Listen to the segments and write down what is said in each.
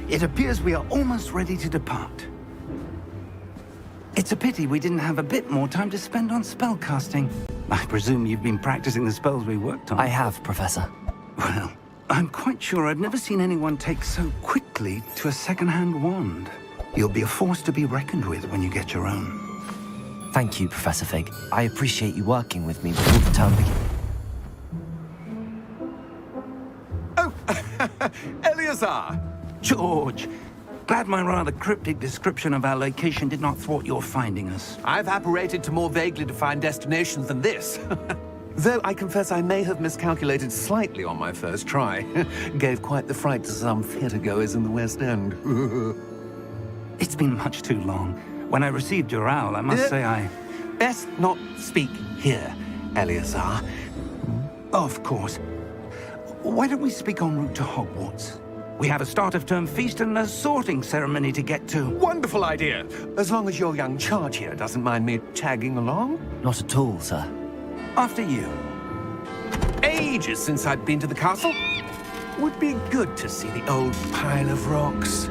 It appears we are almost ready to depart. It's a pity we didn't have a bit more time to spend on spellcasting. I presume you've been practicing the spells we worked on. I have, Professor. Well, I'm quite sure I've never seen anyone take so quickly to a second-hand wand. You'll be a force to be reckoned with when you get your own. Thank you, Professor Fig. I appreciate you working with me before the term begins. Oh, Eleazar! George, glad my rather cryptic description of our location did not thwart your finding us. I've apparated to more vaguely defined destinations than this. Though I confess I may have miscalculated slightly on my first try. Gave quite the fright to some theatre-goers in the West End. It's been much too long. When I received your owl, I must say I... Best not speak here, Eleazar. Of course. Why don't we speak en route to Hogwarts? We have a start-of-term feast and a sorting ceremony to get to. Wonderful idea! As long as your young charge here doesn't mind me tagging along. Not at all, sir. After you. Ages since I'd been to the castle. Would be good to see the old pile of rocks.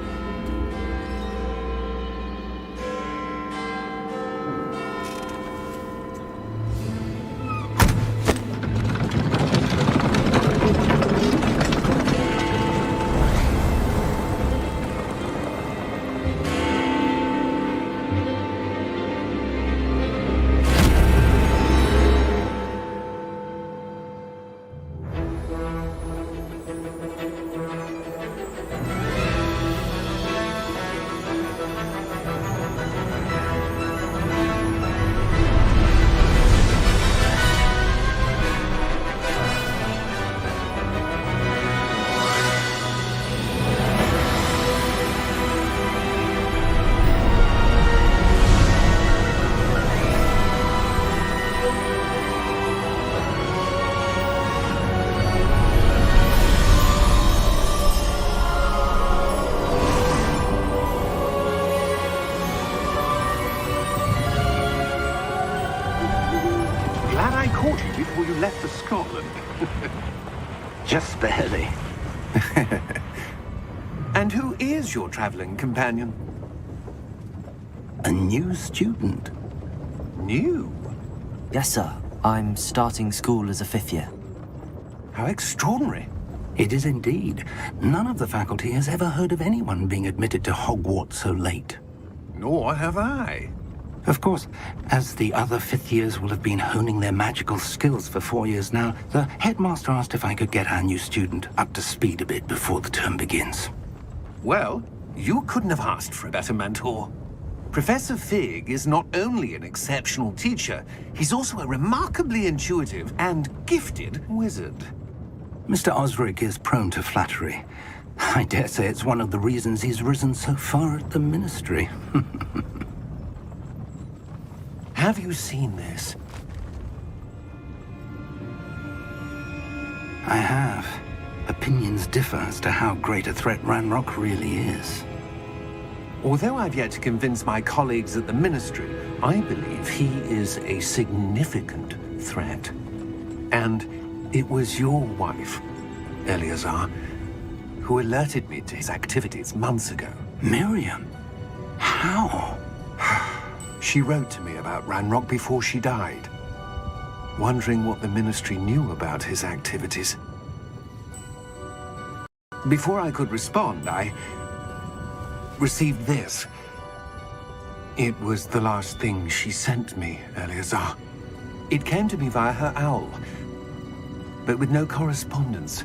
Before you left for Scotland. Just barely. And who is your traveling companion? A new student. New? Yes, sir. I'm starting school as a 5th year. How extraordinary. It is indeed. None of the faculty has ever heard of anyone being admitted to Hogwarts so late. Nor have I. Of course, as the other 5th years will have been honing their magical skills for 4 years now, the headmaster asked if I could get our new student up to speed a bit before the term begins. Well, you couldn't have asked for a better mentor. Professor Fig is not only an exceptional teacher, he's also a remarkably intuitive and gifted wizard. Mr. Osric is prone to flattery. I dare say it's one of the reasons he's risen so far at the Ministry. Have you seen this? I have. Opinions differ as to how great a threat Ranrock really is. Although I've yet to convince my colleagues at the Ministry, I believe he is a significant threat. And it was your wife, Eleazar, who alerted me to his activities months ago. Miriam? How? She wrote to me about Ranrock before she died, wondering what the Ministry knew about his activities. Before I could respond, I received this. It was the last thing she sent me, Eleazar. It came to me via her owl, but with no correspondence.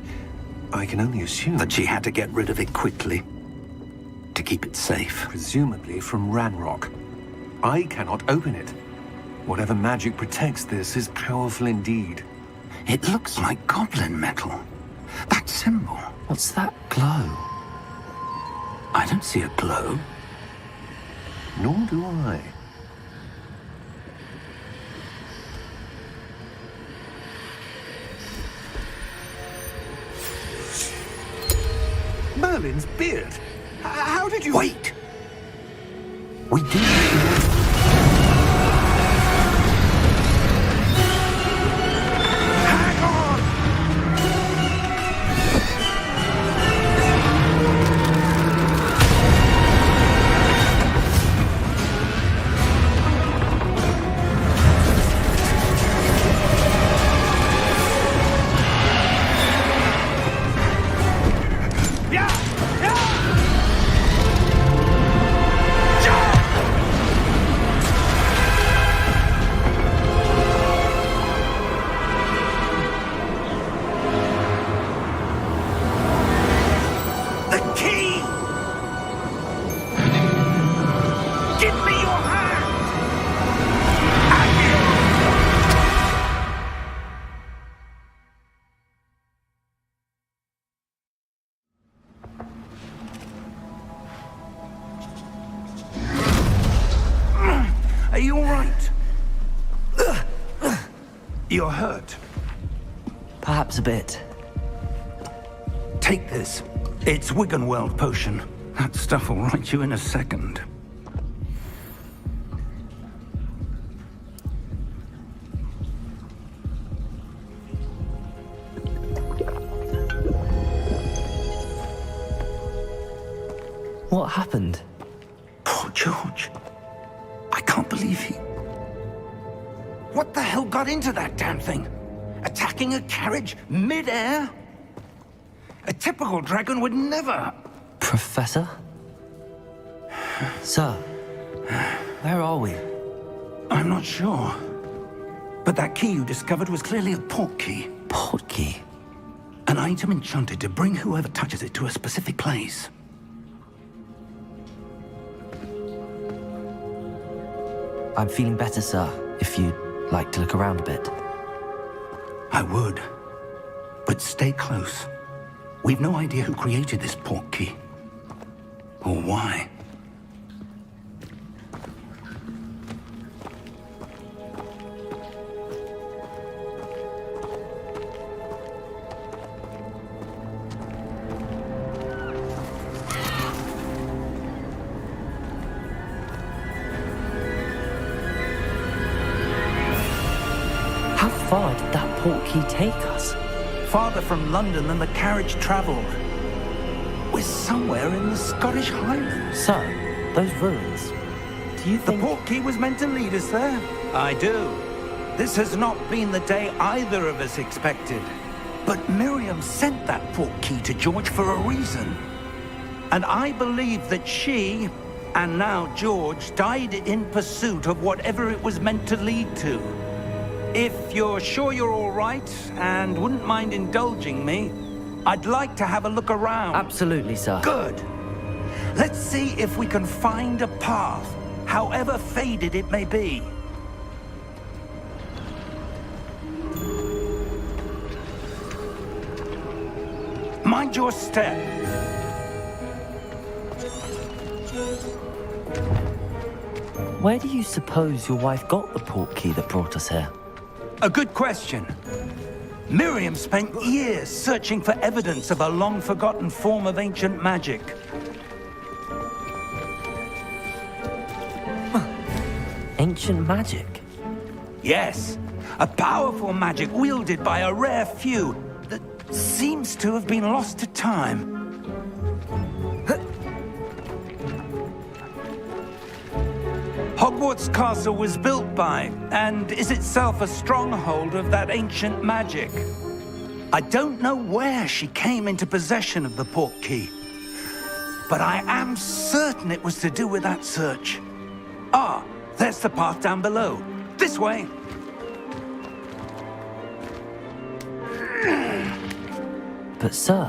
I can only assume that she had to get rid of it quickly, to keep it safe. Presumably from Ranrock. I cannot open it. Whatever magic protects this is powerful indeed. It looks like goblin metal. That symbol. What's that glow? I don't see a glow. Nor do I. Merlin's beard. How did you... Wait! We do... Hang on! Are you all right? You're hurt. Perhaps a bit. Take this. It's Wiggenweld potion. That stuff will right you in a second. What happened? Poor George. I can't believe he... What the hell got into that damn thing? Attacking a carriage mid-air? A typical dragon would never... Professor? Sir, where are we? I'm not sure. But that key you discovered was clearly a portkey. Portkey? An item enchanted to bring whoever touches it to a specific place. I'm feeling better, sir, if you'd like to look around a bit. I would. But stay close. We've no idea who created this portkey. Or why. How far did that portkey take us? Farther from London than the carriage traveled. We're somewhere in the Scottish Highlands. Sir, those ruins. Do you The think... portkey was meant to lead us there? I do. This has not been the day either of us expected. But Miriam sent that portkey to George for a reason. And I believe that she, and now George, died in pursuit of whatever it was meant to lead to. If you're sure you're all right and wouldn't mind indulging me, I'd like to have a look around. Absolutely, sir. Good. Let's see if we can find a path, however faded it may be. Mind your step. Where do you suppose your wife got the portkey that brought us here? A good question. Miriam spent years searching for evidence of a long-forgotten form of ancient magic. Ancient magic? Yes, a powerful magic wielded by a rare few that seems to have been lost to time. Hogwarts Castle was built by, and is itself a stronghold of that ancient magic. I don't know where she came into possession of the portkey, but I am certain it was to do with that search. Ah, there's the path down below. This way. But sir,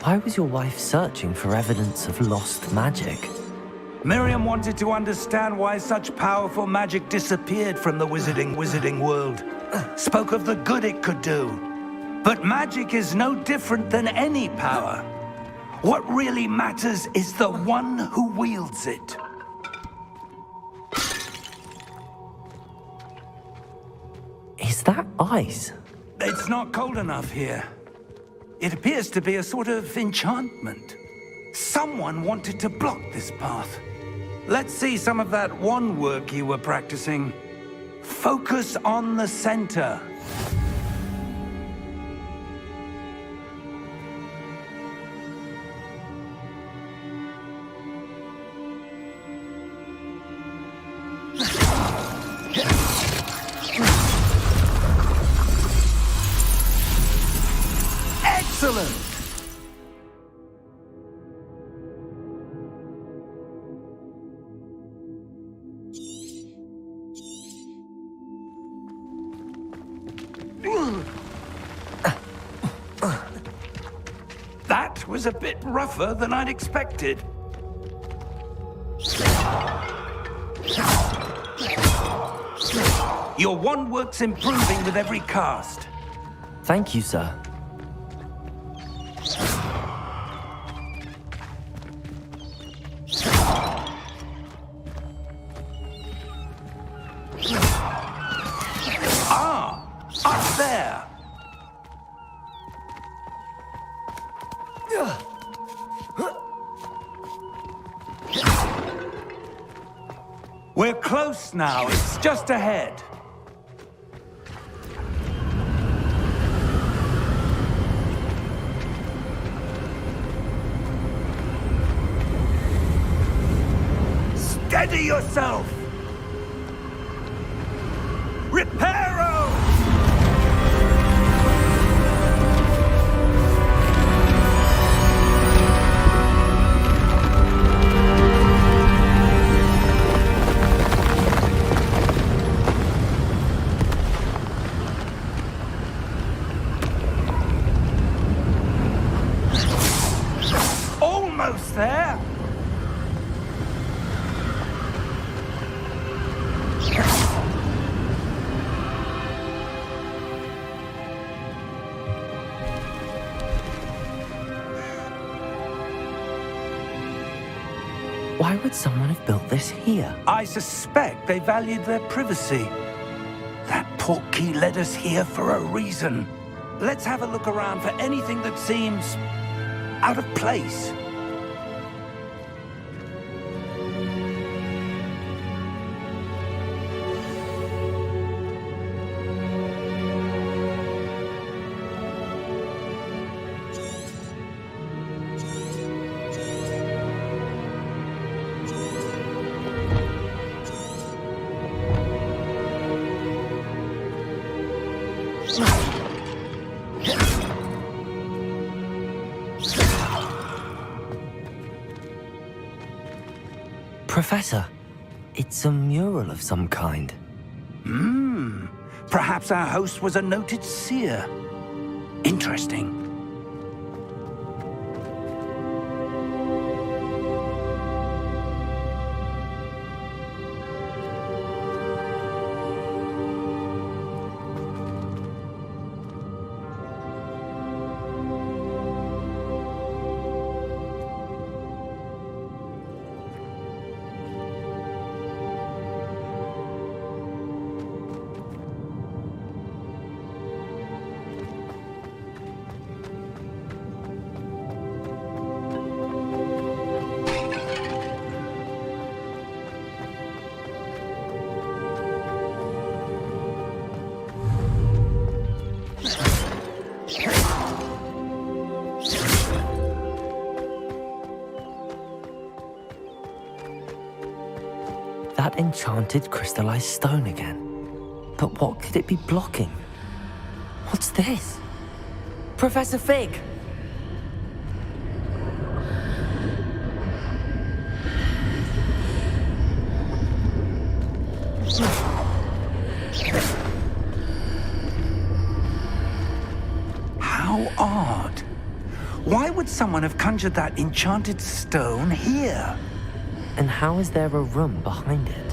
why was your wife searching for evidence of lost magic? Miriam wanted to understand why such powerful magic disappeared from the wizarding world. Spoke of the good it could do. But magic is no different than any power. What really matters is the one who wields it. Is that ice? It's not cold enough here. It appears to be a sort of enchantment. Someone wanted to block this path. Let's see some of that wand work you were practicing. Focus on the center. Excellent! That was a bit rougher than I'd expected. Your wand work's improving with every cast. Thank you, sir. Up there! We're close now. It's just ahead. Steady yourself! Reparo! Almost there! Why would someone have built this here? I suspect they valued their privacy. That portkey led us here for a reason. Let's have a look around for anything that seems out of place. Professor, it's a mural of some kind. Perhaps our host was a noted seer. Interesting. That enchanted crystallized stone again. But what could it be blocking? What's this? Professor Fig! How odd. Why would someone have conjured that enchanted stone here? And how is there a room behind it?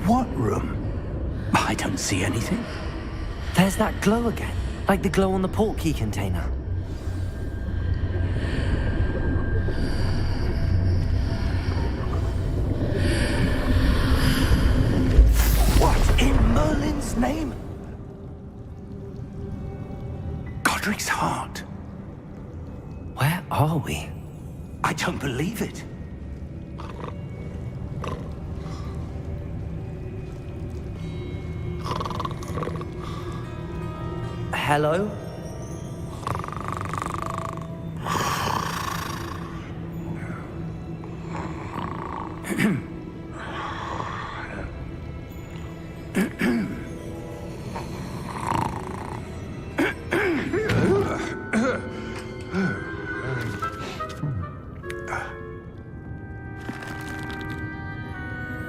What room? I don't see anything. There's that glow again, like the glow on the portkey container. What in Merlin's name? Godric's heart. Where are we? I don't believe it. Hello?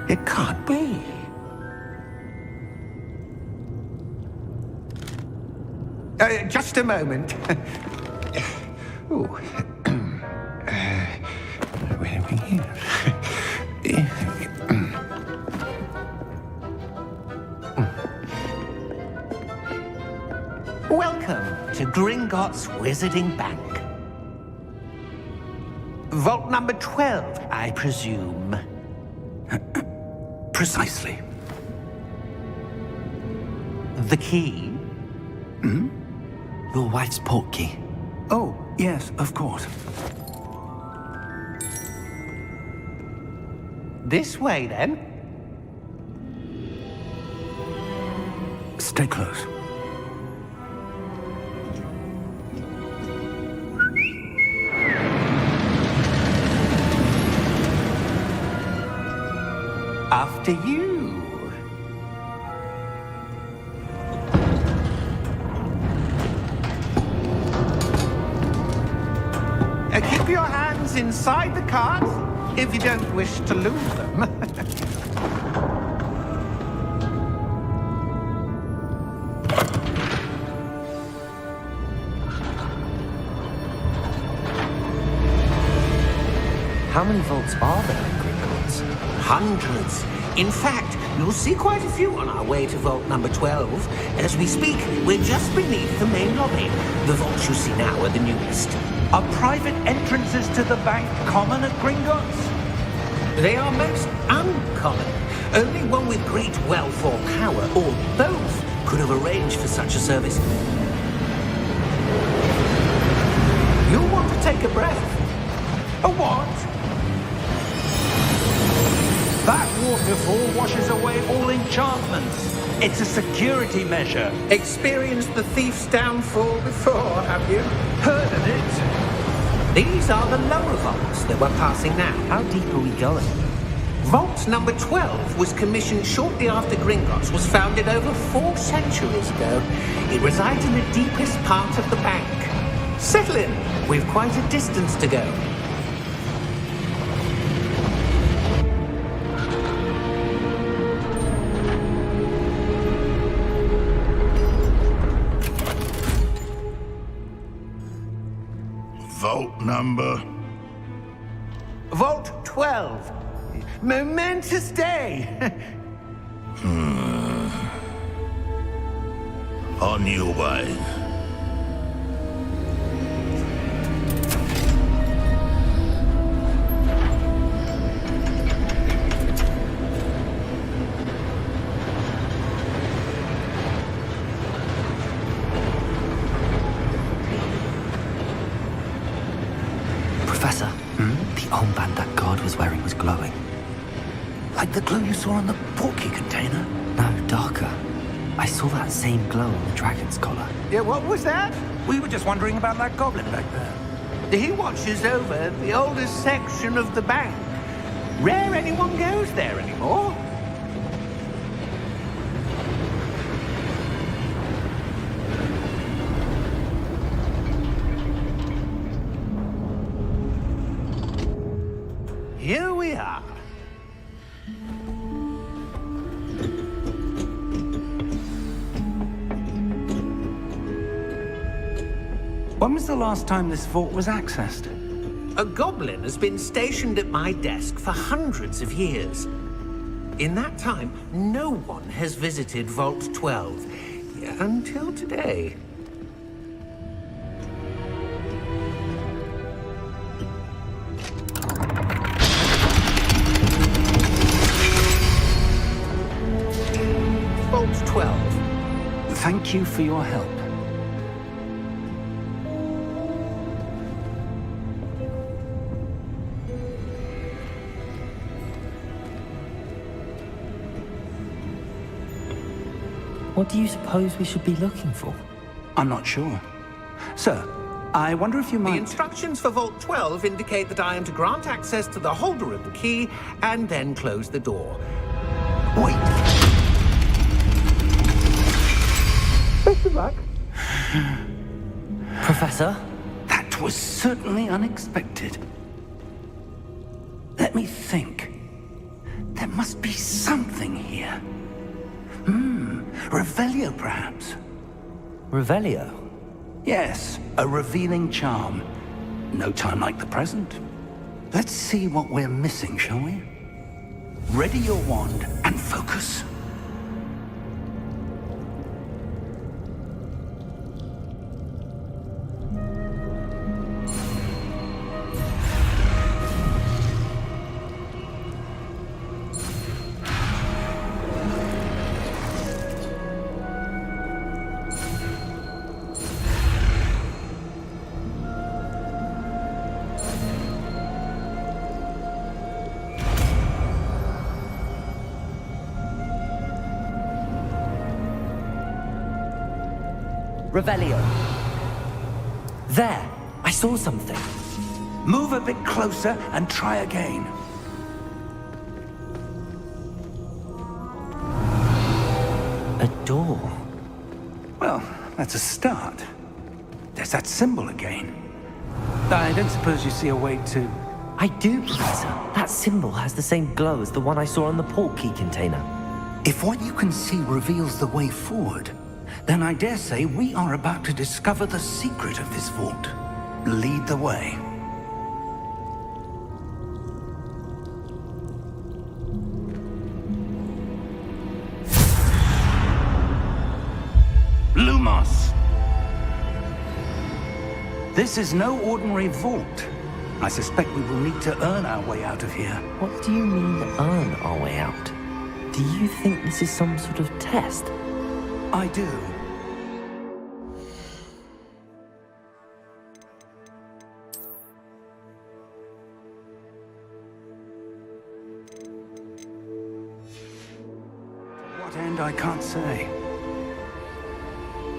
It can't be. Just a moment. Ooh. Where are we here? Welcome to Gringotts Wizarding Bank. Vault number 12, I presume. Precisely. The key? Your wife's portkey. Oh, yes, of course. This way, then. Stay close. After you. Keep your hands inside the cart if you don't wish to lose them. How many vaults are there in Gringotts? Hundreds. In fact, you'll see quite a few on our way to vault number 12. As we speak, we're just beneath the main lobby. The vaults you see now are the newest. Are private entrances to the bank common at Gringotts? They are most uncommon. Only one with great wealth or power, or both, could have arranged for such a service. You'll want to take a breath. A what? That waterfall washes away all enchantments. It's a security measure. Experienced the thief's downfall before, have you? Heard of it? These are the lower vaults that we're passing now. How deep are we going? Vault number 12 was commissioned shortly after Gringotts was founded over 4 centuries ago. It resides in the deepest part of the bank. Settle in. We've quite a distance to go. Vault number? Vault 12. Momentous day. On your way. Professor, the armband that guard was wearing was glowing. Like the glue you saw on the portkey container? No, darker. I saw that same glow on the dragon's collar. Yeah, what was that? We were just wondering about that goblin back there. He watches over the oldest section of the bank. Rare anyone goes there anymore. Here we are. When was the last time this vault was accessed? A goblin has been stationed at my desk for hundreds of years. In that time, no one has visited Vault 12. Until today. Vault 12. Thank you for your help. What do you suppose we should be looking for? I'm not sure. Sir, I wonder if you The might... instructions for Vault 12 indicate that I am to grant access to the holder of the key and then close the door. Wait! Best of luck. Professor? That was certainly unexpected. Let me think. There must be something here. Revelio, perhaps? Revelio? Yes, a revealing charm. No time like the present. Let's see what we're missing, shall we? Ready your wand and focus. Revelio. There! I saw something. Move a bit closer and try again. A door. Well, that's a start. There's that symbol again. I don't suppose you see a way to... I do, Professor. That symbol has the same glow as the one I saw on the port key container. If what you can see reveals the way forward, then I dare say we are about to discover the secret of this vault. Lead the way. Lumos! This is no ordinary vault. I suspect we will need to earn our way out of here. What do you mean, earn our way out? Do you think this is some sort of test? I do. To what end, I can't say.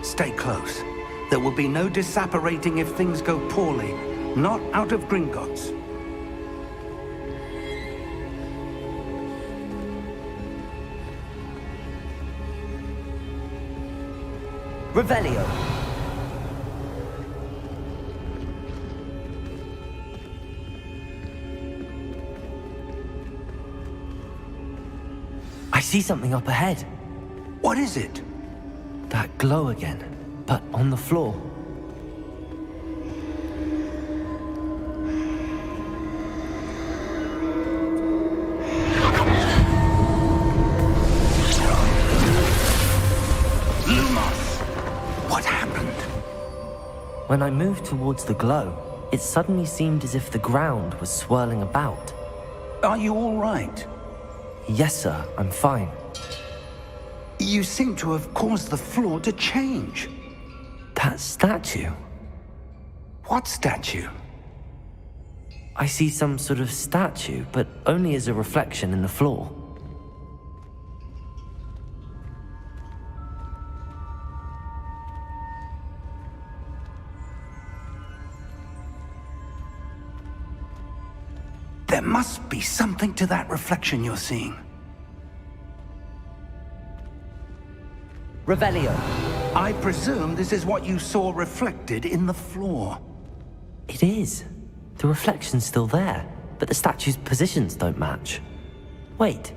Stay close. There will be no disapparating if things go poorly. Not out of Gringotts. Revelio. I see something up ahead. What is it? That glow again, but on the floor. What happened? When I moved towards the glow, it suddenly seemed as if the ground was swirling about. Are you all right? Yes, sir, I'm fine. You seem to have caused the floor to change. That statue? What statue? I see some sort of statue, but only as a reflection in the floor. There must be something to that reflection you're seeing. Revelio. I presume this is what you saw reflected in the floor. It is. The reflection's still there, but the statue's positions don't match. Wait.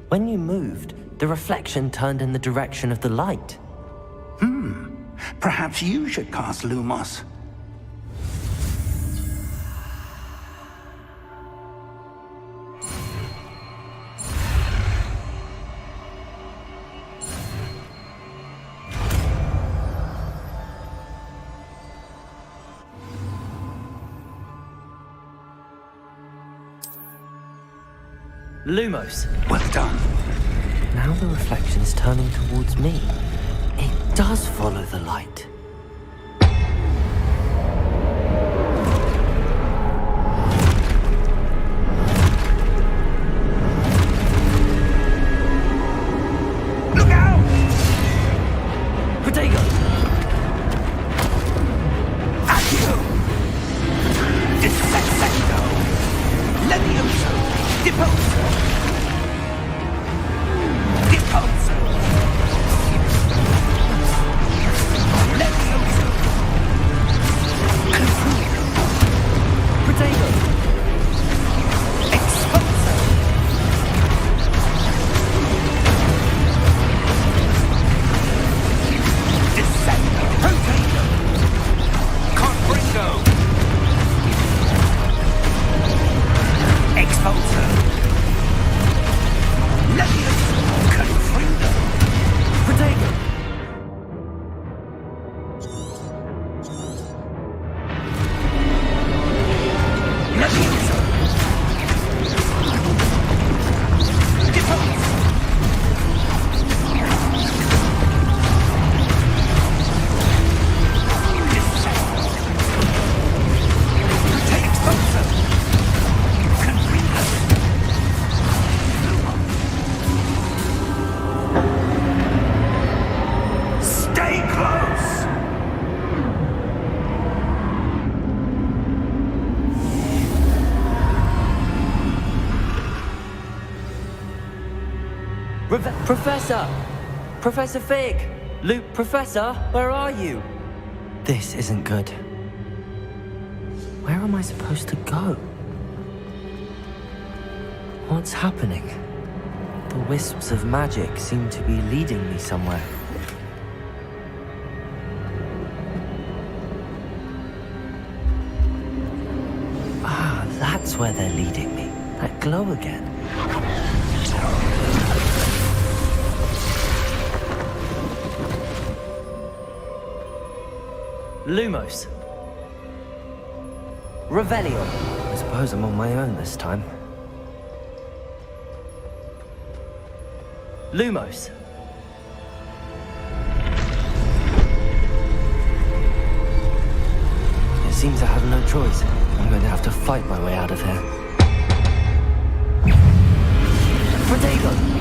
When you moved, the reflection turned in the direction of the light. Perhaps you should cast Lumos. Lumos. Well done. Now the reflection is turning towards me. It does follow the light. Look out! expulsor. Leviosa can free them. Protego! Leviosa. Depose. Take expulsor. Can free them. Stay close! Professor! Professor Fig! Luke, Professor, where are you? This isn't good. Where am I supposed to go? What's happening? The wisps of magic seem to be leading me somewhere. Ah, that's where they're leading me. That glow again. Lumos. Revelio. I suppose I'm on my own this time. Lumos. It seems I have no choice. I'm going to have to fight my way out of here. Protego!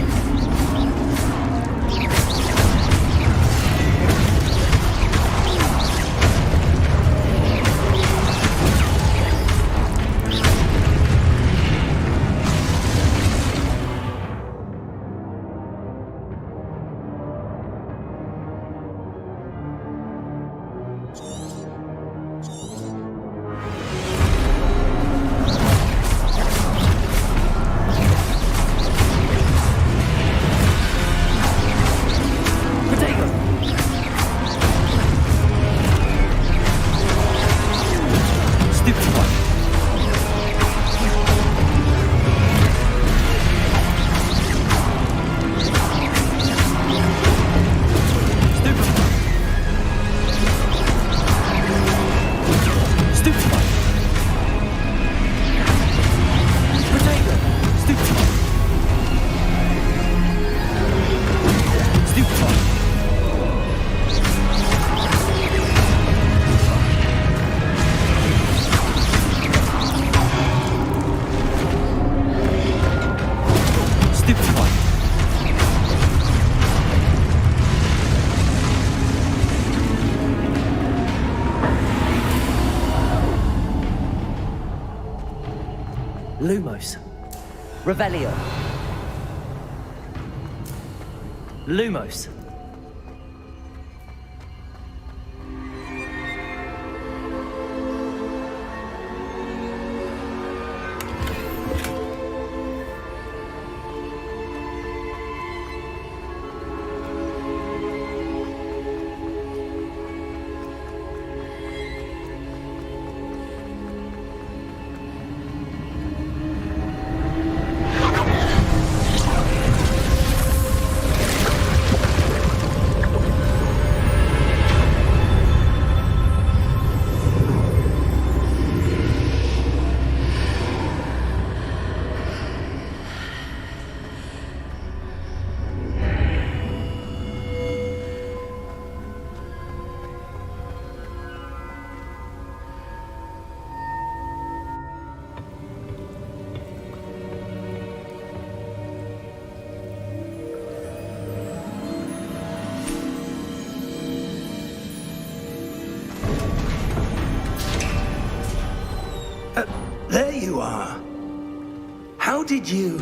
Lumos. Revelio. Lumos. There you are. How did you...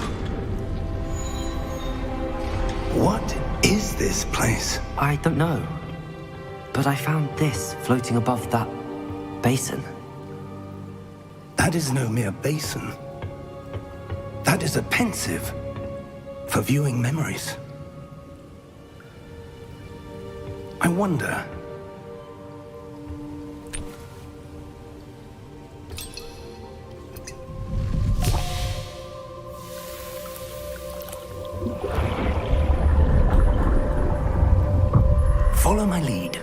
What is this place? I don't know. But I found this floating above that basin. That is no mere basin. That is a pensive for viewing memories. I wonder... Follow my lead.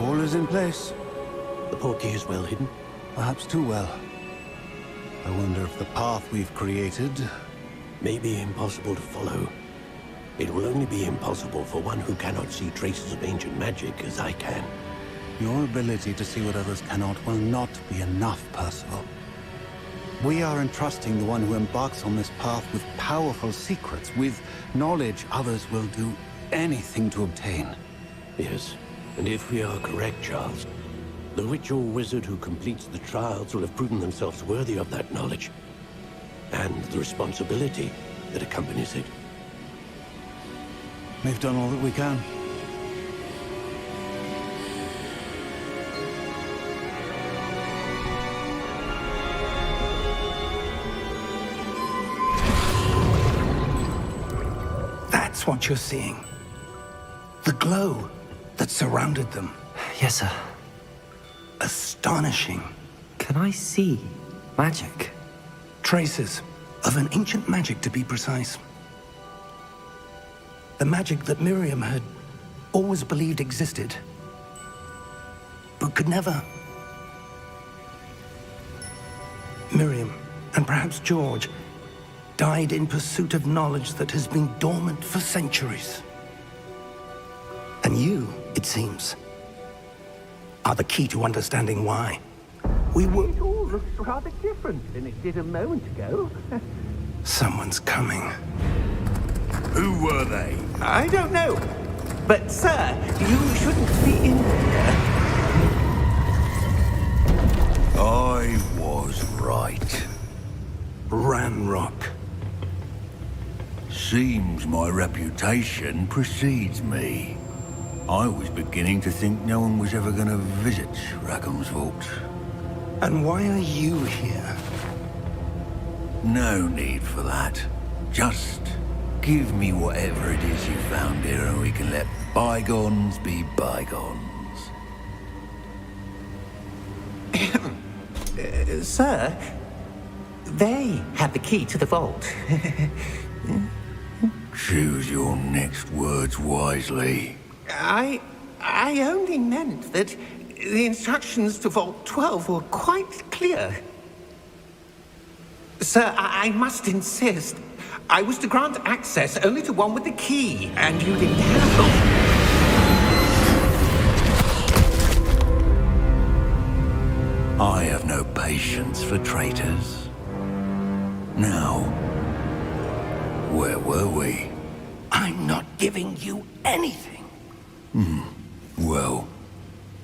All is in place. The portkey is well hidden. Perhaps too well. I wonder if the path we've created... May be impossible to follow. It will only be impossible for one who cannot see traces of ancient magic as I can. Your ability to see what others cannot will not be enough, Percival. We are entrusting the one who embarks on this path with powerful secrets, with knowledge others will do anything to obtain. Yes, and if we are correct, Charles, the witch or wizard who completes the trials will have proven themselves worthy of that knowledge, and the responsibility that accompanies it. We've done all that we can. That's what you're seeing. The glow that surrounded them. Yes, sir. Astonishing. Can I see magic? Traces of an ancient magic, to be precise. The magic that Miriam had always believed existed, but could never. Miriam, and perhaps George, died in pursuit of knowledge that has been dormant for centuries. And you, it seems, are the key to understanding why. We were... It all looks rather different than it did a moment ago. Someone's coming. Who were they? I don't know. But, sir, you shouldn't be in here. I was right. Ranrock. Seems my reputation precedes me. I was beginning to think no one was ever going to visit Rackham's Vault. And why are you here? No need for that. Just give me whatever it is you found here and we can let bygones be bygones. Sir, they have the key to the vault. Choose your next words wisely. I only meant that the instructions to Vault 12 were quite clear. Sir, I must insist. I was to grant access only to one with the key, and you didn't have I have no patience for traitors. Now, where were we? I'm not giving you anything. Well,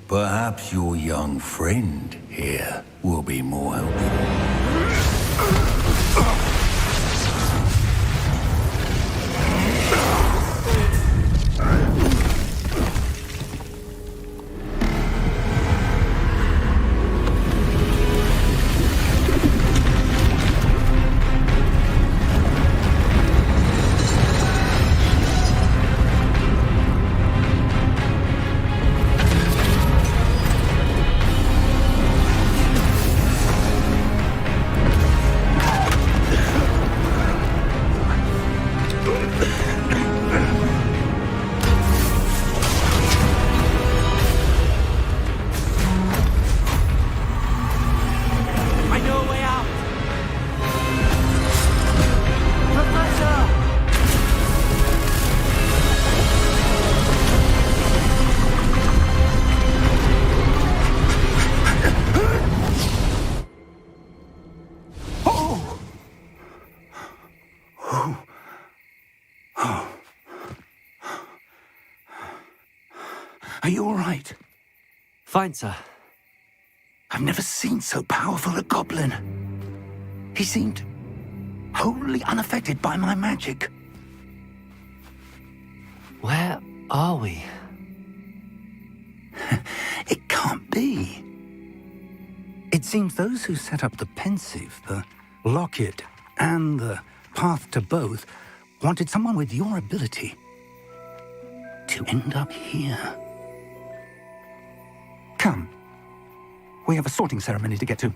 perhaps your young friend here will be more helpful. Are you all right? Fine, sir. I've never seen so powerful a goblin. He seemed wholly unaffected by my magic. Where are we? It can't be. seems those who set up the pensive, the locket, and the path to both wanted someone with your ability to end up here. Come. We have a sorting ceremony to get to.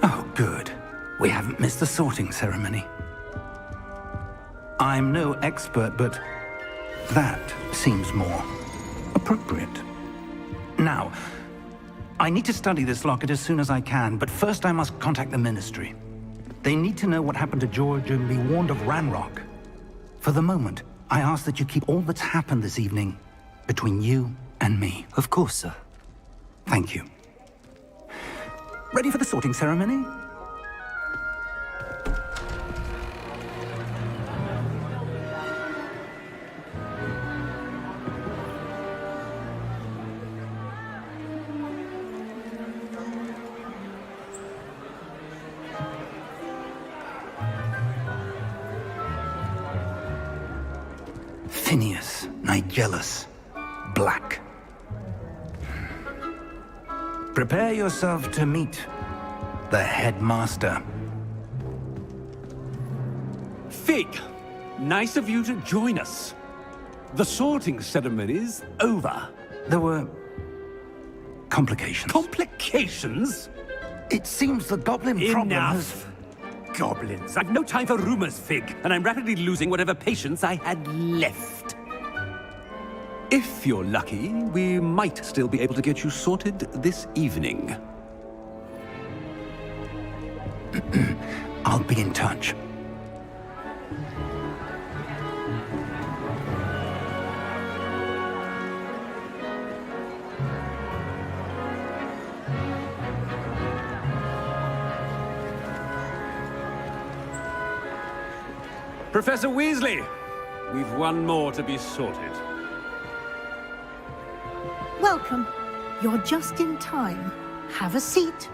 Oh, good. We haven't missed the sorting ceremony. I'm no expert, but that seems more appropriate. Now, I need to study this locket as soon as I can, but first I must contact the Ministry. They need to know what happened to George and be warned of Ranrock. For the moment, I ask that you keep all that's happened this evening between you and me. Of course, sir. Thank you. Ready for the sorting ceremony? Phineas, Nigellus, Black. Prepare yourself to meet the headmaster. Fig, nice of you to join us. The sorting ceremony's over. There were complications. Complications? It seems the goblin problem has... Enough! Goblins. I've no time for rumors, Fig, and I'm rapidly losing whatever patience I had left. If you're lucky, we might still be able to get you sorted this evening. I'll be in touch. Professor Weasley, we've one more to be sorted. Welcome. You're just in time. Have a seat.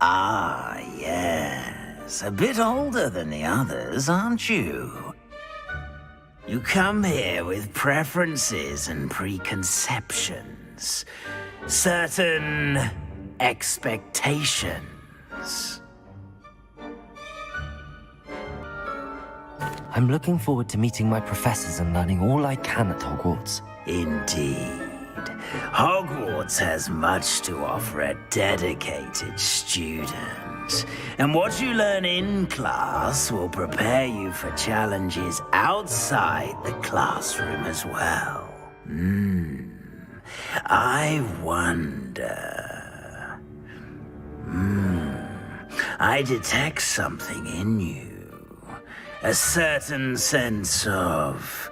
Ah, yes. A bit older than the others, aren't you? You come here with preferences and preconceptions. Certain expectations. I'm looking forward to meeting my professors and learning all I can at Hogwarts. Indeed. Hogwarts has much to offer a dedicated student. And what you learn in class will prepare you for challenges outside the classroom as well. I wonder... I detect something in you. A certain sense of...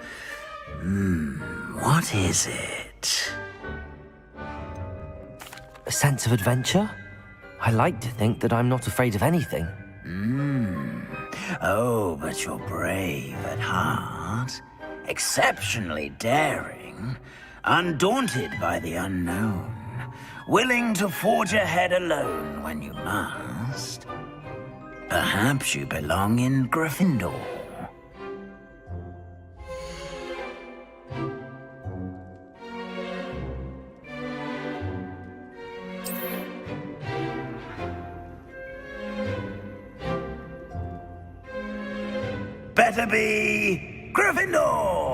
what is it? A sense of adventure? I like to think that I'm not afraid of anything. Oh, but you're brave at heart. Exceptionally daring. Undaunted by the unknown. Willing to forge ahead alone when you must. Perhaps you belong in Gryffindor. Better be Gryffindor!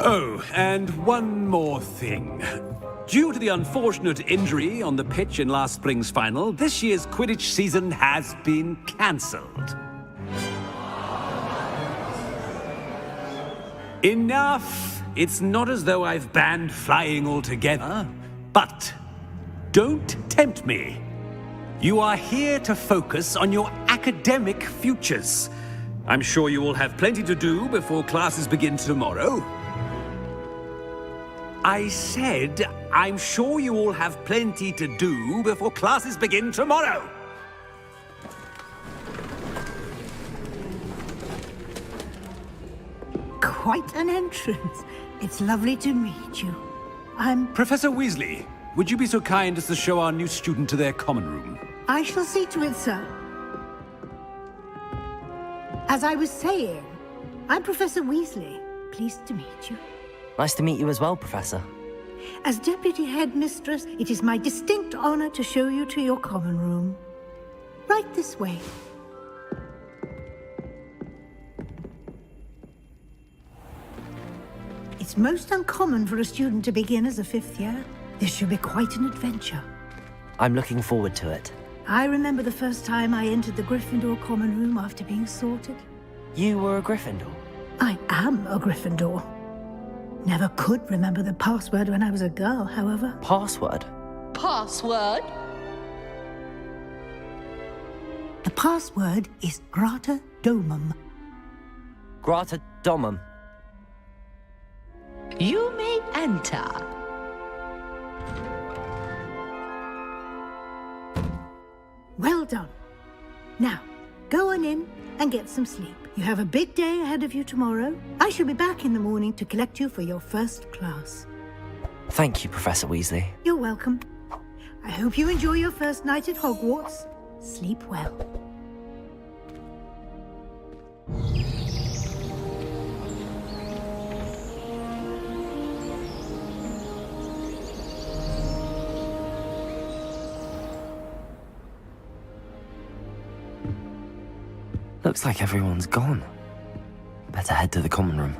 Oh, and one more thing. Due to the unfortunate injury on the pitch in last spring's final, this year's Quidditch season has been cancelled. Enough! It's not as though I've banned flying altogether, but don't tempt me. You are here to focus on your academic futures. I'm sure you will have plenty to do before classes begin tomorrow. I said, I'm sure you all have plenty to do before classes begin tomorrow. Quite an entrance. It's lovely to meet you. Professor Weasley, would you be so kind as to show our new student to their common room? I shall see to it, sir. As I was saying, I'm Professor Weasley. Pleased to meet you. Nice to meet you as well, Professor. As Deputy Headmistress, it is my distinct honor to show you to your common room. Right this way. It's most uncommon for a student to begin as a fifth year. This should be quite an adventure. I'm looking forward to it. I remember the first time I entered the Gryffindor common room after being sorted. You were a Gryffindor? I am a Gryffindor. Never could remember the password when I was a girl, however. Password? Password? The password is Grata Domum. Grata Domum. You may enter. Well done. Now, go on in and get some sleep. You have a big day ahead of you tomorrow. I shall be back in the morning to collect you for your first class. Thank you, Professor Weasley. You're welcome. I hope you enjoy your first night at Hogwarts. Sleep well. Looks like everyone's gone. Better head to the common room.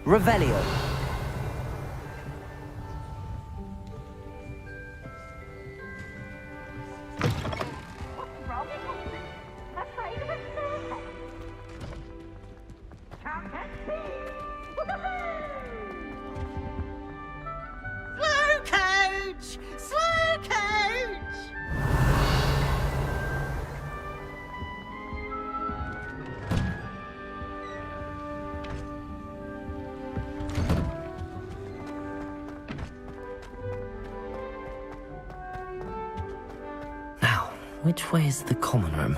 Revelio. Which way is the common room?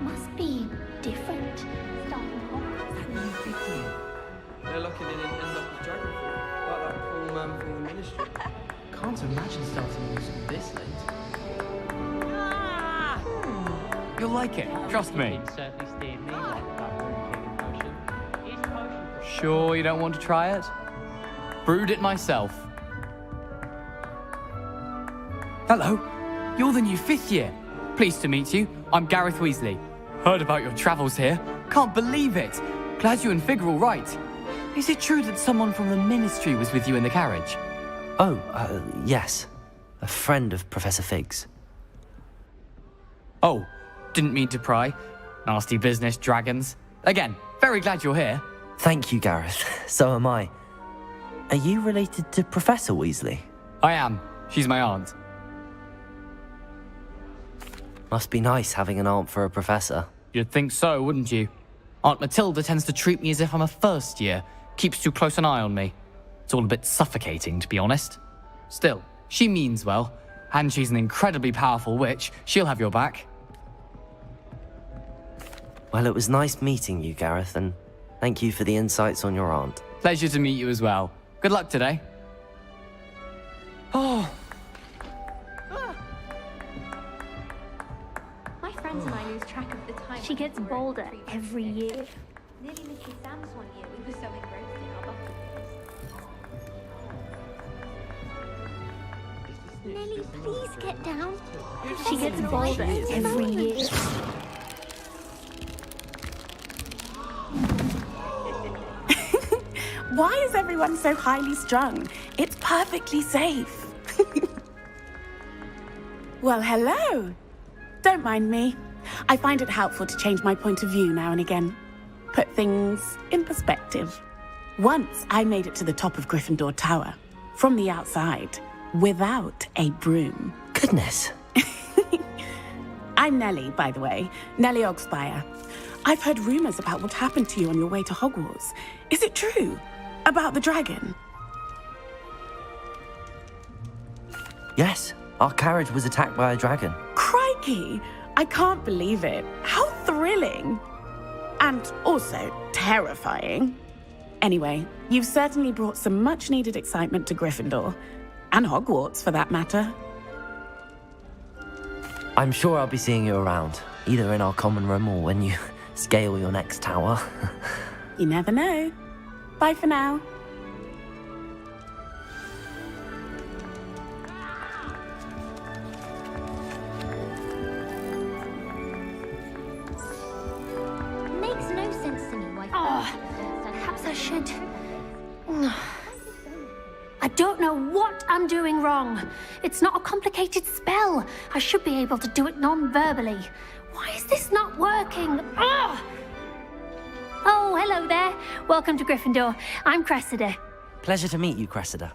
Must be different. They're locking in Endop's geography, like that poor man from the ministry. Can't imagine starting music this late. You'll like it, trust me. Sure you don't want to try it? Brewed it myself. Hello, you're the new fifth year. Pleased to meet you. I'm Gareth Weasley. Heard about your travels here. Can't believe it. Glad you and Fig are all right. Is it true that someone from the ministry was with you in the carriage? Oh, yes. A friend of Professor Fig's. Oh, didn't mean to pry. Nasty business, dragons. Again, very glad you're here. Thank you, Gareth. So am I. Are you related to Professor Weasley? I am. She's my aunt. Must be nice having an aunt for a professor. You'd think so, wouldn't you? Aunt Matilda tends to treat me as if I'm a first year. Keeps too close an eye on me. It's all a bit suffocating, to be honest. Still, she means well. And she's an incredibly powerful witch. She'll have your back. Well, it was nice meeting you, Gareth, and thank you for the insights on your aunt. Pleasure to meet you as well. Good luck today. Oh. My friends and I lose track of the time. She gets bolder every year. Nearly missed exams one year. We were so engrossed in our bucket list. Nelly, please get down. She gets bolder every year. Why is everyone so highly strung? It's perfectly safe. Well, hello. Don't mind me. I find it helpful to change my point of view now and again. Put things in perspective. Once I made it to the top of Gryffindor Tower, from the outside, without a broom. Goodness. I'm Nellie, by the way. Nellie Ogspire. I've heard rumors about what happened to you on your way to Hogwarts. Is it true? About the dragon? Yes, our carriage was attacked by a dragon. Crikey! I can't believe it. How thrilling! And also terrifying. Anyway, you've certainly brought some much-needed excitement to Gryffindor. And Hogwarts, for that matter. I'm sure I'll be seeing you around, either in our common room or when you scale your next tower. You never know. Bye for now. Makes no sense to me why. Perhaps I should. I don't know what I'm doing wrong. It's not a complicated spell. I should be able to do it non-verbally. Why is this not working? Ugh! Oh, hello there. Welcome to Gryffindor. I'm Cressida. Pleasure to meet you, Cressida.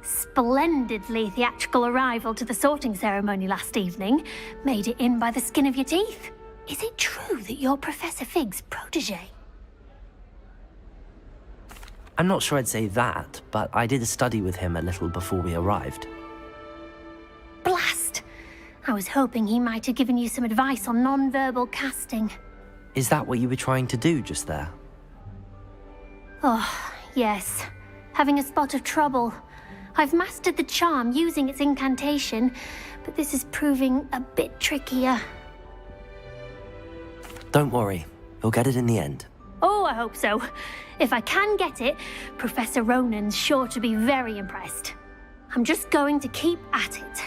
Splendidly theatrical arrival to the sorting ceremony last evening. Made it in by the skin of your teeth. Is it true that you're Professor Fig's protege? I'm not sure I'd say that, but I did study with him a little before we arrived. Blast! I was hoping he might have given you some advice on non-verbal casting. Is that what you were trying to do just there? Oh, yes. Having a spot of trouble. I've mastered the charm using its incantation, but this is proving a bit trickier. Don't worry, you'll get it in the end. Oh, I hope so. If I can get it, Professor Ronan's sure to be very impressed. I'm just going to keep at it.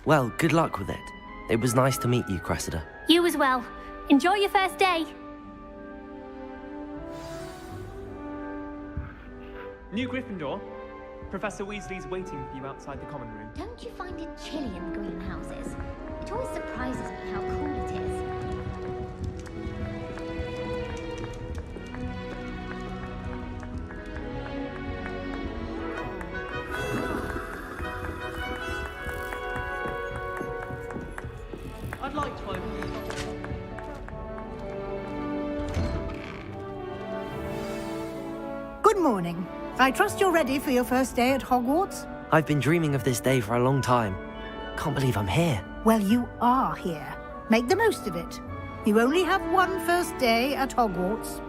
Well, good luck with it. It was nice to meet you, Cressida. You as well. Enjoy your first day. New Gryffindor. Professor Weasley's waiting for you outside the common room. Don't you find it chilly in the greenhouses? It always surprises me how cool it is. I'd like to open the Good morning. I trust you're ready for your first day at Hogwarts? I've been dreaming of this day for a long time. Can't believe I'm here. Well, you are here. Make the most of it. You only have one first day at Hogwarts.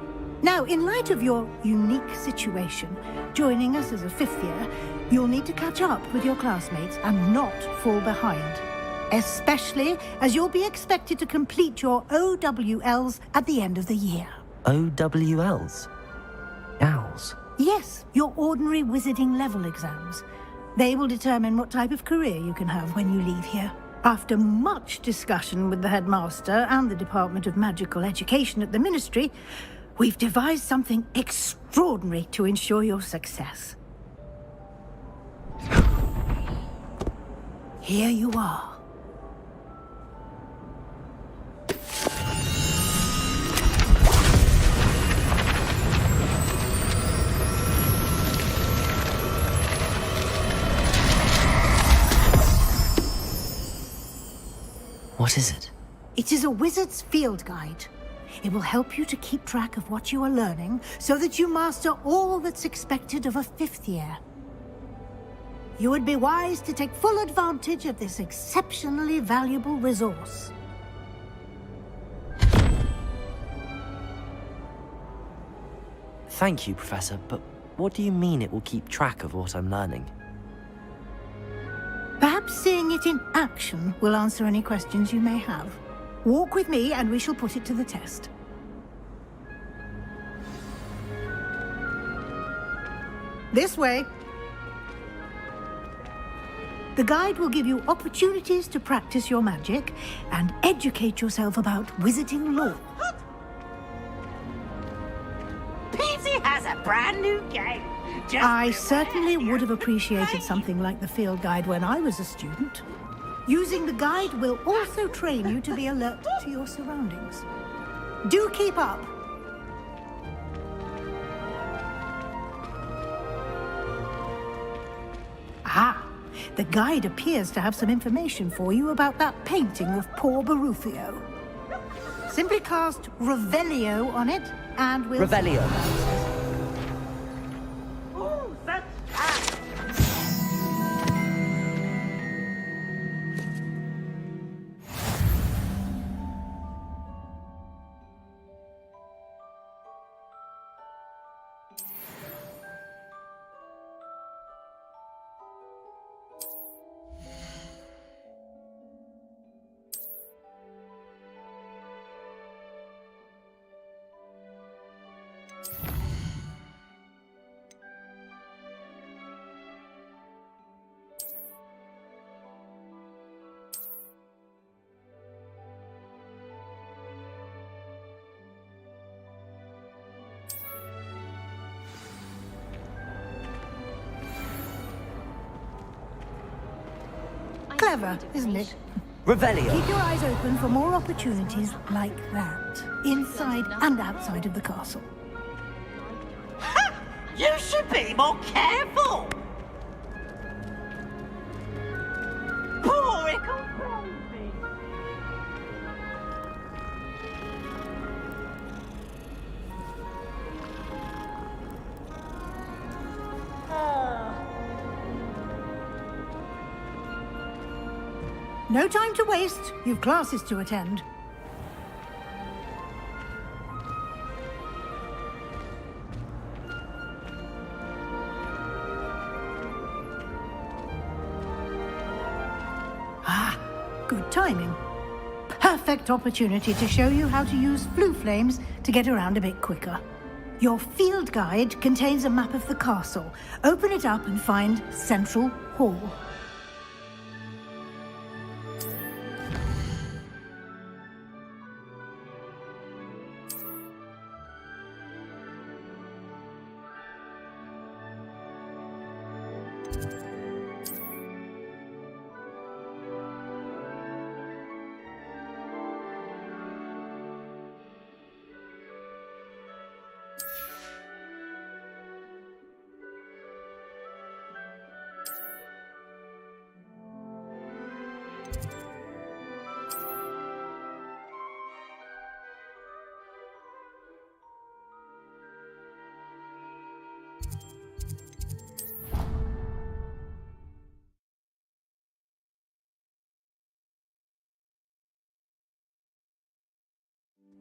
Now, in light of your unique situation, joining us as a fifth year, you'll need to catch up with your classmates and not fall behind. Especially as you'll be expected to complete your OWLs at the end of the year. OWLs? Owls? Yes, your ordinary wizarding level exams. They will determine what type of career you can have when you leave here. After much discussion with the headmaster and the Department of Magical Education at the Ministry, we've devised something extraordinary to ensure your success. Here you are. What is it? It is a wizard's field guide. It will help you to keep track of what you are learning so that you master all that's expected of a 5th year. You would be wise to take full advantage of this exceptionally valuable resource. Thank you, Professor, but what do you mean it will keep track of what I'm learning? Perhaps seeing it in action will answer any questions you may have. Walk with me and we shall put it to the test. This way. The guide will give you opportunities to practice your magic and educate yourself about wizarding lore. Peasy has a brand new game. I certainly would have appreciated something like the field guide when I was a student. Using the guide will also train you to be alert to your surroundings. Do keep up. Ah, the guide appears to have some information for you about that painting of poor Barufio. Simply cast Revelio on it, and we'll... Revelio. Oh, that's bad. Clever, isn't it? Revelio. Keep your eyes open for more opportunities like that, inside and outside of the castle. Ha! You should be more careful. Poor Ickle Crazy. No time to waste. You've classes to attend. Ah, good timing. Perfect opportunity to show you how to use flue flames to get around a bit quicker. Your field guide contains a map of the castle. Open it up and find Central Hall.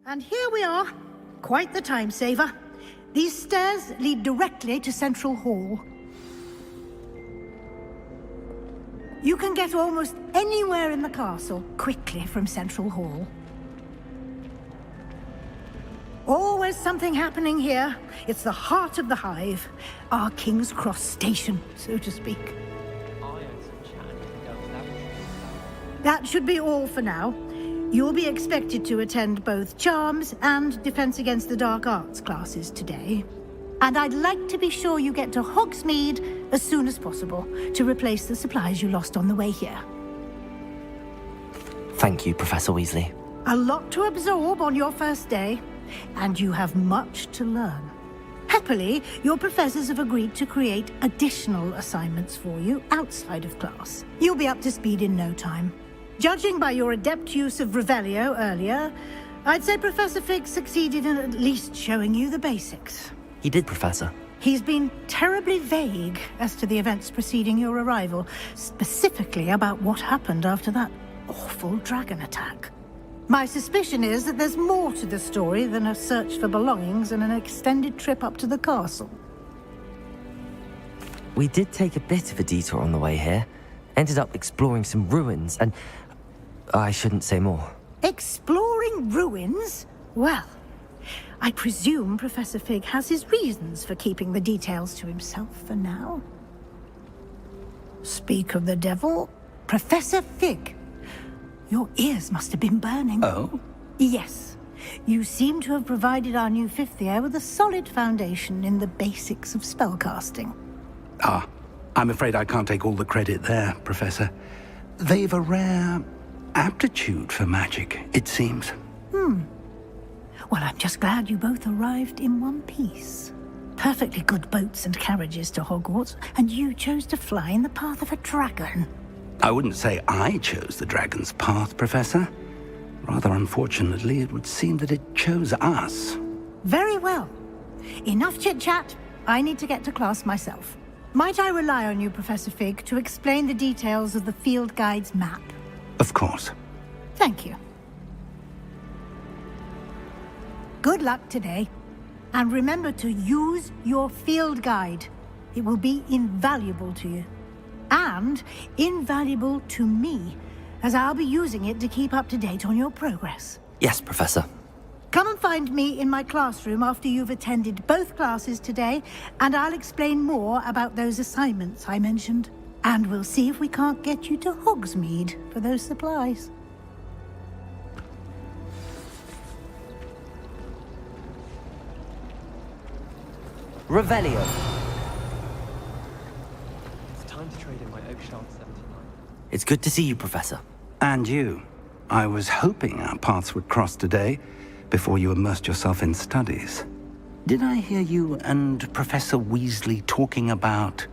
And here we are. Quite the time saver. These stairs lead directly to Central Hall. You can get almost anywhere in the castle quickly from Central Hall. Always something happening here. It's the heart of the hive. Our King's Cross station, so to speak. That should be all for now. You'll be expected to attend both Charms and Defense Against the Dark Arts classes today. And I'd like to be sure you get to Hogsmeade as soon as possible to replace the supplies you lost on the way here. Thank you, Professor Weasley. A lot to absorb on your first day, and you have much to learn. Happily, your professors have agreed to create additional assignments for you outside of class. You'll be up to speed in no time. Judging by your adept use of Revelio earlier, I'd say Professor Fig succeeded in at least showing you the basics. He did, Professor. He's been terribly vague as to the events preceding your arrival, specifically about what happened after that awful dragon attack. My suspicion is that there's more to the story than a search for belongings and an extended trip up to the castle. We did take a bit of a detour on the way here. Ended up exploring some ruins and... I shouldn't say more. Exploring ruins? Well, I presume Professor Fig has his reasons for keeping the details to himself for now. Speak of the devil, Professor Fig. Your ears must have been burning. Oh? Yes. You seem to have provided our new fifth year with a solid foundation in the basics of spellcasting. Ah, I'm afraid I can't take all the credit there, Professor. They've a rare aptitude for magic, it seems. Well, I'm just glad you both arrived in one piece. Perfectly good boats and carriages to Hogwarts, and you chose to fly in the path of a dragon. I wouldn't say I chose the dragon's path, Professor. Rather unfortunately, it would seem that it chose us. Very well. Enough chit-chat. I need to get to class myself. Might I rely on you, Professor Fig, to explain the details of the field guide's map? Of course. Thank you. Good luck today. And remember to use your field guide. It will be invaluable to you. And invaluable to me, as I'll be using it to keep up to date on your progress. Yes, Professor. Come and find me in my classroom after you've attended both classes today, and I'll explain more about those assignments I mentioned. And we'll see if we can't get you to Hogsmeade for those supplies. Revelio. It's time to trade in my Oak Shaft 79. It's good to see you, Professor. And you. I was hoping our paths would cross today, before you immersed yourself in studies. Did I hear you and Professor Weasley talking about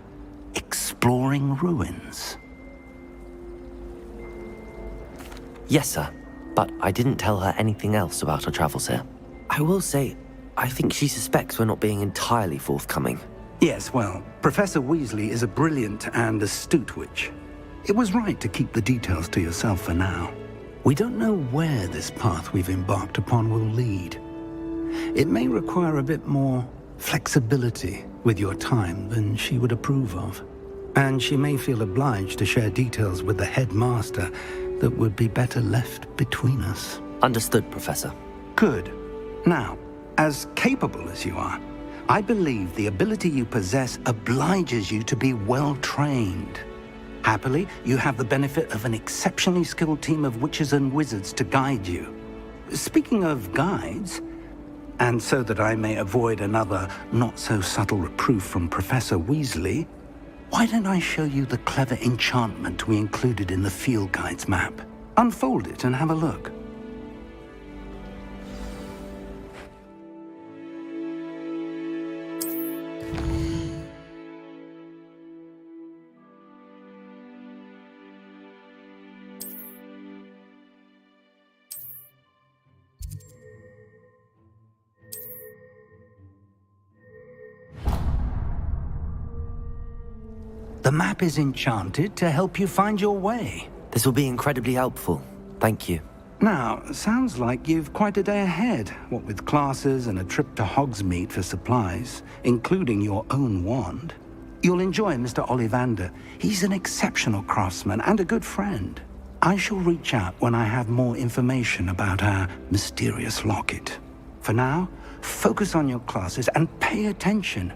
exploring ruins? Yes, sir. But I didn't tell her anything else about our travels here. I will say, I think she suspects we're not being entirely forthcoming. Yes, well, Professor Weasley is a brilliant and astute witch. It was right to keep the details to yourself for now. We don't know where this path we've embarked upon will lead. It may require a bit more flexibility with your time than she would approve of. And she may feel obliged to share details with the headmaster that would be better left between us. Understood, Professor. Good. Now, as capable as you are, I believe the ability you possess obliges you to be well-trained. Happily, you have the benefit of an exceptionally skilled team of witches and wizards to guide you. Speaking of guides, and so that I may avoid another not-so-subtle reproof from Professor Weasley, why don't I show you the clever enchantment we included in the field guide's map? Unfold it and have a look. The map is enchanted to help you find your way. This will be incredibly helpful. Thank you. Now, sounds like you've quite a day ahead, what with classes and a trip to Hogsmeade for supplies, including your own wand. You'll enjoy Mr. Ollivander. He's an exceptional craftsman and a good friend. I shall reach out when I have more information about our mysterious locket. For now, focus on your classes and pay attention.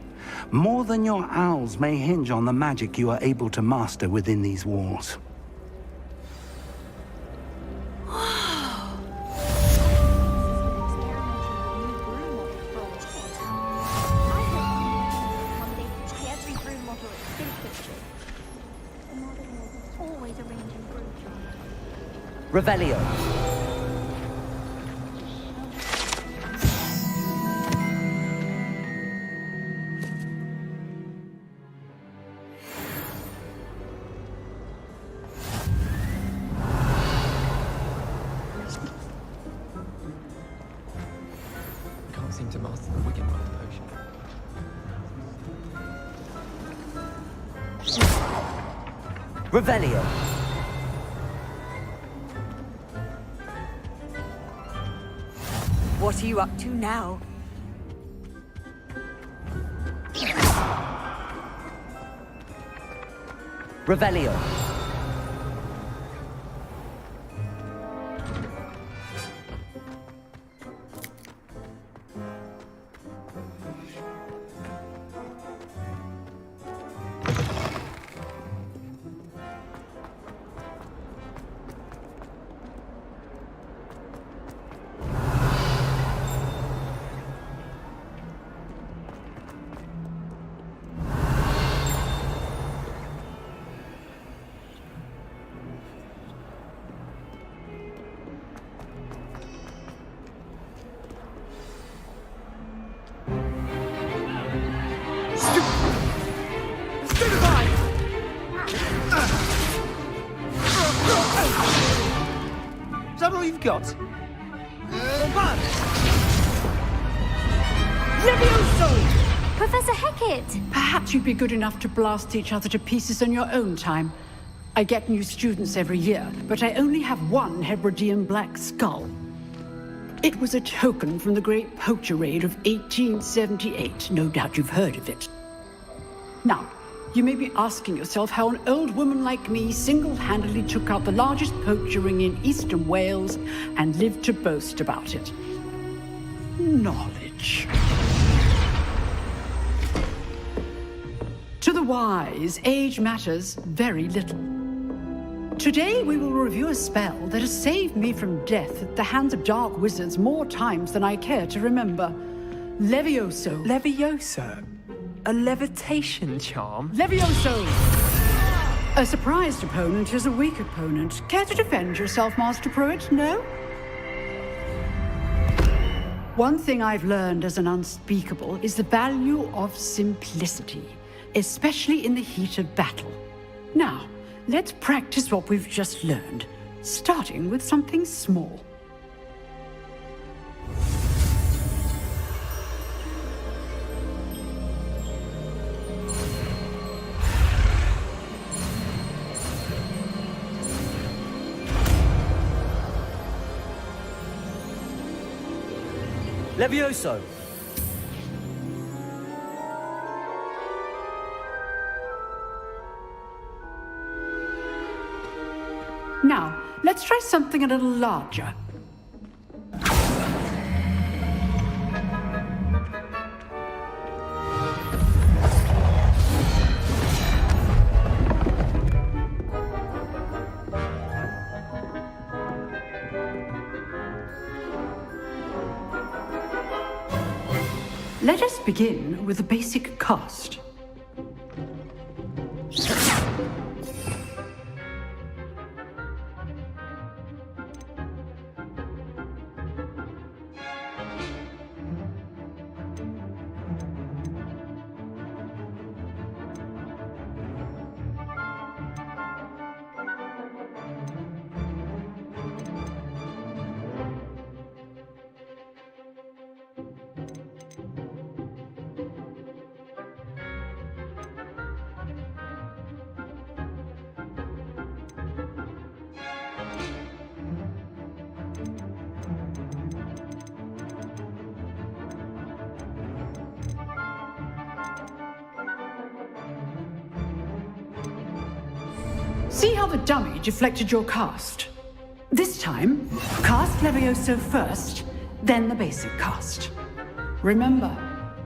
More than your owls may hinge on the magic you are able to master within these walls. Revelio. can't seem to master the Wicked Mouth potion. Revelio. What are you up to now? Revelio. Is that all you've got? Levioso! Professor Hecat! Perhaps you'd be good enough to blast each other to pieces on your own time. I get new students every year, but I only have one Hebridean black skull. It was a token from the Great Poacher Raid of 1878. No doubt you've heard of it. Now, you may be asking yourself how an old woman like me single-handedly took out the largest poacher ring in eastern Wales and lived to boast about it. Knowledge. To the wise, age matters very little. Today we will review a spell that has saved me from death at the hands of dark wizards more times than I care to remember. Levioso. Levioso? A levitation charm? Levioso! A surprised opponent is a weak opponent. Care to defend yourself, Master Pruitt? No? One thing I've learned as an unspeakable is the value of simplicity, especially in the heat of battle. Now, let's practice what we've just learned, starting with something small. Levioso. Now, let's try something a little larger. Let us begin with the basic cast. See how the dummy deflected your cast? This time, cast Levioso first, then the basic cast. Remember,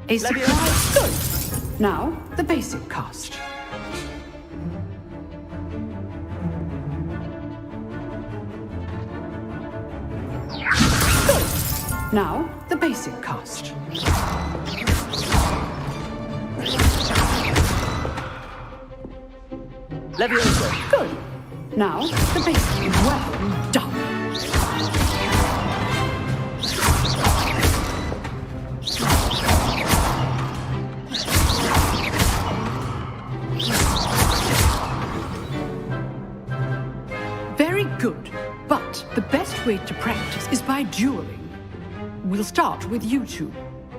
a surprise. Good. Now, the basic cast. Good. Now, the basic cast. Levioso. Good. Now, the basic. Well done. Very good. But the best way to practice is by dueling. We'll start with you two.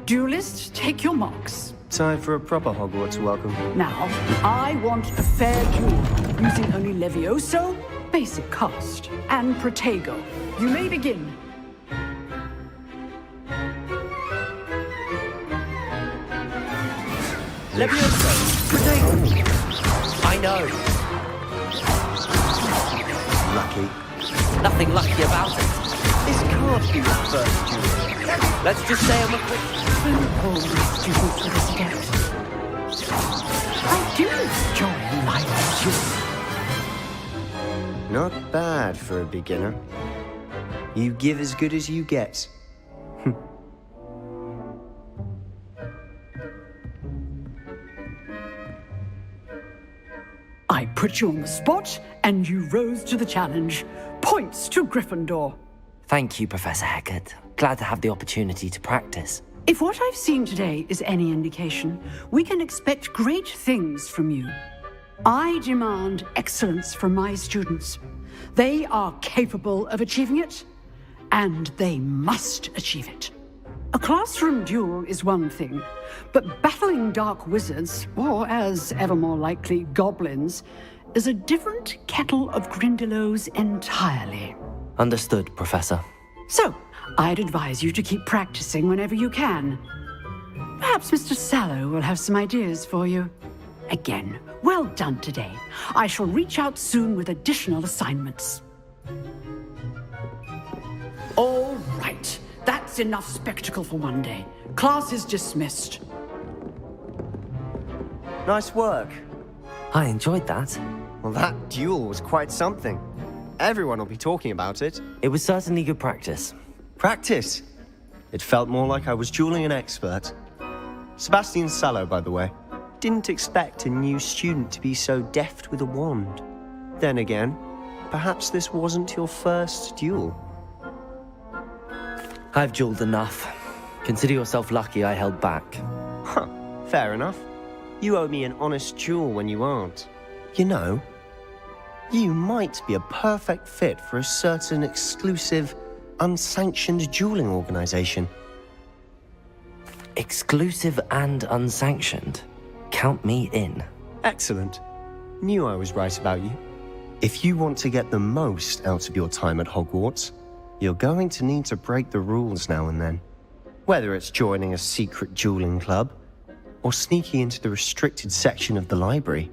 Duelists, take your marks. Time for a proper Hogwarts welcome. Now, I want a fair duel, using only Levioso, basic cast, and Protego. You may begin. Levioso! Protego! I know. Lucky. Nothing lucky about it. This can't be the first duel. Let's just say I'm a quick... All these students with this adept. I do enjoy life duel. Not bad for a beginner. You give as good as you get. I put you on the spot, and you rose to the challenge. Points to Gryffindor. Thank you, Professor Hecat. Glad to have the opportunity to practice. If what I've seen today is any indication, we can expect great things from you. I demand excellence from my students. They are capable of achieving it, and they must achieve it. A classroom duel is one thing, but battling dark wizards, or as ever more likely, goblins, is a different kettle of Grindylows entirely. Understood, Professor. So, I'd advise you to keep practicing whenever you can. Perhaps Mr. Sallow will have some ideas for you. Again, well done today. I shall reach out soon with additional assignments. All right. That's enough spectacle for one day. Class is dismissed. Nice work. I enjoyed that. Well, that duel was quite something. Everyone will be talking about it. It was certainly good practice. Practice? It felt more like I was dueling an expert. Sebastian Sallow, by the way. Didn't expect a new student to be so deft with a wand. Then again, perhaps this wasn't your first duel. I've dueled enough. Consider yourself lucky I held back. Huh, fair enough. You owe me an honest duel when you aren't. You know, you might be a perfect fit for a certain exclusive, unsanctioned dueling organization. Exclusive and unsanctioned? Count me in. Excellent. Knew I was right about you. If you want to get the most out of your time at Hogwarts, you're going to need to break the rules now and then. Whether it's joining a secret dueling club, or sneaking into the restricted section of the library,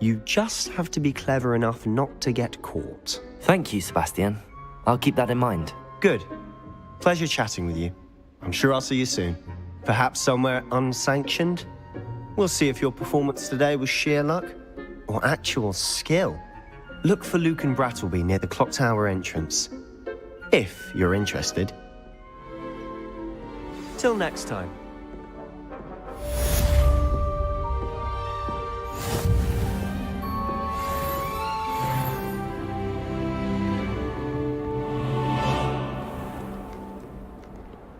you just have to be clever enough not to get caught. Thank you, Sebastian. I'll keep that in mind. Good. Pleasure chatting with you. I'm sure I'll see you soon. Perhaps somewhere unsanctioned? We'll see if your performance today was sheer luck, or actual skill. Look for Luke and Brattleby near the clock tower entrance. If you're interested. Till next time.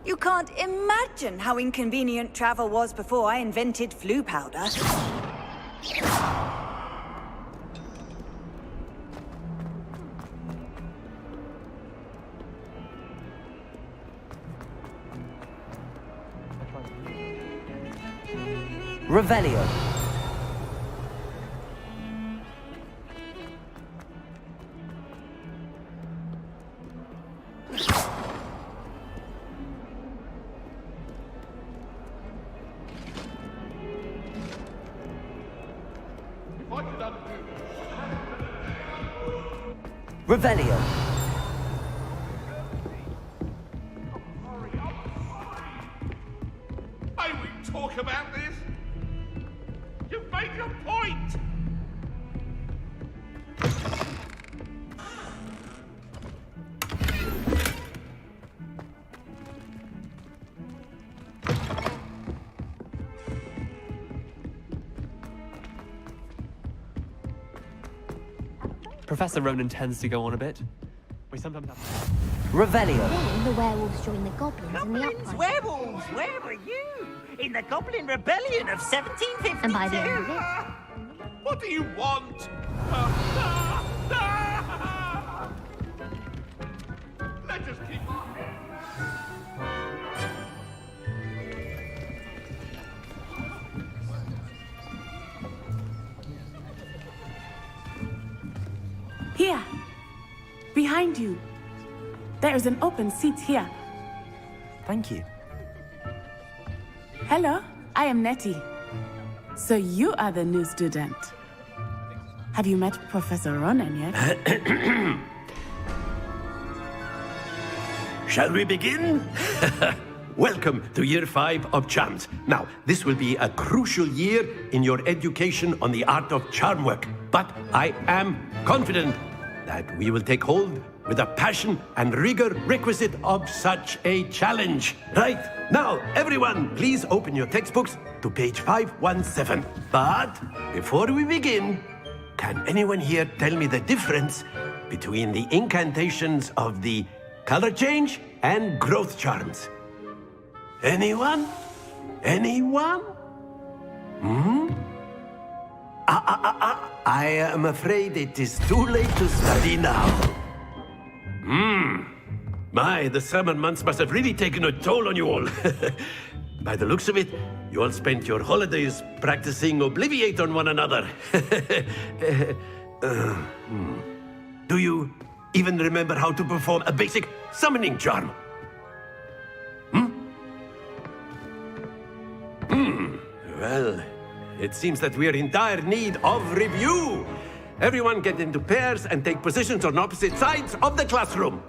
You can't imagine how inconvenient travel was before I invented flu powder. Revelio. Revelio. May we talk about this? You make a point! Professor Ronan tends to go on a bit. We sometimes have... Revelio. Then the werewolves joined the goblins in the Goblins, uprising. werewolves, where were you? In the Goblin Rebellion of 1752. And by the end of it, What do you want? Let us keep... Here. Behind you. There is an open seat here. Thank you. Hello, I am Nettie. So you are the new student. Have you met Professor Ronan yet? Shall we begin? Welcome to Year 5 of Charms. Now, this will be a crucial year in your education on the art of charm work. But I am confident that we will take hold with the passion and rigor requisite of such a challenge. Right, now, everyone, please open your textbooks to page 517. But before we begin, can anyone here tell me the difference between the incantations of the color change and growth charms? Anyone? Anyone? I am afraid it is too late to study now. My, the summer months must have really taken a toll on you all. By the looks of it, you all spent your holidays practicing Obliviate on one another. Do you even remember how to perform a basic summoning charm? Well, it seems that we are in dire need of review. Everyone get into pairs and take positions on opposite sides of the classroom.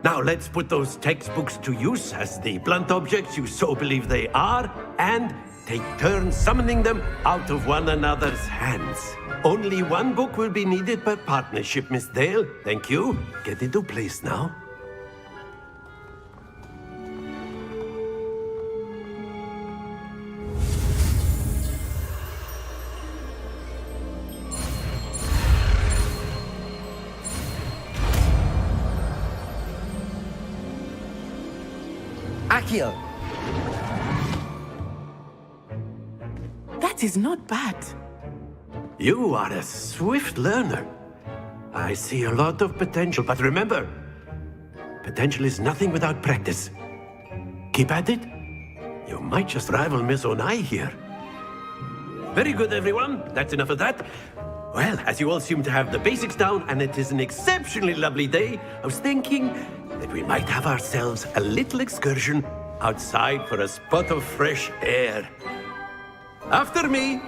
Now let's put those textbooks to use as the blunt objects you so believe they are, and take turns summoning them out of one another's hands. Only one book will be needed per partnership, Miss Dale. Thank you. Get into place now. Accio! That is not bad. You are a swift learner. I see a lot of potential, but remember, potential is nothing without practice. Keep at it. You might just rival Miss Onai here. Very good, everyone. That's enough of that. Well, as you all seem to have the basics down, and it is an exceptionally lovely day, I was thinking that we might have ourselves a little excursion outside for a spot of fresh air. After me.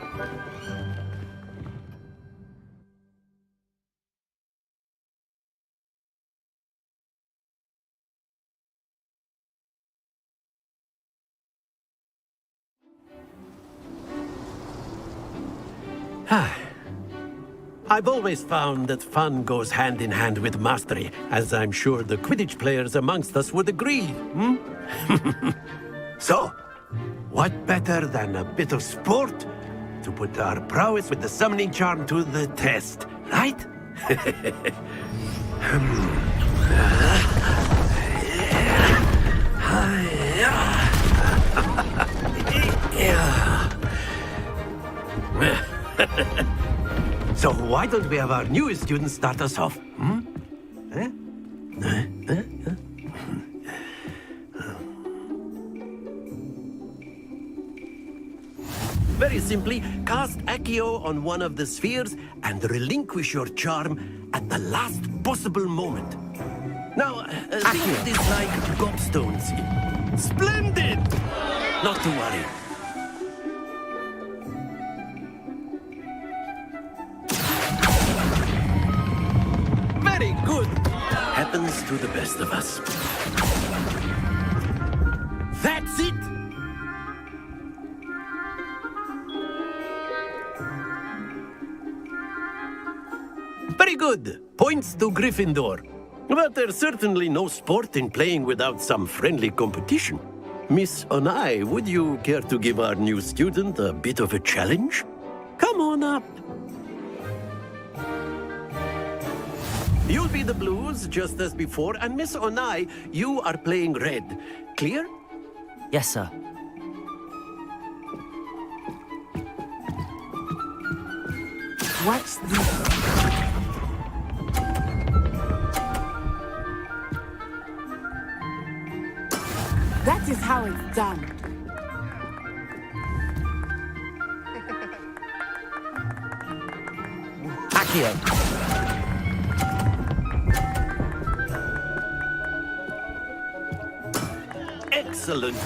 I've always found that fun goes hand in hand with mastery, as I'm sure the Quidditch players amongst us would agree. So, what better than a bit of sport to put our prowess with the summoning charm to the test, right? So why don't we have our newest student start us off? Very simply, cast Accio on one of the spheres and relinquish your charm at the last possible moment. Now, think of this like gobstones. Splendid! Not to worry. Very good. Happens to the best of us. That's it! Very good. Points to Gryffindor. But there's certainly no sport in playing without some friendly competition. Miss Onai, would you care to give our new student a bit of a challenge? Come on up. You'll be the blues, just as before, and Miss Onai, you are playing red. Clear? Yes, sir. What's this? That is how it's done. Accio! Excellent.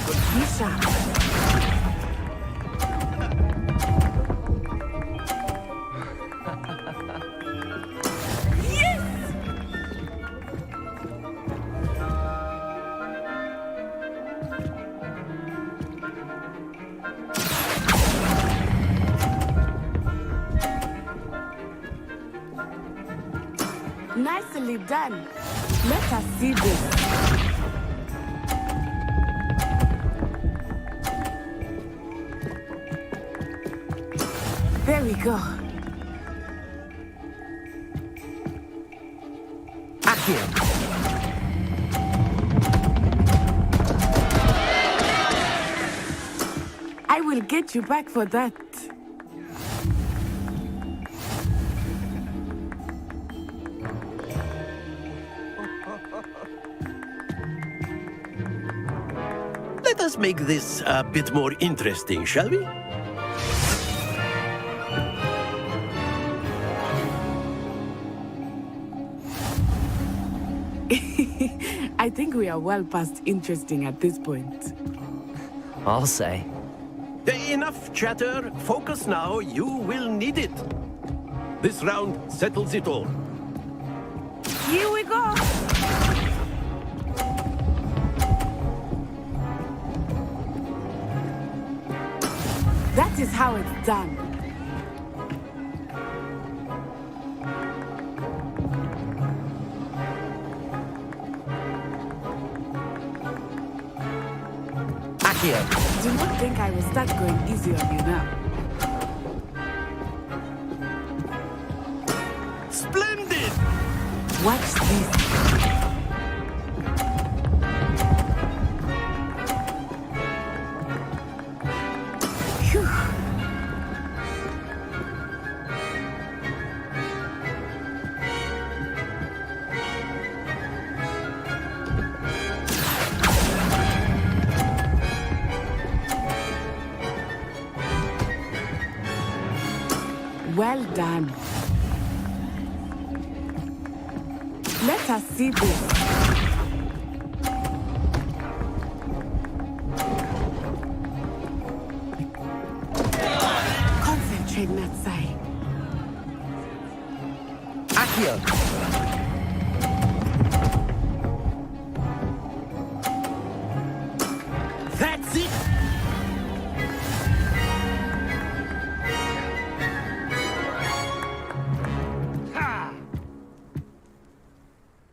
Nicely done. Let us see this. There we go. Accio. I will get you back for that. Let us make this a bit more interesting, shall we? I think we are well past interesting at this point. I'll say. Enough chatter. Focus now. You will need it. This round settles it all. Here we go. That is how it's done. Accio. Do not think I will start going easy on you now. Splendid! Watch this. Phew. Well done. Let us see this. Concentrate, Natsai. Accio. That's it!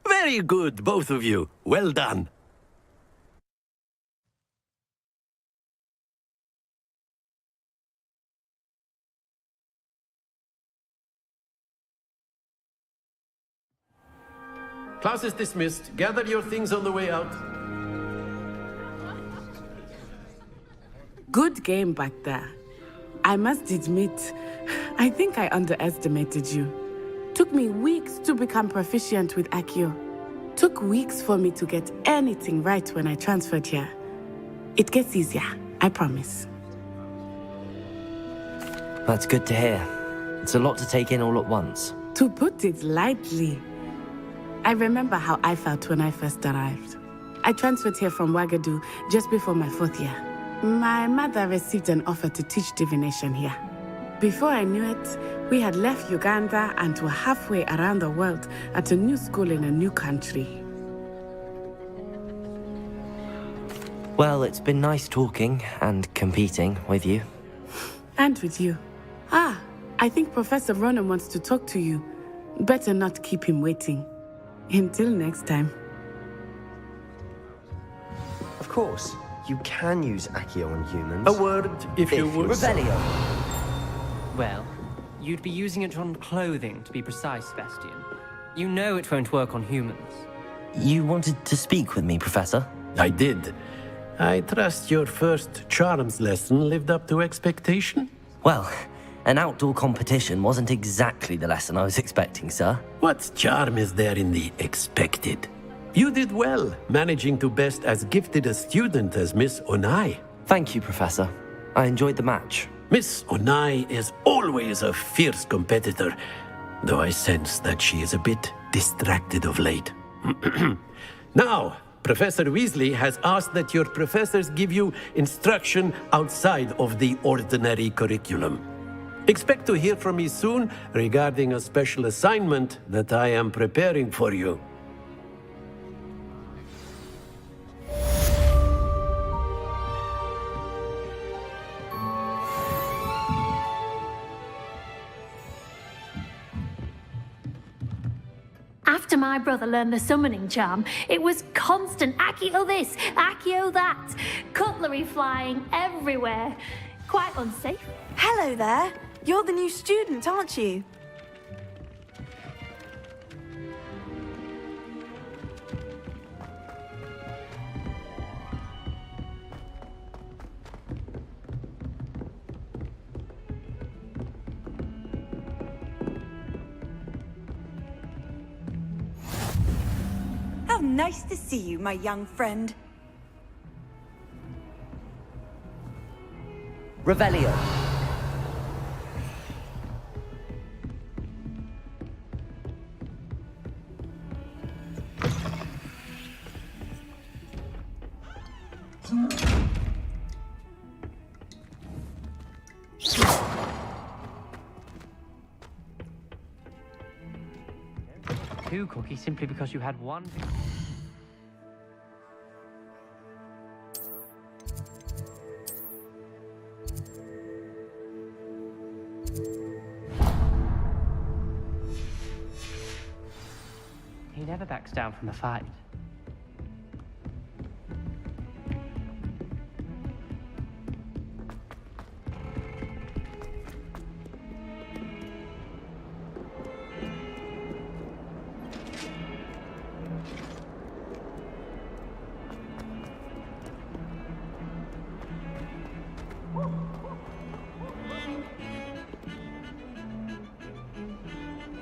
Very good, both of you. Well done. Class is dismissed. Gather your things on the way out. Good game back there. I must admit, I think I underestimated you. Took me weeks to become proficient with Accio. Took weeks for me to get anything right when I transferred here. It gets easier, I promise. That's good to hear. It's a lot to take in all at once. To put it lightly, I remember how I felt when I first arrived. I transferred here from Wagadu just before my 4th year. My mother received an offer to teach divination here. Before I knew it, we had left Uganda and were halfway around the world at a new school in a new country. Well, it's been nice talking and competing with you. And with you. Ah, I think Professor Ronan wants to talk to you. Better not keep him waiting. Until next time. Of course, you can use Accio on humans. A word, if you would. Rebellion. Well, you'd be using it on clothing, to be precise, Sebastian. You know it won't work on humans. You wanted to speak with me, Professor? I did. I trust your first charms lesson lived up to expectation? Well, an outdoor competition wasn't exactly the lesson I was expecting, sir. What charm is there in the expected? You did well, managing to best as gifted a student as Miss Onai. Thank you, Professor. I enjoyed the match. Miss Onai is always a fierce competitor, though I sense that she is a bit distracted of late. Now, Professor Weasley has asked that your professors give you instruction outside of the ordinary curriculum. Expect to hear from me soon regarding a special assignment that I am preparing for you. After my brother learned the summoning charm, it was constant Accio this, Accio that, cutlery flying everywhere. Quite unsafe. Hello there. You're the new student, aren't you? How nice to see you, my young friend. Revelio. Two cookies simply because you had one. He never backs down from a fight.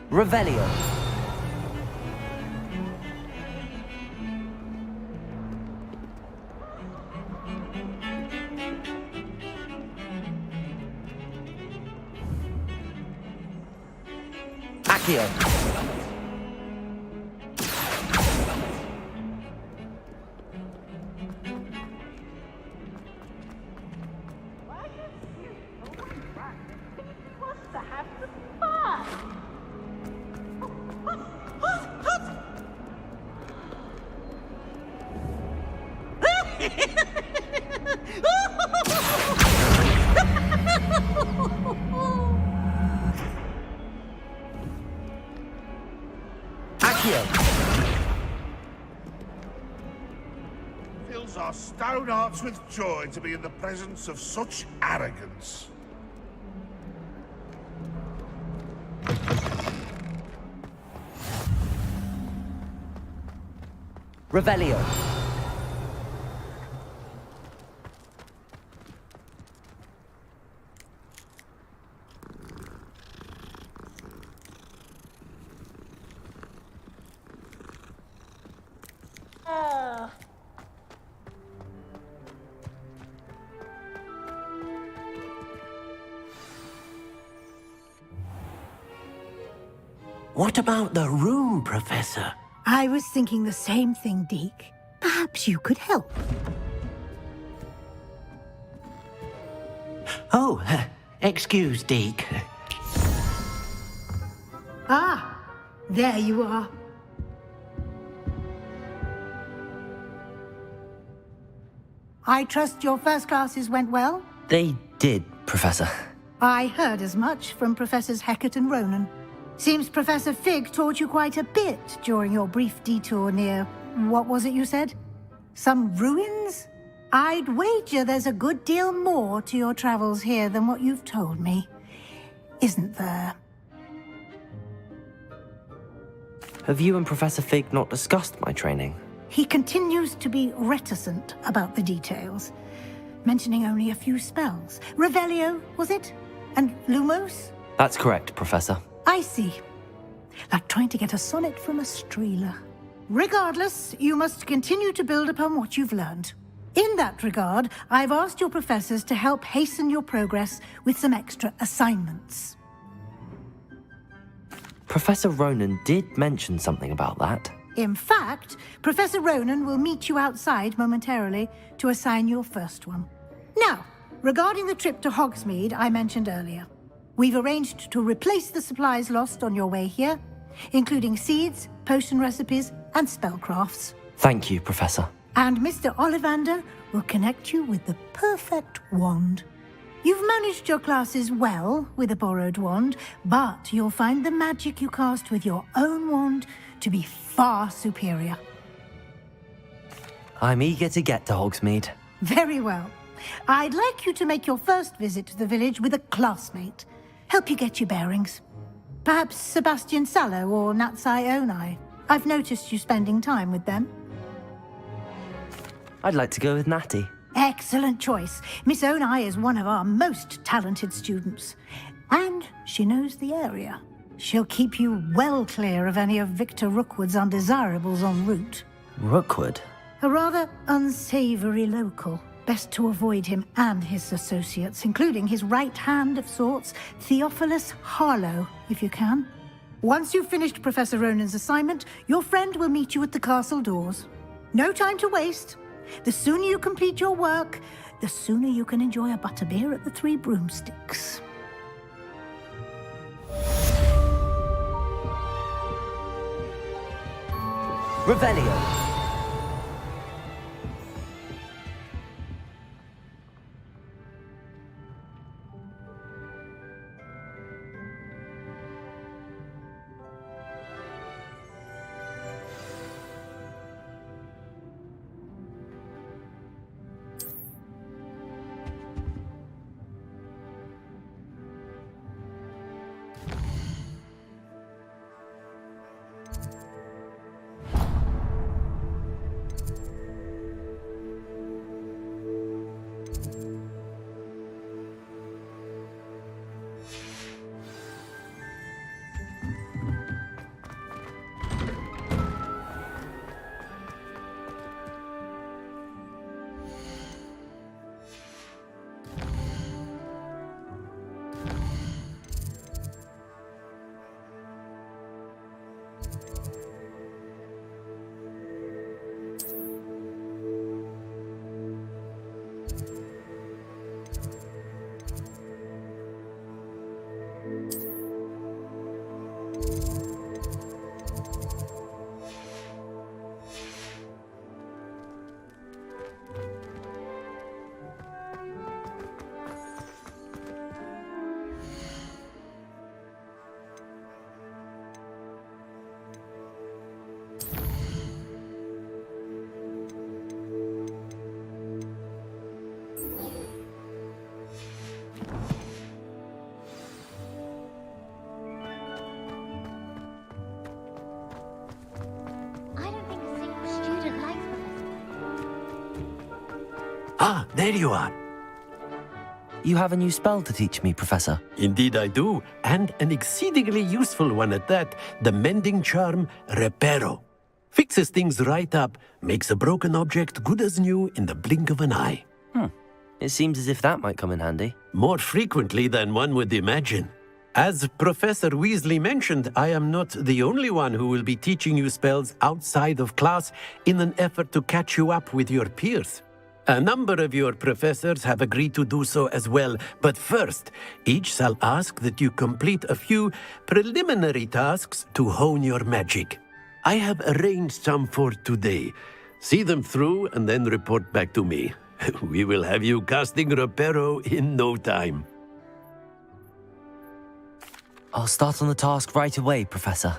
Revelio. Accio. Fills our stone hearts with joy to be in the presence of such arrogance. Revelio. What about the room, Professor? I was thinking the same thing, Deke. Perhaps you could help. Oh, excuse, Deke. Ah, there you are. I trust your first classes went well? They did, Professor. I heard as much from Professors Hecat and Ronan. Seems Professor Fig taught you quite a bit during your brief detour near... what was it you said? Some ruins? I'd wager there's a good deal more to your travels here than what you've told me. Isn't there? Have you and Professor Fig not discussed my training? He continues to be reticent about the details, mentioning only a few spells. Revelio, was it? And Lumos? That's correct, Professor. I see. Like trying to get a sonnet from a streeler. Regardless, you must continue to build upon what you've learned. In that regard, I've asked your professors to help hasten your progress with some extra assignments. Professor Ronan did mention something about that. In fact, Professor Ronan will meet you outside momentarily to assign your first one. Now, regarding the trip to Hogsmeade I mentioned earlier, we've arranged to replace the supplies lost on your way here, including seeds, potion recipes, and spellcrafts. Thank you, Professor. And Mr. Ollivander will connect you with the perfect wand. You've managed your classes well with a borrowed wand, but you'll find the magic you cast with your own wand to be far superior. I'm eager to get to Hogsmeade. Very well. I'd like you to make your first visit to the village with a classmate. Help you get your bearings. Perhaps Sebastian Sallow or Natsai Onai. I've noticed you spending time with them. I'd like to go with Natty. Excellent choice. Miss Onai is one of our most talented students. And she knows the area. She'll keep you well clear of any of Victor Rookwood's undesirables en route. Rookwood? A rather unsavory local. Best to avoid him and his associates, including his right hand of sorts, Theophilus Harlow, if you can. Once you've finished Professor Ronan's assignment, your friend will meet you at the castle doors. No time to waste. The sooner you complete your work, the sooner you can enjoy a butterbeer at the Three Broomsticks. Revelio. Ah, there you are. You have a new spell to teach me, Professor. Indeed I do, and an exceedingly useful one at that, the mending charm Reparo. Fixes things right up, makes a broken object good as new in the blink of an eye. It seems as if that might come in handy. More frequently than one would imagine. As Professor Weasley mentioned, I am not the only one who will be teaching you spells outside of class in an effort to catch you up with your peers. A number of your professors have agreed to do so as well, but first, each shall ask that you complete a few preliminary tasks to hone your magic. I have arranged some for today. See them through and then report back to me. We will have you casting Reparo in no time. I'll start on the task right away, Professor.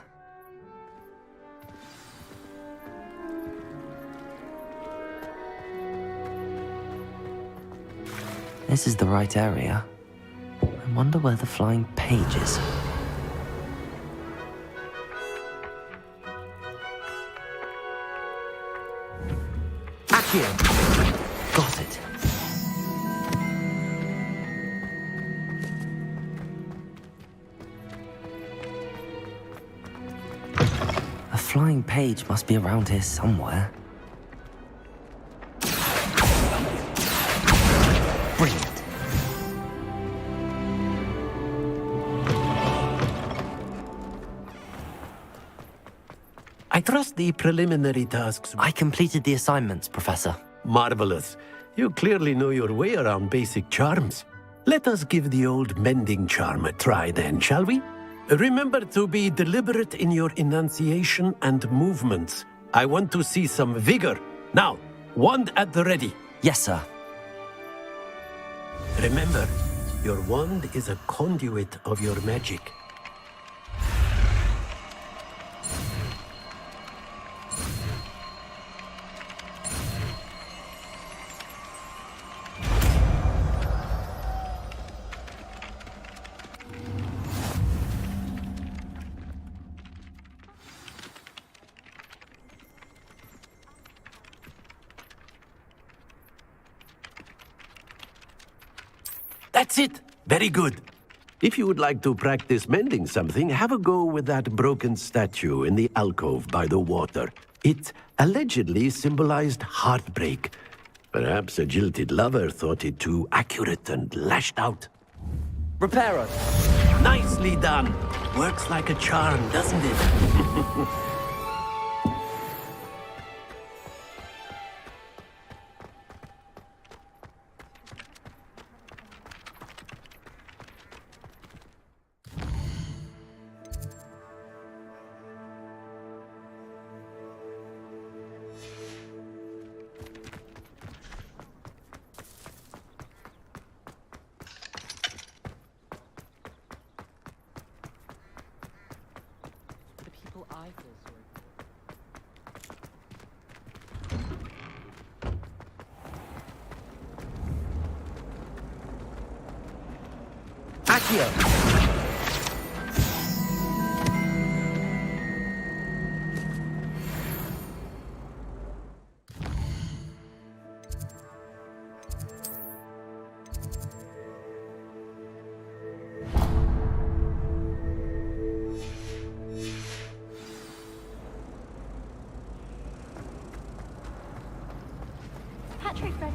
This is the right area. I wonder where the flying page is. Accio! Got it. A flying page must be around here somewhere. Brilliant. I trust the preliminary tasks. I completed the assignments, Professor. Marvelous. You clearly know your way around basic charms. Let us give the old mending charm a try then, shall we? Remember to be deliberate in your enunciation and movements. I want to see some vigor. Now, wand at the ready. Yes, sir. Remember, your wand is a conduit of your magic. That's it. Very good. If you would like to practice mending something, have a go with that broken statue in the alcove by the water. It allegedly symbolized heartbreak. Perhaps a jilted lover thought it too accurate and lashed out. Reparo. Nicely done. Works like a charm, doesn't it? Patrick's ready.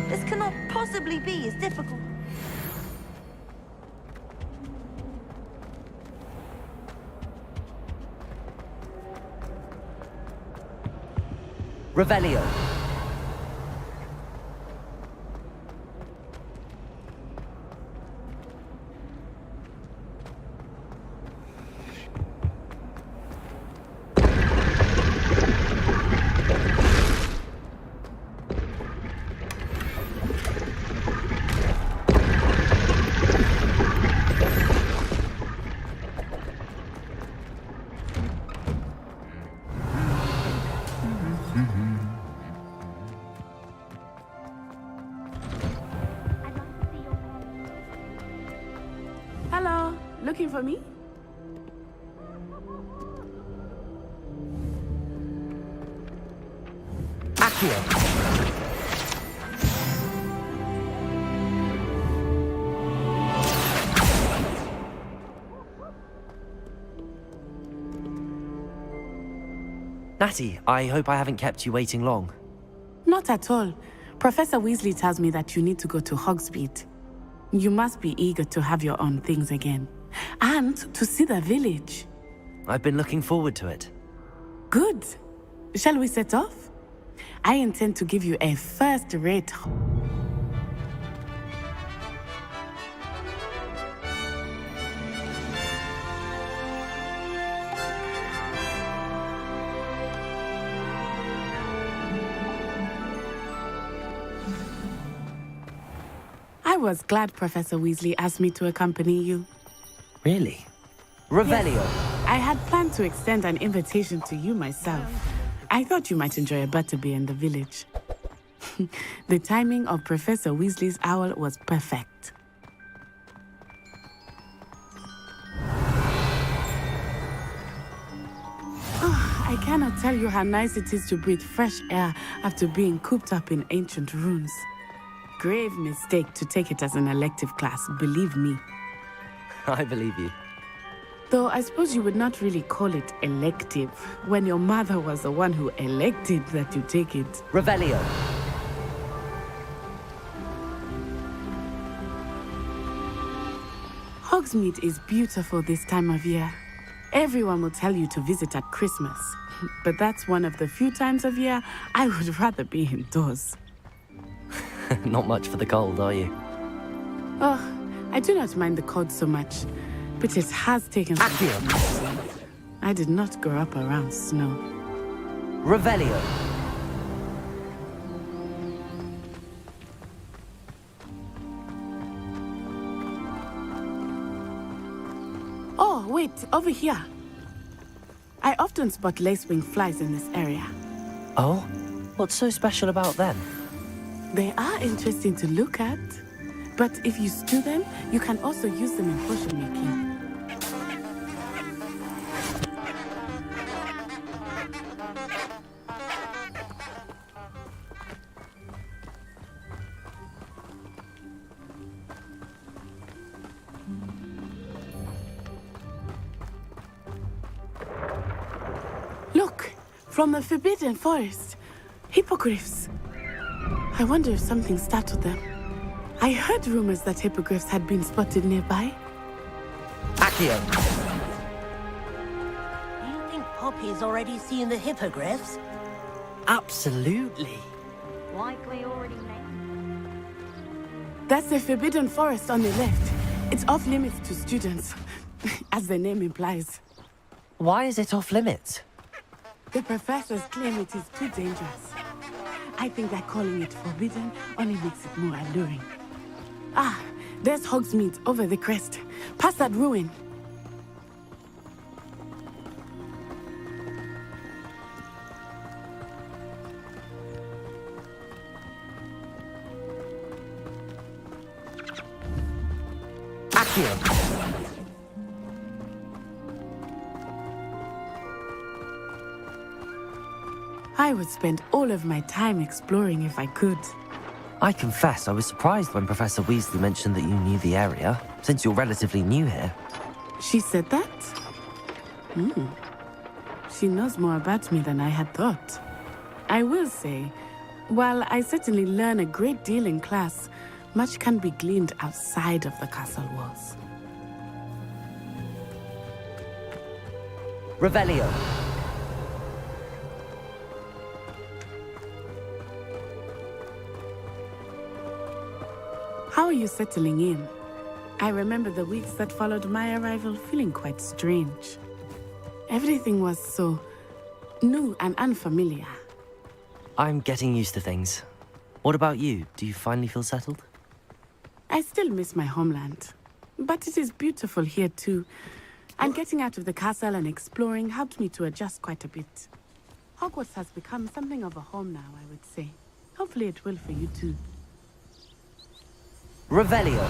This cannot possibly be as difficult. Revelio. Hello, looking for me? Accio. Natty, I hope I haven't kept you waiting long. Not at all. Professor Weasley tells me that you need to go to Hogsmeade. You must be eager to have your own things again. And to see the village. I've been looking forward to it. Good. Shall we set off? I intend to give you a first-rate... I was glad Professor Weasley asked me to accompany you. Really? Revelio. Yes. I had planned to extend an invitation to you myself. I thought you might enjoy a butterbeer in the village. The timing of Professor Weasley's owl was perfect. I cannot tell you how nice it is to breathe fresh air after being cooped up in ancient ruins. Grave mistake to take it as an elective class, believe me. I believe you. Though I suppose you would not really call it elective when your mother was the one who elected that you take it. Revelio. Hogsmeade is beautiful this time of year. Everyone will tell you to visit at Christmas. But that's one of the few times of year I would rather be indoors. Not much for the cold, are you? Oh, I do not mind the cold so much, but it has taken some. I did not grow up around snow. Revelio. Oh, wait, over here. I often spot lacewing flies in this area. Oh? What's so special about them? They are interesting to look at, but if you stew them, you can also use them in potion making. Look, from the Forbidden Forest, hippogriffs. I wonder if something startled them. I heard rumors that hippogriffs had been spotted nearby. Accio. You think Poppy's already seen the hippogriffs? Absolutely. Likely already met. That's the Forbidden Forest on the left. It's off limits to students, as the name implies. Why is it off limits? The professors claim it is too dangerous. I think that calling it forbidden only makes it more alluring. Ah, there's Hogsmeade over the crest. Past that ruin. Accio. I would spend all of my time exploring if I could. I confess I was surprised when Professor Weasley mentioned that you knew the area, since you're relatively new here. She said that? She knows more about me than I had thought. I will say, while I certainly learn a great deal in class, much can be gleaned outside of the castle walls. Revelio. How are you settling in? I remember the weeks that followed my arrival feeling quite strange. Everything was so new and unfamiliar. I'm getting used to things. What about you? Do you finally feel settled? I still miss my homeland, but it is beautiful here too. And getting out of the castle and exploring helped me to adjust quite a bit. Hogwarts has become something of a home now, I would say. Hopefully it will for you too. Revelio.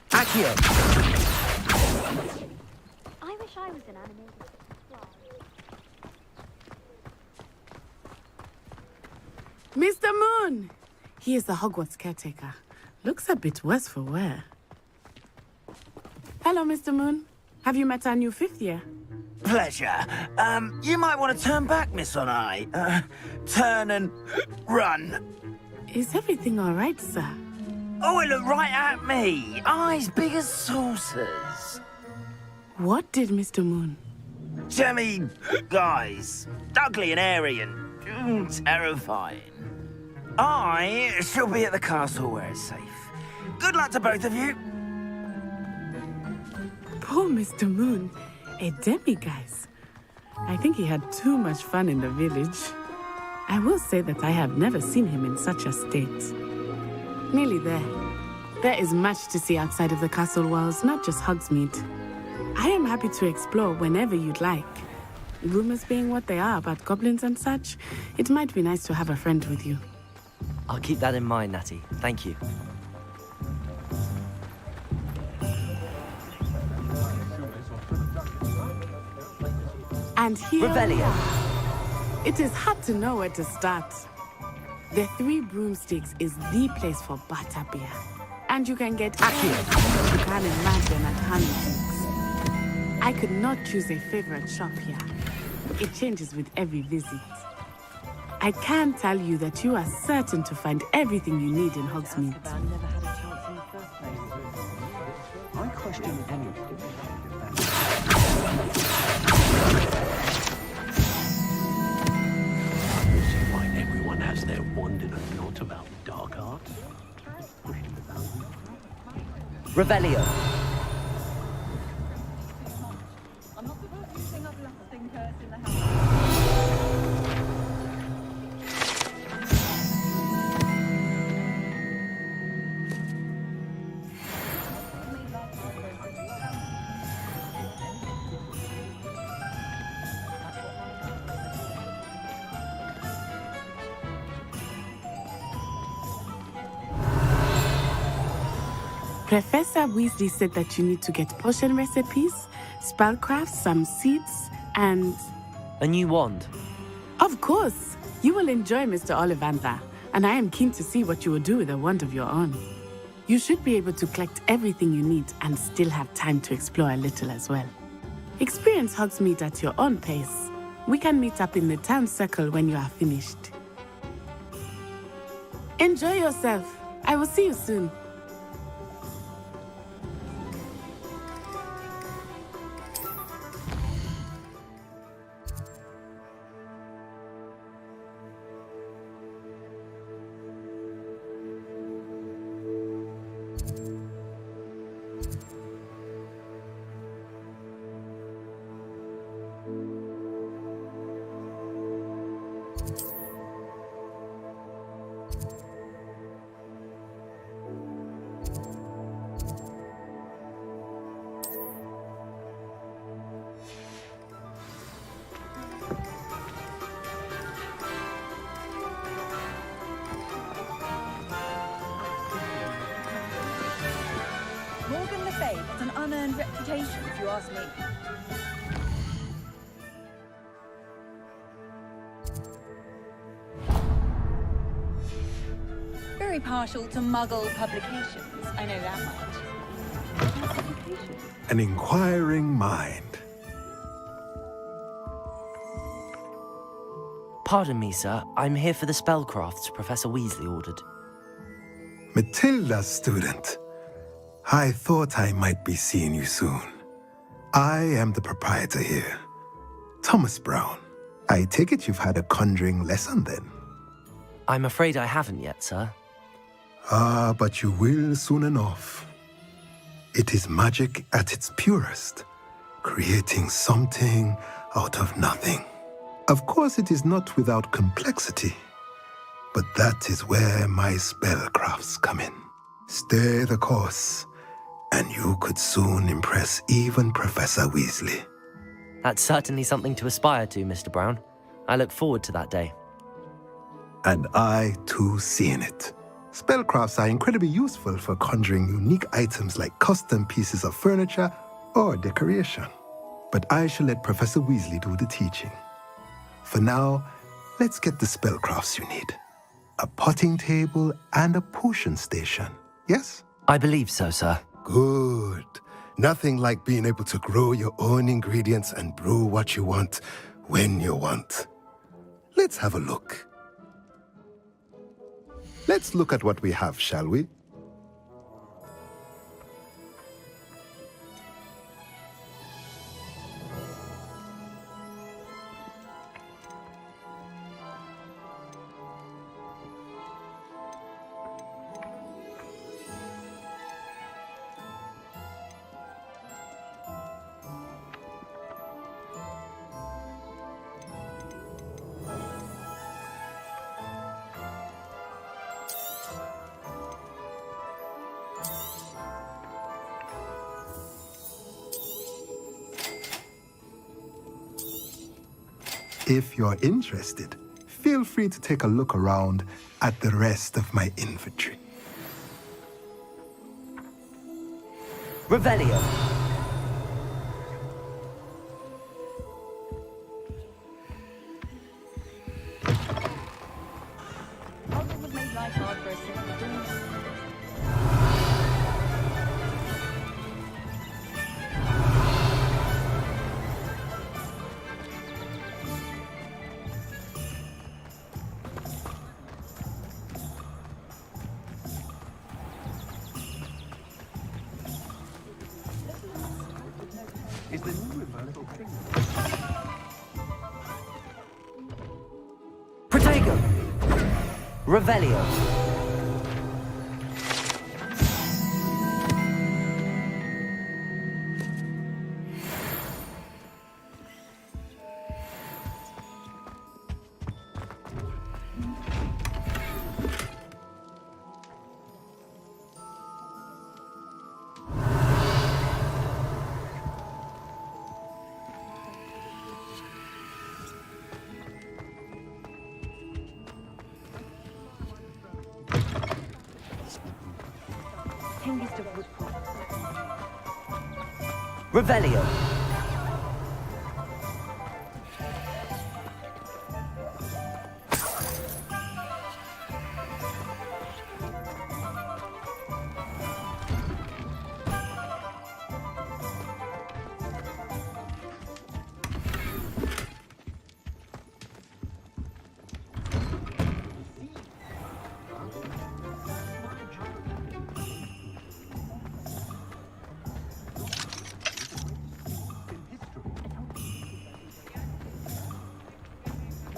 Accio. I wish I was an animated fly. Mr. Moon! He is the Hogwarts caretaker. Looks a bit worse for wear. Hello, Mr. Moon. Have you met our new 5th year? Pleasure. You might want to turn back, Miss Onai. Turn and run. Is everything all right, sir? Oh, it looked right at me. Eyes big as saucers. What did Mr. Moon? Jemmy, guys. Ugly and airy and terrifying. I shall be at the castle where it's safe. Good luck to both of you. Poor Mr. Moon. A demiguise. I think he had too much fun in the village. I will say that I have never seen him in such a state. Nearly there. There is much to see outside of the castle walls, not just Hogsmeade. I am happy to explore whenever you'd like. Rumors being what they are about goblins and such, it might be nice to have a friend with you. I'll keep that in mind, Natty. Thank you. And here we Revelio. are. It is hard to know where to start. The Three Broomsticks is the place for butterbeer. And you can get everything you can imagine at Honeydews. I could not choose a favorite shop here. It changes with every visit. I can tell you that you are certain to find everything you need in Hogsmeade. I question anything. See why everyone has their wand in a knot about dark arts? Pushing the boundary. Revelio. I'm not supposed to sing up lasting curse in the house. Professor Weasley said that you need to get potion recipes, spellcrafts, some seeds, and... A new wand? Of course! You will enjoy Mr. Ollivander, and I am keen to see what you will do with a wand of your own. You should be able to collect everything you need and still have time to explore a little as well. Experience Hogsmeade at your own pace. We can meet up in the town circle when you are finished. Enjoy yourself. I will see you soon. Morgan Le Fay has an unearned reputation, if you ask me. Very partial to Muggle publications, I know that much. An inquiring mind. Pardon me, sir. I'm here for the spellcrafts Professor Weasley ordered. Matilda's student. I thought I might be seeing you soon. I am the proprietor here, Thomas Brown. I take it you've had a conjuring lesson then? I'm afraid I haven't yet, sir. Ah, but you will soon enough. It is magic at its purest, creating something out of nothing. Of course, it is not without complexity, but that is where my spellcrafts come in. Stay the course, and you could soon impress even Professor Weasley. That's certainly something to aspire to, Mr. Brown. I look forward to that day. And I, too, seeing it. Spellcrafts are incredibly useful for conjuring unique items like custom pieces of furniture or decoration. But I shall let Professor Weasley do the teaching. For now, let's get the spellcrafts you need. A potting table and a potion station, yes? I believe so, sir. Good. Nothing like being able to grow your own ingredients and brew what you want when you want. Let's have a look. Let's look at what we have, shall we? If you're interested, feel free to take a look around at the rest of my inventory. Revelio. is the new reversal thing. Protego! Revelio! Revelio.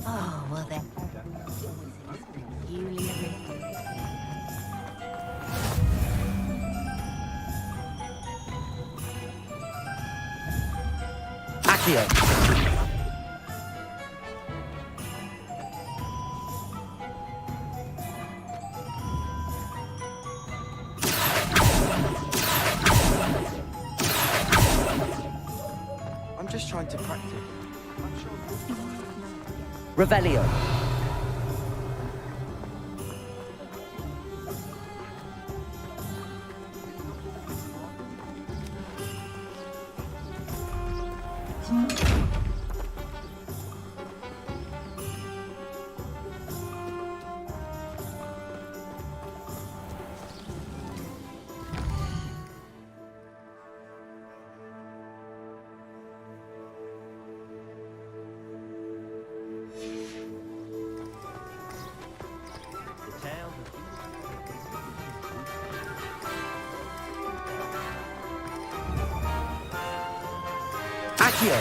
Oh, well then. Accio. I'm just trying to practice. Revelio. Accio.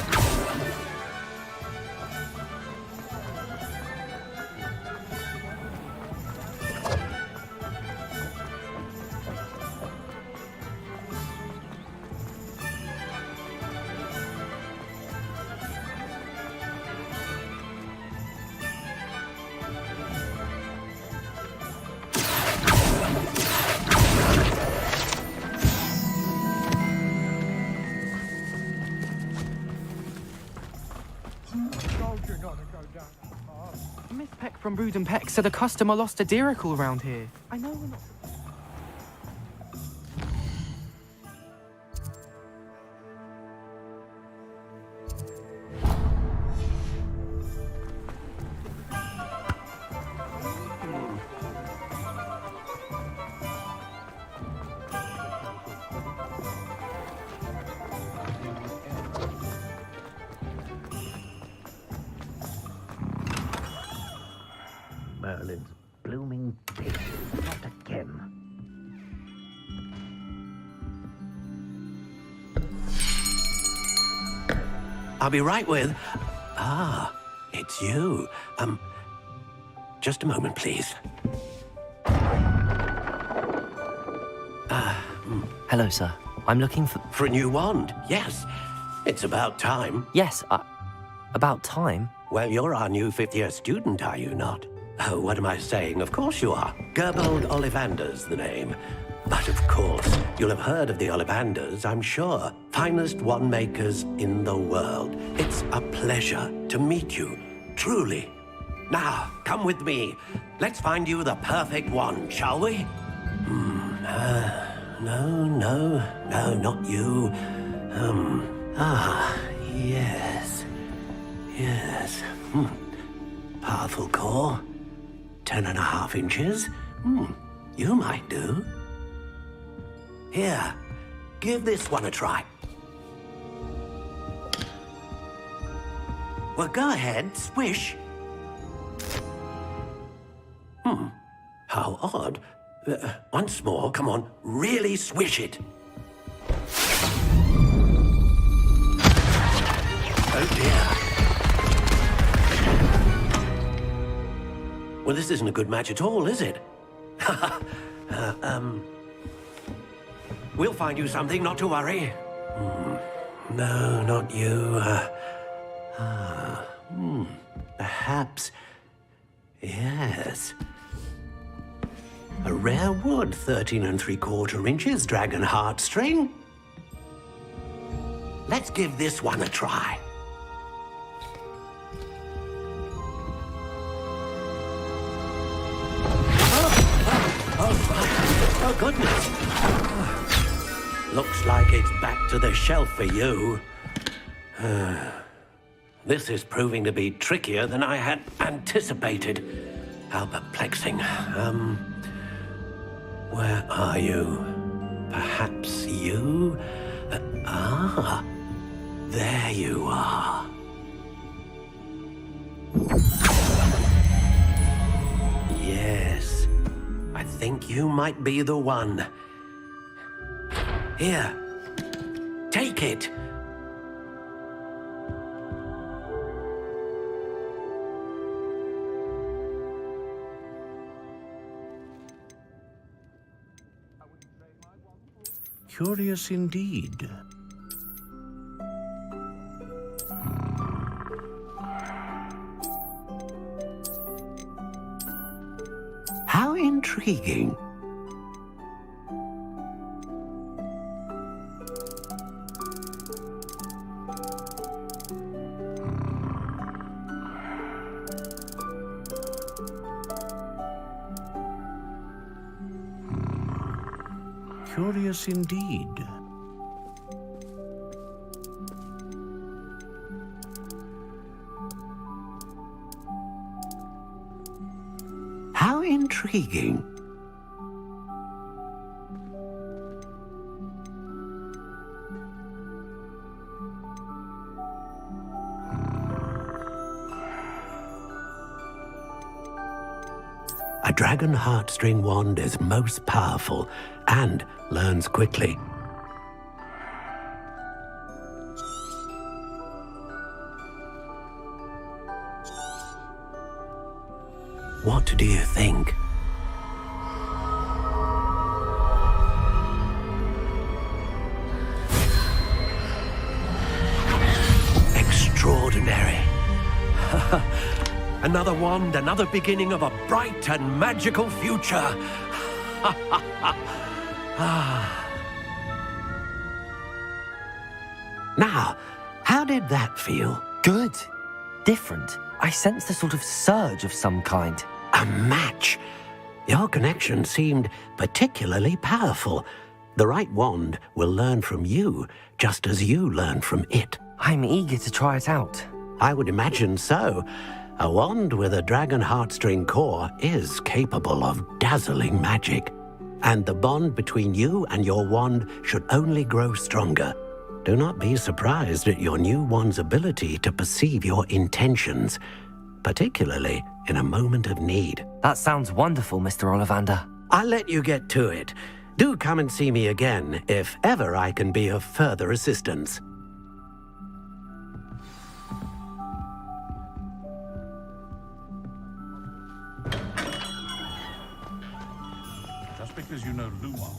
Miss Peck from Brood and Peck said a customer lost a diricle around here. I know we're not... Merlin's blooming pig. Not again. I'll be right with... Ah, it's you. Just a moment, please. Hello, sir. I'm looking for... For a new wand, yes. It's about time. Yes, about time? Well, you're our new fifth-year student, are you not? Oh, what am I saying? Of course you are. Gerbold Ollivander's the name. But of course, you'll have heard of the Ollivanders, I'm sure. Finest wand makers in the world. It's a pleasure to meet you, truly. Now, come with me. Let's find you the perfect wand, shall we? No, not you. Yes. Powerful core. 10.5 inches. You might do. Here, give this one a try. Well, go ahead, swish. How odd. Once more, come on, really swish it. Well, this isn't a good match at all, is it? We'll find you something, not to worry. No, not you. Perhaps... Yes. A rare wood, 13 3/4 inches, dragon heartstring. Let's give this one a try. Oh, goodness. Looks like it's back to the shelf for you. This is proving to be trickier than I had anticipated. How perplexing. Where are you? Perhaps you? There you are. Yes, I think you might be the one. Here, take it. Curious indeed. How intriguing. Curious indeed. How intriguing. A dragon heartstring wand is most powerful and learns quickly. What do you think? Extraordinary. Another wand, another beginning of a bright and magical future. Now, how did that feel? Good. Different. I sensed a sort of surge of some kind. A match. Your connection seemed particularly powerful. The right wand will learn from you, just as you learn from it. I'm eager to try it out. I would imagine so. A wand with a dragon heartstring core is capable of dazzling magic. And the bond between you and your wand should only grow stronger. Do not be surprised at your new wand's ability to perceive your intentions, particularly in a moment of need. That sounds wonderful, Mr. Ollivander. I'll let you get to it. Do come and see me again if ever I can be of further assistance. Just because you know Luma.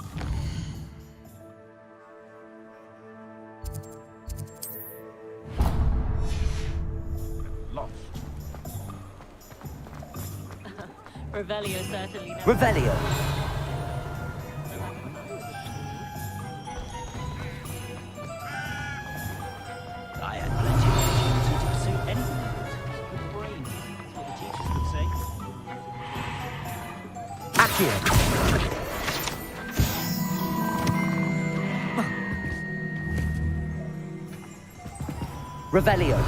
Lost. Revelio certainly knows. Revelio. I had plenty of opportunity to pursue anything I wanted. Good brain, that's what the teachers would say. Accio. Revelio.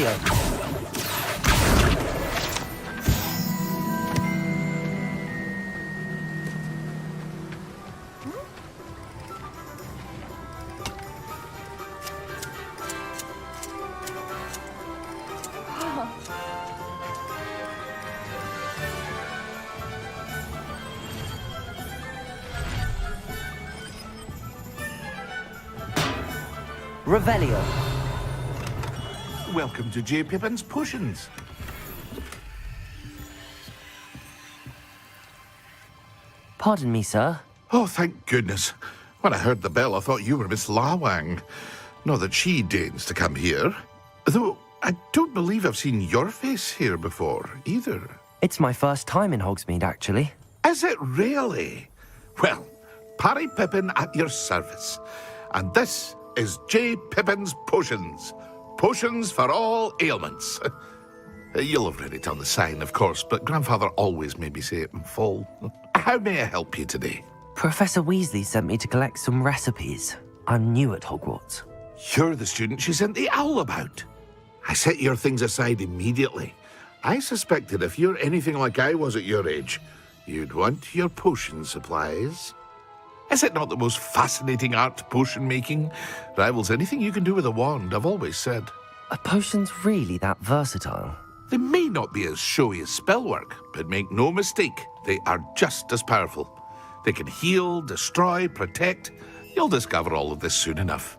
Accio. Revelio. Welcome to J. Pippin's Potions. Pardon me, sir. Oh, thank goodness. When I heard the bell, I thought you were Miss Lawang. Not that she deigns to come here. Though, I don't believe I've seen your face here before, either. It's my first time in Hogsmeade, actually. Is it really? Well, Parry Pippin at your service. And this is J. Pippin's Potions. Potions for all ailments. You'll have read it on the sign, of course, but Grandfather always made me say it in full. How may I help you today? Professor Weasley sent me to collect some recipes. I'm new at Hogwarts. You're the student she sent the owl about. I set your things aside immediately. I suspected if you're anything like I was at your age, you'd want your potion supplies. Is it not the most fascinating art, potion making? Rivals anything you can do with a wand, I've always said. Are potions really that versatile? They may not be as showy as spellwork, but make no mistake, they are just as powerful. They can heal, destroy, protect. You'll discover all of this soon enough.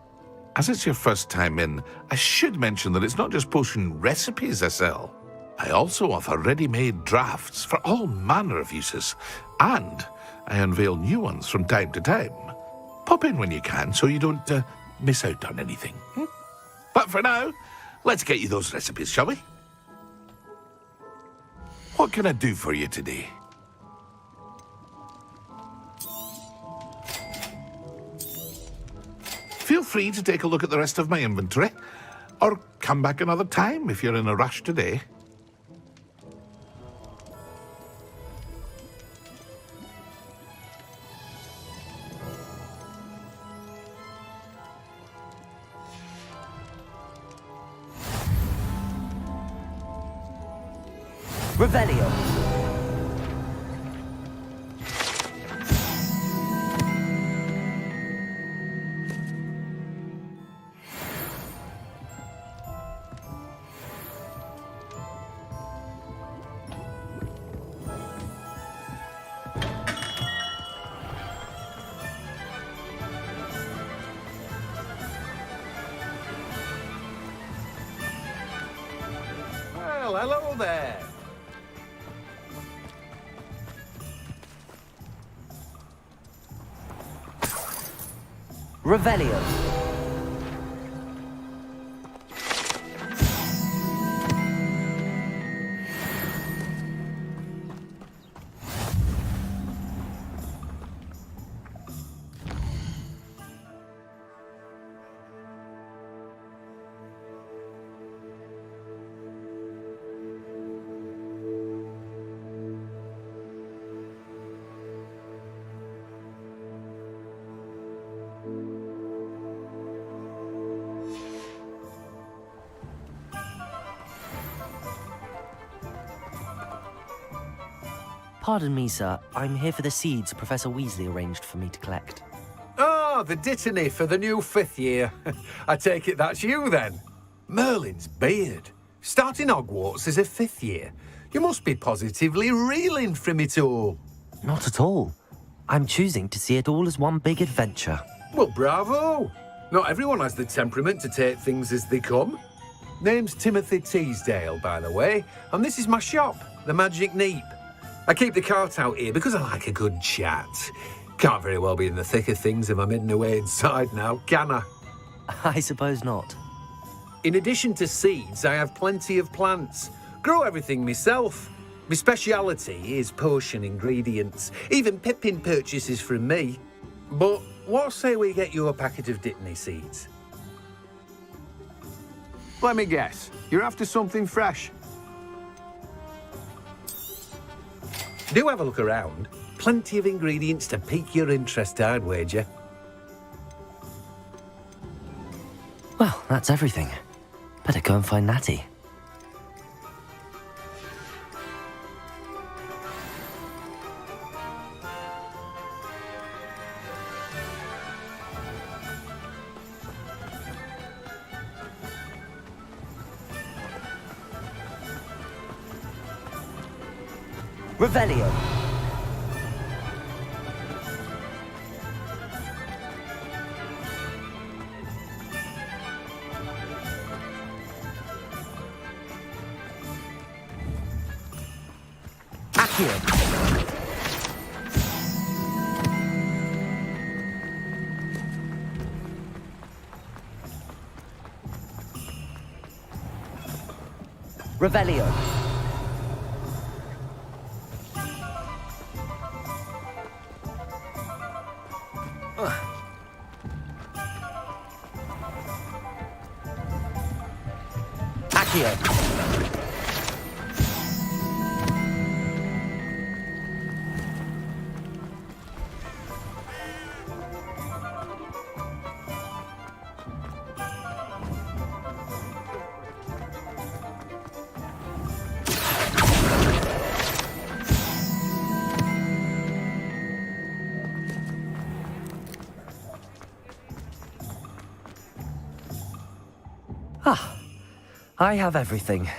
As it's your first time in, I should mention that it's not just potion recipes I sell. I also offer ready-made drafts for all manner of uses, and I unveil new ones from time to time. Pop in when you can so you don't miss out on anything. But for now, let's get you those recipes, shall we? What can I do for you today? Feel free to take a look at the rest of my inventory, or come back another time if you're in a rush today. Revelio. Well, hello there. Revelio. Pardon me, sir. I'm here for the seeds Professor Weasley arranged for me to collect. Ah, the dittany for the new 5th year. I take it that's you, then. Merlin's beard. Starting Hogwarts as a 5th year. You must be positively reeling from it all. Not at all. I'm choosing to see it all as one big adventure. Well, bravo. Not everyone has the temperament to take things as they come. Name's Timothy Teasdale, by the way, and this is my shop, the Magic Neep. I keep the cart out here because I like a good chat. Can't very well be in the thick of things if I'm hidden away inside now, can I? I suppose not. In addition to seeds, I have plenty of plants. Grow everything myself. My speciality is potion ingredients. Even Pippin purchases from me. But what say we get you a packet of dittany seeds? Let me guess. You're after something fresh. Do have a look around. Plenty of ingredients to pique your interest, I'd wager. Well, that's everything. Better go and find Natty. Revelio. Accio. Revelio. Accio. Ah, I have everything.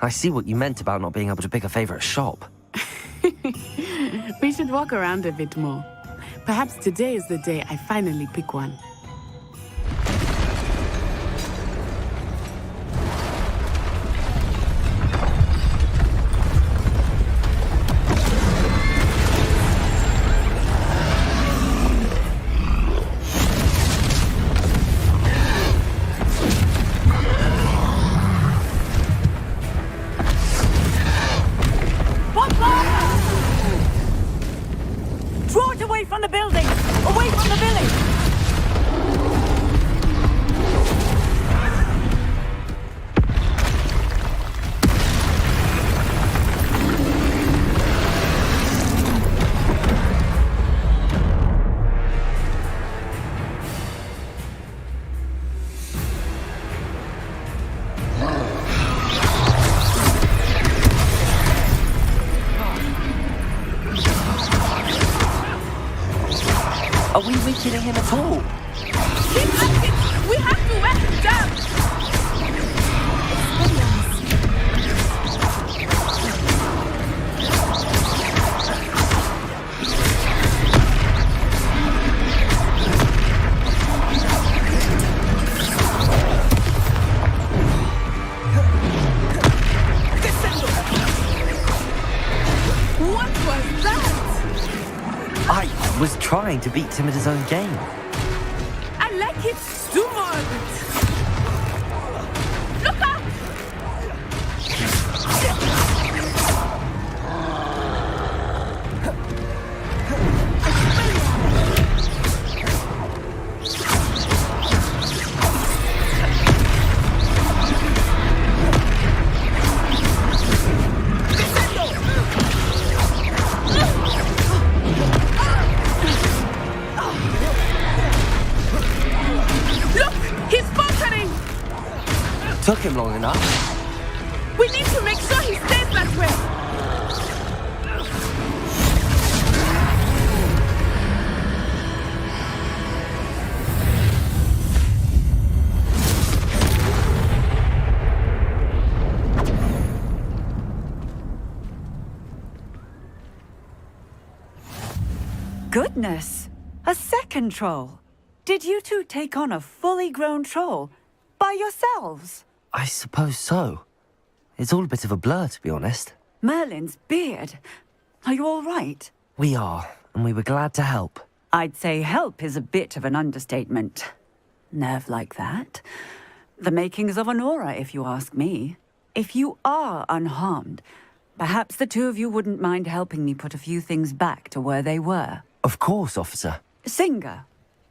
I see what you meant about not being able to pick a favorite shop. We should walk around a bit more. Perhaps today is the day I finally pick one. Draw it away from the building! Away from the village! Are we weakening him at all? Keep at it! We have to wear him down! What was that? I was trying to beat him at his own game. I like it smart. Look out! Took him long enough. We need to make sure he stays that way. Goodness! A second troll! Did you two take on a fully grown troll? By yourselves? I suppose so. It's all a bit of a blur, to be honest. Merlin's beard. Are you all right? We are, and we were glad to help. I'd say help is a bit of an understatement. Nerve like that. The makings of an aura, if you ask me. If you are unharmed, perhaps the two of you wouldn't mind helping me put a few things back to where they were. Of course, officer. Singer.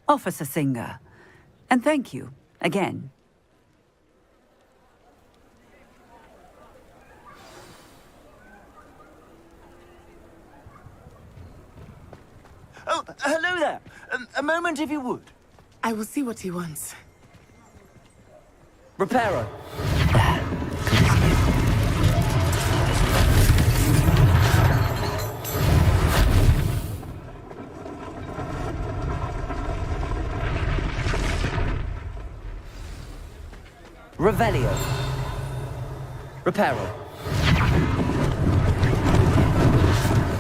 Officer Singer. And thank you, again. Oh, hello there. A moment, if you would. I will see what he wants. Reparo. Revelio. Reparo.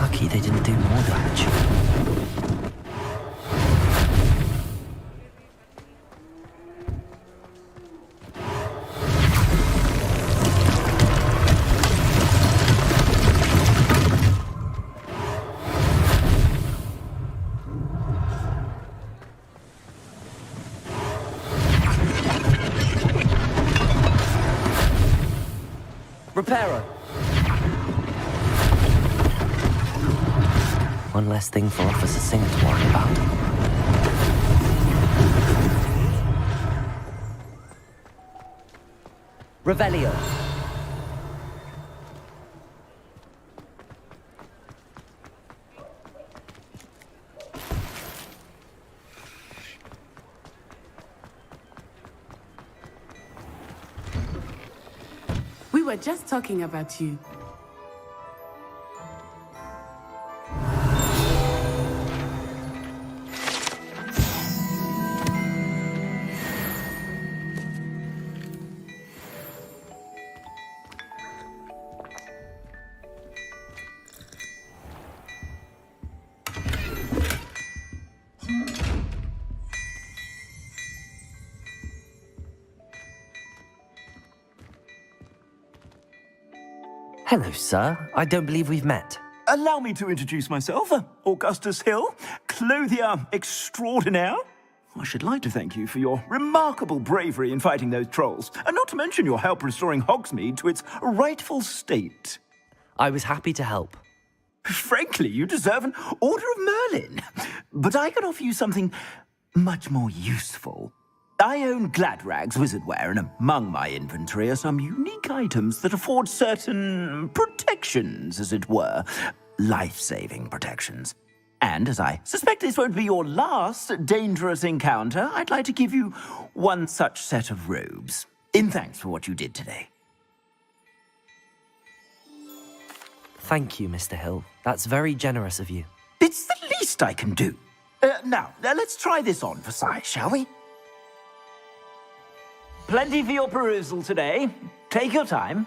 Lucky they didn't do more damage. Reparo. One less thing for Officer Singer to worry about. Revelio. We were just talking about you. Hello, sir. I don't believe we've met. Allow me to introduce myself, Augustus Hill, clothier extraordinaire. I should like to thank you for your remarkable bravery in fighting those trolls, and not to mention your help restoring Hogsmeade to its rightful state. I was happy to help. Frankly, you deserve an Order of Merlin. But I can offer you something much more useful. I own Gladrag's wizardware, and among my inventory are some unique items that afford certain protections, as it were. Life-saving protections. And as I suspect this won't be your last dangerous encounter, I'd like to give you one such set of robes, in thanks for what you did today. Thank you, Mr. Hill. That's very generous of you. It's the least I can do. Now, let's try this on for size, shall we? Plenty for your perusal today. Take your time.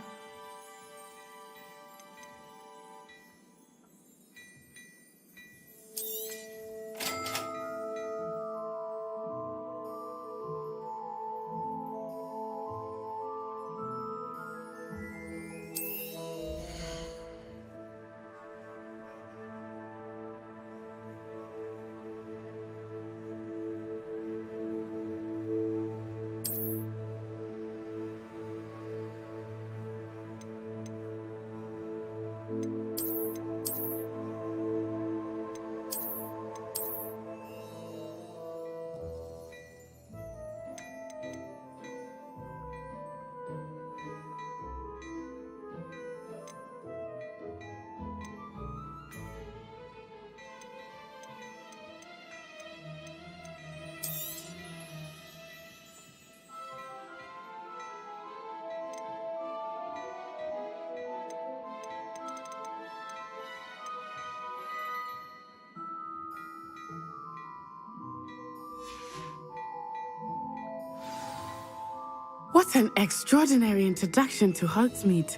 What an extraordinary introduction to Hogsmeade.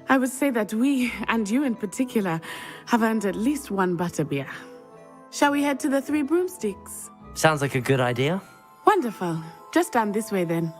I would say that we, and you in particular, have earned at least one butterbeer. Shall we head to the Three Broomsticks? Sounds like a good idea. Wonderful. Just down this way then.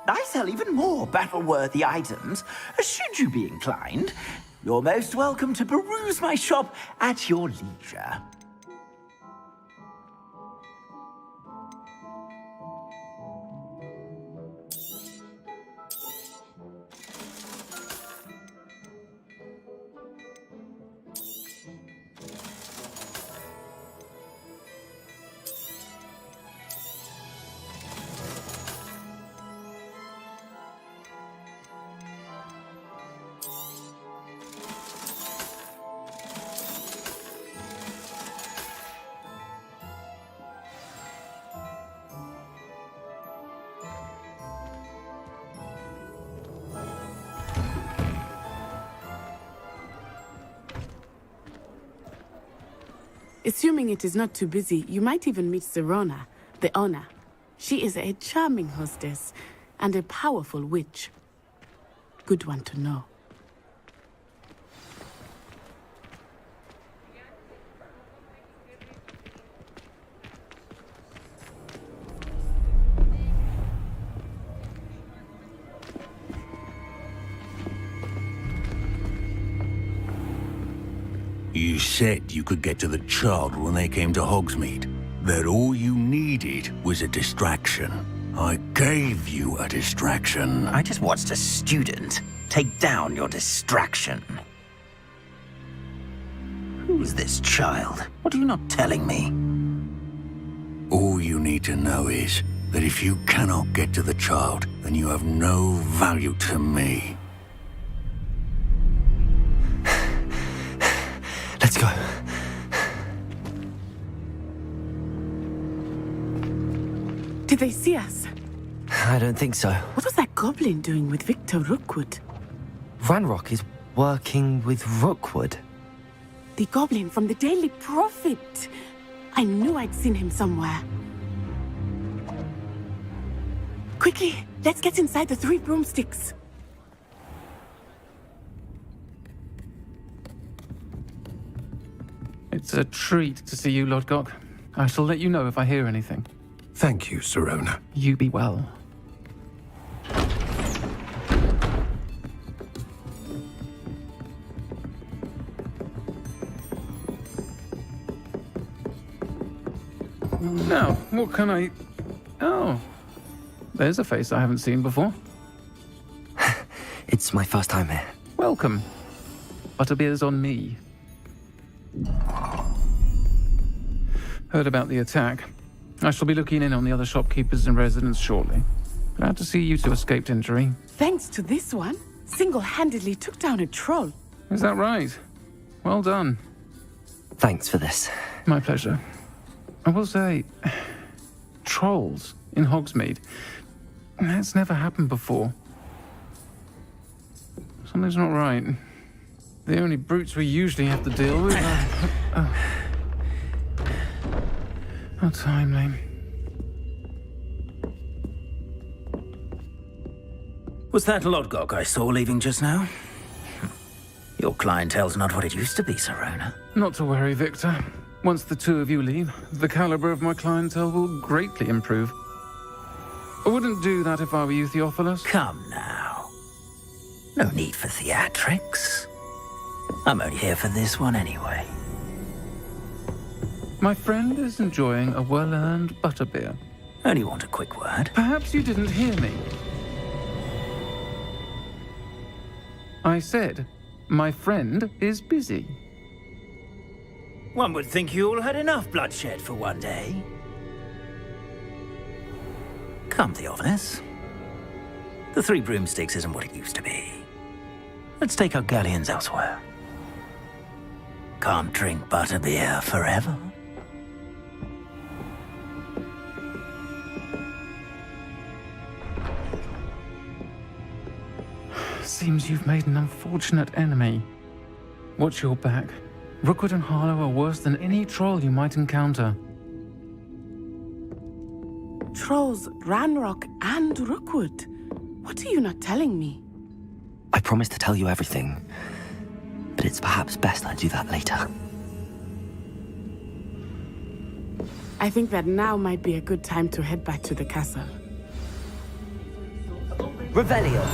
I sell even more battle-worthy items. Should you be inclined, you're most welcome to peruse my shop at your leisure. Assuming it is not too busy, you might even meet Sirona, the owner. She is a charming hostess and a powerful witch. Good one to know. You said you could get to the child when they came to Hogsmeade. That all you needed was a distraction. I gave you a distraction. I just watched a student take down your distraction. Who is this child? What are you not telling me? All you need to know is that if you cannot get to the child, then you have no value to me. Let's go. Did they see us? I don't think so. What was that goblin doing with Victor Rookwood? Ranrock is working with Rookwood. The goblin from the Daily Prophet. I knew I'd seen him somewhere. Quickly, let's get inside the 3 broomsticks. It's a treat to see you, Lodgok. I shall let you know if I hear anything. Thank you, Sirona. You be well. Now, what can I... Oh, there's a face I haven't seen before. It's my first time here. Welcome. Butterbeer's on me. Heard about the attack. I shall be looking in on the other shopkeepers and residents shortly. Glad to see you two escaped injury. Thanks to this one, single-handedly took down a troll. Is that right? Well done. Thanks for this. My pleasure. I will say, trolls in Hogsmeade. That's never happened before. Something's not right. The only brutes we usually have to deal with are... How timely. Was that Lodgok I saw leaving just now? Your clientele's not what it used to be, Sirona. Not to worry, Victor. Once the two of you leave, the caliber of my clientele will greatly improve. I wouldn't do that if I were you, Theophilus. Come now. No need for theatrics. I'm only here for this one anyway. My friend is enjoying a well-earned butterbeer. Only want a quick word. Perhaps you didn't hear me. I said, my friend is busy. One would think you all had enough bloodshed for one day. Come, Theophilus. The 3 broomsticks isn't what it used to be. Let's take our galleons elsewhere. Can't drink butterbeer forever. Seems you've made an unfortunate enemy. Watch your back. Rookwood and Harlow are worse than any troll you might encounter. Trolls, Ranrock, and Rookwood. What are you not telling me? I promised to tell you everything, but it's perhaps best I do that later. I think that now might be a good time to head back to the castle. Revelio.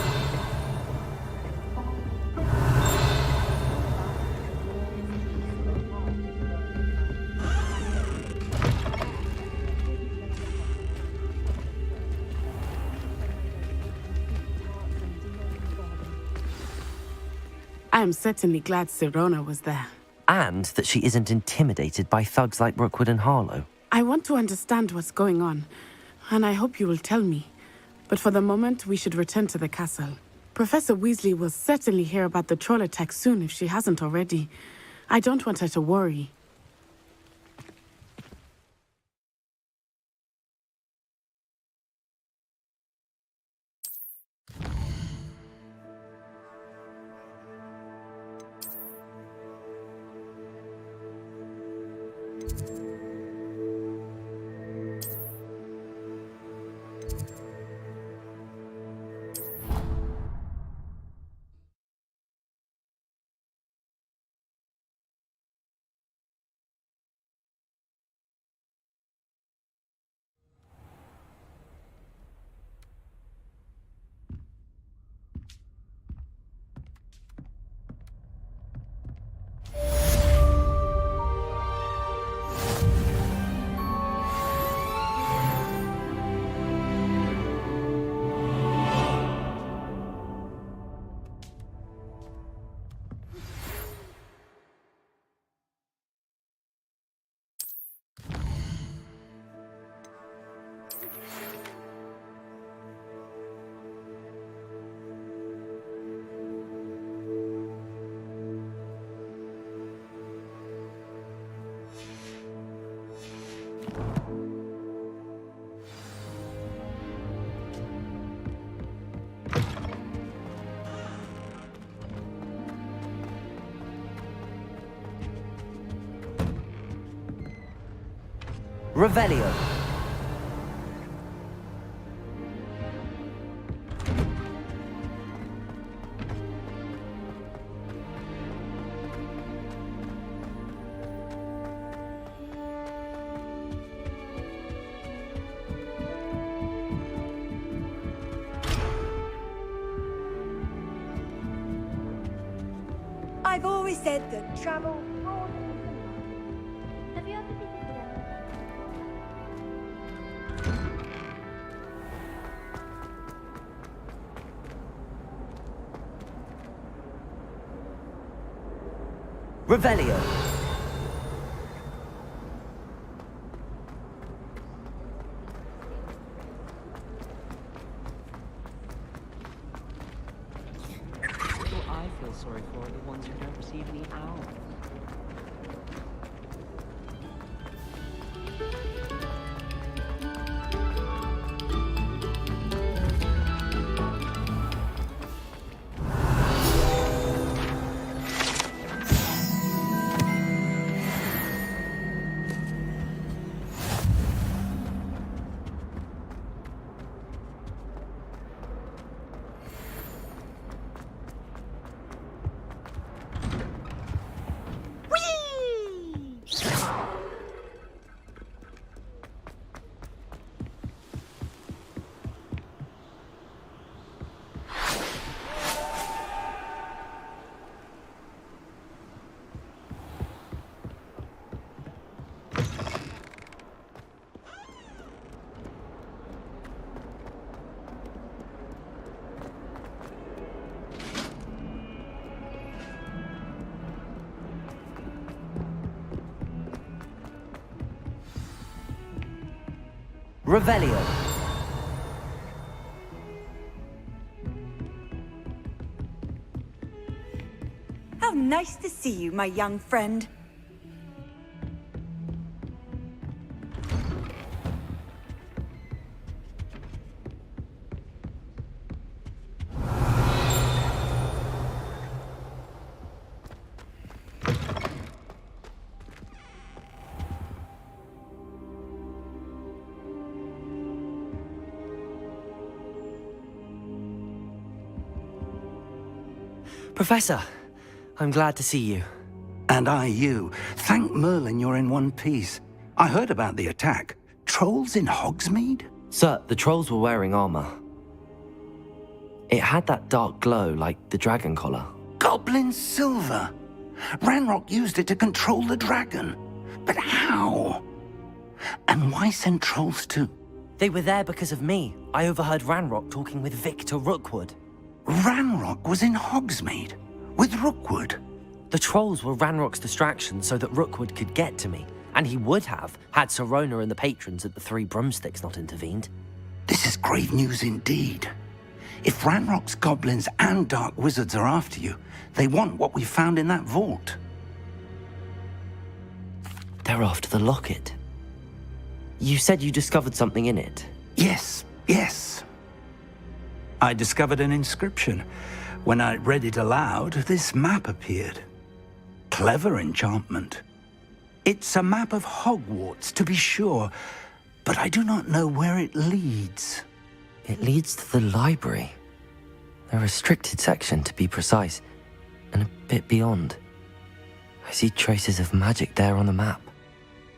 I am certainly glad Sirona was there. And that she isn't intimidated by thugs like Rookwood and Harlow. I want to understand what's going on, and I hope you will tell me. But for the moment, we should return to the castle. Professor Weasley will certainly hear about the troll attack soon if she hasn't already. I don't want her to worry. Revelio. I've always said that travel... Have you ever visited Revelio. People I feel sorry for are the ones who don't receive any hours. Revelio. How nice to see you, my young friend. Professor, I'm glad to see you. And I you. Thank Merlin you're in one piece. I heard about the attack. Trolls in Hogsmeade? Sir, the trolls were wearing armor. It had that dark glow like the dragon collar. Goblin silver! Ranrock used it to control the dragon. But how? And why send trolls too? They were there because of me. I overheard Ranrock talking with Victor Rookwood. Ranrock was in Hogsmeade with Rookwood. The trolls were Ranrock's distraction so that Rookwood could get to me. And he would have, had Sirona and the patrons at the Three Broomsticks not intervened. This is grave news indeed. If Ranrock's goblins and dark wizards are after you, they want what we found in that vault. They're after the locket. You said you discovered something in it. Yes. I discovered an inscription. When I read it aloud, this map appeared. Clever enchantment. It's a map of Hogwarts, to be sure, but I do not know where it leads. It leads to the library. A restricted section, to be precise, and a bit beyond. I see traces of magic there on the map.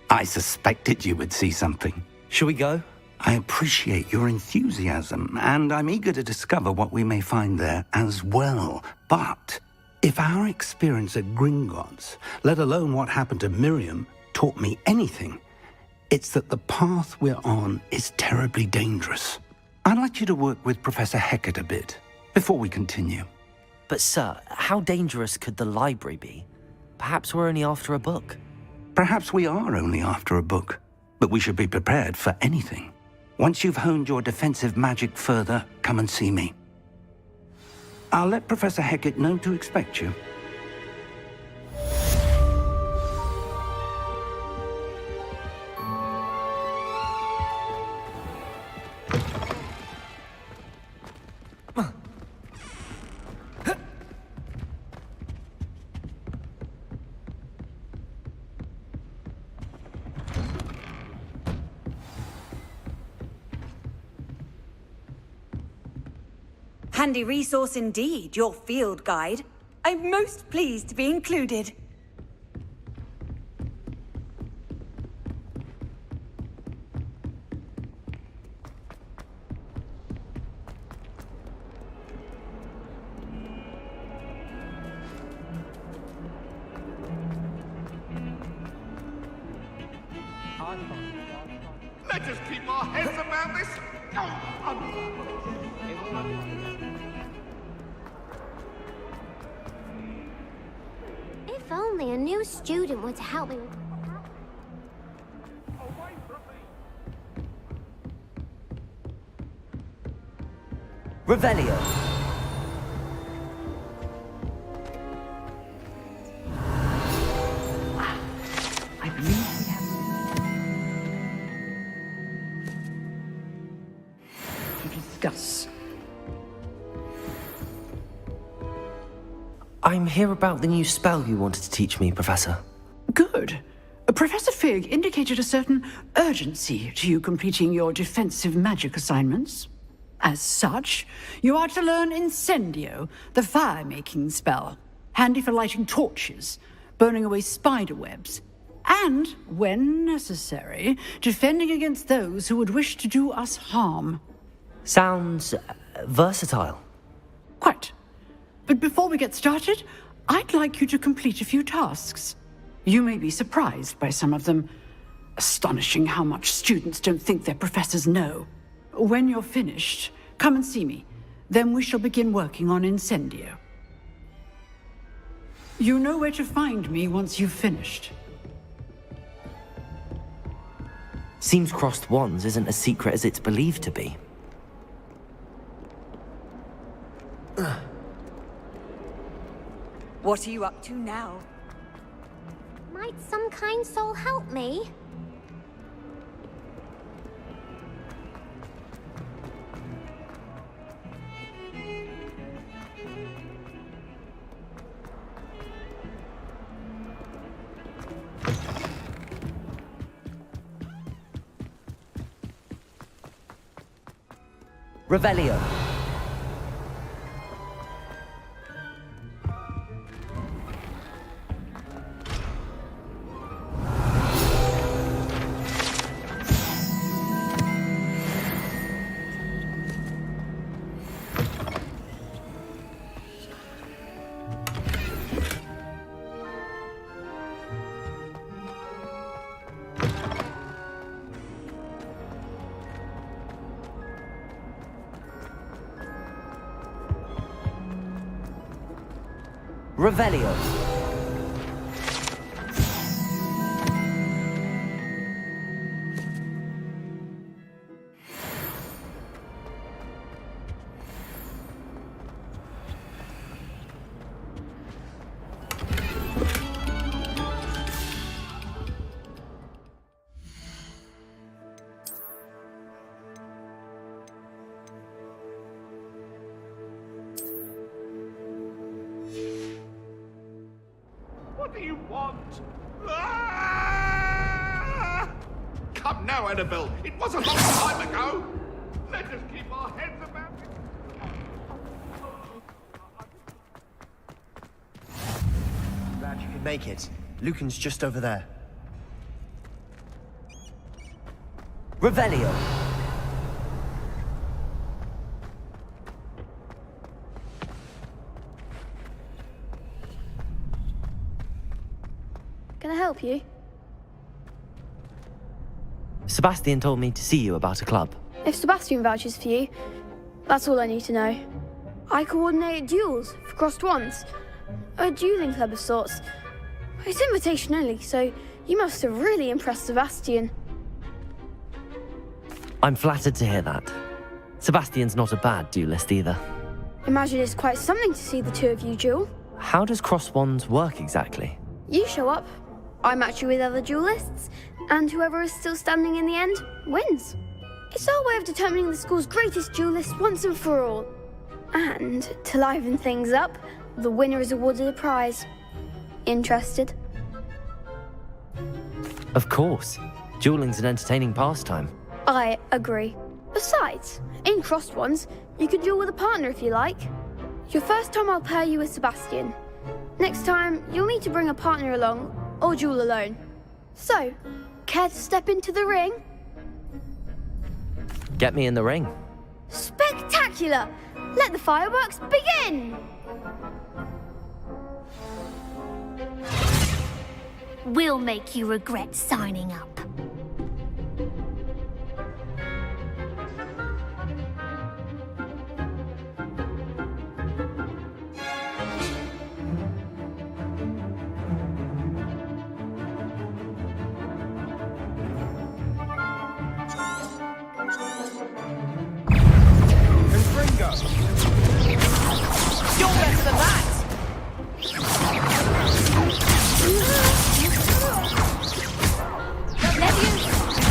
I suspected you would see something. Shall we go? I appreciate your enthusiasm, and I'm eager to discover what we may find there as well. But if our experience at Gringotts, let alone what happened to Miriam, taught me anything, it's that the path we're on is terribly dangerous. I'd like you to work with Professor Hecat a bit before we continue. But sir, how dangerous could the library be? Perhaps we're only after a book. Perhaps we are only after a book, but we should be prepared for anything. Once you've honed your defensive magic further, come and see me. I'll let Professor Hecat know to expect you. Handy resource indeed, your field guide. I'm most pleased to be included. Let us keep our heads around this. If only a new student were to help me. Revelio. I believe we have to discuss. I'm here about the new spell you wanted to teach me, Professor. Good. Professor Fig indicated a certain urgency to you completing your defensive magic assignments. As such, you are to learn Incendio, the fire-making spell, handy for lighting torches, burning away spider webs, and, when necessary, defending against those who would wish to do us harm. Sounds versatile. Quite. But before we get started, I'd like you to complete a few tasks. You may be surprised by some of them. Astonishing how much students don't think their professors know. When you're finished, come and see me. Then we shall begin working on Incendio. You know where to find me once you've finished. Seems crossed wands isn't as secret as it's believed to be. What are you up to now? Might some kind soul help me? Revelio. Revelio. What do you want? Ah! Come now, Annabelle. It was a long time ago. Let us keep our heads about it. Glad you could make it. Lucan's just over there. Revelio. Can I help you? Sebastian told me to see you about a club. If Sebastian vouches for you, that's all I need to know. I coordinate duels for crossed wands. A dueling club of sorts. It's invitation only, so you must have really impressed Sebastian. I'm flattered to hear that. Sebastian's not a bad duelist either. Imagine it's quite something to see the two of you duel. How does cross wands work exactly? You show up, I match you with other duelists, and whoever is still standing in the end wins. It's our way of determining the school's greatest duelist once and for all. And to liven things up, the winner is awarded a prize. Interested? Of course. Dueling's an entertaining pastime. I agree. Besides, in crossed ones, you can duel with a partner if you like. Your first time I'll pair you with Sebastian. Next time, you'll need to bring a partner along, or duel alone. So, care to step into the ring? Get me in the ring. Spectacular! Let the fireworks begin! We'll make you regret signing up. You're better than that!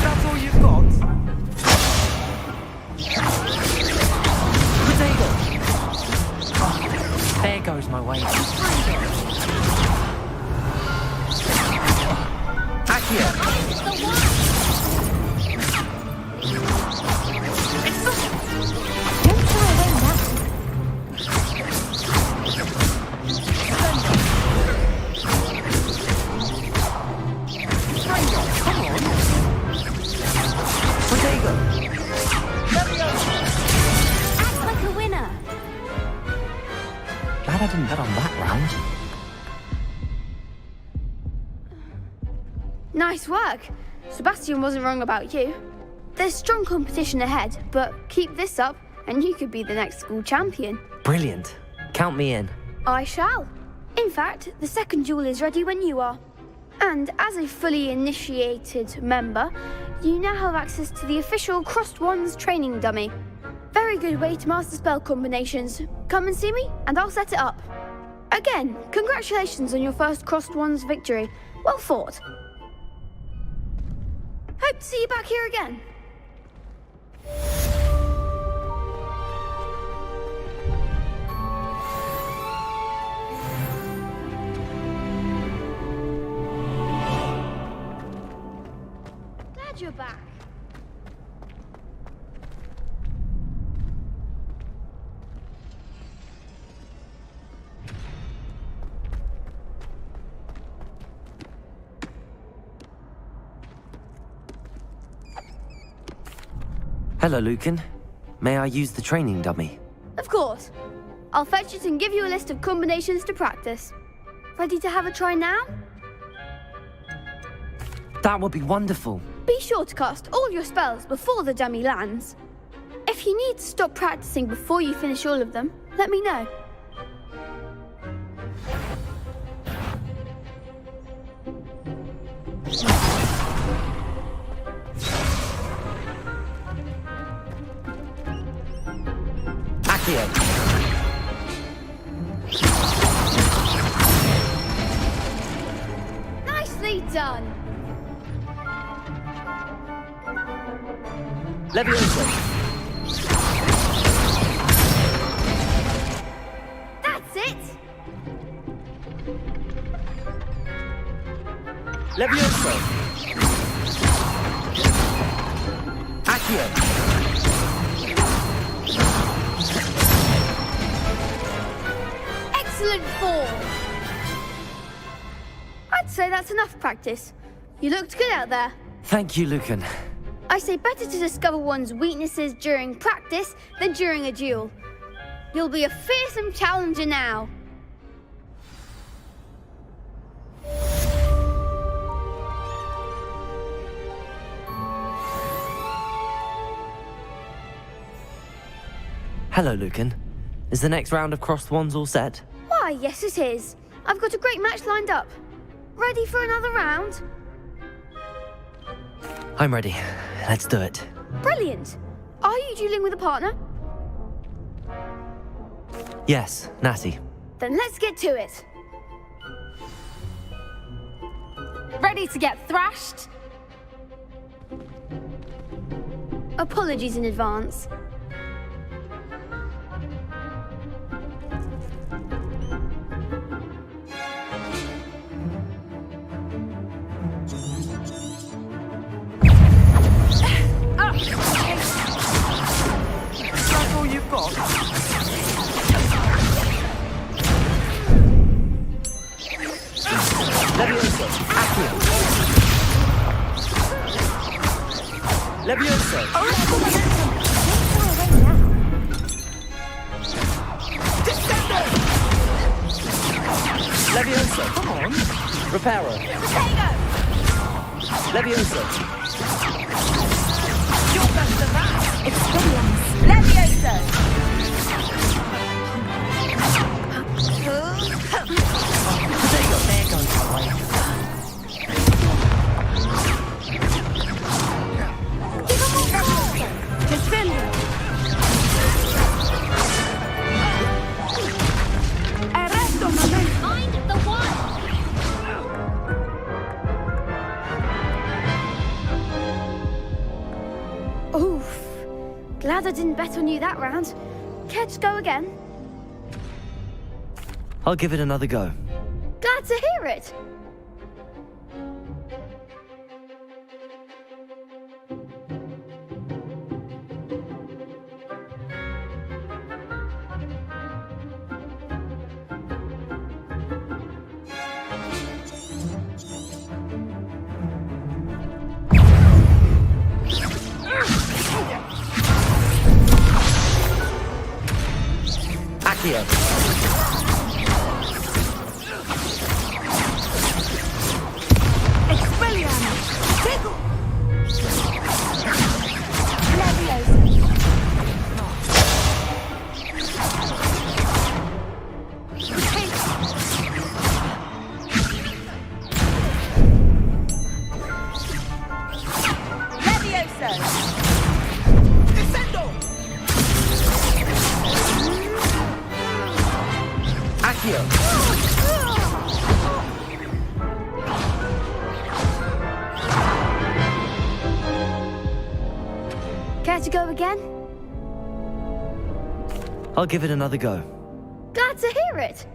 That's all you've got? Potato! There goes my way. Accio! Act like a winner. Glad I didn't bet on that round. Nice work. Sebastian wasn't wrong about you. There's strong competition ahead, but keep this up and you could be the next school champion. Brilliant. Count me in. I shall. In fact, the second duel is ready when you are. And as a fully initiated member, you now have access to the official Crossed Wands training dummy. Very good way to master spell combinations. Come and see me, and I'll set it up. Again, congratulations on your first Crossed Wands victory. Well fought. Hope to see you back here again. Glad you're back. Hello, Lucan. May I use the training dummy? Of course. I'll fetch it and give you a list of combinations to practice. Ready to have a try now? That would be wonderful. Be sure to cast all your spells before the dummy lands. If you need to stop practicing before you finish all of them, let me know. Accio. Nicely done. Leviosa. That's it. Leviosa. Accio. Excellent form. I'd say that's enough practice. You looked good out there. Thank you, Lucan. I say better to discover one's weaknesses during practice than during a duel. You'll be a fearsome challenger now. Hello, Lucan. Is the next round of Crossed Wands all set? Why, yes it is. I've got a great match lined up. Ready for another round? I'm ready. Let's do it. Brilliant. Are you dueling with a partner? Yes, Natty. Then let's get to it. Ready to get thrashed? Apologies in advance. That's all you've got? Leviosa. Accio. Leviosa. Leviosa. Come on. Reparo. Leviosa. You're better than that. Experience. Leviosa. There goes my way. Defender. Arresto momento. Find the one. Oof. Glad I didn't bet on you that round. Care to go again? I'll give it another go. Glad to hear it. Accio. Expelliarmus. Tickle. Leviosa. Descendo. Accio. Care to go again? I'll give it another go. Glad to hear it.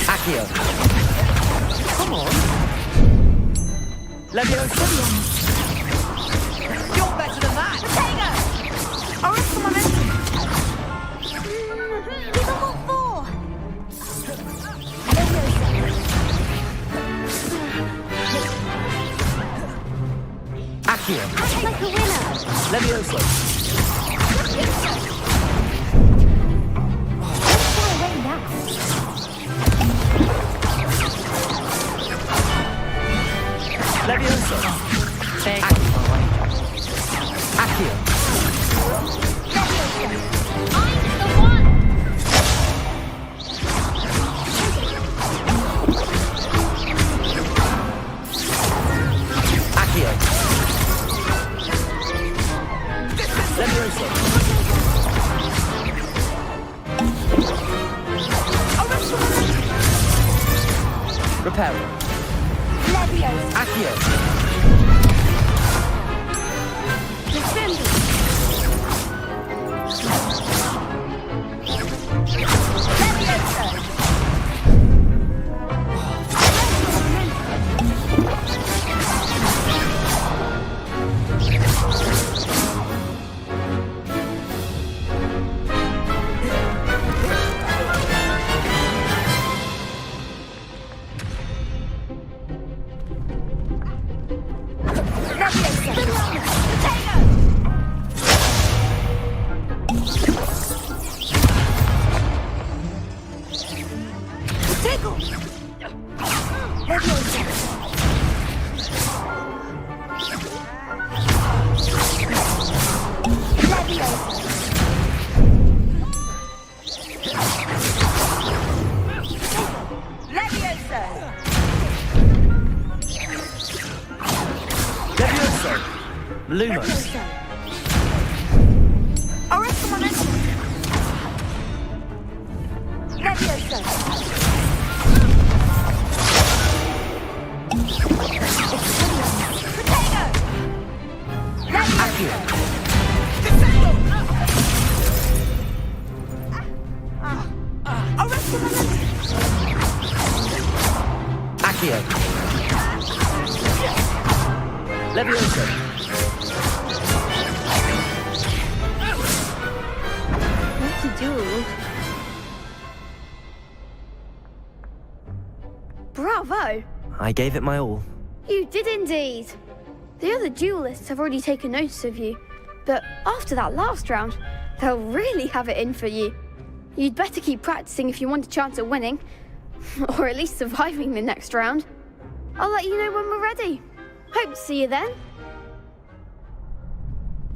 Accio. Come on. Leviosa. You're better than that. Potato. Arresto momento. Accio. Like a winner. Levioso. Levioso. Accio. Accio. Levioso. Reparo. Accio. Lumos. Accio. Levioso. What to do? Bravo! I gave it my all. You did indeed. The other duelists have already taken notice of you, but after that last round, they'll really have it in for you. You'd better keep practicing if you want a chance at winning, or at least surviving the next round. I'll let you know when we're ready. Hope to see you then.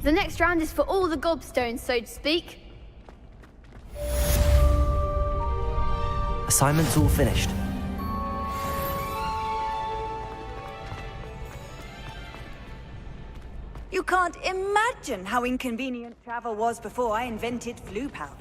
The next round is for all the gobstones, so to speak. Assignment's all finished. You can't imagine how inconvenient travel was before I invented flu powder.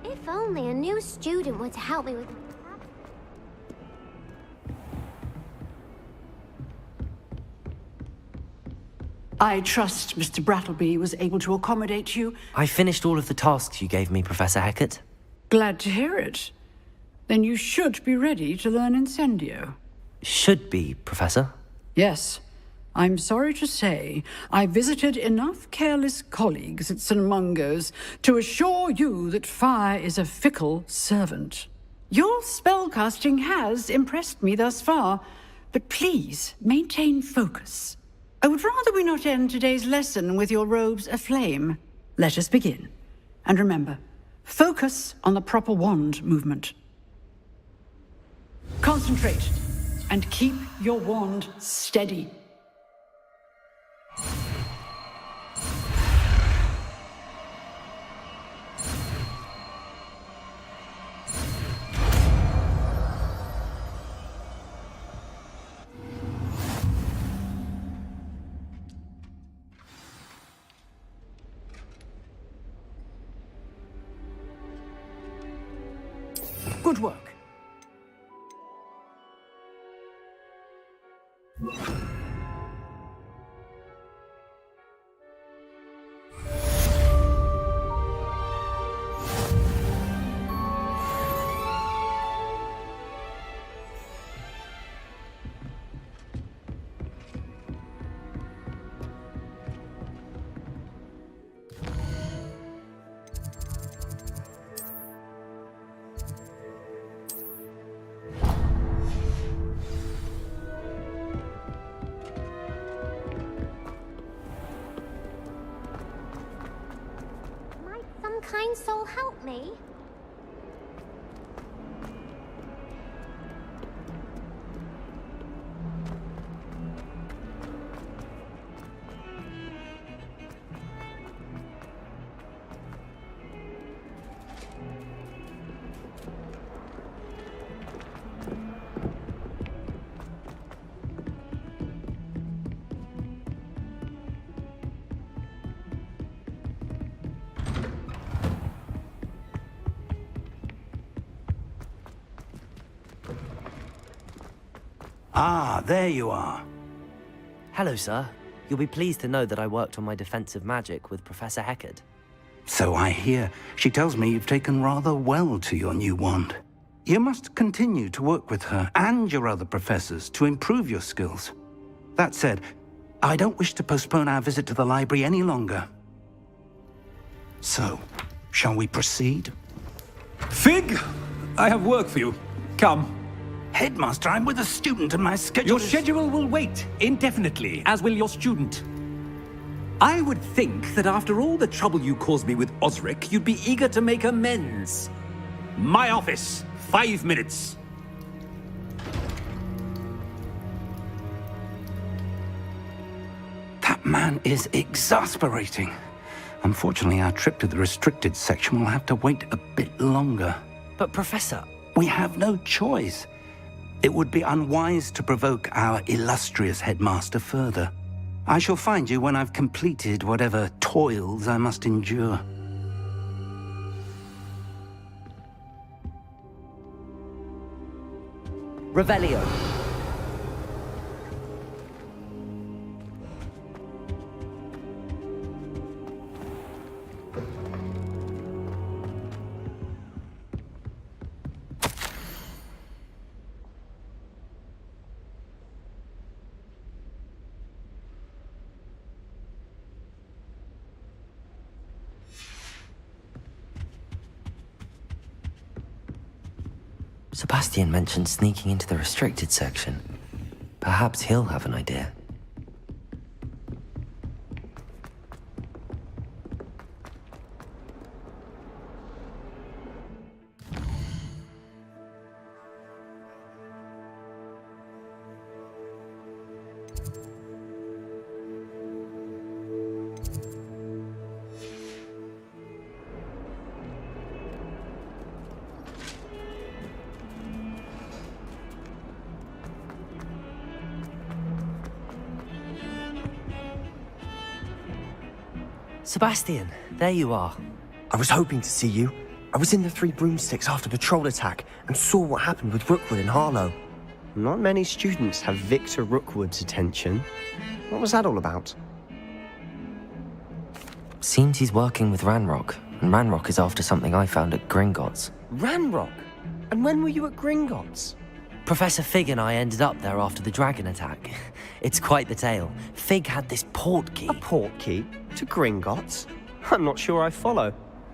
If only a new student were to help me with... I trust Mr. Brattleby was able to accommodate you. I finished all of the tasks you gave me, Professor Hecat. Glad to hear it. Then you should be ready to learn Incendio. Should be, Professor. Yes. I'm sorry to say, I visited enough careless colleagues at St. Mungo's to assure you that fire is a fickle servant. Your spellcasting has impressed me thus far, but please maintain focus. I would rather we not end today's lesson with your robes aflame. Let us begin. And remember, focus on the proper wand movement. Concentrate, and keep your wand steady. Good work. Might some kind soul help me? Ah, there you are. Hello, sir. You'll be pleased to know that I worked on my defensive magic with Professor Heckard. So I hear. She tells me you've taken rather well to your new wand. You must continue to work with her and your other professors to improve your skills. That said, I don't wish to postpone our visit to the library any longer. So, shall we proceed? Fig! I have work for you. Come. Headmaster, I'm with a student and my schedule Your schedule will wait indefinitely, as will your student. I would think that after all the trouble you caused me with Osric, you'd be eager to make amends. My office, 5 minutes. That man is exasperating. Unfortunately, our trip to the restricted section will have to wait a bit longer. But, Professor... We have no choice. It would be unwise to provoke our illustrious headmaster further. I shall find you when I've completed whatever toils I must endure. Revelio. Sebastian mentioned sneaking into the restricted section. Perhaps he'll have an idea. Sebastian, there you are. I was hoping to see you. I was in the Three Broomsticks after the troll attack and saw what happened with Rookwood in Harlow. Not many students have Victor Rookwood's attention. What was that all about? Seems he's working with Ranrock, and Ranrock is after something I found at Gringotts. Ranrock? And when were you at Gringotts? Professor Fig and I ended up there after the dragon attack. It's quite the tale. Fig had this port key. A port key? To Gringotts? I'm not sure I follow.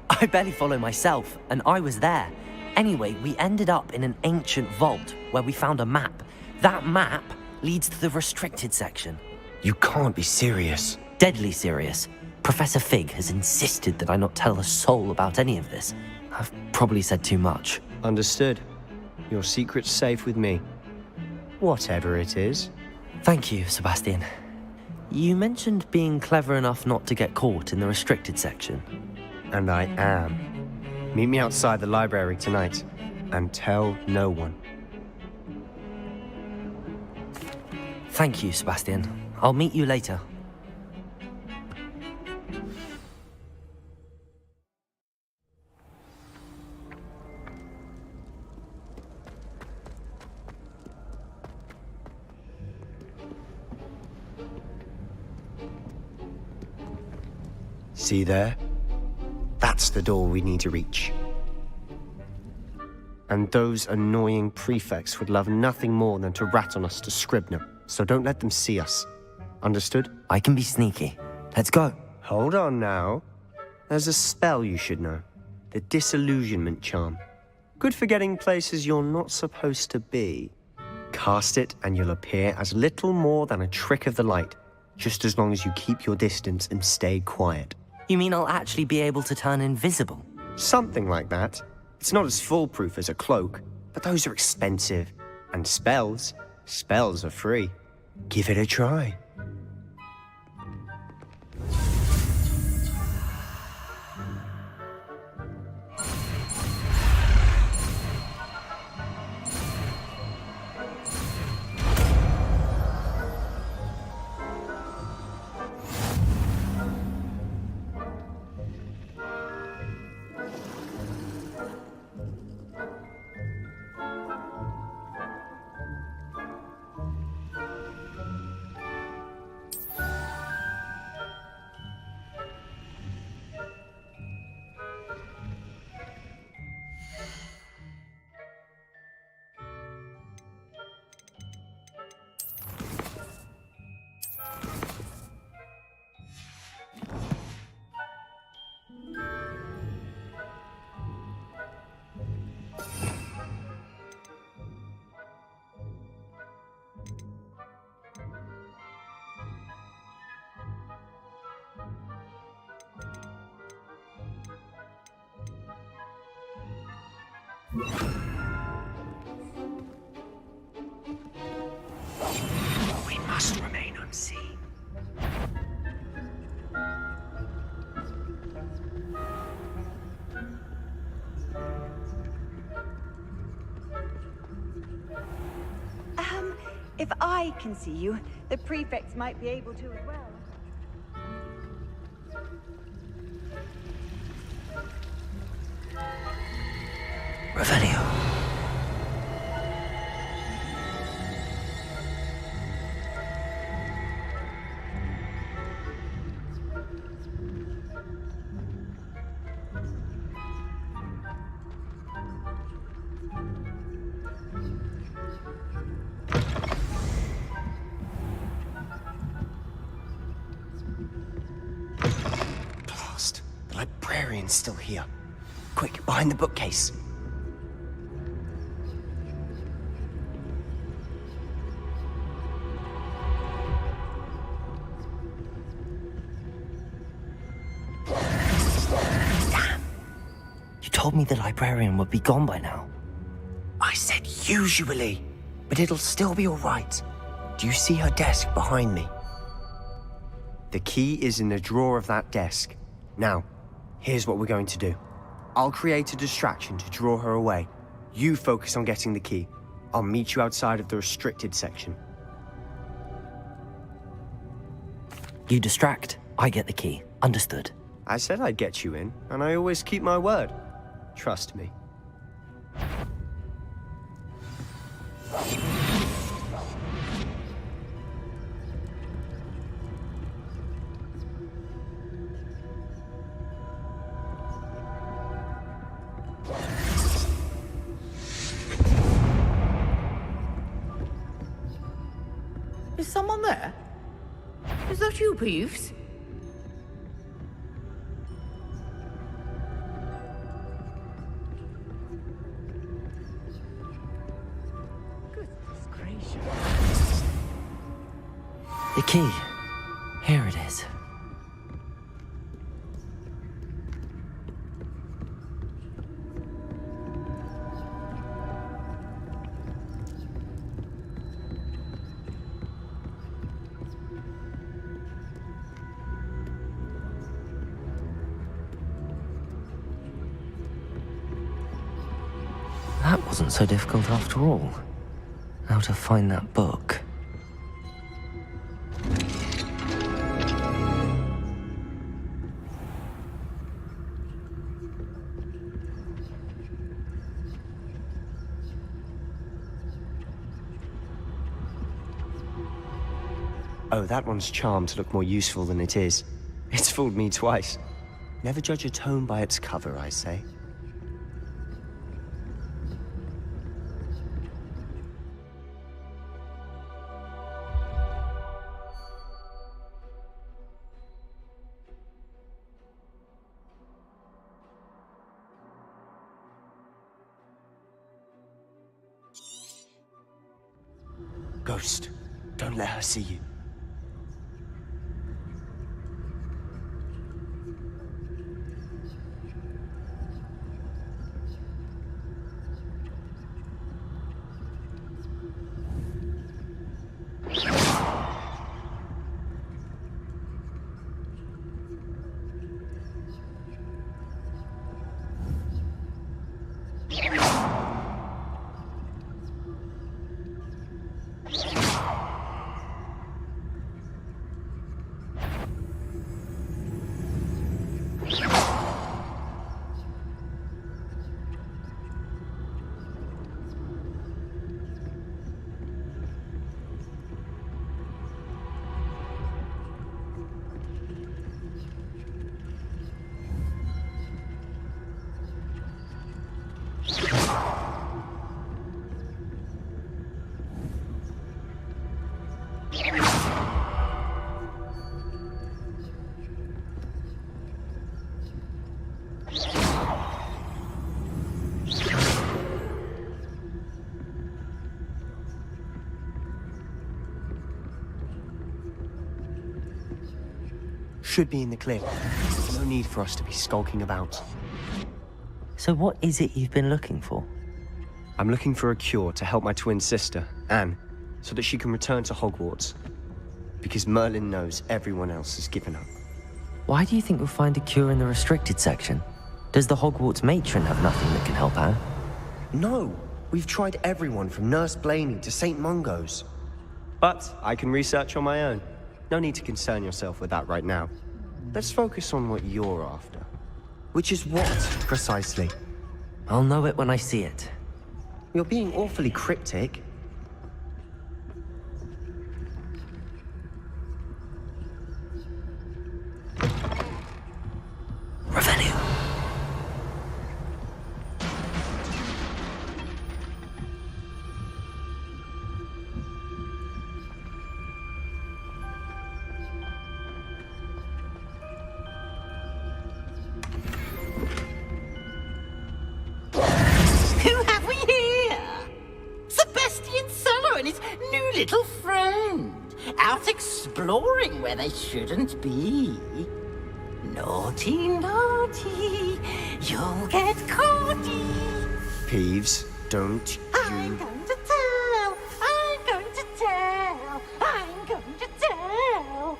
I barely follow myself, and I was there. Anyway, we ended up in an ancient vault where we found a map. That map leads to the restricted section. You can't be serious. Deadly serious. Professor Fig has insisted that I not tell a soul about any of this. I've probably said too much. Understood. Your secret's safe with me. Whatever it is. Thank you, Sebastian. You mentioned being clever enough not to get caught in the restricted section. And I am. Meet me outside the library tonight, and tell no one. Thank you, Sebastian. I'll meet you later. See there? That's the door we need to reach. And those annoying prefects would love nothing more than to rat on us to Scribner, so don't let them see us. Understood? I can be sneaky. Let's go. Hold on now. There's a spell you should know. The Disillusionment Charm. Good for getting places you're not supposed to be. Cast it and you'll appear as little more than a trick of the light, just as long as you keep your distance and stay quiet. You mean I'll actually be able to turn invisible? Something like that. It's not as foolproof as a cloak, but those are expensive. And spells are free. Give it a try. We must remain unseen. If I can see you, the prefects might be able to as well. Revelio. Blast. The librarian's still here. Quick, behind the bookcase. You told me the librarian would be gone by now. I said usually, but it'll still be all right. Do you see her desk behind me? The key is in the drawer of that desk. Now, here's what we're going to do. I'll create a distraction to draw her away. You focus on getting the key. I'll meet you outside of the restricted section. You distract, I get the key. Understood. I said I'd get you in, and I always keep my word. Trust me. Is someone there? Is that you, Peeves? Goodness gracious. The key. Here it is. That wasn't so difficult after all. How to find that book. Oh, that one's charmed to look more useful than it is. It's fooled me twice. Never judge a tome by its cover, I say. Ghost, don't let her see you. Should be in the clear. No need for us to be skulking about. So what is it you've been looking for? I'm looking for a cure to help my twin sister, Anne, so that she can return to Hogwarts. Because Merlin knows everyone else has given up. Why do you think we'll find a cure in the restricted section? Does the Hogwarts matron have nothing that can help Anne? No! We've tried everyone from Nurse Blaney to St. Mungo's. But I can research on my own. No need to concern yourself with that right now. Let's focus on what you're after. Which is what, precisely? I'll know it when I see it. You're being awfully cryptic. Revelio. Who have we here? Sebastian Solo and his new little friend. Out exploring where they shouldn't be. Naughty, naughty, you'll get caughty. Peeves, don't I'm going to tell, I'm going to tell, I'm going to tell.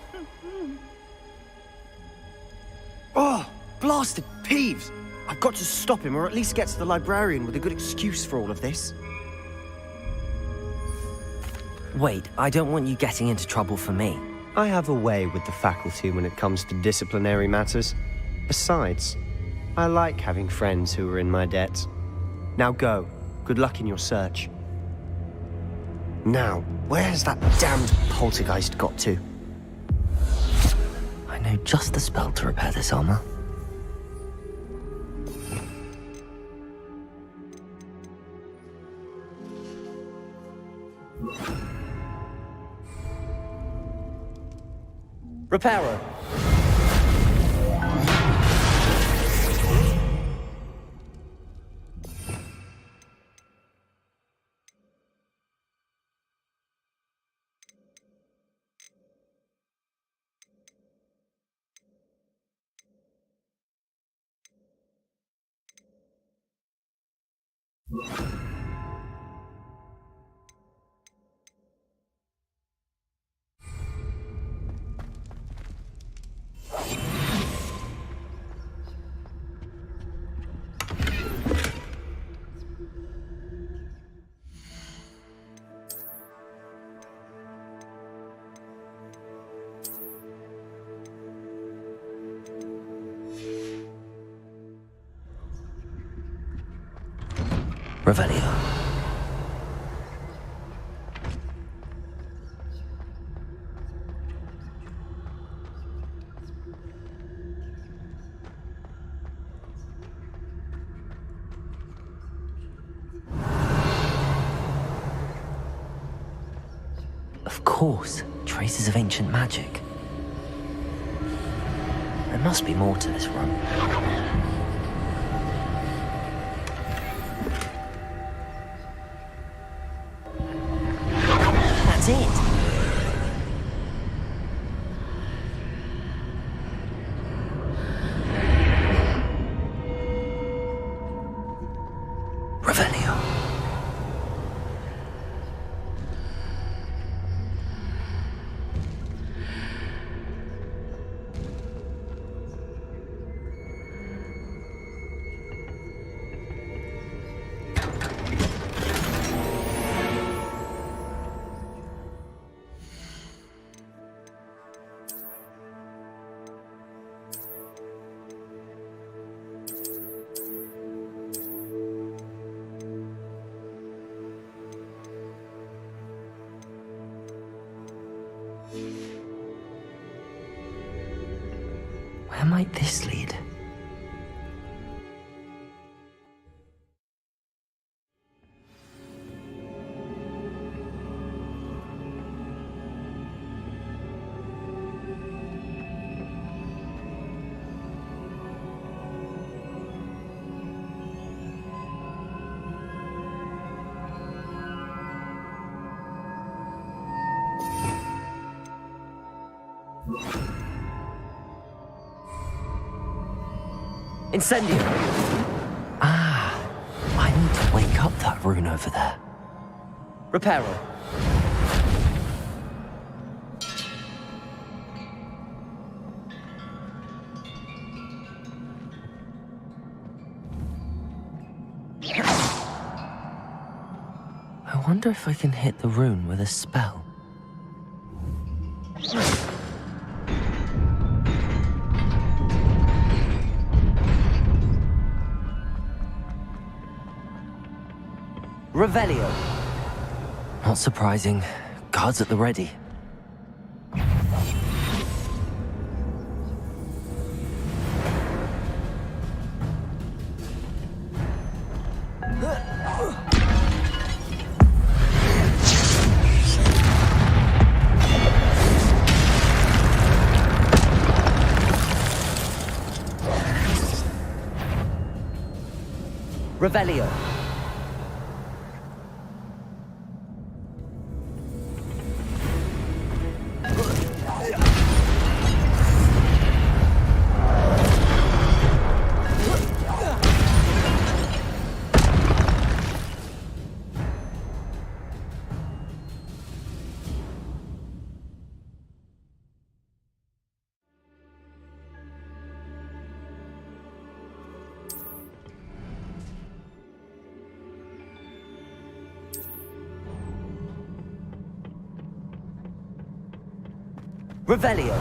Oh, blasted Peeves! I've got to stop him, or at least get to the librarian with a good excuse for all of this. Wait, I don't want you getting into trouble for me. I have a way with the faculty when it comes to disciplinary matters. Besides, I like having friends who are in my debt. Now go. Good luck in your search. Now, where's that damned poltergeist got to? I know just the spell to repair this armor. Reparo. Revelio. Of course, traces of ancient magic. There must be more to this room. That's it. Revelio. Where might this lead? Incendio! Ah, I need to wake up that rune over there. Reparo. I wonder if I can hit the rune with a spell. Revelio. Not surprising. Guards at the ready. Revelio. Revelio.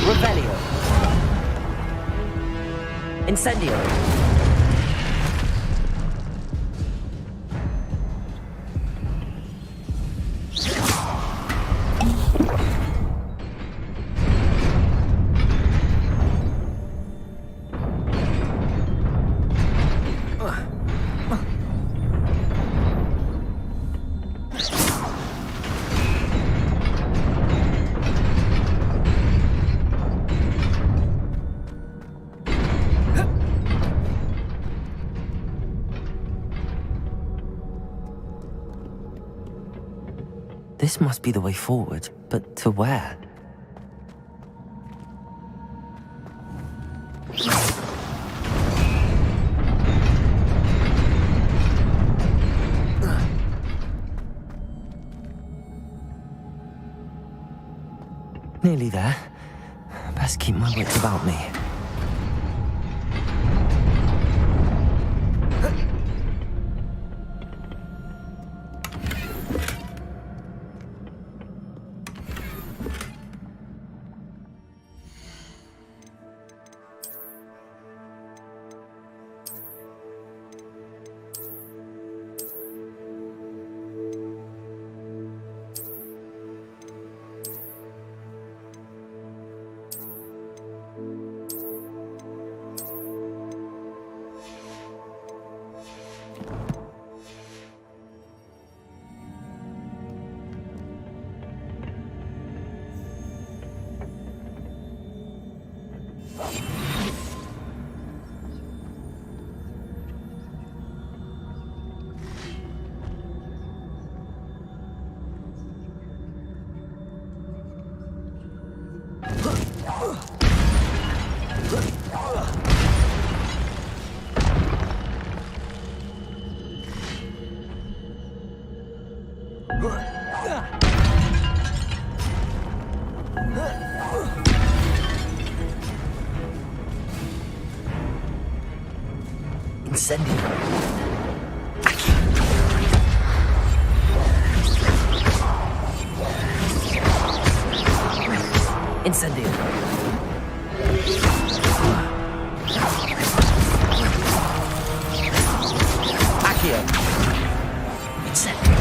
Revelio. Incendio. This must be the way forward, but to where? Nearly there. Best keep my wits about me. Incendio. Incendio. Accio. Incendio.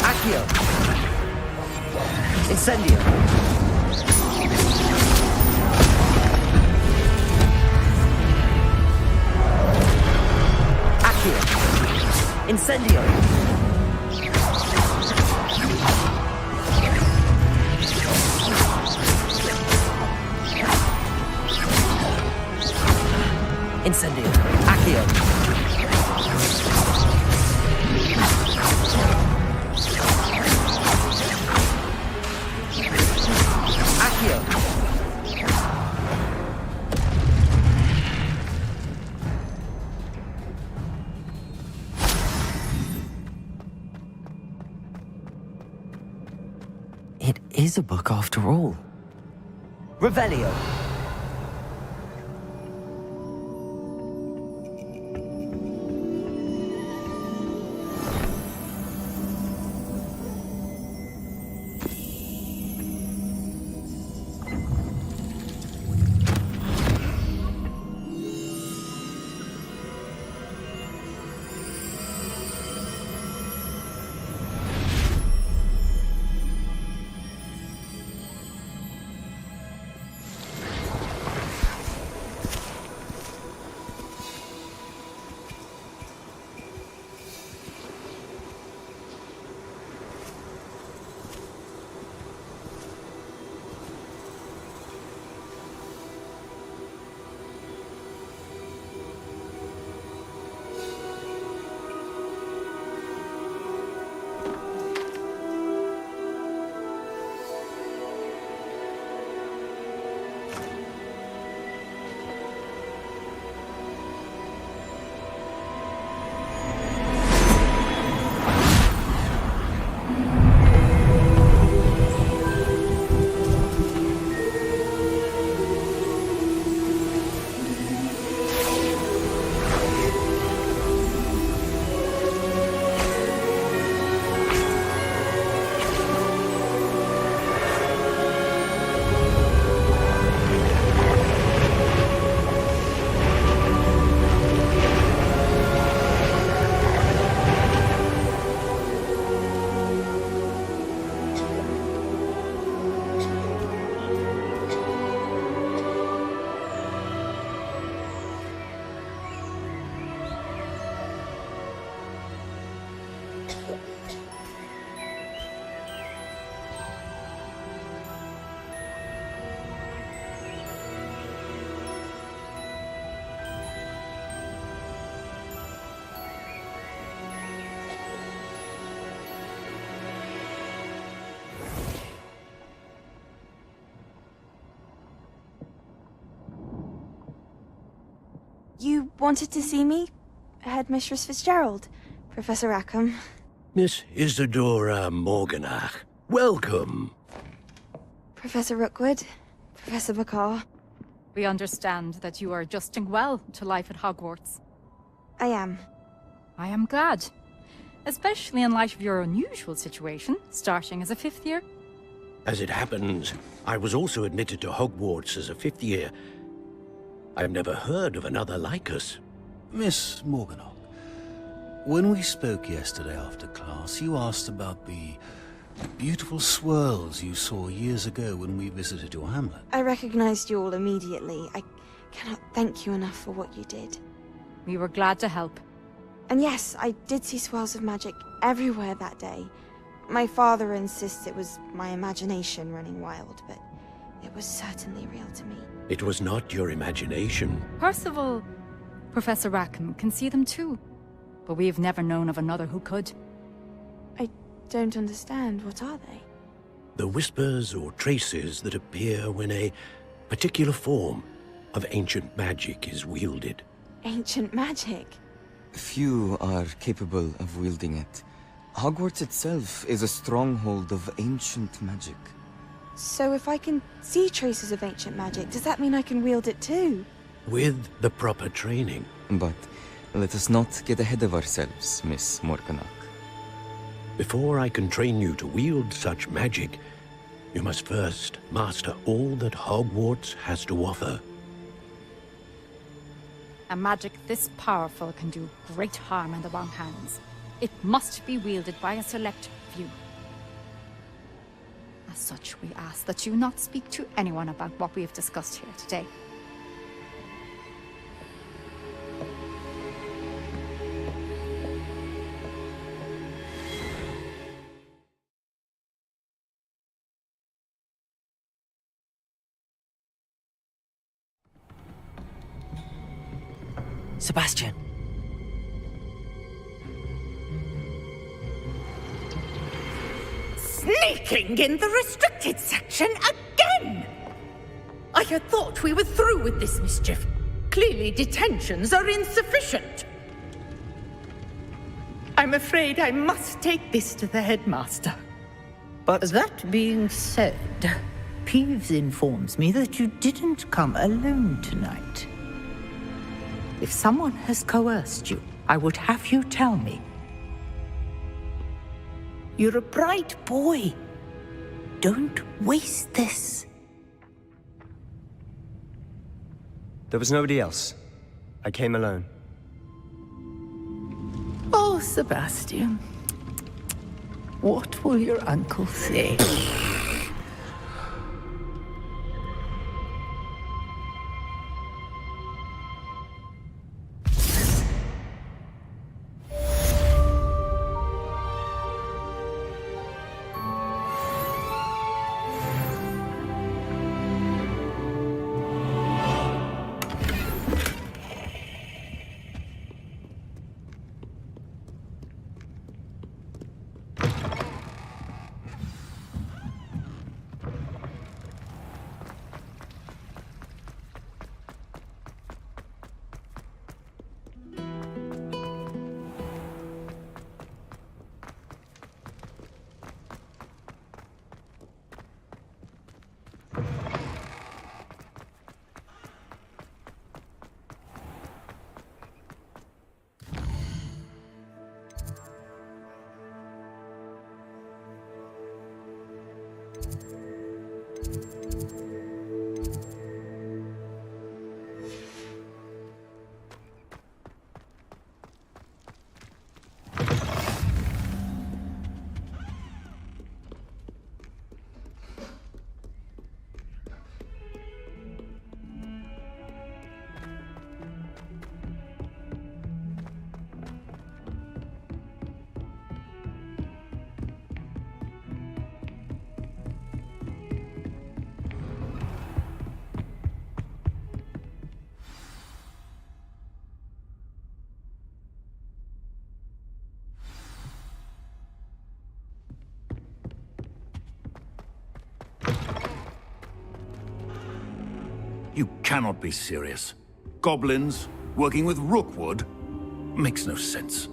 Accio. Incendio. Incendio! Incendio! Accio! Accio! It is a book after all. Revelio. You wanted to see me? Headmistress Fitzgerald, Professor Rackham. Miss Isadora Morganach, welcome. Professor Rookwood, Professor Bakar. We understand that you are adjusting well to life at Hogwarts. I am. I am glad. Especially in light of your unusual situation, starting as a 5th year. As it happens, I was also admitted to Hogwarts as a 5th year. I've never heard of another like us. Miss Morganach, when we spoke yesterday after class, you asked about the beautiful swirls you saw years ago when we visited your hamlet. I recognized you all immediately. I cannot thank you enough for what you did. We were glad to help. And yes, I did see swirls of magic everywhere that day. My father insists it was my imagination running wild, but it was certainly real to me. It was not your imagination. Percival, Professor Rackham can see them too. But we've never known of another who could. I don't understand. What are they? The whispers or traces that appear when a particular form of ancient magic is wielded. Ancient magic? Few are capable of wielding it. Hogwarts itself is a stronghold of ancient magic. So if I can see traces of ancient magic, does that mean I can wield it too? With the proper training. But let us not get ahead of ourselves, Miss Morganach. Before I can train you to wield such magic, you must first master all that Hogwarts has to offer. A magic this powerful can do great harm in the wrong hands. It must be wielded by a select few. As such, we ask that you not speak to anyone about what we have discussed here today. Sebastian. Sneaking in the restricted section again! I had thought we were through with this mischief. Clearly detentions are insufficient. I'm afraid I must take this to the headmaster. But that being said, Peeves informs me that you didn't come alone tonight. If someone has coerced you, I would have you tell me. You're a bright boy. Don't waste this. There was nobody else. I came alone. Oh, Sebastian. What will your uncle say? You cannot be serious. Goblins, working with Rookwood? Makes no sense.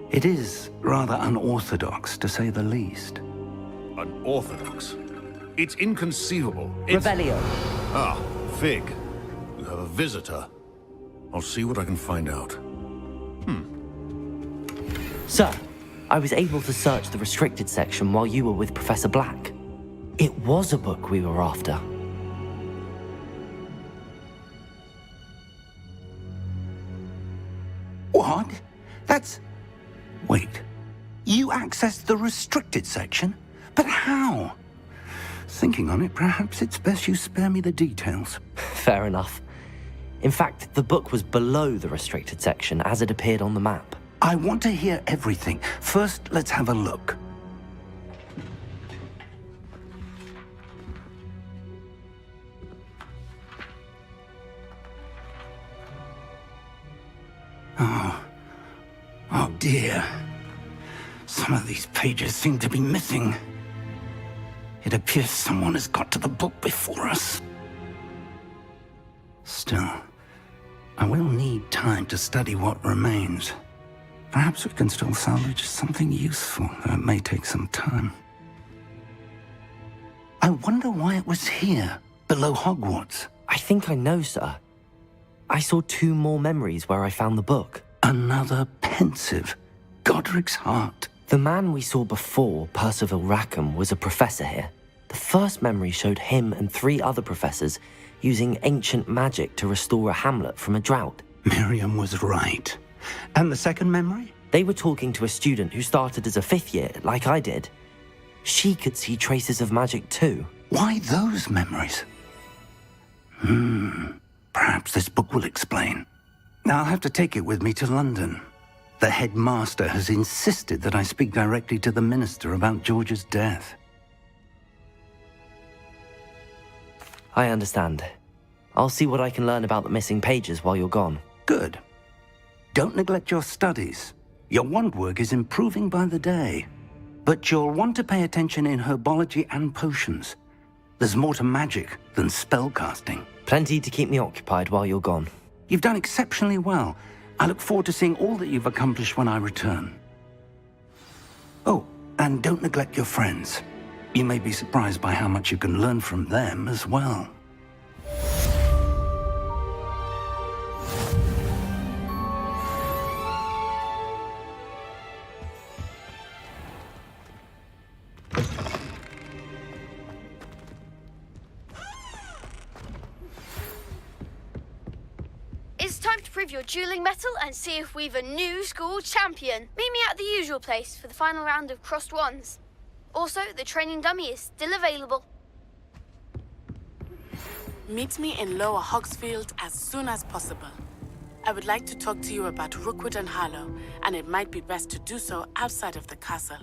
It is rather unorthodox, to say the least. Unorthodox? It's inconceivable. It's... Revelio. Ah, Fig. You have a visitor. I'll see what I can find out. Sir, I was able to search the restricted section while you were with Professor Black. It was a book we were after. What? That's... Wait. You accessed the restricted section? But how? Thinking on it, perhaps it's best you spare me the details. Fair enough. In fact, the book was below the restricted section as it appeared on the map. I want to hear everything. First, let's have a look. Oh dear. Some of these pages seem to be missing. It appears someone has got to the book before us. Still, I will need time to study what remains. Perhaps we can still salvage something useful, though it may take some time. I wonder why it was here, below Hogwarts. I think I know, sir. I saw 2 more memories where I found the book. Another pensive. Godric's heart. The man we saw before, Percival Rackham, was a professor here. The first memory showed him and 3 other professors using ancient magic to restore a hamlet from a drought. Miriam was right. And the second memory? They were talking to a student who started as a 5th year, like I did. She could see traces of magic too. Why those memories? Perhaps this book will explain. I'll have to take it with me to London. The headmaster has insisted that I speak directly to the minister about George's death. I understand. I'll see what I can learn about the missing pages while you're gone. Good. Don't neglect your studies. Your wand work is improving by the day. But you'll want to pay attention in herbology and potions. There's more to magic than spellcasting. Plenty to keep me occupied while you're gone. You've done exceptionally well. I look forward to seeing all that you've accomplished when I return. Oh, and don't neglect your friends. You may be surprised by how much you can learn from them as well. It's time to prove your dueling mettle and see if we've a new school champion. Meet me at the usual place for the final round of crossed wands. Also, the training dummy is still available. Meet me in Lower Hogsfield as soon as possible. I would like to talk to you about Rookwood and Harlow, and it might be best to do so outside of the castle.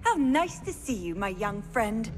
How nice to see you, my young friend.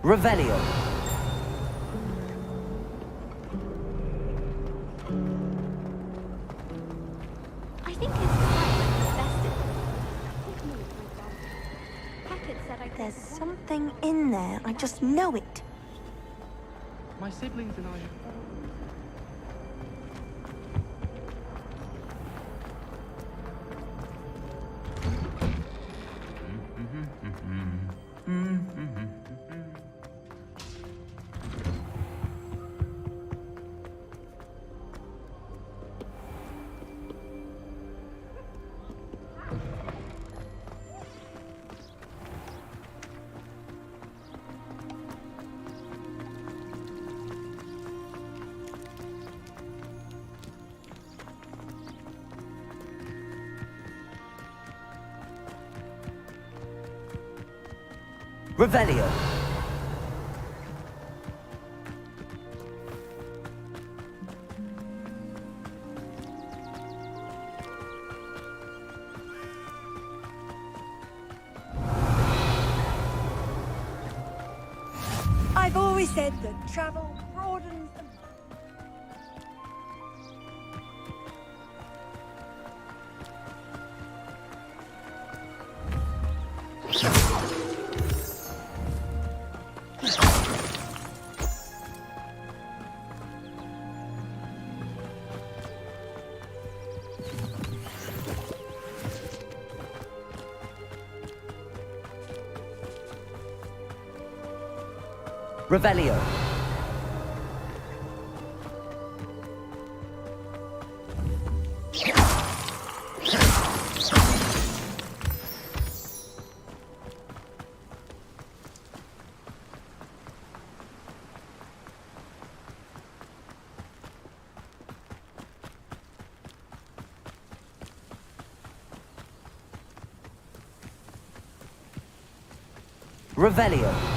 Revelio. I think it's best. There's something in there. I just know it. My siblings and I... Revelio. I've always said that travel broadens the... Revelio. Revelio.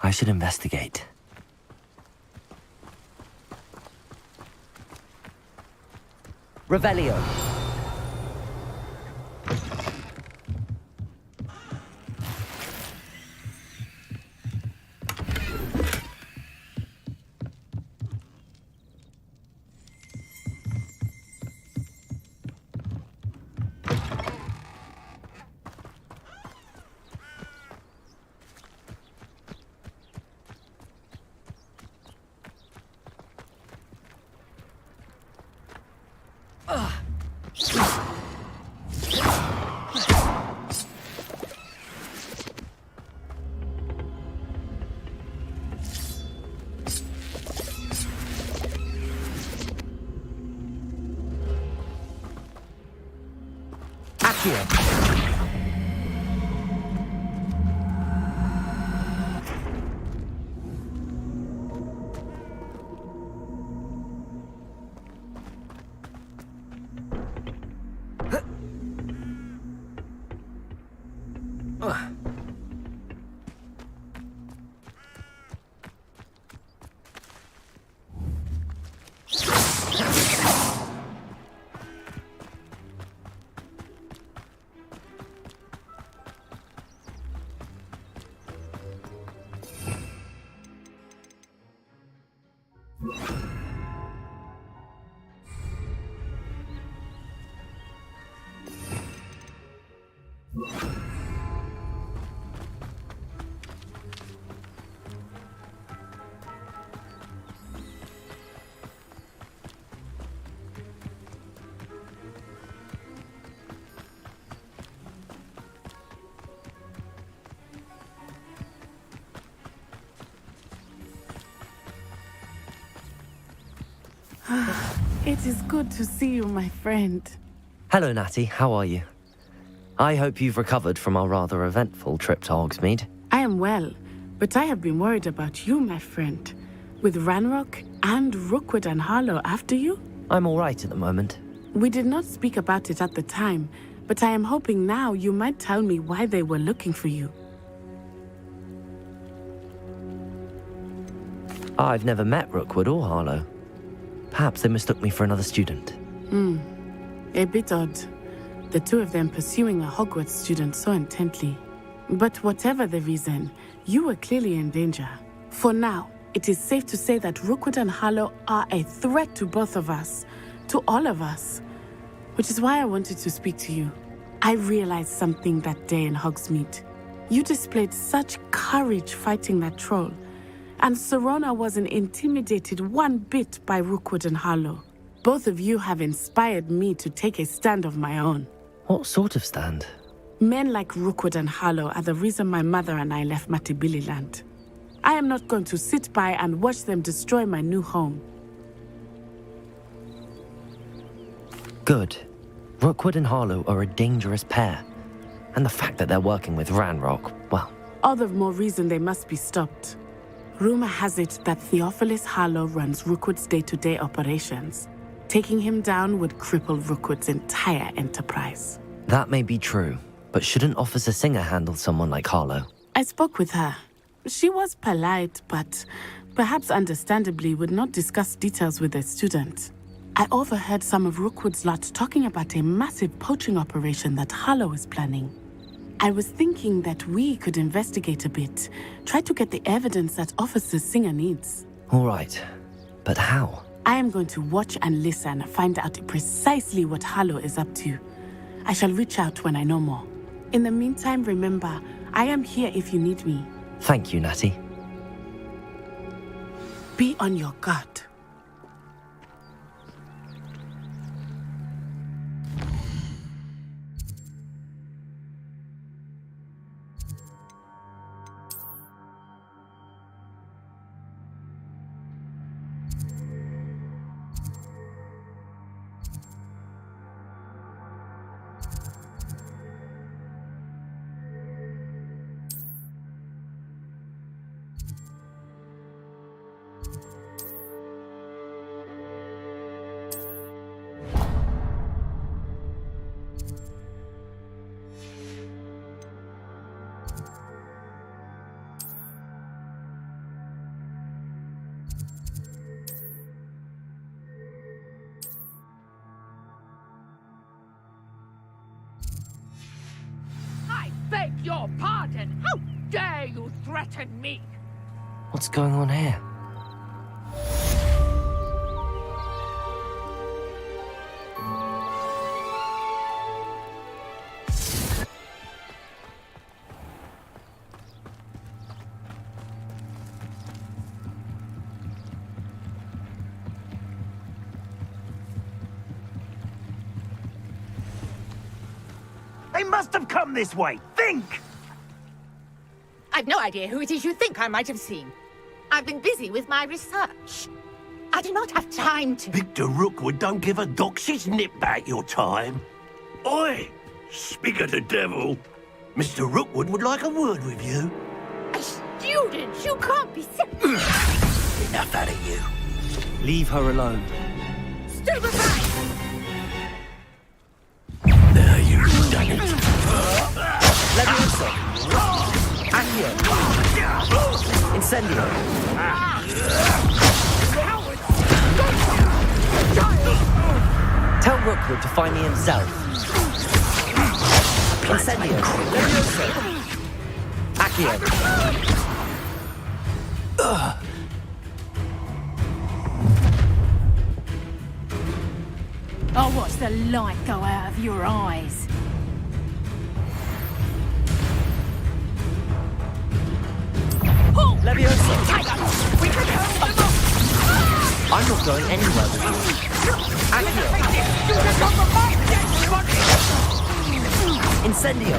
I should investigate. Revelio. It is good to see you, my friend. Hello, Natty. How are you? I hope you've recovered from our rather eventful trip to Hogsmeade. I am well, but I have been worried about you, my friend. With Ranrock and Rookwood and Harlow after you? I'm all right at the moment. We did not speak about it at the time, but I am hoping now you might tell me why they were looking for you. I've never met Rookwood or Harlow. Perhaps they mistook me for another student. A bit odd. The two of them pursuing a Hogwarts student so intently. But whatever the reason, you were clearly in danger. For now, it is safe to say that Rookwood and Harlow are a threat to both of us, to all of us. Which is why I wanted to speak to you. I realized something that day in Hogsmeade. You displayed such courage fighting that troll, and Serona wasn't intimidated one bit by Rookwood and Harlow. Both of you have inspired me to take a stand of my own. What sort of stand? Men like Rookwood and Harlow are the reason my mother and I left Mattibililand. I am not going to sit by and watch them destroy my new home. Good. Rookwood and Harlow are a dangerous pair. And the fact that they're working with Ranrock, well... All the more reason they must be stopped. Rumor has it that Theophilus Harlow runs Rookwood's day-to-day operations. Taking him down would cripple Rookwood's entire enterprise. That may be true, but shouldn't Officer Singer handle someone like Harlow? I spoke with her. She was polite, but perhaps understandably would not discuss details with a student. I overheard some of Rookwood's lot talking about a massive poaching operation that Harlow is planning. I was thinking that we could investigate a bit, try to get the evidence that Officer Singer needs. All right, but how? I am going to watch and listen, find out precisely what Harlow is up to. I shall reach out when I know more. In the meantime, remember, I am here if you need me. Thank you, Natty. Be on your guard. Beg your pardon! How dare you threaten me? What's going on here? They must have come this way. Think! I've no idea who it is you think I might have seen. I've been busy with my research. I do not have time to... Victor Rookwood don't give a doxy's nip back your time. Oi! Speak of the devil. Mr. Rookwood would like a word with you. A student? You can't be... Enough out of you. Leave her alone. Stupefy! Now you've done it. Leviosa! Accio! Incendio! Tell Rookwood to find me himself. Incendio! Leviosa! Accio! I'll watch the light go out of your eyes. Leviosa! I'm not going anywhere with you. Accio! Incendio!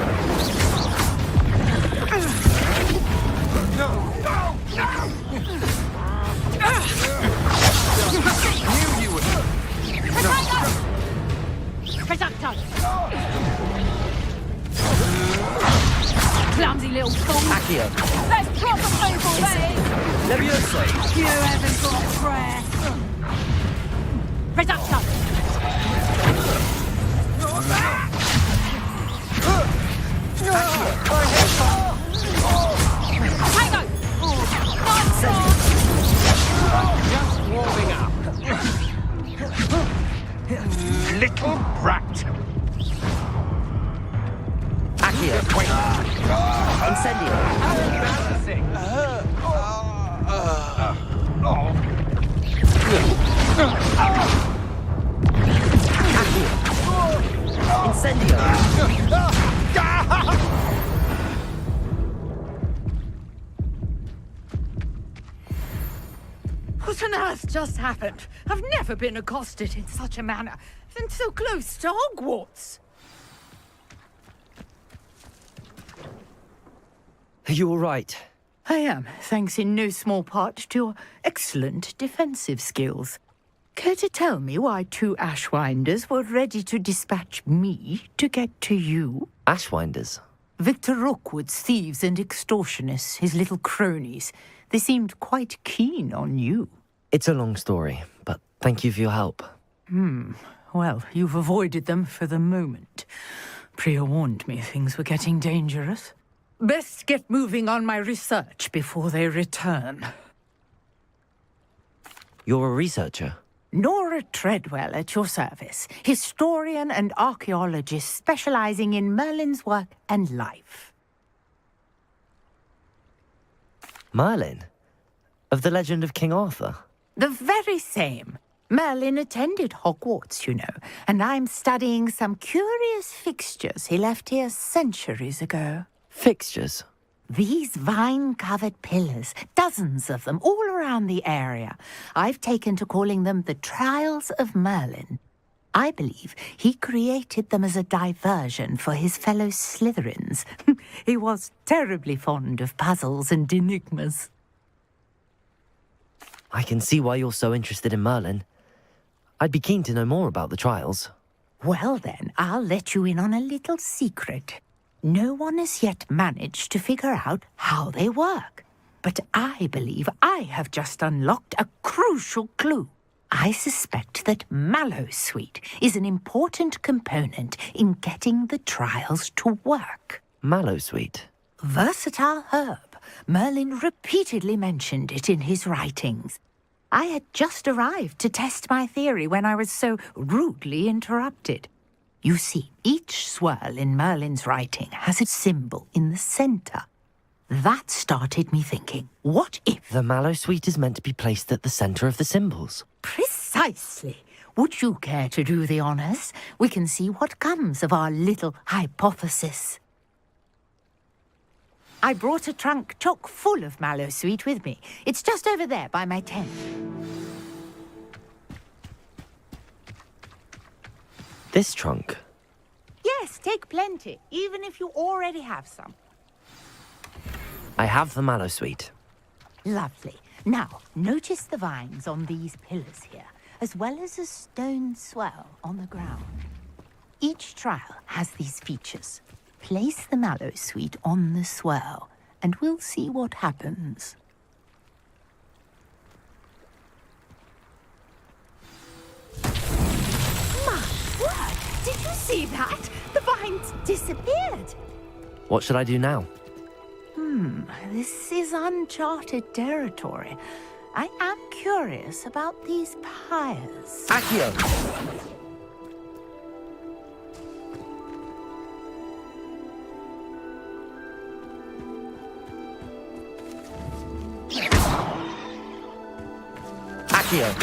Knew you would... Presumpto! Clumsy little fool! Accio! Let's drop a move already! Leviosa! You haven't got a prayer! Presumpto! Hang on! Nice Little brat! Accio! Incendio! Incendio! What on earth just happened? I've never been accosted in such a manner, and so close to Hogwarts. Are you all right? I am, thanks in no small part to your excellent defensive skills. Care to tell me why 2 Ashwinders were ready to dispatch me to get to you? Ashwinders? Victor Rookwood's thieves and extortionists, his little cronies. They seemed quite keen on you. It's a long story, but thank you for your help. Well, you've avoided them for the moment. Priya warned me things were getting dangerous. Best get moving on my research before they return. You're a researcher? Nora Treadwell at your service, historian and archaeologist specializing in Merlin's work and life. Merlin? Of the legend of King Arthur? The very same. Merlin attended Hogwarts, you know, and I'm studying some curious fixtures he left here centuries ago. Fixtures? These vine-covered pillars, dozens of them, all around the area. I've taken to calling them the Trials of Merlin. I believe he created them as a diversion for his fellow Slytherins. He was terribly fond of puzzles and enigmas. I can see why you're so interested in Merlin. I'd be keen to know more about the trials. Well then, I'll let you in on a little secret. No one has yet managed to figure out how they work. But I believe I have just unlocked a crucial clue. I suspect that Mallowsweet is an important component in getting the trials to work. Mallowsweet? Versatile herb. Merlin repeatedly mentioned it in his writings. I had just arrived to test my theory when I was so rudely interrupted. You see, each swirl in Merlin's writing has a symbol in the center. That started me thinking, what if... The Mallowsweet is meant to be placed at the center of the symbols. Precisely. Would you care to do the honors? We can see what comes of our little hypothesis. I brought a trunk chock full of Mallowsweet with me. It's just over there by my tent. This trunk? Yes, take plenty, even if you already have some. I have the Mallowsweet. Lovely. Now, notice the vines on these pillars here, as well as a stone swell on the ground. Each trial has these features. Place the Mallowsweet on the swirl, and we'll see what happens. My word! Did you see that? The vines disappeared. What should I do now? This is uncharted territory. I am curious about these pyres. Accio! Accio!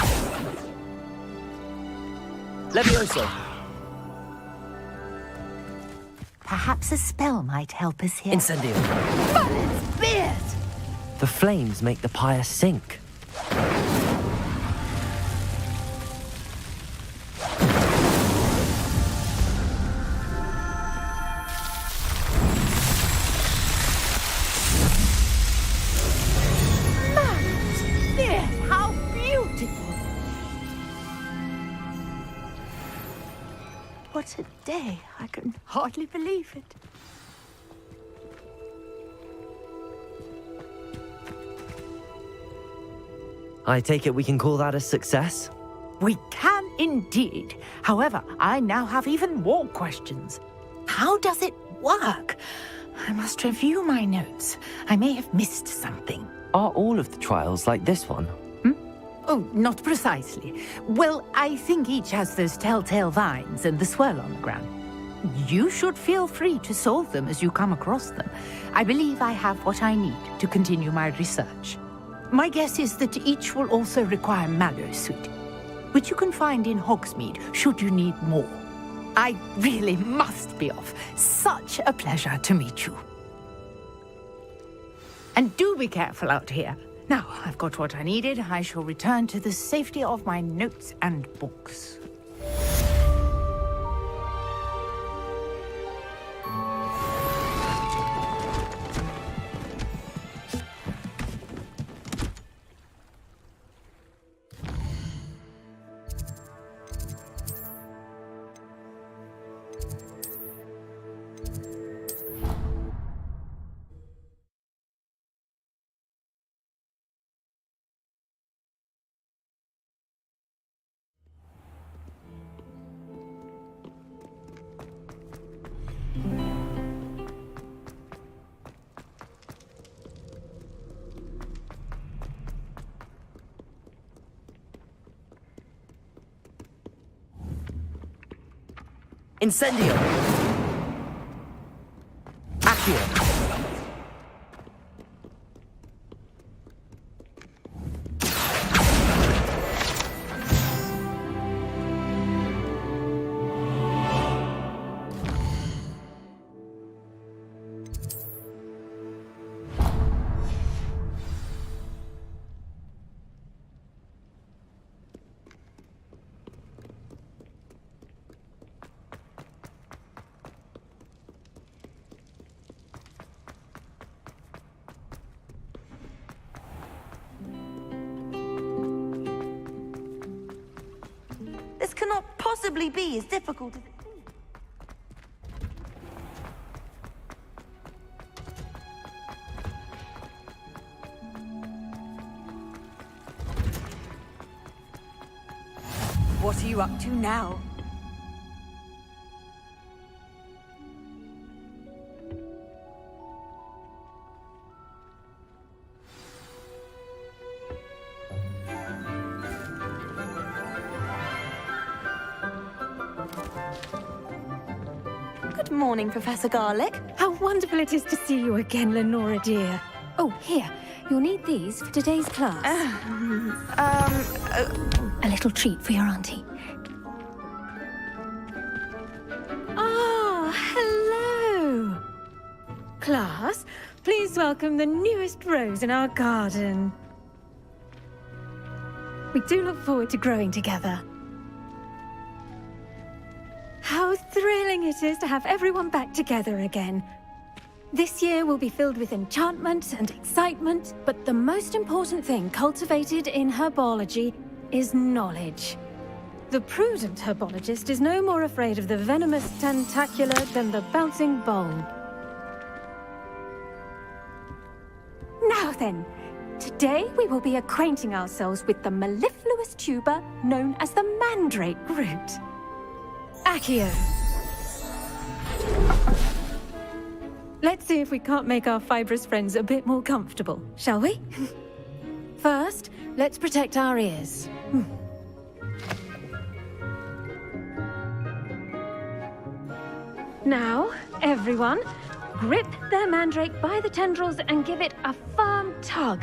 Levioso! Perhaps a spell might help us here. Incendio! Merlin's beard! The flames make the pyre sink. Merlin's beard! How beautiful! What a day! I can hardly believe it. I take it we can call that a success? We can indeed. However, I now have even more questions. How does it work? I must review my notes. I may have missed something. Are all of the trials like this one? Oh, not precisely. Well, I think each has those telltale vines and the swirl on the ground. You should feel free to solve them as you come across them. I believe I have what I need to continue my research. My guess is that each will also require mallow sweet, which you can find in Hogsmeade should you need more. I really must be off. Such a pleasure to meet you. And do be careful out here. Now, I've got what I needed. I shall return to the safety of my notes and books. Incendio! Accio! This cannot possibly be as difficult as it seems. What are you up to now? Good morning, Professor Garlick. How wonderful it is to see you again, Lenora dear. Oh, here. You'll need these for today's class. A little treat for your auntie. Ah, hello. Class, please welcome the newest rose in our garden. We do look forward to growing together. How thrilling it is to have everyone back together again. This year will be filled with enchantment and excitement, but the most important thing cultivated in herbology is knowledge. The prudent herbologist is no more afraid of the venomous tentacula than the bouncing bulb. Now then, today we will be acquainting ourselves with the mellifluous tuber known as the mandrake root. Accio. Let's see if we can't make our fibrous friends a bit more comfortable, shall we? First, let's protect our ears. Now, everyone, grip their mandrake by the tendrils and give it a firm tug.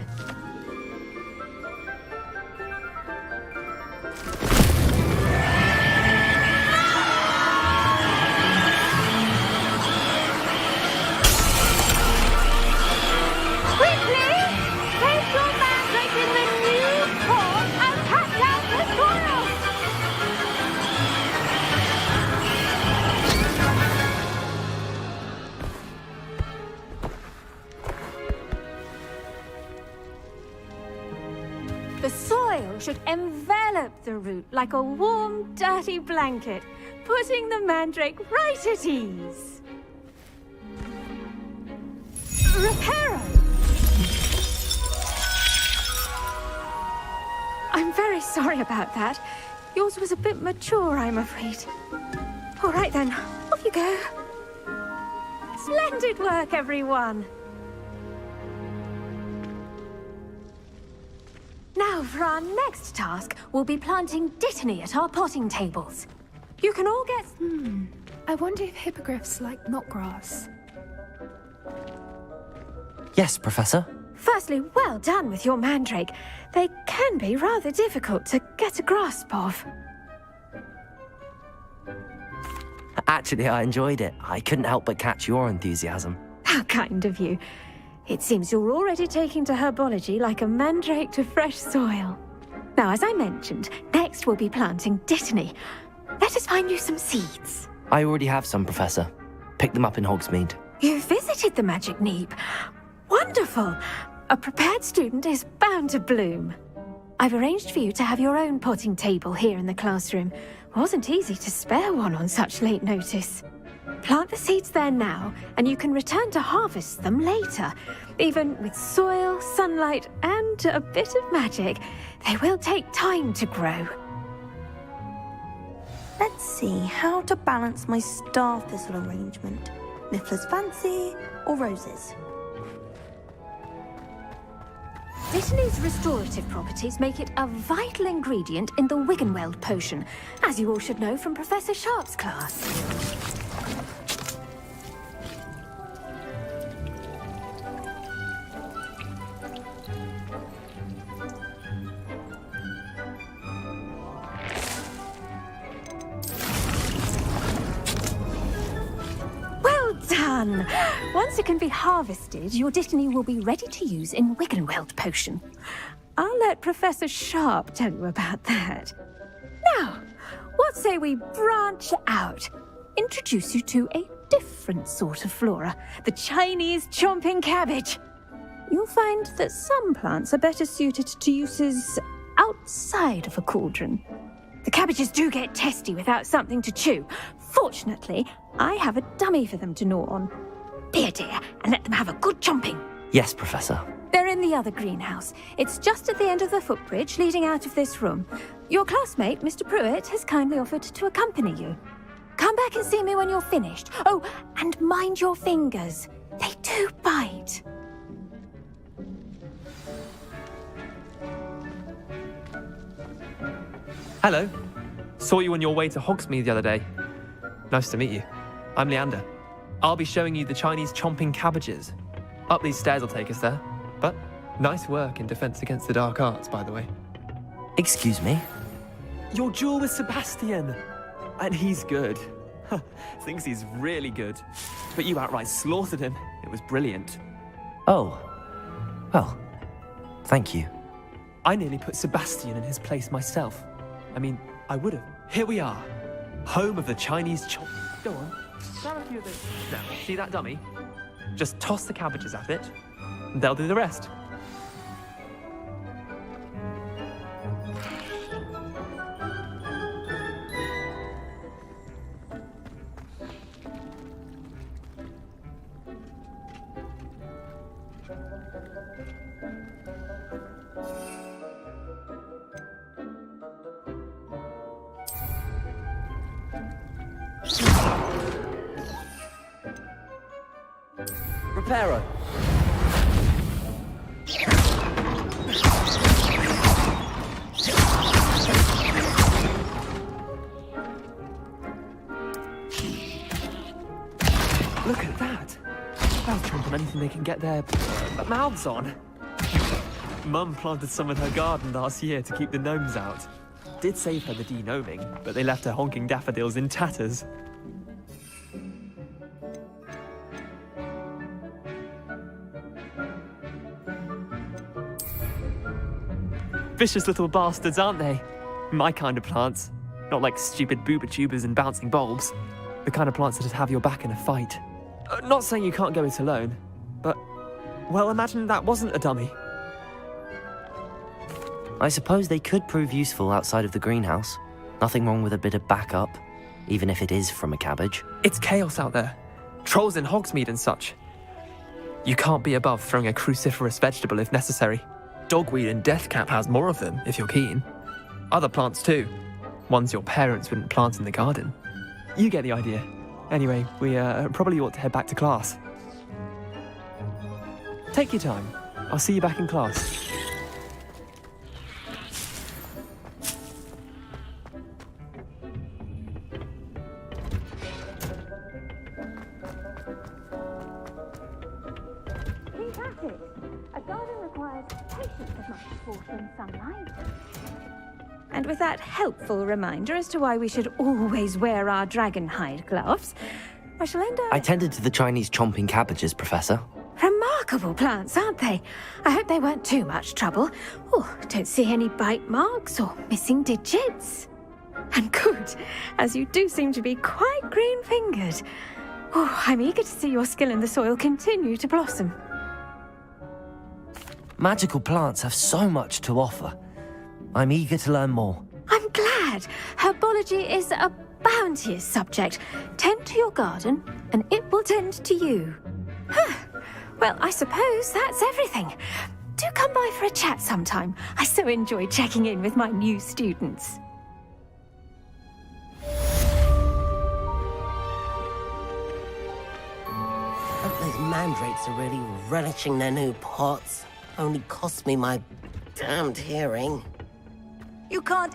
The soil should envelop the root like a warm, dirty blanket, putting the mandrake right at ease. Reparo! I'm very sorry about that. Yours was a bit mature, I'm afraid. All right then, off you go. Splendid work, everyone. Now for our next task, we'll be planting dittany at our potting tables. You can all get... I wonder if hippogriffs like knotgrass. Yes, Professor. Firstly, well done with your mandrake. They can be rather difficult to get a grasp of. Actually, I enjoyed it. I couldn't help but catch your enthusiasm. How kind of you. It seems you're already taking to herbology like a mandrake to fresh soil. Now, as I mentioned, next we'll be planting dittany. Let us find you some seeds. I already have some, Professor. Pick them up in Hogsmeade. You visited the Magic Neep. Wonderful! A prepared student is bound to bloom. I've arranged for you to have your own potting table here in the classroom. Wasn't easy to spare one on such late notice. Plant the seeds there now, and you can return to harvest them later. Even with soil, sunlight, and a bit of magic, they will take time to grow. Let's see how to balance my star thistle arrangement. Niffler's fancy or roses? Dittany's restorative properties make it a vital ingredient in the Wiggenweld potion, as you all should know from Professor Sharp's class. Done! Once it can be harvested, your dittany will be ready to use in Wiggenweld potion. I'll let Professor Sharp tell you about that. Now, what say we branch out? Introduce you to a different sort of flora, the Chinese chomping cabbage. You'll find that some plants are better suited to uses outside of a cauldron. The cabbages do get testy without something to chew. Fortunately, I have a dummy for them to gnaw on. Be a dear and let them have a good chomping. Yes, Professor. They're in the other greenhouse. It's just at the end of the footbridge leading out of this room. Your classmate, Mr. Pruitt, has kindly offered to accompany you. Come back and see me when you're finished. Oh, and mind your fingers. They do bite. Hello. Saw you on your way to Hogsmeade the other day. Nice to meet you. I'm Leander. I'll be showing you the Chinese chomping cabbages. Up these stairs will take us there. But nice work in defense against the dark arts, by the way. Excuse me? Your duel with Sebastian. And he's good. Thinks he's really good. But you outright slaughtered him. It was brilliant. Oh. Well, thank you. I nearly put Sebastian in his place myself. I mean, I would have. Here we are. Home of the Chinese chomp. Go on. Grab a few of those. Now, see that dummy? Just toss the cabbages at it. And they'll do the rest. Reparo. Look at that. They'll chomp on anything they can get their mouths on. Mum planted some in her garden last year to keep the gnomes out. Did save her the de-gnoming, but they left her honking daffodils in tatters. Vicious little bastards, aren't they? My kind of plants. Not like stupid booba tubers and bouncing bulbs. The kind of plants that'd have your back in a fight. Not saying you can't go it alone, but, well, imagine that wasn't a dummy. I suppose they could prove useful outside of the greenhouse. Nothing wrong with a bit of backup, even if it is from a cabbage. It's chaos out there. Trolls in Hogsmeade and such. You can't be above throwing a cruciferous vegetable if necessary. Dogweed and deathcap has more of them, if you're keen. Other plants too. Ones your parents wouldn't plant in the garden. You get the idea. Anyway, we probably ought to head back to class. Take your time. I'll see you back in class. it. A garden requires patience as much as water and sunlight. And with that helpful reminder as to why we should always wear our dragon hide gloves, I shall end up... I tended to the Chinese chomping cabbages, Professor. Remarkable plants, aren't they? I hope they weren't too much trouble. Oh, don't see any bite marks or missing digits. And good, as you do seem to be quite green-fingered. Oh, I'm eager to see your skill in the soil continue to blossom. Magical plants have so much to offer. I'm eager to learn more. I'm glad. Herbology is a bounteous subject. Tend to your garden, and it will tend to you. Well, I suppose that's everything. Do come by for a chat sometime. I so enjoy checking in with my new students. Hope those mandrakes are really relishing their new pots. Only cost me my damned hearing. You can't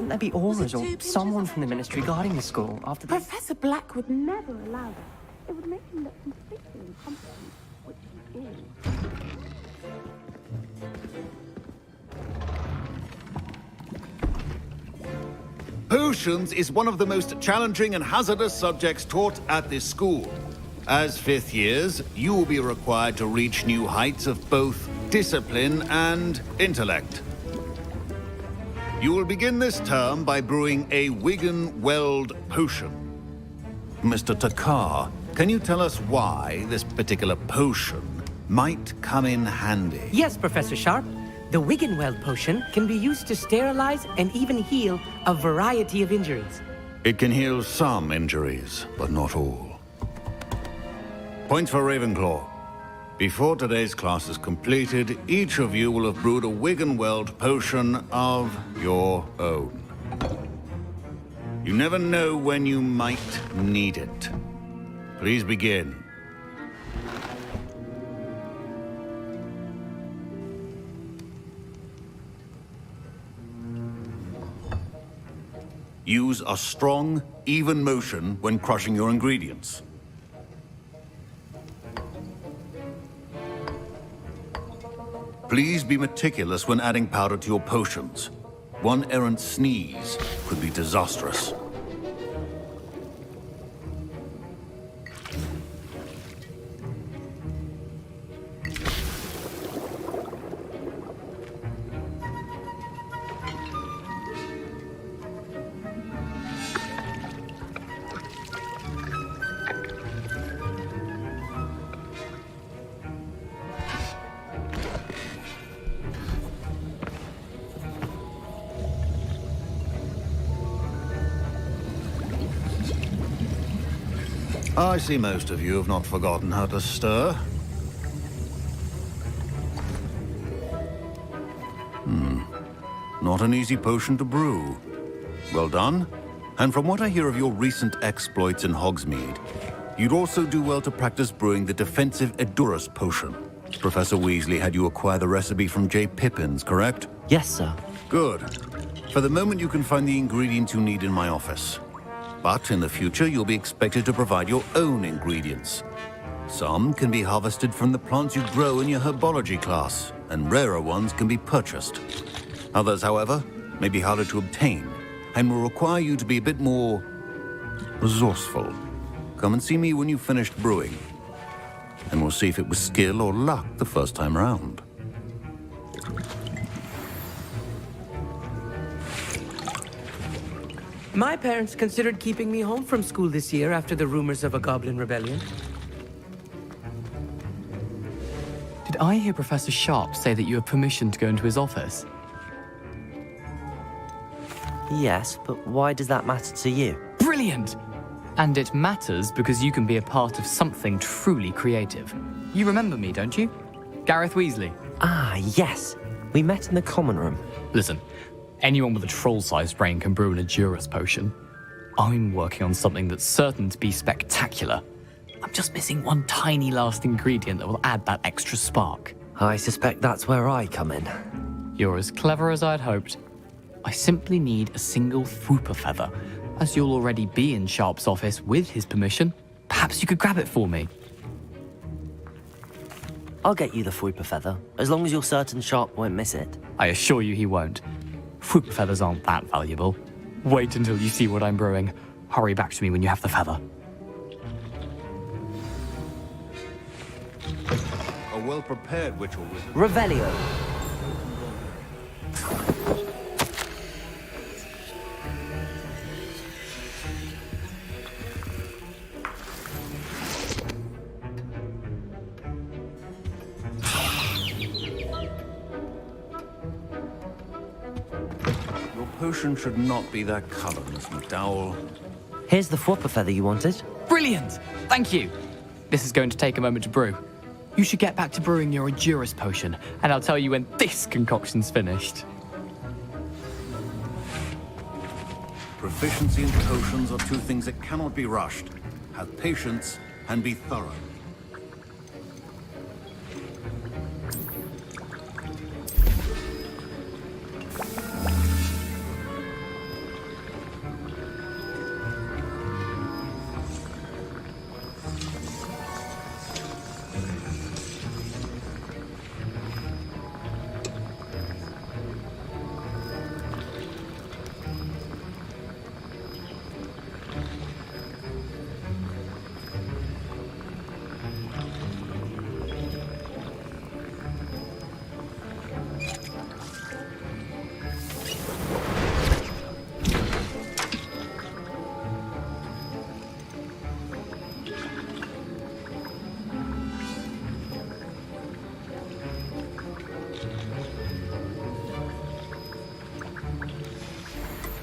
Shouldn't there be auras or someone from the ministry guarding the school after the... Professor Black would never allow that. It would make him look completely incompetent, which he is. Potions is one of the most challenging and hazardous subjects taught at this school. As fifth years, you will be required to reach new heights of both discipline and intellect. You will begin this term by brewing a Wigan-Weld potion. Mr. Takar, can you tell us why this particular potion might come in handy? Yes, Professor Sharp. The Wigan-Weld potion can be used to sterilize and even heal a variety of injuries. It can heal some injuries, but not all. Points for Ravenclaw. Before today's class is completed, each of you will have brewed a Wigan-Weld potion of your own. You never know when you might need it. Please begin. Use a strong, even motion when crushing your ingredients. Please be meticulous when adding powder to your potions. One errant sneeze could be disastrous. I see most of you have not forgotten how to stir. Not an easy potion to brew. Well done. And from what I hear of your recent exploits in Hogsmeade, you'd also do well to practice brewing the defensive Edurus potion. Professor Weasley had you acquire the recipe from J. Pippins, correct? Yes, sir. Good. For the moment, you can find the ingredients you need in my office. But in the future, you'll be expected to provide your own ingredients. Some can be harvested from the plants you grow in your herbology class, and rarer ones can be purchased. Others, however, may be harder to obtain, and will require you to be a bit more resourceful. Come and see me when you've finished brewing, and we'll see if it was skill or luck the first time round. My parents considered keeping me home from school this year after the rumors of a goblin rebellion. Did I hear Professor Sharp say that you have permission to go into his office? Yes, but why does that matter to you? Brilliant! And it matters because you can be a part of something truly creative. You remember me, don't you? Gareth Weasley. Ah, yes. We met in the common room. Listen, anyone with a troll-sized brain can brew an Edurus potion. I'm working on something that's certain to be spectacular. I'm just missing one tiny last ingredient that will add that extra spark. I suspect that's where I come in. You're as clever as I'd hoped. I simply need a single Fwooper feather. As you'll already be in Sharp's office with his permission, perhaps you could grab it for me. I'll get you the Fwooper feather, as long as you're certain Sharp won't miss it. I assure you he won't. Fwooper feathers aren't that valuable. Wait until you see what I'm brewing. Hurry back to me when you have the feather. A well-prepared witch or wizard. Revelio. Your potion should not be that color, Miss McDowell. Here's the Fwooper feather you wanted. Brilliant! Thank you! This is going to take a moment to brew. You should get back to brewing your Edurus potion, and I'll tell you when this concoction's finished. Proficiency and potions are two things that cannot be rushed. Have patience and be thorough.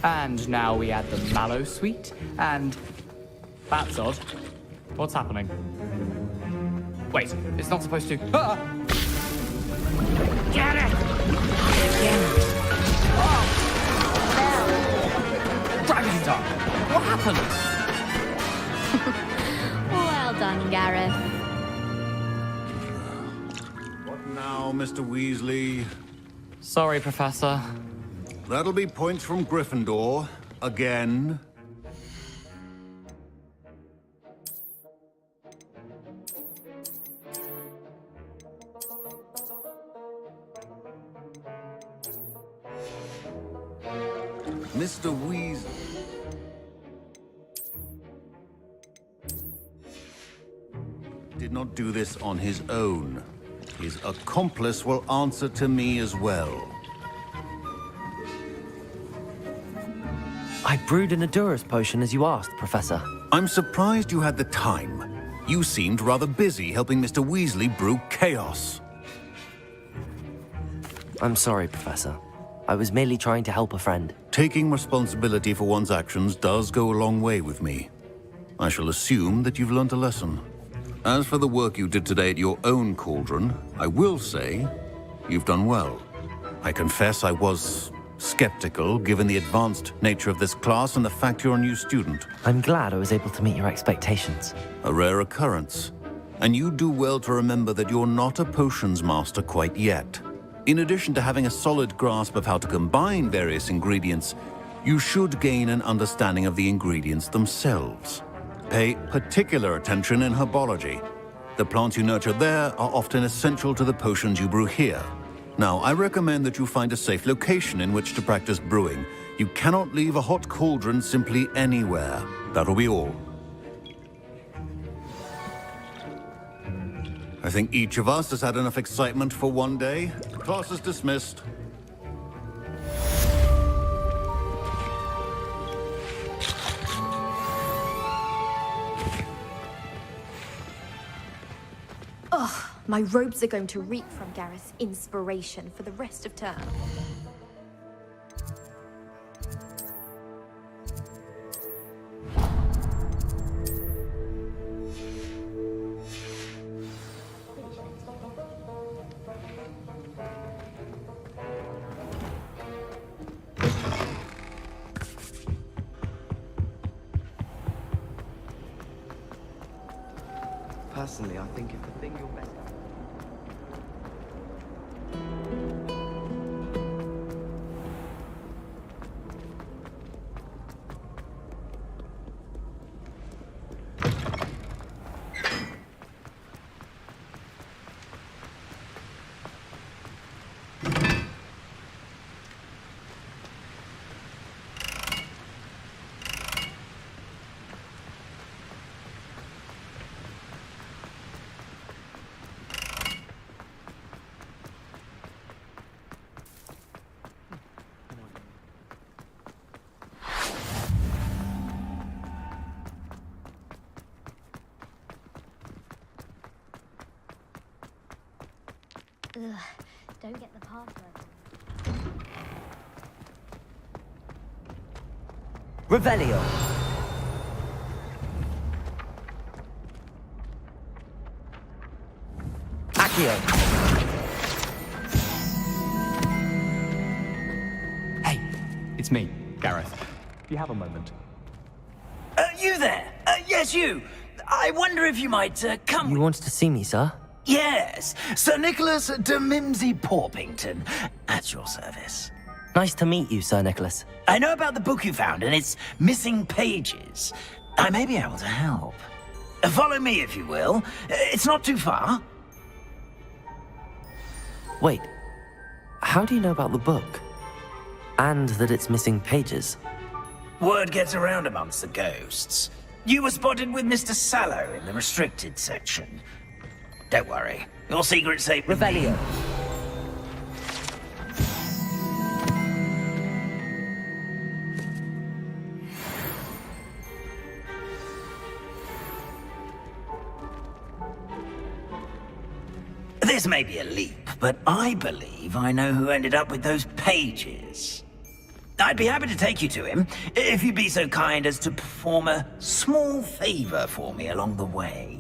And now we add the mallow sweet, and... That's odd. What's happening? Wait, it's not supposed to... Ah! Get it! Oh! Dragon's Dark! What happened? Well done, Gareth. What now, Mr. Weasley? Sorry, Professor. That'll be points from Gryffindor. Again. Mr. Weasley. Did not do this on his own. His accomplice will answer to me as well. I brewed an Edurus potion as you asked, Professor. I'm surprised you had the time. You seemed rather busy helping Mr. Weasley brew chaos. I'm sorry, Professor. I was merely trying to help a friend. Taking responsibility for one's actions does go a long way with me. I shall assume that you've learnt a lesson. As for the work you did today at your own cauldron, I will say you've done well. I confess I was skeptical, given the advanced nature of this class and the fact you're a new student. I'm glad I was able to meet your expectations. A rare occurrence. And you do well to remember that you're not a potions master quite yet. In addition to having a solid grasp of how to combine various ingredients, you should gain an understanding of the ingredients themselves. Pay particular attention in herbology. The plants you nurture there are often essential to the potions you brew here. Now, I recommend that you find a safe location in which to practice brewing. You cannot leave a hot cauldron simply anywhere. That'll be all. I think each of us has had enough excitement for one day. Class is dismissed. My robes are going to reek from Gareth's inspiration for the rest of term. Personally, I think if the thing you're best at... Ugh, don't get the password. Revelio. Accio. Hey, it's me, Gareth. Do you have a moment? You there? Yes, you. I wonder if you might come. You wanted to see me, sir? Yes, Sir Nicholas de Mimsy Porpington, at your service. Nice to meet you, Sir Nicholas. I know about the book you found and its missing pages. I may be able to help. Follow me, if you will. It's not too far. Wait, how do you know about the book? And that it's missing pages? Word gets around amongst the ghosts. You were spotted with Mr. Sallow in the restricted section. Don't worry, your secret's safe with me. Revelio. This may be a leap, but I believe I know who ended up with those pages. I'd be happy to take you to him, if you'd be so kind as to perform a small favor for me along the way.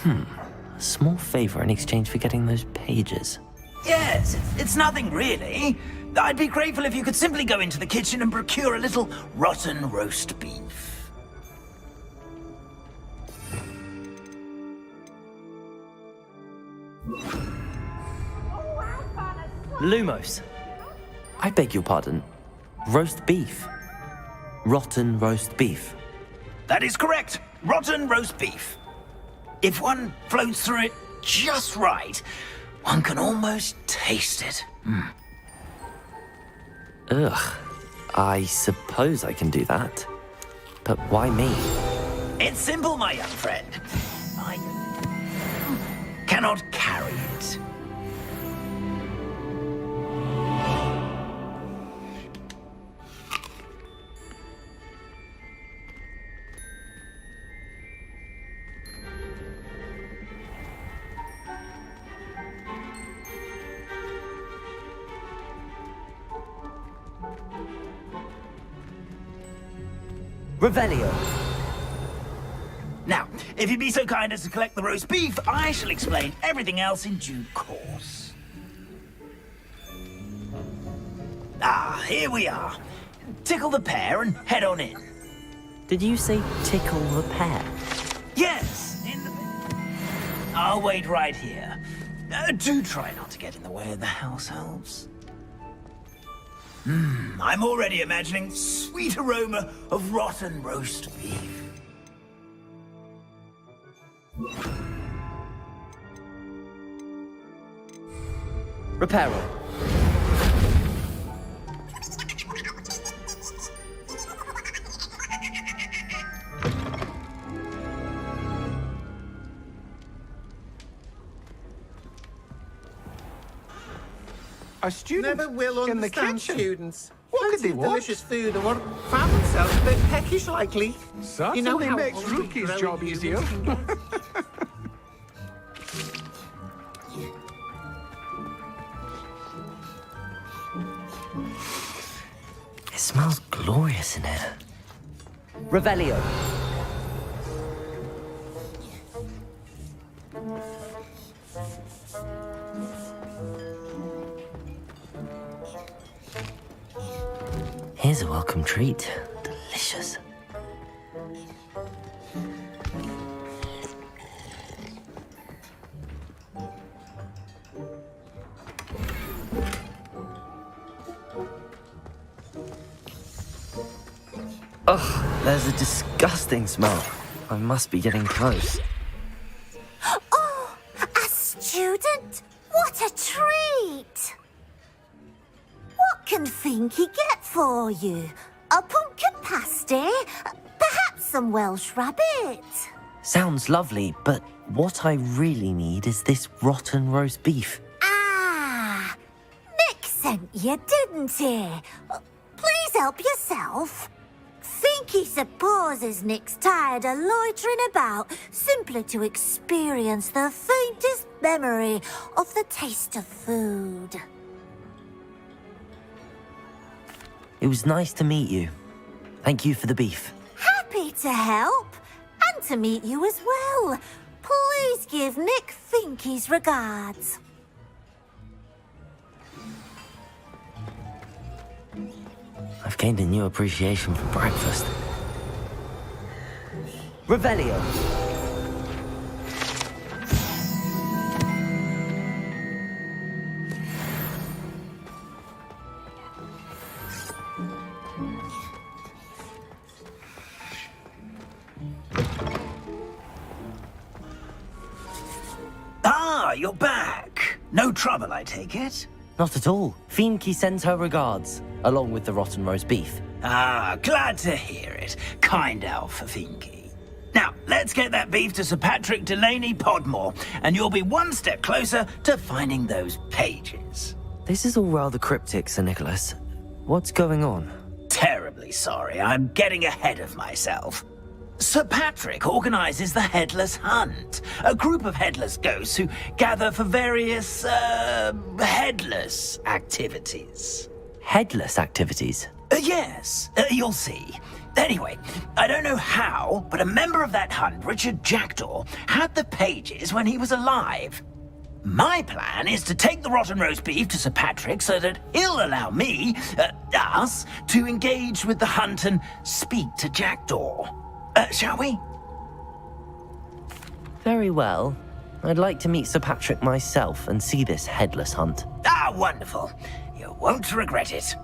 A small favor in exchange for getting those pages. Yes, it's nothing really. I'd be grateful if you could simply go into the kitchen and procure a little rotten roast beef. Lumos. I beg your pardon. Roast beef. Rotten roast beef. That is correct. Rotten roast beef. If one floats through it just right, one can almost taste it. Ugh. I suppose I can do that. But why me? It's simple, my young friend. I cannot carry it. Revelio. Now, if you'd be so kind as to collect the roast beef, I shall explain everything else in due course. Ah, here we are. Tickle the pear and head on in. Did you say tickle the pear? Yes, in the... I'll wait right here. Do try not to get in the way of the house elves. I'm already imagining sweet aroma of rotten roast beef. Reparo. A student Never will in the understand kitchen. students. What at the delicious food and what found themselves a bit peckish likely. Certainly how makes hungry Rookie's growing job humans easier. can get. It smells glorious in here. Revelio. Here's a welcome treat. Delicious. Ugh, there's a disgusting smell. I must be getting close. Oh, a student? What a treat! What can Finky get for you? A pumpkin pasty? Perhaps some Welsh rabbit? Sounds lovely, but what I really need is this rotten roast beef. Ah, Nick sent you, didn't he? Please help yourself. Finky supposes Nick's tired of loitering about simply to experience the faintest memory of the taste of food. It was nice to meet you. Thank you for the beef. Happy to help, and to meet you as well. Please give Nick Finky's regards. I've gained a new appreciation for breakfast. Revelio. Ah, you're back. No trouble, I take it? Not at all. Fienke sends her regards, along with the rotten roast beef. Ah, glad to hear it. Kind elf for Finky. Now, let's get that beef to Sir Patrick Delaney Podmore, and you'll be one step closer to finding those pages. This is all rather cryptic, Sir Nicholas. What's going on? Terribly sorry, I'm getting ahead of myself. Sir Patrick organizes the Headless Hunt, a group of headless ghosts who gather for various, headless activities. Headless activities? Yes, you'll see. Anyway, I don't know how, but a member of that hunt, Richard Jackdaw, had the pages when he was alive. My plan is to take the rotten roast beef to Sir Patrick so that he'll allow me, us, to engage with the hunt and speak to Jackdaw. Shall we? Very well. I'd like to meet Sir Patrick myself and see this headless hunt. Ah, wonderful. You won't regret it.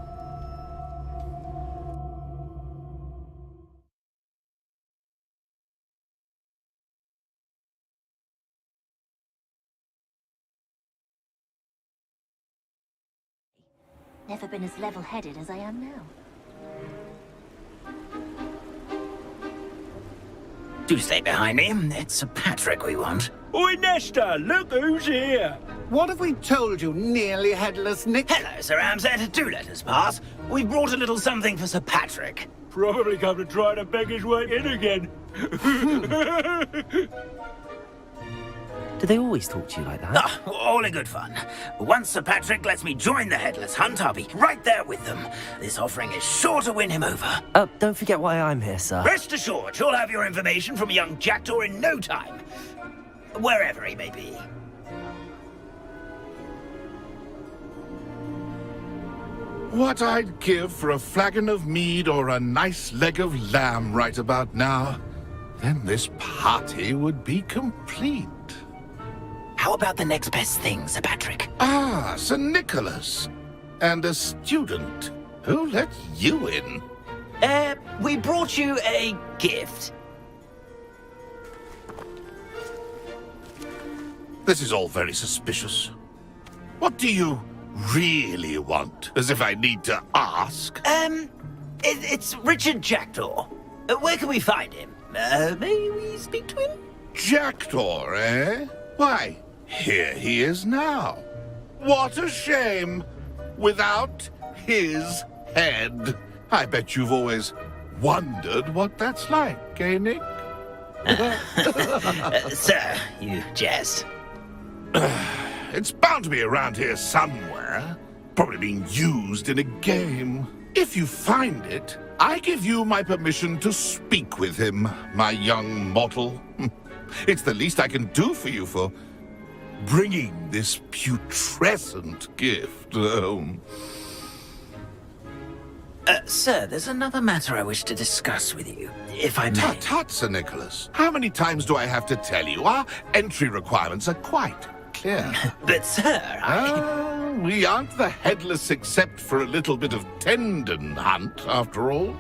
Never been as level-headed as I am now. Do stay behind me. It's Sir Patrick we want. Oi, Nesta, look who's here. What have we told you, nearly headless Nick? Hello, Sir Ramsed. Do let us pass. We brought a little something for Sir Patrick. Probably come to try to beg his way in again. Do they always talk to you like that? Ah, all in good fun. Once Sir Patrick lets me join the Headless Hunt, I'll be right there with them. This offering is sure to win him over. Don't forget why I'm here, sir. Rest assured, you'll have your information from young Jackdaw in no time. Wherever he may be. What I'd give for a flagon of mead or a nice leg of lamb right about now. Then this party would be complete. How about the next best thing, Sir Patrick? Ah, Sir Nicholas. And a student. Who let you in? We brought you a gift. This is all very suspicious. What do you really want? As if I need to ask. It's Richard Jackdaw. Where can we find him? May we speak to him? Jackdaw, eh? Why, here he is now. What a shame. Without his head. I bet you've always wondered what that's like, eh, Nick? Sir, you jest. It's bound to be around here somewhere. Probably being used in a game. If you find it, I give you my permission to speak with him, my young mortal. It's the least I can do for you for bringing this putrescent gift home. Sir, there's another matter I wish to discuss with you, if I may. Tut, Sir Nicholas. How many times do I have to tell you? Our entry requirements are quite clear. But, sir, we aren't the headless except for a little bit of tendon hunt, after all.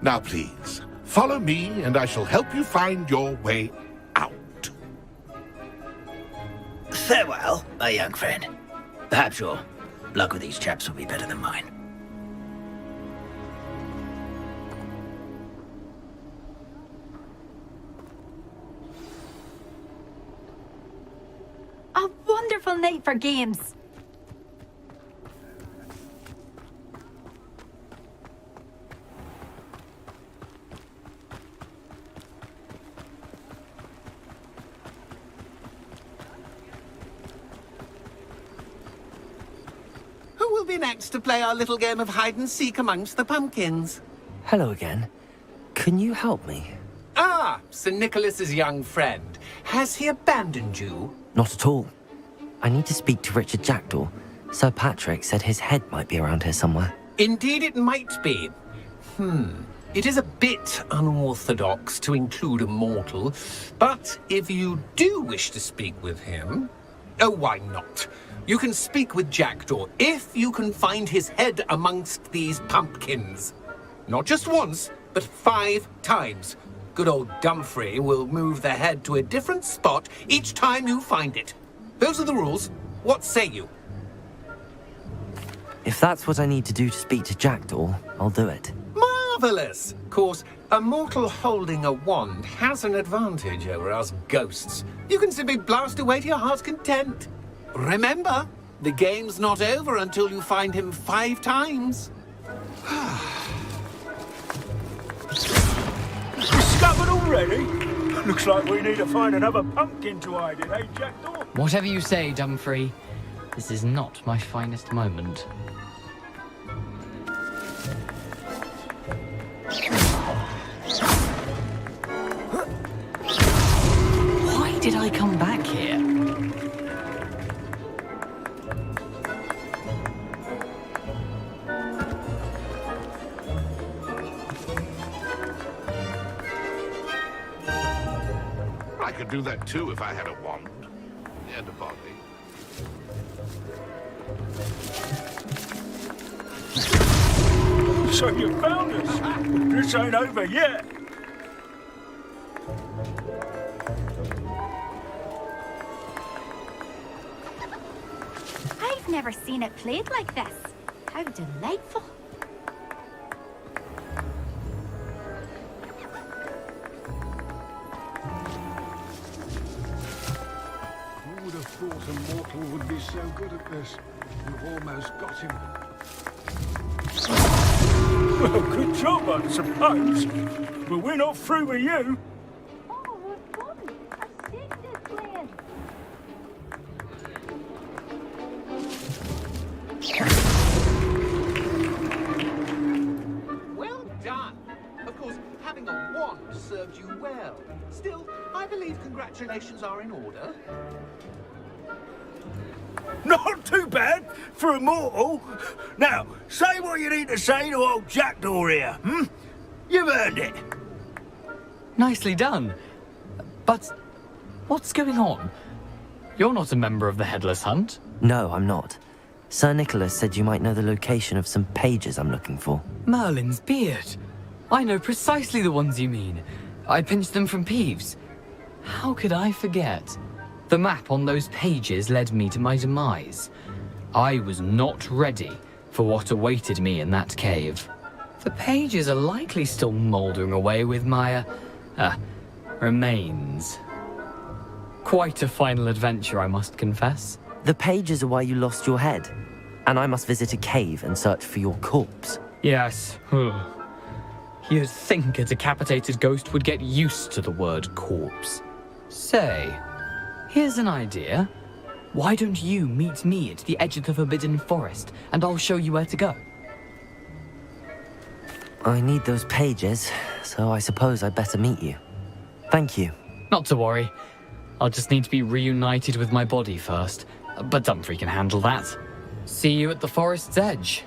Now, please, follow me, and I shall help you find your way out. Farewell, my young friend. Perhaps your luck with these chaps will be better than mine. A wonderful night for games. Who will be next to play our little game of hide-and-seek amongst the pumpkins? Hello again. Can you help me? Ah, Sir Nicholas's young friend. Has he abandoned you? Not at all. I need to speak to Richard Jackdaw. Sir Patrick said his head might be around here somewhere. Indeed it might be. It is a bit unorthodox to include a mortal, but if you do wish to speak with him... Oh, why not? You can speak with Jackdaw if you can find his head amongst these pumpkins. Not just once, but 5 times. Good old Dumfrey will move the head to a different spot each time you find it. Those are the rules. What say you? If that's what I need to do to speak to Jackdaw, I'll do it. Marvellous! Of course, a mortal holding a wand has an advantage over us ghosts. You can simply blast away to your heart's content. Remember, the game's not over until you find him 5 times. Discovered already? Looks like we need to find another pumpkin to hide in, eh, Jackdaw? Whatever you say, Dumfrey. This is not my finest moment. Why did I come back here? I could do that too if I had a wand and a body. So you found us. This ain't over yet. I've never seen it played like this. How delightful. Who would have thought a mortal would be so good at this? You've almost got him. Well, good job, I suppose. But we're not through with you. Well done. Of course, having a wand served you well. Still, I believe congratulations are in order. Not too bad for a mortal. Now, say what you need to say to old Jackdaw here, You've earned it. Nicely done. But what's going on? You're not a member of the Headless Hunt. No, I'm not. Sir Nicholas said you might know the location of some pages I'm looking for. Merlin's beard. I know precisely the ones you mean. I pinched them from Peeves. How could I forget? The map on those pages led me to my demise. I was not ready for what awaited me in that cave. The pages are likely still mouldering away with my, remains. Quite a final adventure, I must confess. The pages are why you lost your head, and I must visit a cave and search for your corpse. Yes. You'd think a decapitated ghost would get used to the word corpse. Say, here's an idea. Why don't you meet me at the edge of the Forbidden Forest, and I'll show you where to go? I need those pages, so I suppose I'd better meet you. Thank you. Not to worry. I'll just need to be reunited with my body first. But Dumfries can handle that. See you at the forest's edge.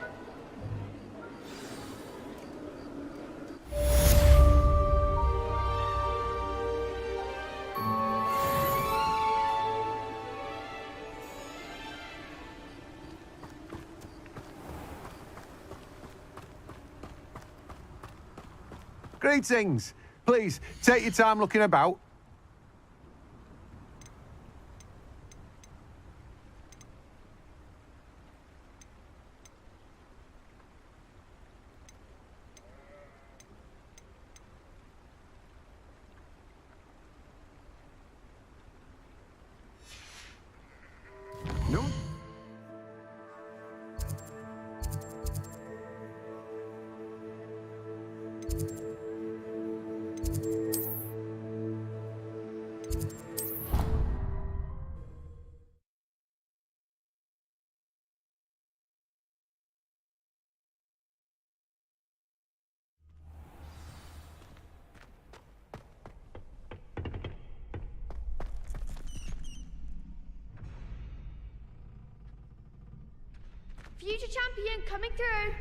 Greetings. Please, take your time looking about. No? Future champion coming through.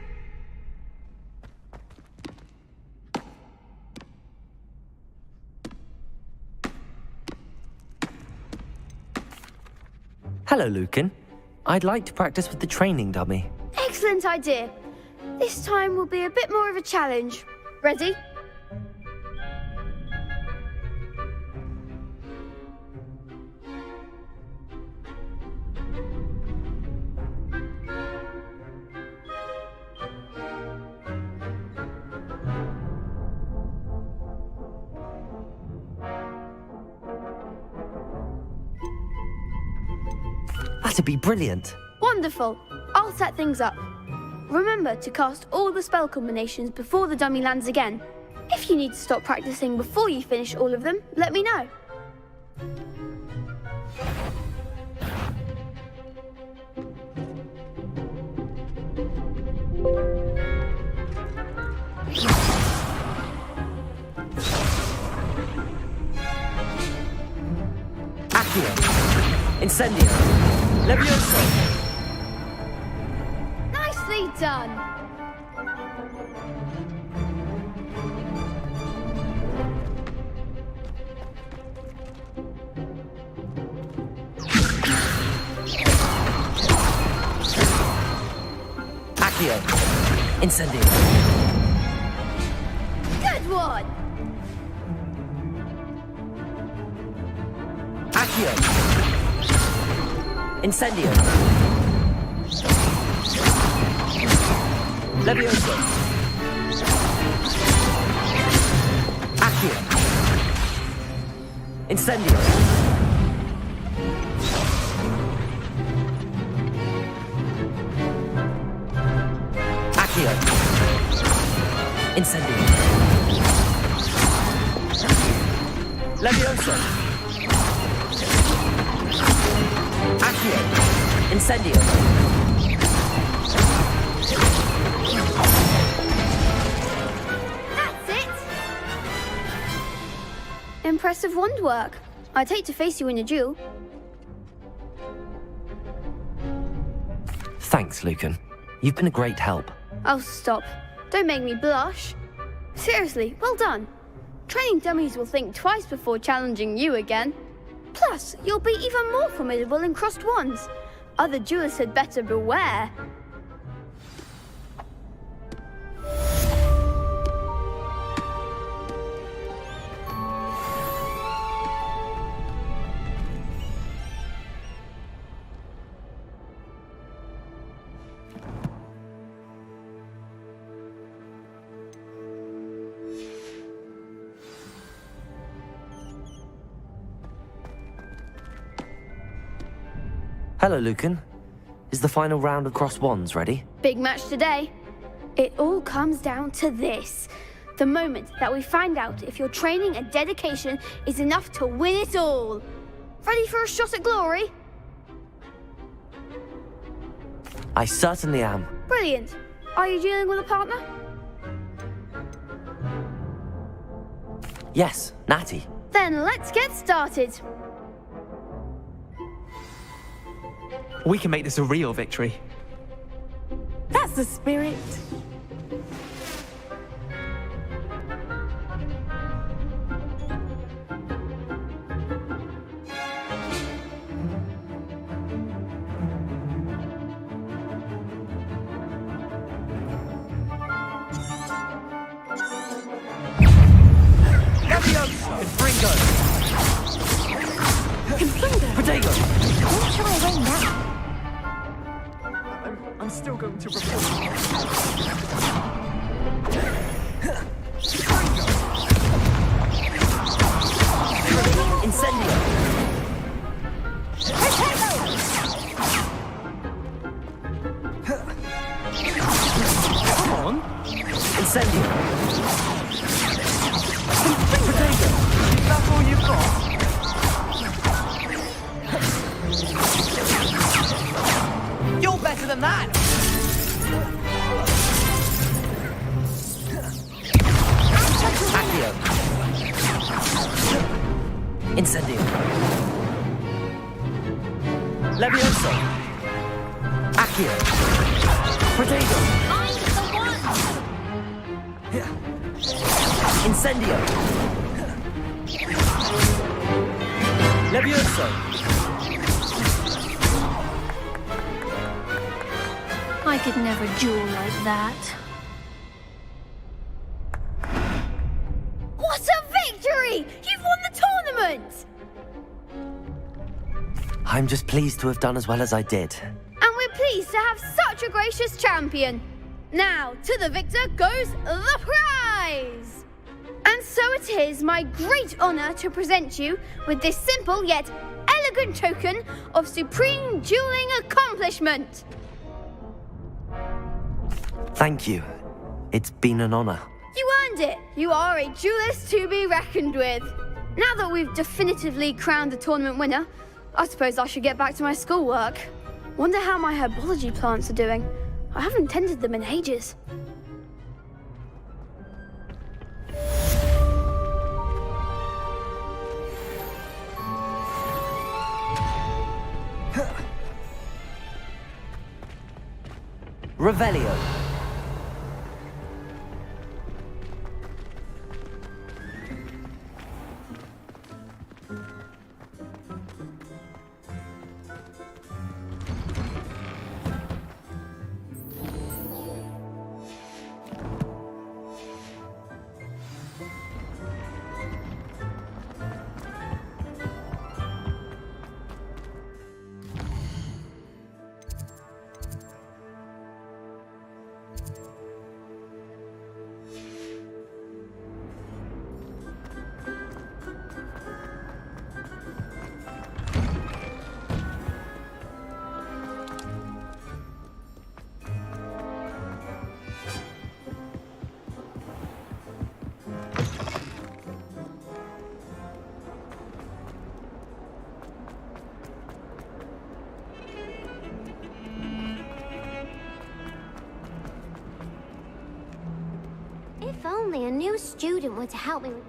Hello, Lucan. I'd like to practice with the training dummy. Excellent idea. This time will be a bit more of a challenge. Ready? That'd be brilliant. Wonderful. I'll set things up. Remember to cast all the spell combinations before the dummy lands again. If you need to stop practicing before you finish all of them, let me know. Accio. Incendio. Levioso. Nicely done. Accio. Incendio. Good one. Accio. Incendio. Levioso. Accio. Incendio. Accio. Incendio. Levioso. Accio. Incendio. That's it. Impressive wand work. I'd hate to face you in a duel. Thanks, Lucan. You've been a great help. Oh, stop. Don't make me blush. Seriously, well done. Training dummies will think twice before challenging you again. Plus, you'll be even more formidable in crossed wands. Other duelists had better beware. Hello, Lucan. Is the final round of crossed wands ready? Big match today. It all comes down to this. The moment that we find out if your training and dedication is enough to win it all. Ready for a shot at glory? I certainly am. Brilliant. Are you dealing with a partner? Yes, Natty. Then let's get started. We can make this a real victory. That's the spirit. I'm still going to report. Incendio! Come on! Incendio! Potato! Is that all you've got? You're better than that! Accio! Incendio! Levioso! Accio! Potato! I'm the one! Incendio! Levioso! I could never duel like that. What a victory! You've won the tournament! I'm just pleased to have done as well as I did. And we're pleased to have such a gracious champion. Now, to the victor goes the prize! And so it is my great honor to present you with this simple yet elegant token of supreme dueling accomplishment. Thank you. It's been an honor. You earned it. You are a duelist to be reckoned with. Now that we've definitively crowned the tournament winner, I suppose I should get back to my schoolwork. Wonder how my herbology plants are doing. I haven't tended them in ages. Revelio. If only a new student were to help me with...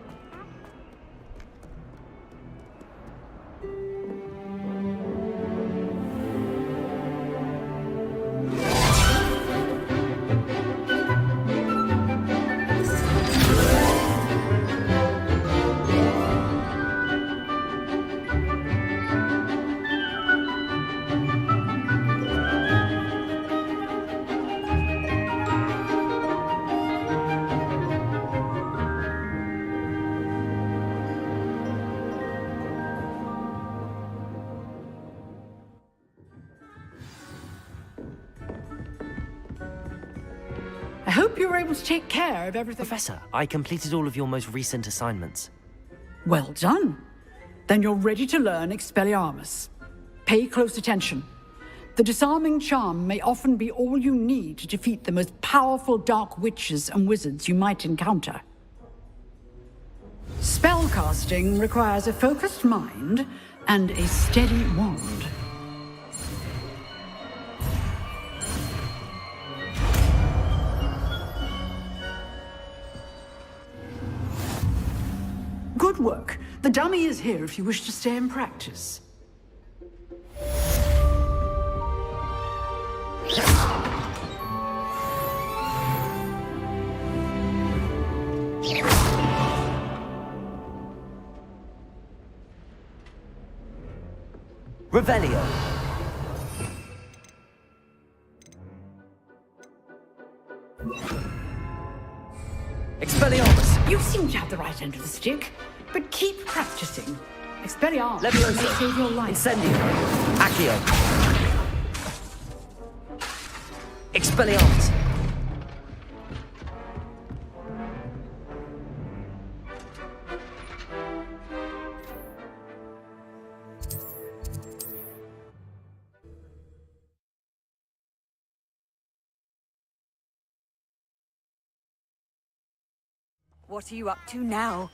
I hope you were able to take care of everything. Professor, I completed all of your most recent assignments. Well done. Then you're ready to learn Expelliarmus. Pay close attention. The disarming charm may often be all you need to defeat the most powerful dark witches and wizards you might encounter. Spellcasting requires a focused mind and a steady wand. Good work. The dummy is here if you wish to stay and practice. Revelio. Expelliarmus. You seem to have the right end of the stick, but keep practicing. Expelliarmus may Levioso. save your life. Incendio. Accio. Expelliarmus. What are you up to now?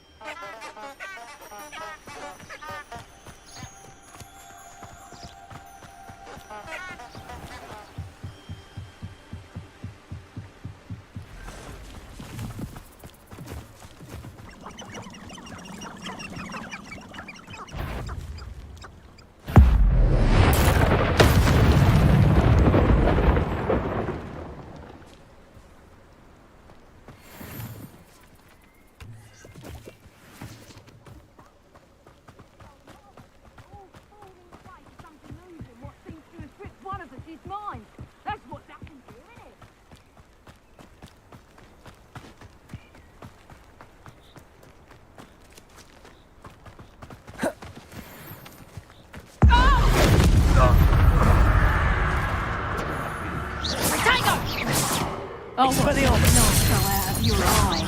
Oh, Expelliarmus. Not go out of your eye.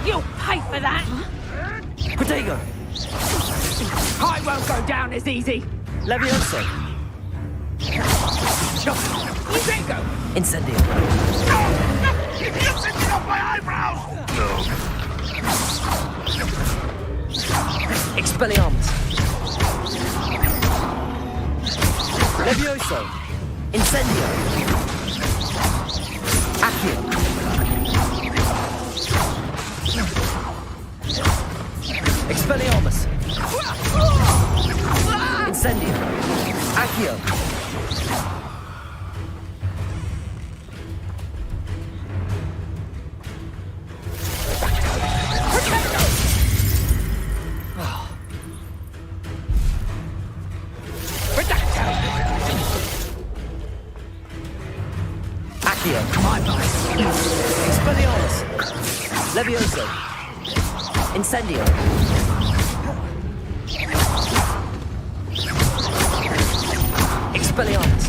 You'll pay for that. Protego. I won't go down as easy. Levioso. Protego. Incendio. You're taking off my eyebrows! Expelliarmus. Levioso. Incendio. Accio. Expelliarmus. Incendio. Accio. My vice. Expelliarmus. Levioso. Incendio. Expelliarmus.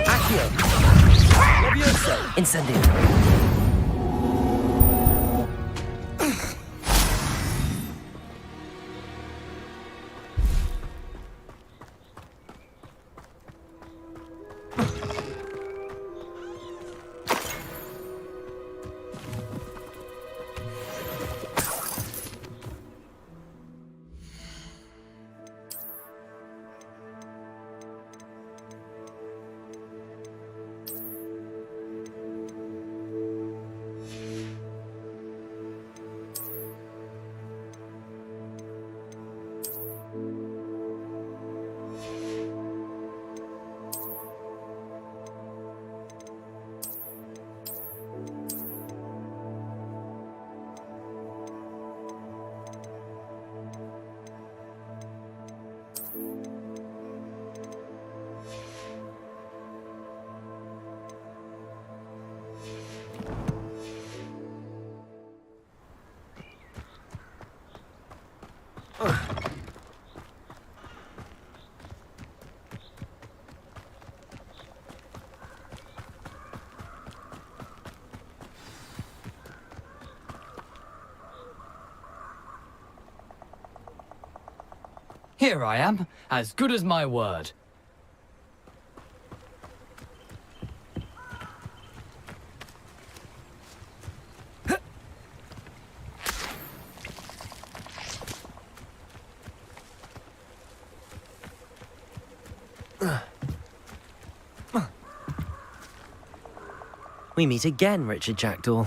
Accio. Levioso. Incendio. Here I am, as good as my word. We meet again, Richard Jackdaw.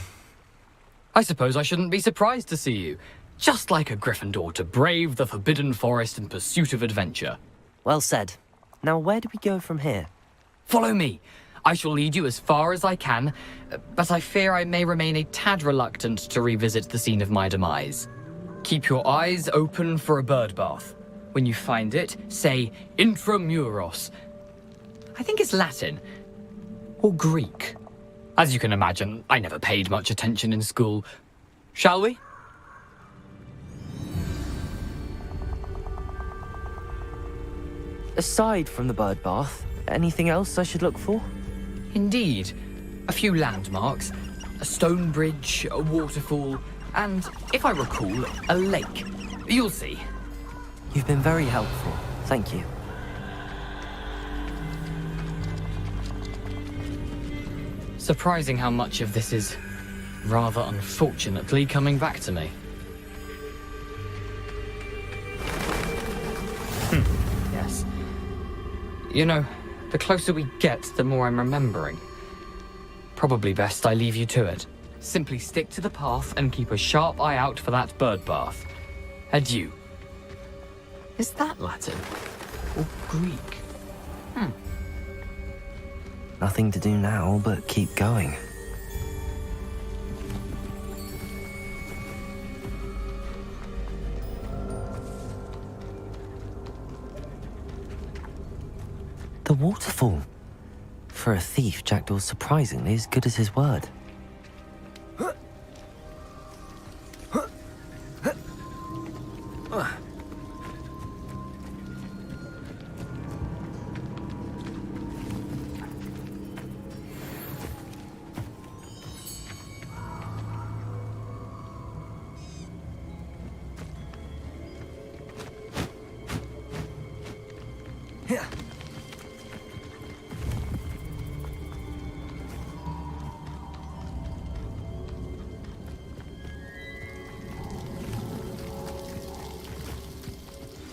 I suppose I shouldn't be surprised to see you. Just like a Gryffindor to brave the Forbidden Forest in pursuit of adventure. Well said. Now where do we go from here? Follow me. I shall lead you as far as I can, but I fear I may remain a tad reluctant to revisit the scene of my demise. Keep your eyes open for a bird bath. When you find it, say Intramuros. I think it's Latin. Or Greek. As you can imagine, I never paid much attention in school. Shall we? Aside from the bird bath, anything else I should look for? Indeed. A few landmarks, a stone bridge, a waterfall, and, if I recall, a lake. You'll see. You've been very helpful. Thank you. Surprising how much of this is, rather unfortunately, coming back to me. Yes. You know, the closer we get, the more I'm remembering. Probably best I leave you to it. Simply stick to the path and keep a sharp eye out for that bird bath. Adieu. Is that Latin? Or Greek? Nothing to do now but keep going. The waterfall. For a thief, Jackdaw's surprisingly as good as his word.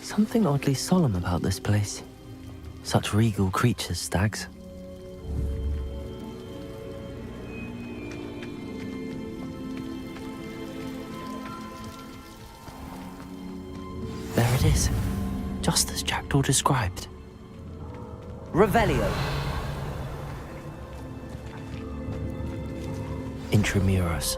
Something oddly solemn about this place. Such regal creatures, stags. There it is, just as Jackdaw described. Revelio. Intramuros.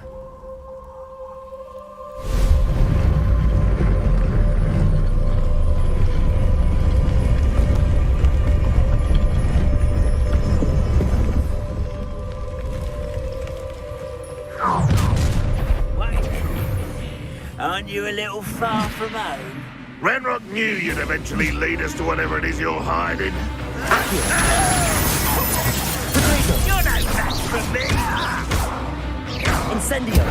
Aren't you a little far from home? Renrock knew you'd eventually lead us to whatever it is you're hiding. You're no match for me! Incendio!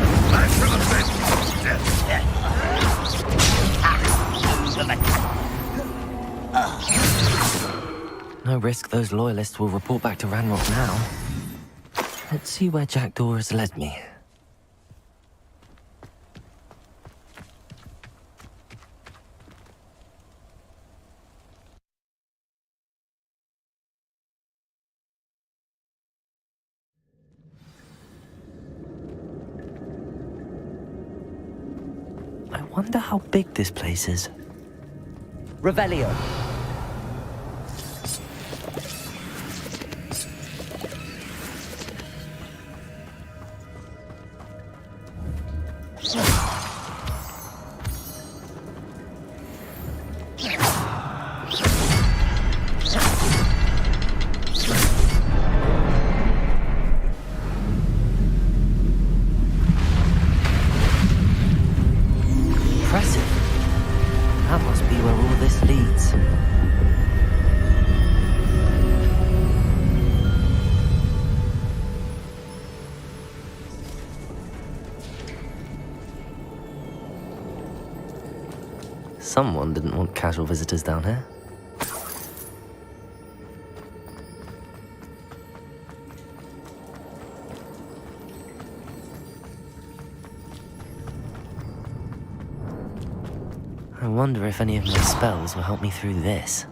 No risk those loyalists will report back to Ranrock now. Let's see where Jackdaw has led me. I wonder how big this place is. Revelio. Someone didn't want casual visitors down here. I wonder if any of my spells will help me through this.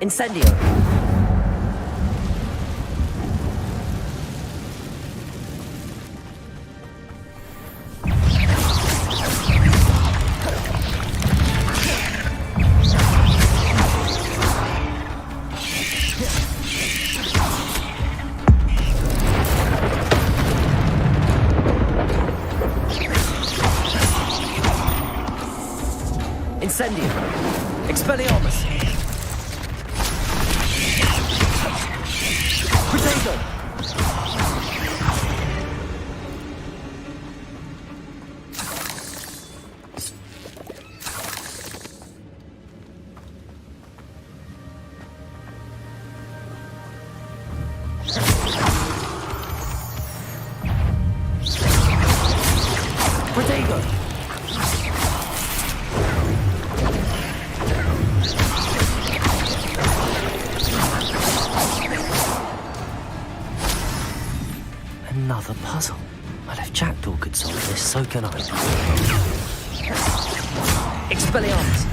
Incendio! Incendio! Expelliarmus! Potato! Potato! Another puzzle. Well, if Jackdaw could solve this, so can I. Expelliarmus!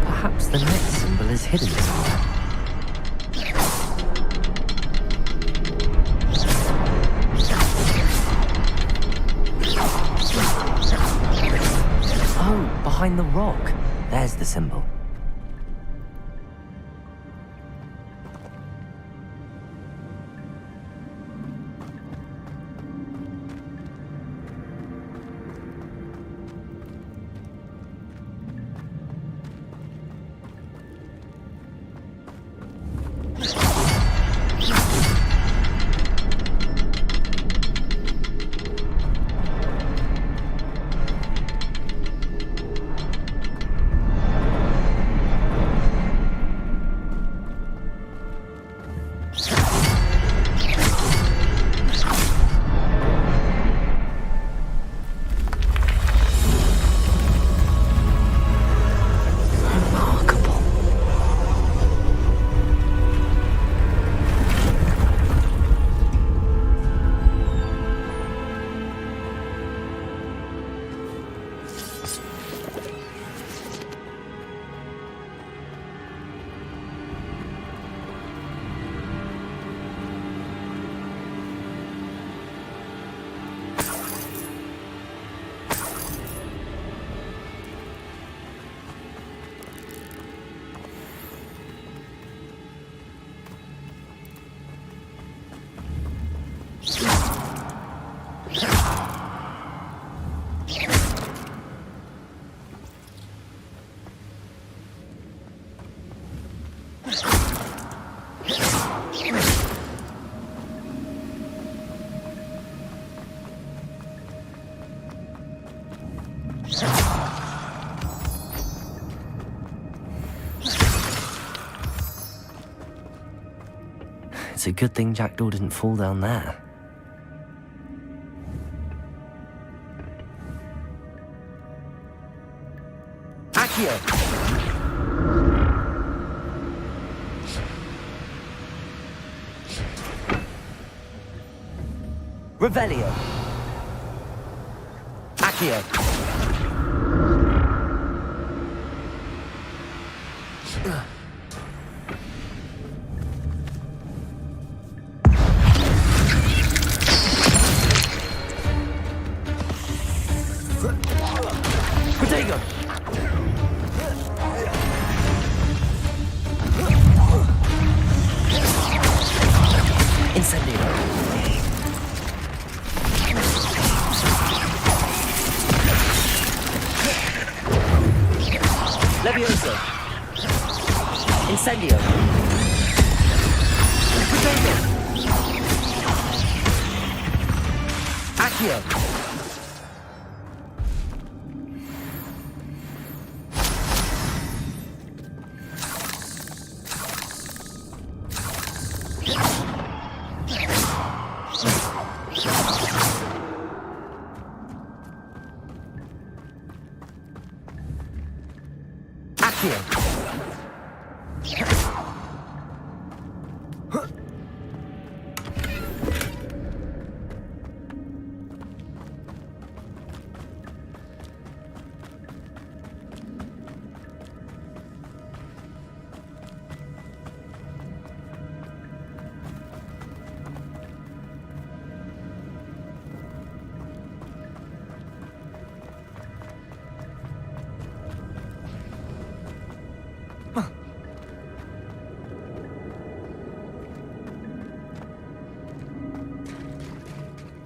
Perhaps the next symbol is hidden somewhere. Oh, behind the rock. There's the symbol. It's a good thing Jackdaw didn't fall down there. Accio! Revelio! Accio! Potato! Incendio! Levioso! Incendio! Potato! Accio!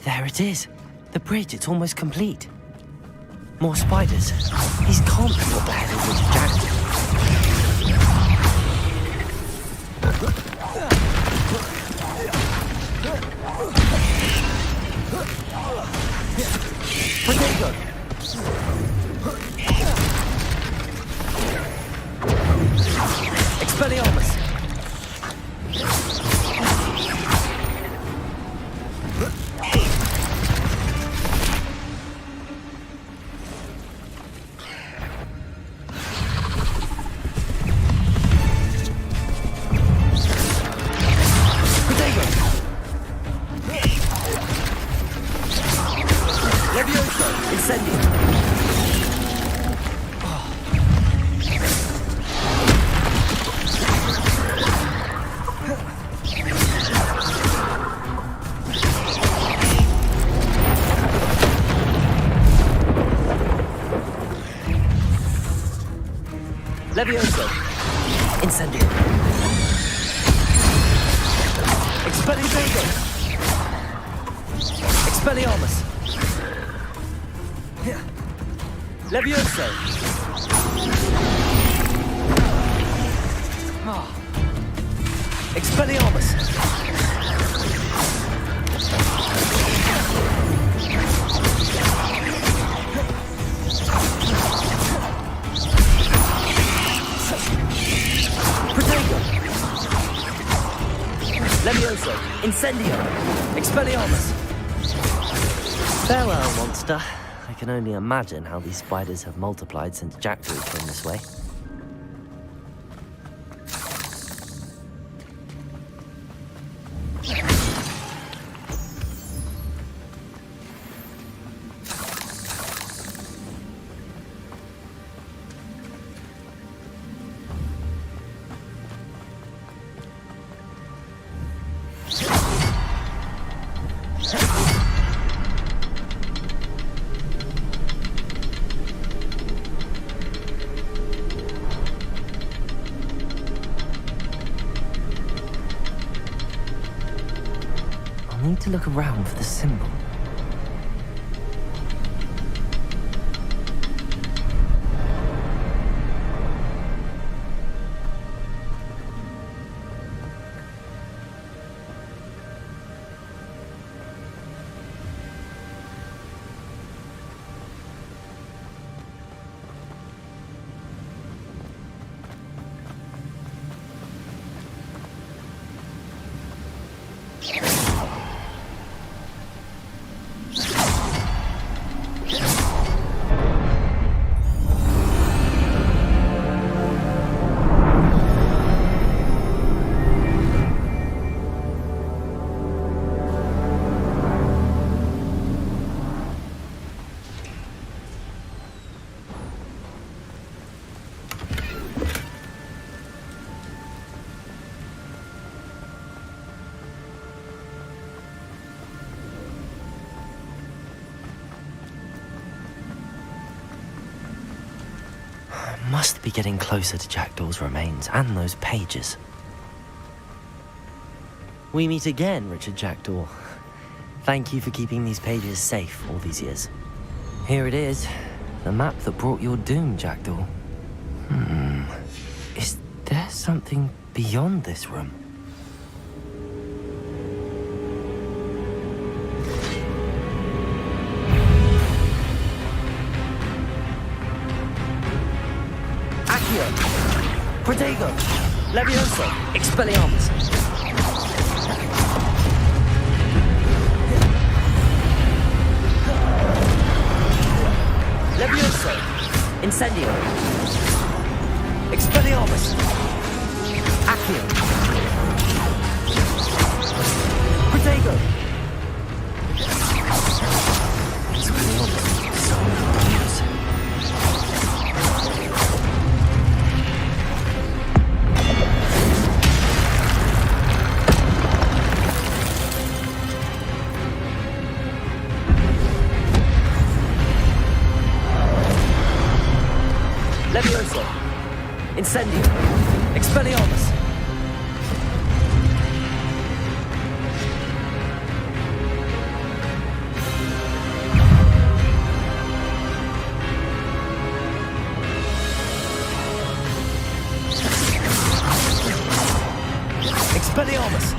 There it is. The bridge, it's almost complete. More spiders. These can't be what the hell is Richard Jackson. Potato! Expelliarmus! Levioso! Incendio! Expelliarmus! Expelliarmus! Levioso! Expelliarmus! Levioso! Incendio! Expelliarmus! Farewell, monster. I can only imagine how these spiders have multiplied since Jackdaw came this way. I need to look around for the symbol. Must be getting closer to Jackdaw's remains and those pages. We meet again, Richard Jackdaw. Thank you for keeping these pages safe all these years. Here it is, the map that brought your doom, Jackdaw. Is there something beyond this room? Protego! Levioso! Expelliarmus! Incendio. Expelliarmus. Accio. Protego. Expelliarmus. Disarm. Levioso. Incendio. Expelliarmus. Expelliarmus.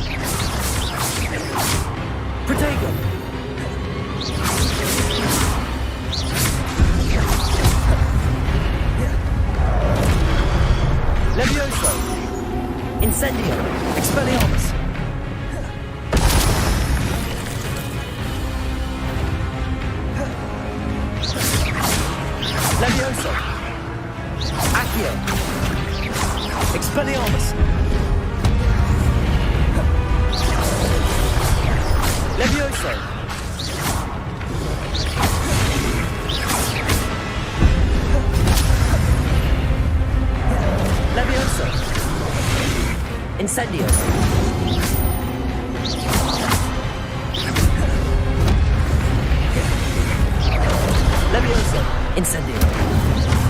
Protego. Levioso. Incendio. Expelliarmus. Levioso. Accio. Expelliarmus. Levioso. Levioso. Incendio. Levioso. Incendio.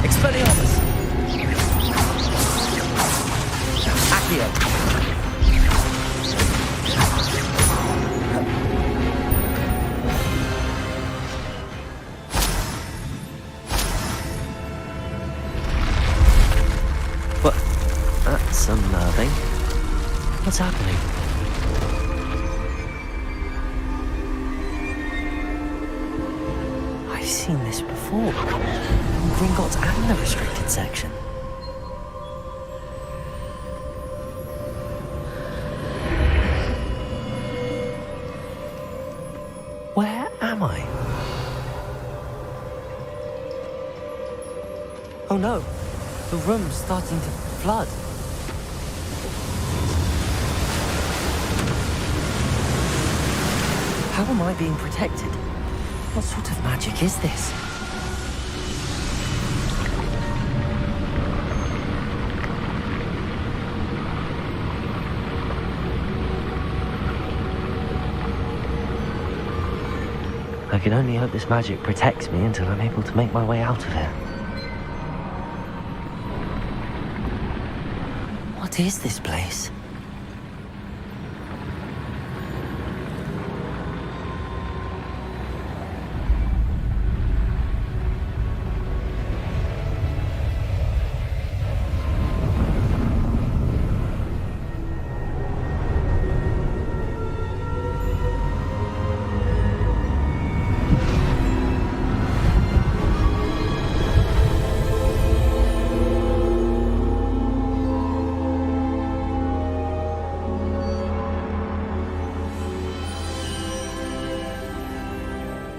Expelliarmus. Accio. What? That's unnerving. What's happening? I've seen this before. In Gringotts and the restricted section. Where am I? Oh no, the room's starting to flood. How am I being protected? What sort of magic is this? I can only hope this magic protects me until I'm able to make my way out of here. What is this place?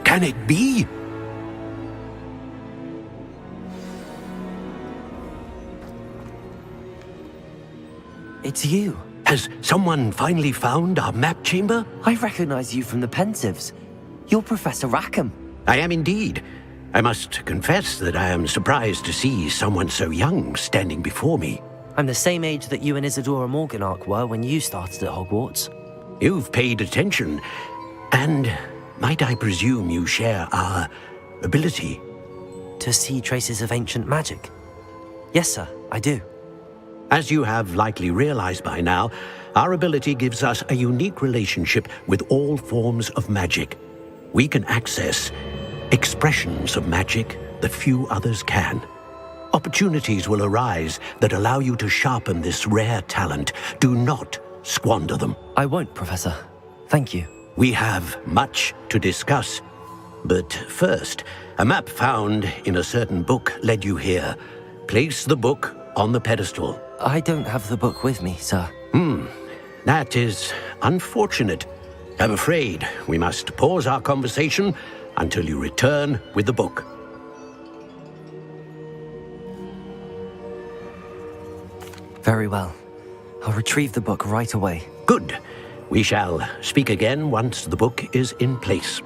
Can it be? It's you. Has someone finally found our map chamber? I recognize you from the Pensives. You're Professor Rackham. I am indeed. I must confess that I am surprised to see someone so young standing before me. I'm the same age that you and Isadora Morganach were when you started at Hogwarts. You've paid attention, and might I presume you share our ability? To see traces of ancient magic? Yes, sir, I do. As you have likely realized by now, our ability gives us a unique relationship with all forms of magic. We can access expressions of magic that few others can. Opportunities will arise that allow you to sharpen this rare talent. Do not squander them. I won't, Professor. Thank you. We have much to discuss. But first, a map found in a certain book led you here. Place the book on the pedestal. I don't have the book with me, sir. That is unfortunate. I'm afraid we must pause our conversation until you return with the book. Very well. I'll retrieve the book right away. Good. We shall speak again once the book is in place.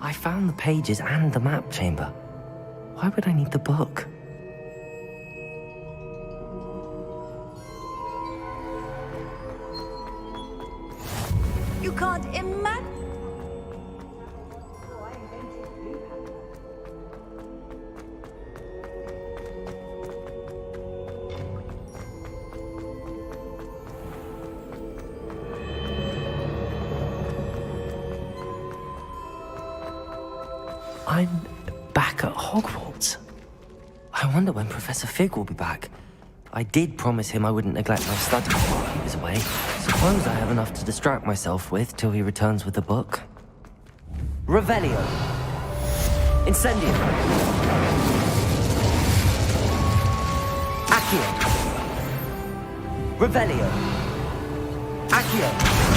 I found the pages and the map chamber. Why would I need the book? You can't imagine. I'm back at Hogwarts. I wonder when Professor Fig will be back. I did promise him I wouldn't neglect my studies while he was away. Suppose I have enough to distract myself with till he returns with the book. Revelio. Incendio. Accio. Revelio. Accio.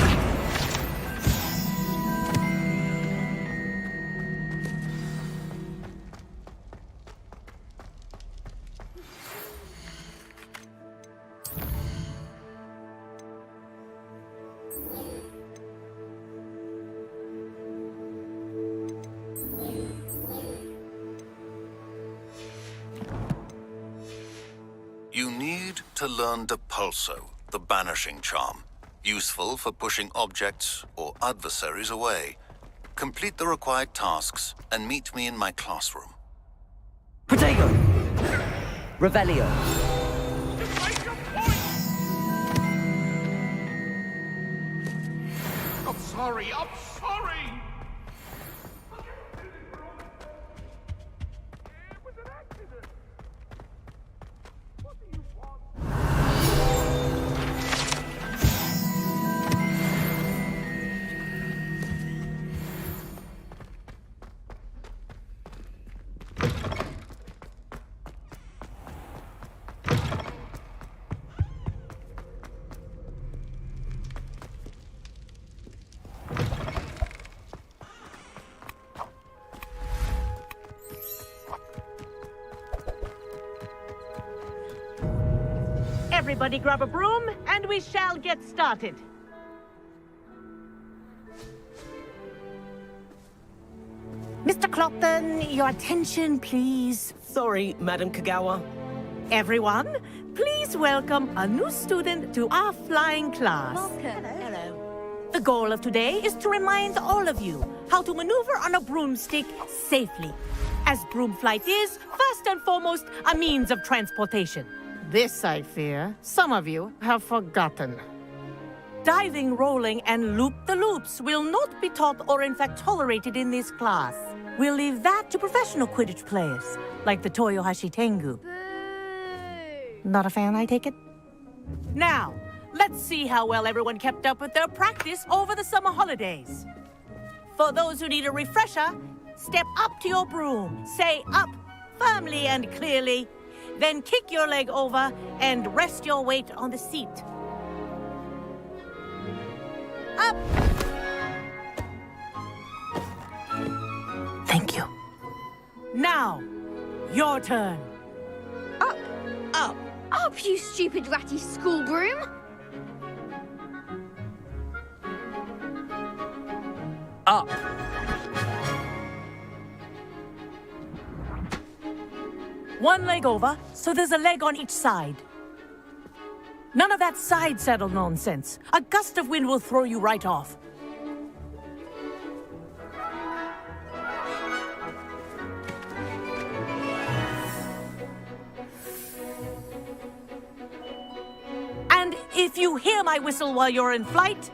You need to learn Depulso, the banishing charm. Useful for pushing objects or adversaries away. Complete the required tasks and meet me in my classroom. Protego! Revelio. I'm sorry, I'm sorry! Everybody grab a broom, and we shall get started. Mr. Clopton, your attention, please. Sorry, Madam Kagawa. Everyone, please welcome a new student to our flying class. Welcome. Hello. The goal of today is to remind all of you how to maneuver on a broomstick safely, as broom flight is, first and foremost, a means of transportation. This, I fear, some of you have forgotten. Diving, rolling, and loop-the-loops will not be taught or in fact tolerated in this class. We'll leave that to professional Quidditch players, like the Toyohashi Tengu. Not a fan, I take it? Now, let's see how well everyone kept up with their practice over the summer holidays. For those who need a refresher, step up to your broom, say up firmly and clearly, then kick your leg over and rest your weight on the seat. Up! Thank you. Now, your turn. Up! Up! Up, you stupid ratty school broom! Up! One leg over, so there's a leg on each side. None of that side saddle nonsense. A gust of wind will throw you right off. And if you hear my whistle while you're in flight,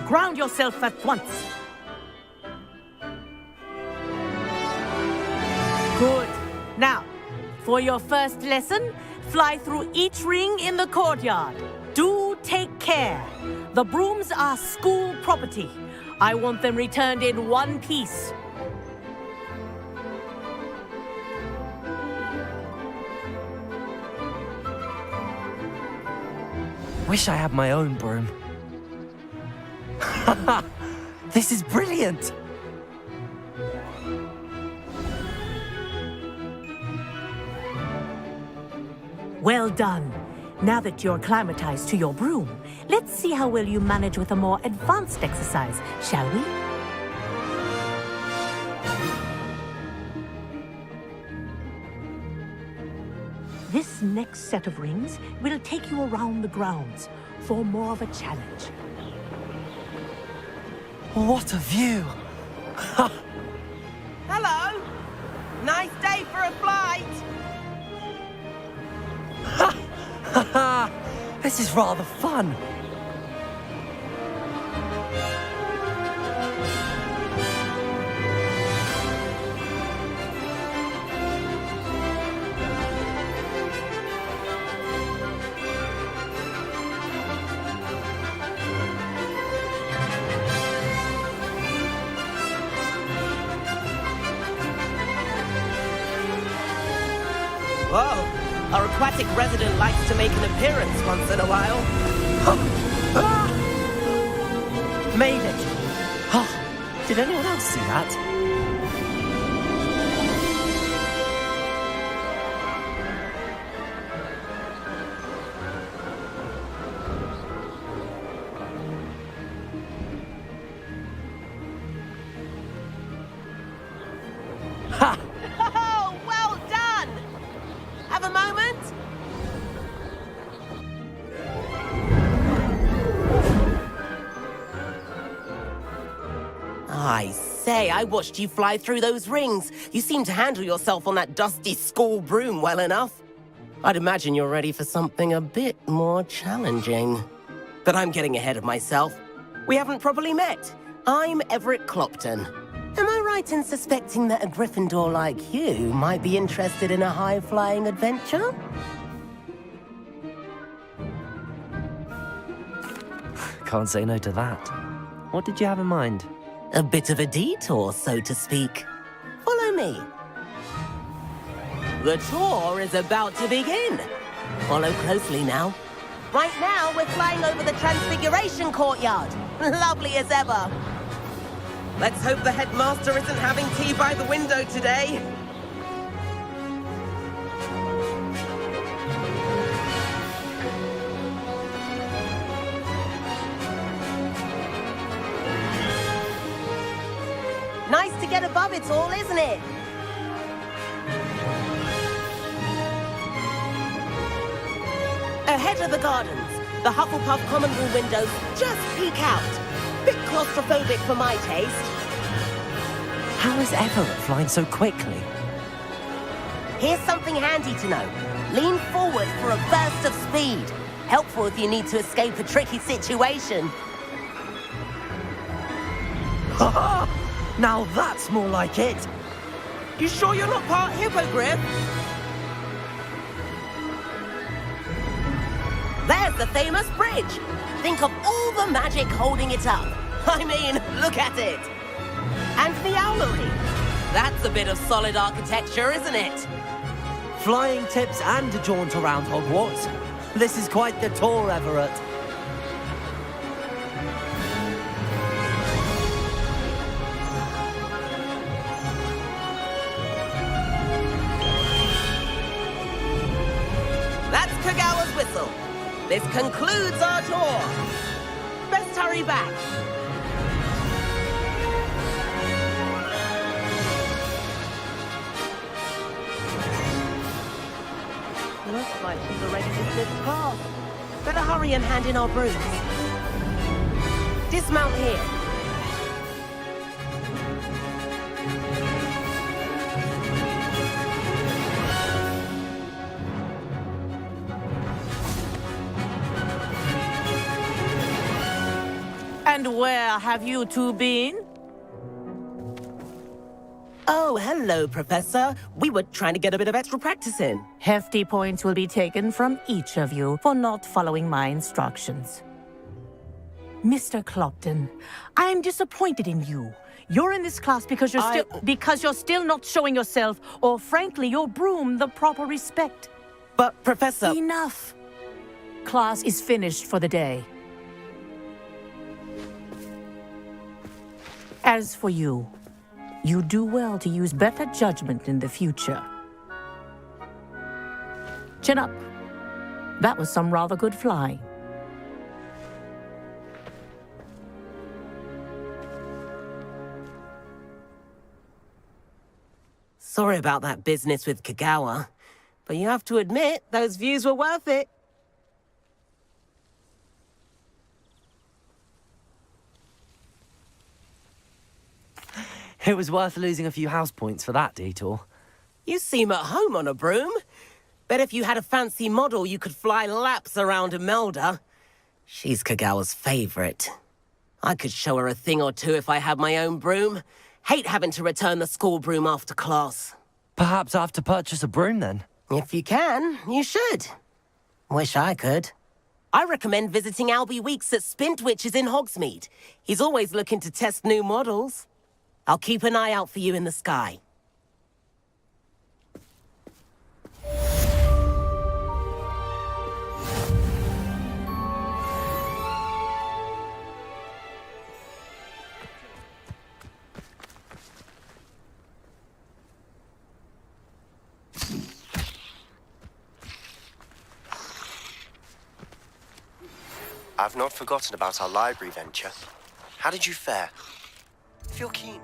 ground yourself at once. Good. Now, for your first lesson, fly through each ring in the courtyard. Do take care. The brooms are school property. I want them returned in one piece. Wish I had my own broom. This is brilliant! Well done. Now that you're acclimatized to your broom, let's see how well you manage with a more advanced exercise, shall we? This next set of rings will take you around the grounds for more of a challenge. What a view! Hello! Nice day for a flight! This is rather fun. Whoa! Our aquatic resident likes to make an appearance once in a while. Made it! Oh, did anyone else see that? Oh, well done! Have a moment? I say, I watched you fly through those rings. You seem to handle yourself on that dusty school broom well enough. I'd imagine you're ready for something a bit more challenging. But I'm getting ahead of myself. We haven't properly met. I'm Everett Clopton. Am I right in suspecting that a Gryffindor like you might be interested in a high-flying adventure? Can't say no to that. What did you have in mind? A bit of a detour, so to speak. Follow me. The tour is about to begin. Follow closely now. Right now, we're flying over the Transfiguration Courtyard. Lovely as ever. Let's hope the headmaster isn't having tea by the window today. get above it all, isn't it? Ahead of the gardens, the Hufflepuff common room windows just peek out. Bit claustrophobic for my taste. How is Everett flying so quickly? Here's something handy to know. Lean forward for a burst of speed. Helpful if you need to escape a tricky situation. Haha! Now that's more like it. You sure you're not part hippogriff? There's the famous bridge. Think of all the magic holding it up. I mean, look at it. And the owlery. That's a bit of solid architecture, isn't it? Flying tips and a jaunt around Hogwarts. This is quite the tour, Everett. That's Kagawa's whistle. This concludes our tour. Best hurry back. Looks like she's already dismissed class. Better hurry and hand in our brooms. Dismount here. And where have you two been? Oh, hello, Professor. We were trying to get a bit of extra practice in. Hefty points will be taken from each of you for not following my instructions. Mr. Clopton, I'm disappointed in you. You're in this class because you're still not showing yourself, or frankly, your broom the proper respect. But, Professor... Enough. Class is finished for the day. As for you, you do well to use better judgment in the future. Chin up. That was some rather good flying. Sorry about that business with Kagawa, but you have to admit, those views were worth it. It was worth losing a few house points for that detour. You seem at home on a broom. Bet if you had a fancy model, you could fly laps around Imelda. She's Kagawa's favorite. I could show her a thing or two if I had my own broom. Hate having to return the school broom after class. Perhaps I have to purchase a broom then? If you can, you should. Wish I could. I recommend visiting Albie Weeks at Spintwitches in Hogsmeade. He's always looking to test new models. I'll keep an eye out for you in the sky. I've not forgotten about our library venture. How did you fare? If you're keen.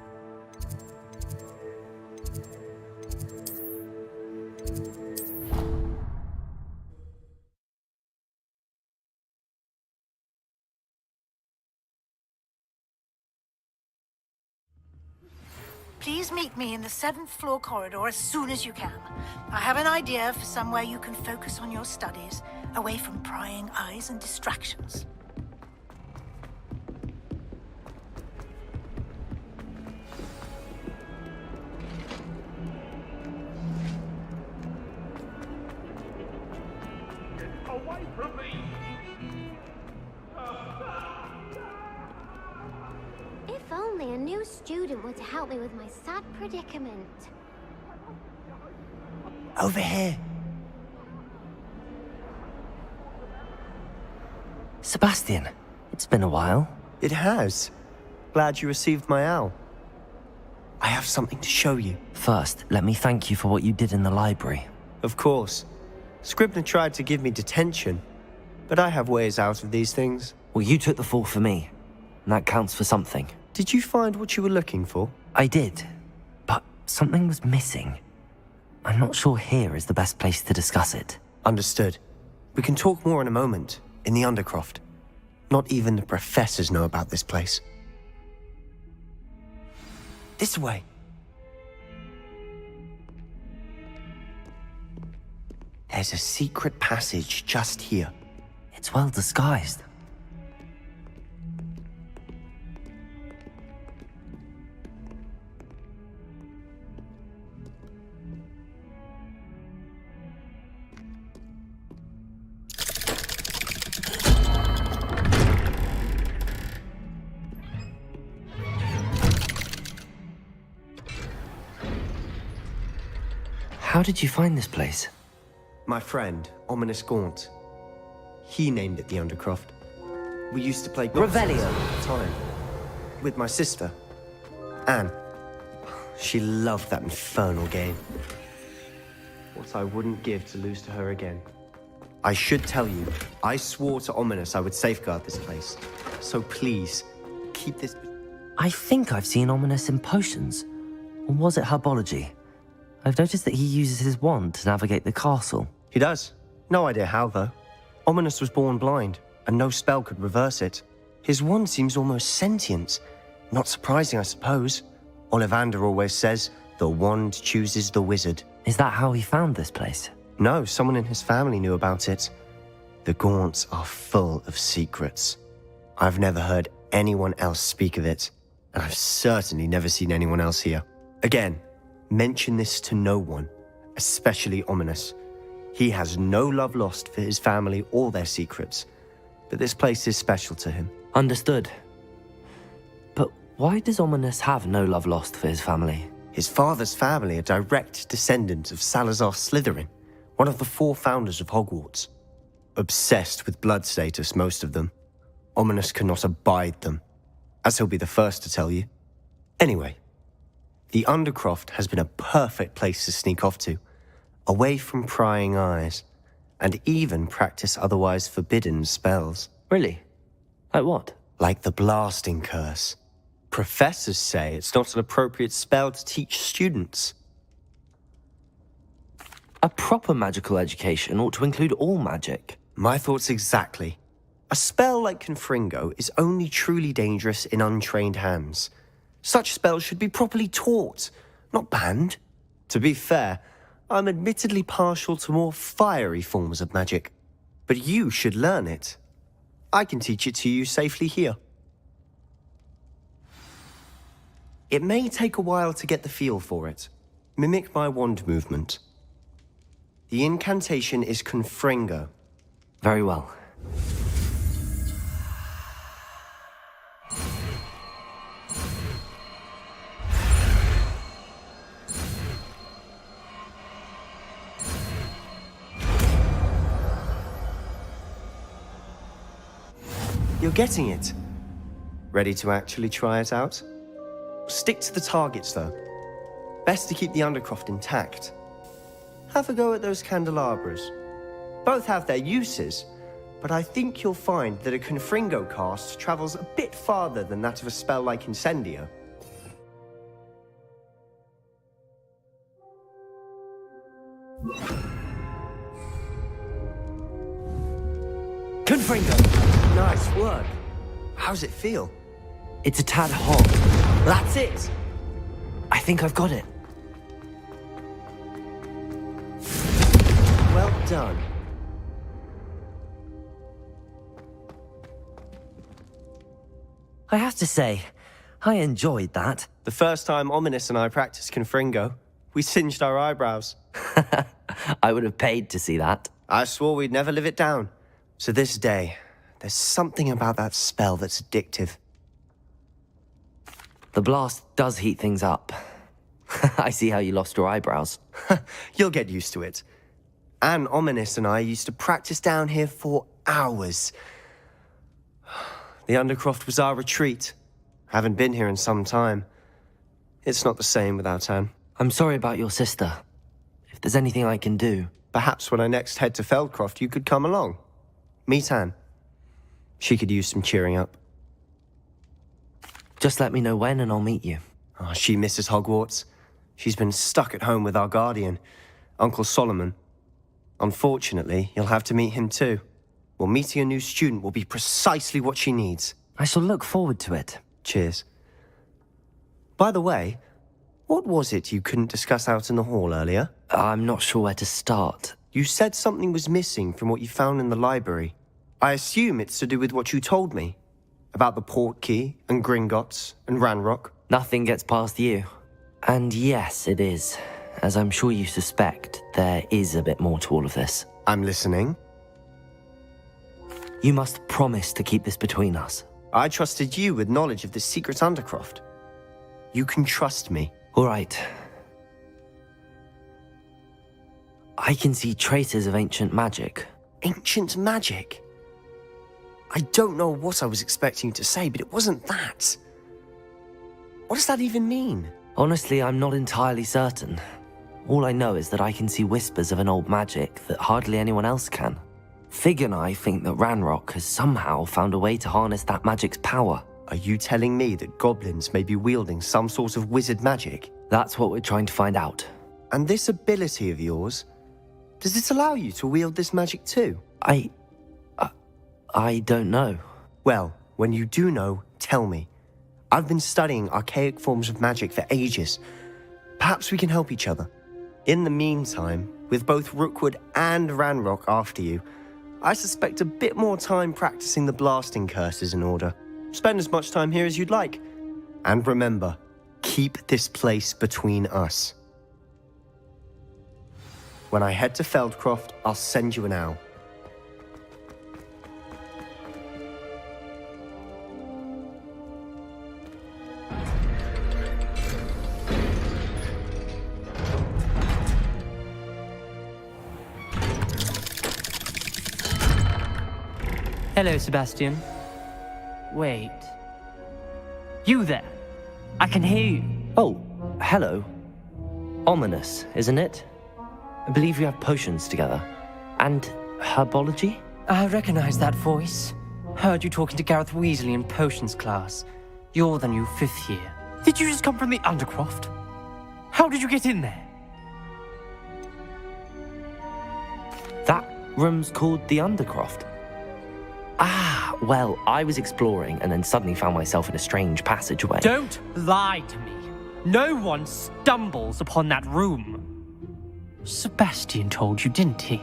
Please meet me in the 7th floor corridor as soon as you can. I have an idea for somewhere you can focus on your studies, away from prying eyes and distractions. Away from me! If only a new student were to help me with my sad predicament. Over here. Sebastian, it's been a while. It has. Glad you received my owl. I have something to show you. First, let me thank you for what you did in the library. Of course. Scribner tried to give me detention, but I have ways out of these things. Well, you took the fall for me, and that counts for something. Did you find what you were looking for? I did, something was missing. I'm not sure here is the best place to discuss it. Understood. We can talk more in a moment, in the Undercroft. Not even the professors know about this place. This way. There's a secret passage just here. It's well disguised. How did you find this place? My friend, Ominous Gaunt. He named it the Undercroft. We used to play Revelio at the time. With my sister, Anne. She loved that infernal game. What I wouldn't give to lose to her again. I should tell you, I swore to Ominous I would safeguard this place. So please, keep this... I think I've seen Ominous in potions. Or was it herbology? I've noticed that he uses his wand to navigate the castle. He does. No idea how, though. Ominous was born blind, and no spell could reverse it. His wand seems almost sentient. Not surprising, I suppose. Ollivander always says, the wand chooses the wizard. Is that how he found this place? No, someone in his family knew about it. The Gaunts are full of secrets. I've never heard anyone else speak of it, and I've certainly never seen anyone else here. Again, mention this to no one, especially Ominous. He has no love lost for his family or their secrets, but this place is special to him. Understood. But why does Ominous have no love lost for his family? His father's family are direct descendants of Salazar Slytherin, one of the 4 founders of Hogwarts. Obsessed with blood status, most of them. Ominous cannot abide them, as he'll be the first to tell you. Anyway, the Undercroft has been a perfect place to sneak off to, away from prying eyes, and even practice otherwise forbidden spells. Really? Like what? Like the blasting curse. Professors say it's not an appropriate spell to teach students. A proper magical education ought to include all magic. My thoughts exactly. A spell like Confringo is only truly dangerous in untrained hands. Such spells should be properly taught, not banned. To be fair, I'm admittedly partial to more fiery forms of magic, but you should learn it. I can teach it to you safely here. It may take a while to get the feel for it. Mimic my wand movement. The incantation is Confringo. Very well. You're getting it. Ready to actually try it out? Stick to the targets, though. Best to keep the Undercroft intact. Have a go at those candelabras. Both have their uses, but I think you'll find that a Confringo cast travels a bit farther than that of a spell like Incendio. Confringo! Nice work. How's it feel? It's a tad hot. That's it! I think I've got it. Well done. I have to say, I enjoyed that. The first time Ominous and I practiced Confringo, we singed our eyebrows. I would have paid to see that. I swore we'd never live it down. To this day, there's something about that spell that's addictive. The blast does heat things up. I see how you lost your eyebrows. You'll get used to it. Anne, Ominous and I used to practice down here for hours. The Undercroft was our retreat. Haven't been here in some time. It's not the same without Anne. I'm sorry about your sister. If there's anything I can do... Perhaps when I next head to Feldcroft, you could come along. Meet Anne. She could use some cheering up. Just let me know when and I'll meet you. Oh, she misses Hogwarts. She's been stuck at home with our guardian, Uncle Solomon. Unfortunately, you'll have to meet him too. Well, meeting a new student will be precisely what she needs. I shall look forward to it. Cheers. By the way, what was it you couldn't discuss out in the hall earlier? I'm not sure where to start. You said something was missing from what you found in the library. I assume it's to do with what you told me. About the port key, and Gringotts, and Ranrock. Nothing gets past you. And yes, it is. As I'm sure you suspect, there is a bit more to all of this. I'm listening. You must promise to keep this between us. I trusted you with knowledge of this secret undercroft. You can trust me. All right. I can see traces of ancient magic. Ancient magic? I don't know what I was expecting you to say, but it wasn't that. What does that even mean? Honestly, I'm not entirely certain. All I know is that I can see whispers of an old magic that hardly anyone else can. Fig and I think that Ranrock has somehow found a way to harness that magic's power. Are you telling me that goblins may be wielding some sort of wizard magic? That's what we're trying to find out. And this ability of yours, does it allow you to wield this magic too? I don't know. Well, when you do know, tell me. I've been studying archaic forms of magic for ages. Perhaps we can help each other. In the meantime, with both Rookwood and Ranrock after you, I suspect a bit more time practicing the blasting curse is in order. Spend as much time here as you'd like. And remember, keep this place between us. When I head to Feldcroft, I'll send you an owl. Hello, Sebastian. Wait. You there? I can hear you. Oh, hello. Ominous, isn't it? I believe we have potions together. And herbology? I recognize that voice. Heard you talking to Gareth Weasley in potions class. You're the new 5th year. Did you just come from the Undercroft? How did you get in there? That room's called the Undercroft. Ah, well, I was exploring and then suddenly found myself in a strange passageway. Don't lie to me. No one stumbles upon that room. Sebastian told you, didn't he?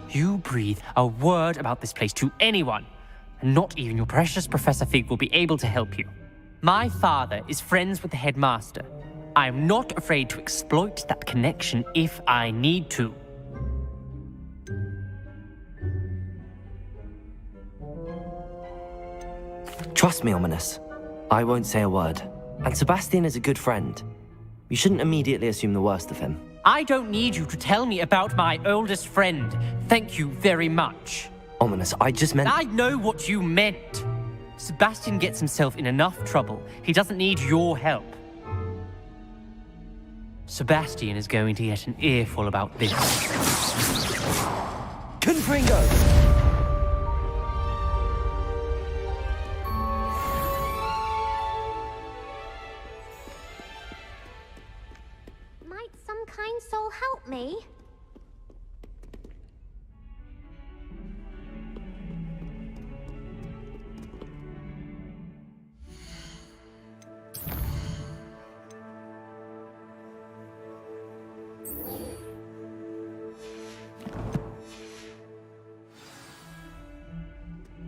You breathe a word about this place to anyone, and not even your precious Professor Fig will be able to help you. My father is friends with the headmaster. I am not afraid to exploit that connection if I need to. Trust me, Ominous. I won't say a word. And Sebastian is a good friend. You shouldn't immediately assume the worst of him. I don't need you to tell me about my oldest friend. Thank you very much. Ominous, I just meant... I know what you meant. Sebastian gets himself in enough trouble. He doesn't need your help. Sebastian is going to get an earful about this. Confringo! Might some kind soul help me?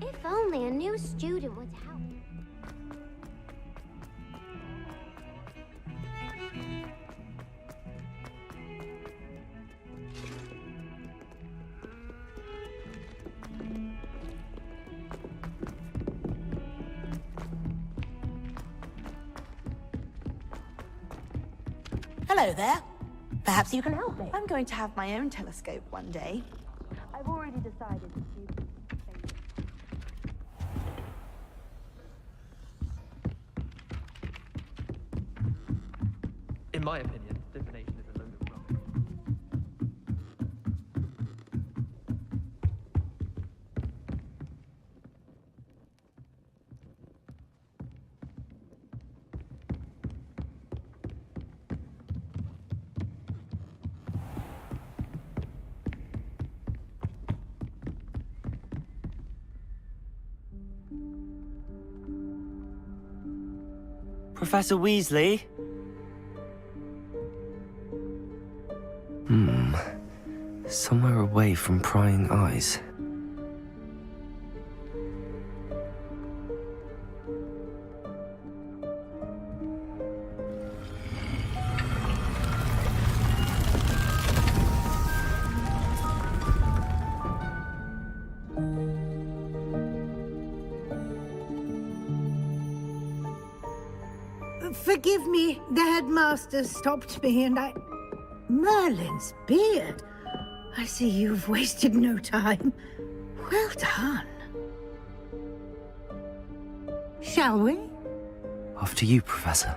If only a new student would help. Hello there. Perhaps you can help me. I'm going to have my own telescope one day. I've already decided to do. In my opinion, divination is a load of rubbish. Professor Weasley? Somewhere away from prying eyes. Forgive me, the headmaster stopped me and I... Merlin's beard. I see you've wasted no time. Well done. Shall we? After you, Professor.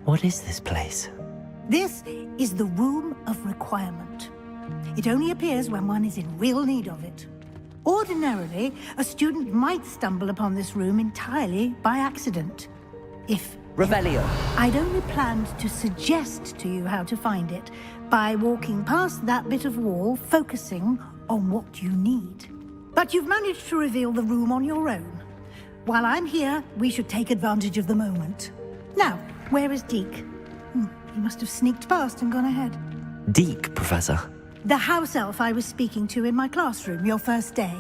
What is this place? This is the Room of Requirement. It only appears when one is in real need of it. Ordinarily, a student might stumble upon this room entirely by accident. If... Revelio. I'd only planned to suggest to you how to find it by walking past that bit of wall, focusing on what you need. But you've managed to reveal the room on your own. While I'm here, we should take advantage of the moment. Now, where is Deke? He must have sneaked past and gone ahead. Deke, Professor. The house elf I was speaking to in my classroom your first day.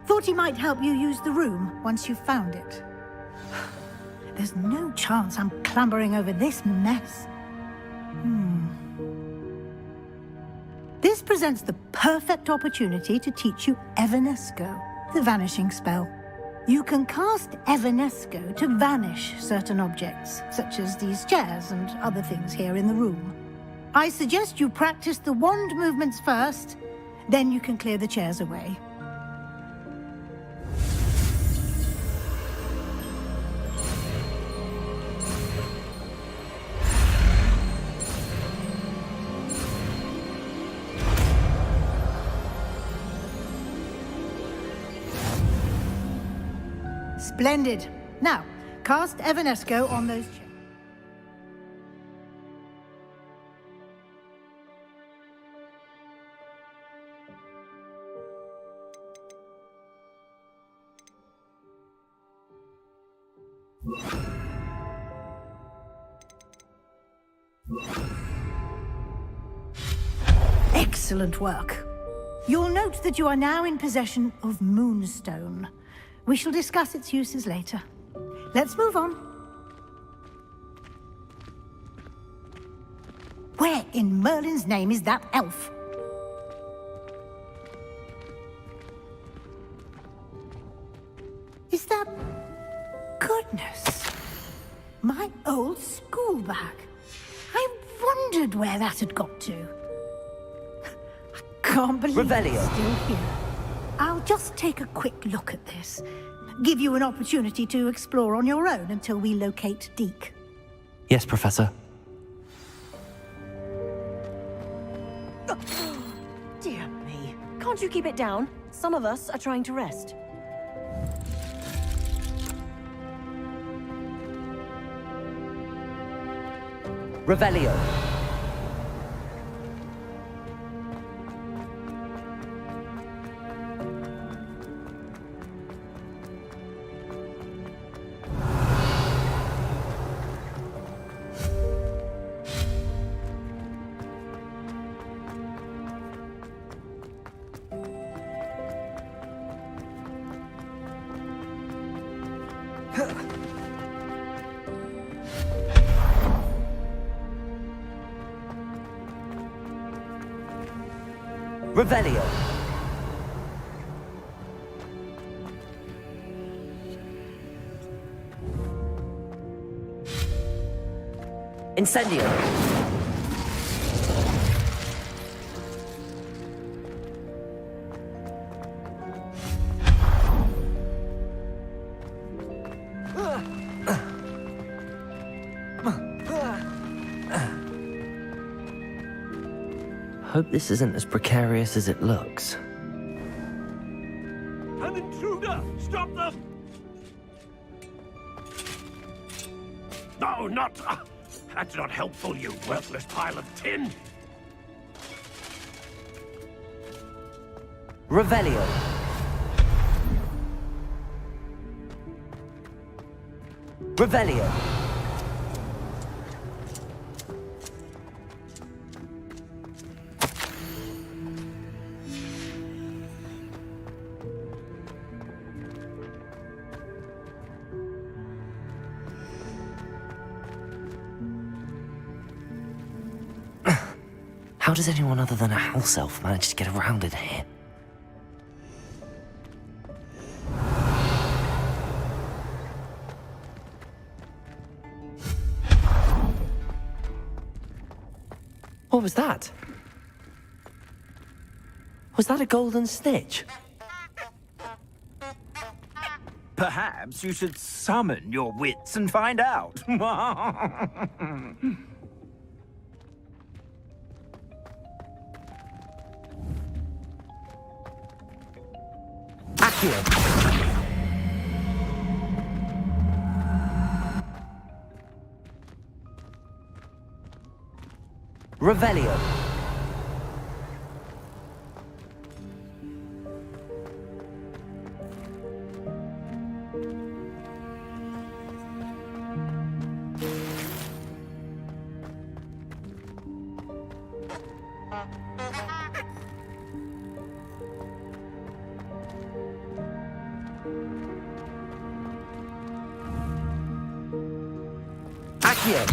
Thought he might help you use the room once you've found it. There's no chance I'm clambering over this mess. This presents the perfect opportunity to teach you Evanesco, the vanishing spell. You can cast Evanesco to vanish certain objects, such as these chairs and other things here in the room. I suggest you practice the wand movements first, then you can clear the chairs away. Splendid. Now, cast Evanesco on those chairs. Excellent work. You'll note that you are now in possession of Moonstone. We shall discuss its uses later. Let's move on. Where in Merlin's name is that elf? Is that... Goodness. My old school bag. I wondered where that had got to. I can't believe it's still here. I'll just take a quick look at this. Give you an opportunity to explore on your own until we locate Deke. Yes, Professor. Dear me. Can't you keep it down? Some of us are trying to rest. Revelio. Revelio. Incendio. Hope this isn't as precarious as it looks. An intruder! Stop them! No, not... that's not helpful, you worthless pile of tin. Revelio. Revelio. How does anyone other than a house elf manage to get around in here? What was that? Was that a golden snitch? Perhaps you should summon your wits and find out. Accio. Revelio. Accio.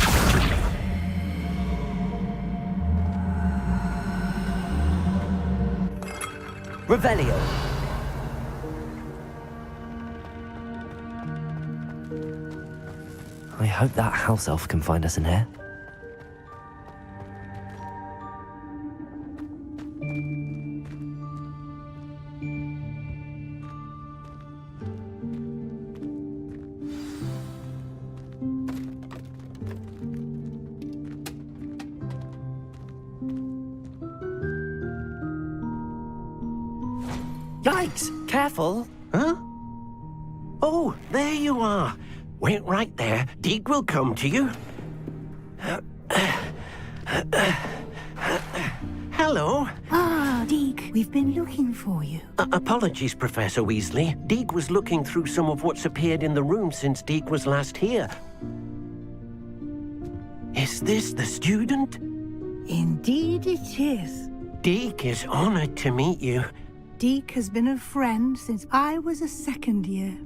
Revelio. I hope that house elf can find us in here. Yikes! Careful! Huh? Oh, there you are. Wait right there. Deke will come to you. Hello. Ah, Deke, we've been looking for you. Apologies, Professor Weasley. Deke was looking through some of what's appeared in the room since Deke was last here. Is this the student? Indeed it is. Deke is honored to meet you. Deke has been a friend since I was a second year.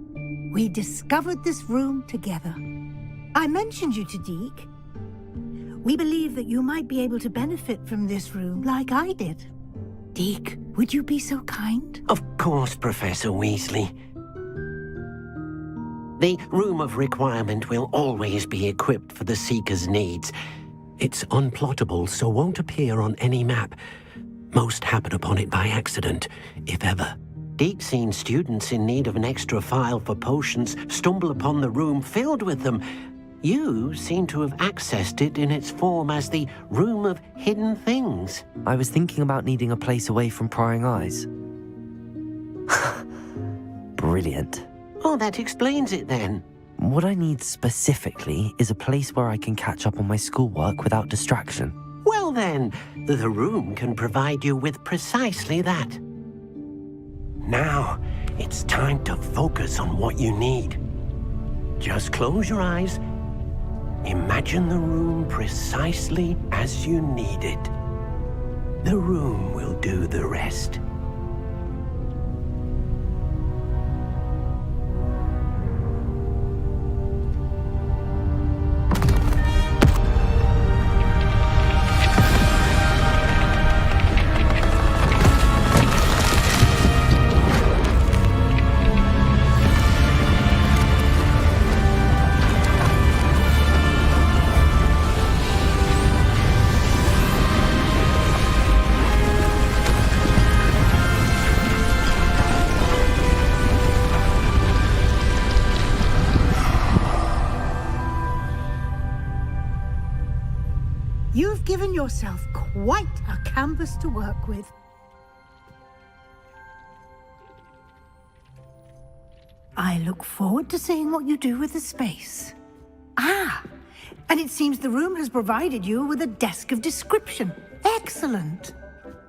We discovered this room together. I mentioned you to Deke. We believe that you might be able to benefit from this room like I did. Deke, would you be so kind? Of course, Professor Weasley. The Room of Requirement will always be equipped for the Seeker's needs. It's unplottable, so won't appear on any map. Most happen upon it by accident, if ever. Deke's seen students in need of an extra file for potions stumble upon the room filled with them. You seem to have accessed it in its form as the Room of Hidden Things. I was thinking about needing a place away from prying eyes. Brilliant. Oh, that explains it then. What I need specifically is a place where I can catch up on my schoolwork without distraction. Well then, the room can provide you with precisely that. Now, it's time to focus on what you need. Just close your eyes. Imagine the room precisely as you need it. The room will do the rest. You've given yourself quite a canvas to work with. I look forward to seeing what you do with the space. Ah, And it seems the room has provided you with a desk of description. Excellent.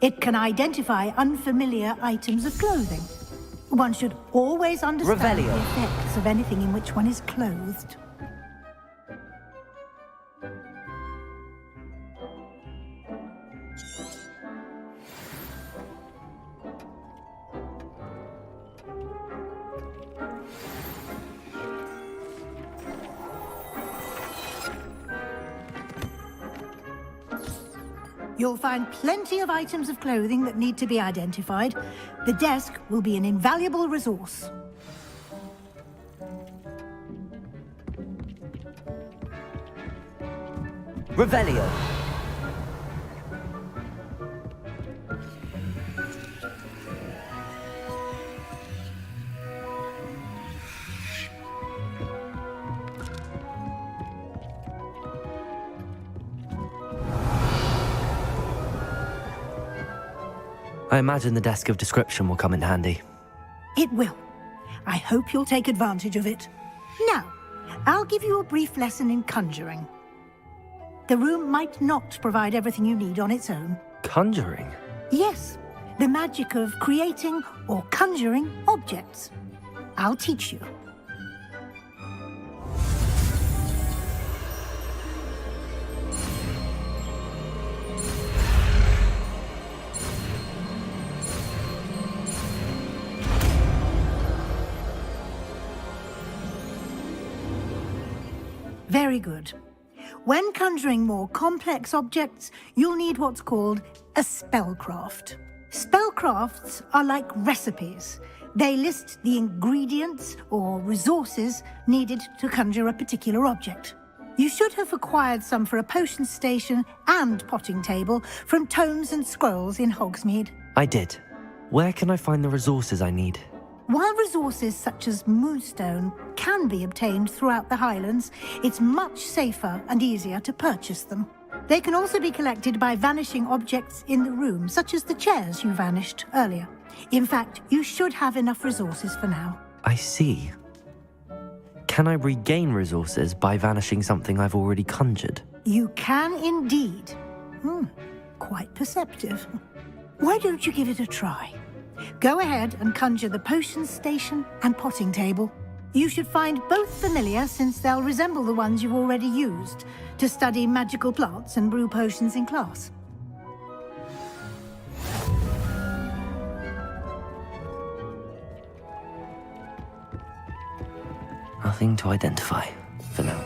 It can identify unfamiliar items of clothing. One should always understand Revelio. the effects of anything in which one is clothed. You'll find plenty of items of clothing that need to be identified. The desk will be an invaluable resource. Revelio. I imagine the desk of description will come in handy. It will. I hope you'll take advantage of it. Now, I'll give you a brief lesson in conjuring. The room might not provide everything you need on its own. Conjuring? Yes, the magic of creating or conjuring objects. I'll teach you. Very good. When conjuring more complex objects, you'll need what's called a spellcraft. Spellcrafts are like recipes. They list the ingredients or resources needed to conjure a particular object. You should have acquired some for a potion station and potting table from tomes and scrolls in Hogsmeade. I did. Where can I find the resources I need? While resources such as moonstone can be obtained throughout the Highlands, it's much safer and easier to purchase them. They can also be collected by vanishing objects in the room, such as the chairs you vanished earlier. In fact, you should have enough resources for now. I see. Can I regain resources by vanishing something I've already conjured? You can indeed. Quite perceptive. Why don't you give it a try? Go ahead and conjure the potion station and potting table. You should find both familiar, since they'll resemble the ones you've already used to study magical plants and brew potions in class. Nothing to identify for now.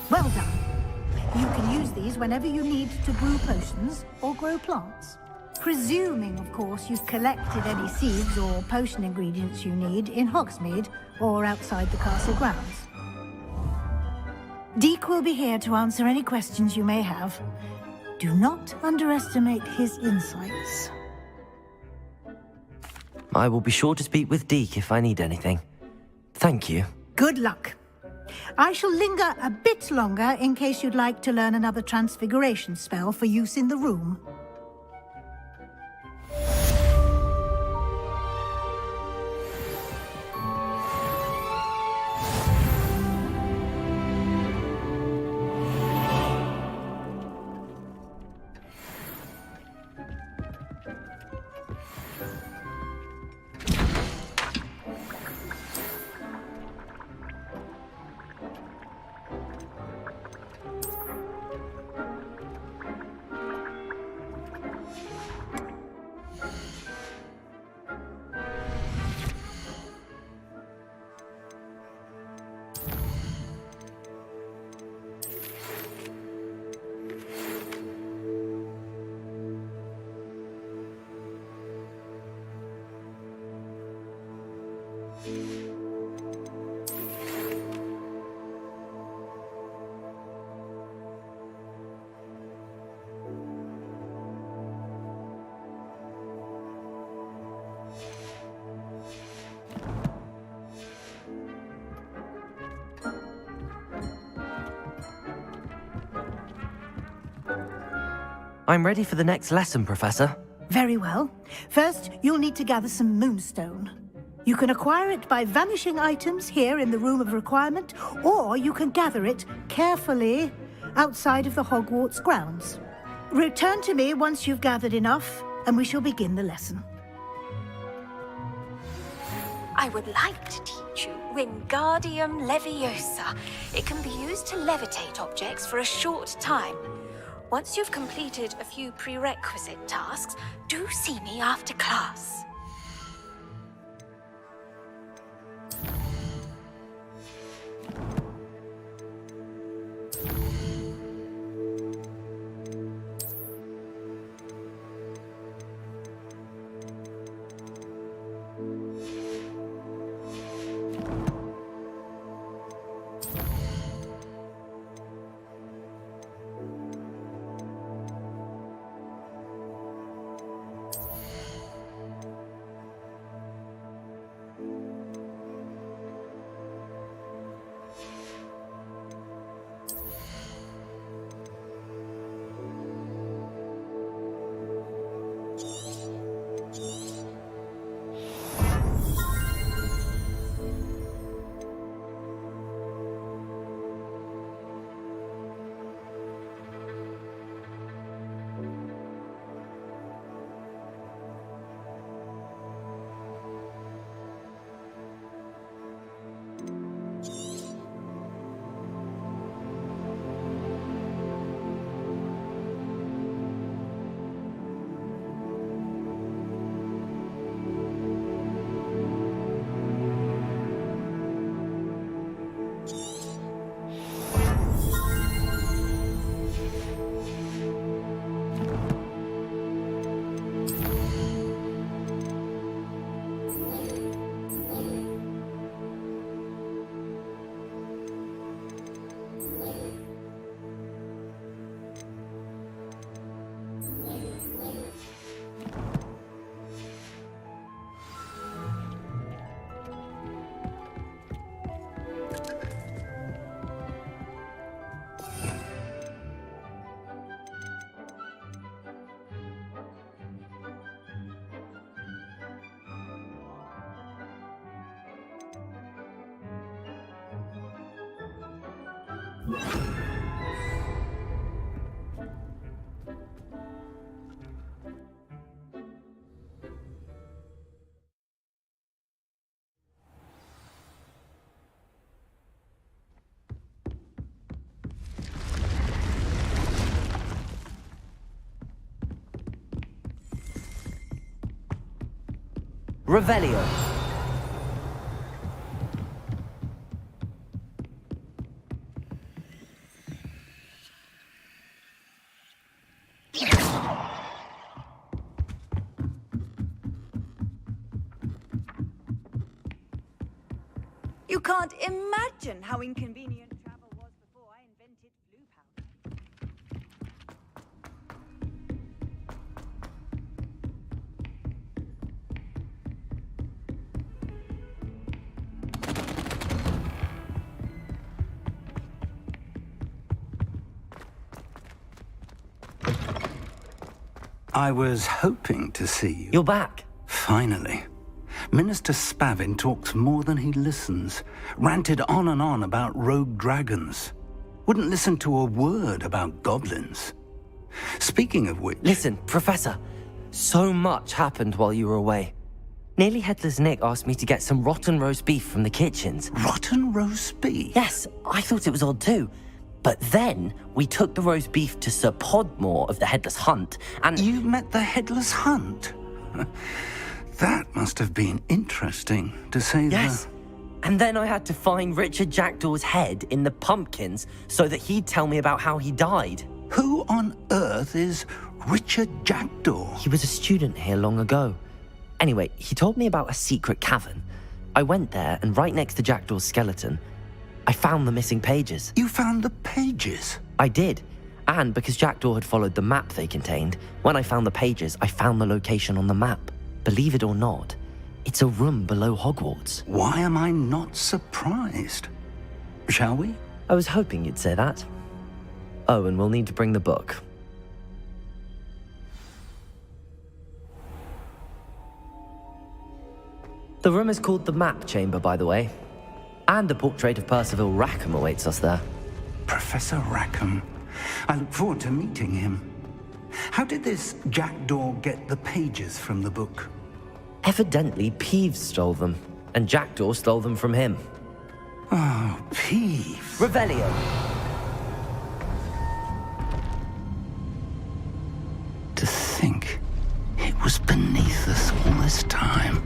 Well done. You can use these whenever you need to brew potions or grow plants. Presuming, of course, you've collected any seeds or potion ingredients you need in Hogsmeade or outside the castle grounds. Deek will be here to answer any questions you may have. Do not underestimate his insights. I will be sure to speak with Deke if I need anything. Thank you. Good luck. I shall linger a bit longer in case you'd like to learn another transfiguration spell for use in the room. I'm ready for the next lesson, Professor. Very well. First, you'll need to gather some moonstone. You can acquire it by vanishing items here in the Room of Requirement, or you can gather it carefully outside of the Hogwarts grounds. Return to me once you've gathered enough, and we shall begin the lesson. I would like to teach you Wingardium Leviosa. It can be used to levitate objects for a short time. Once you've completed a few prerequisite tasks, do see me after class. Revelio. You can't imagine how inconvenient travel was before I invented blue powder. I was hoping to see you. You're back. Finally. Minister Spavin talks more than he listens. Ranted on and on about rogue dragons. Wouldn't listen to a word about goblins. Speaking of which... Listen, Professor. So much happened while you were away. Nearly Headless Nick asked me to get some rotten roast beef from the kitchens. Rotten roast beef? Yes, I thought it was odd too. But then we took the roast beef to Sir Podmore of the Headless Hunt, and... You met the Headless Hunt? That must have been interesting, to say the... Yes. And then I had to find Richard Jackdaw's head in the pumpkins so that he'd tell me about how he died. Who on earth is Richard Jackdaw? He was a student here long ago. Anyway, he told me about a secret cavern. I went there, and right next to Jackdaw's skeleton, I found the missing pages. You found the pages? I did. And because Jackdaw had followed the map they contained, when I found the pages, I found the location on the map. Believe it or not, it's a room below Hogwarts. Why am I not surprised? Shall we? I was hoping you'd say that. Oh, and we'll need to bring the book. The room is called the Map Chamber, by the way. And a portrait of Percival Rackham awaits us there. Professor Rackham. I look forward to meeting him. How did this jackdaw get the pages from the book? Evidently, Peeves stole them, and Jackdaw stole them from him. Oh, Peeves. Revelio. To think it was beneath us all this time.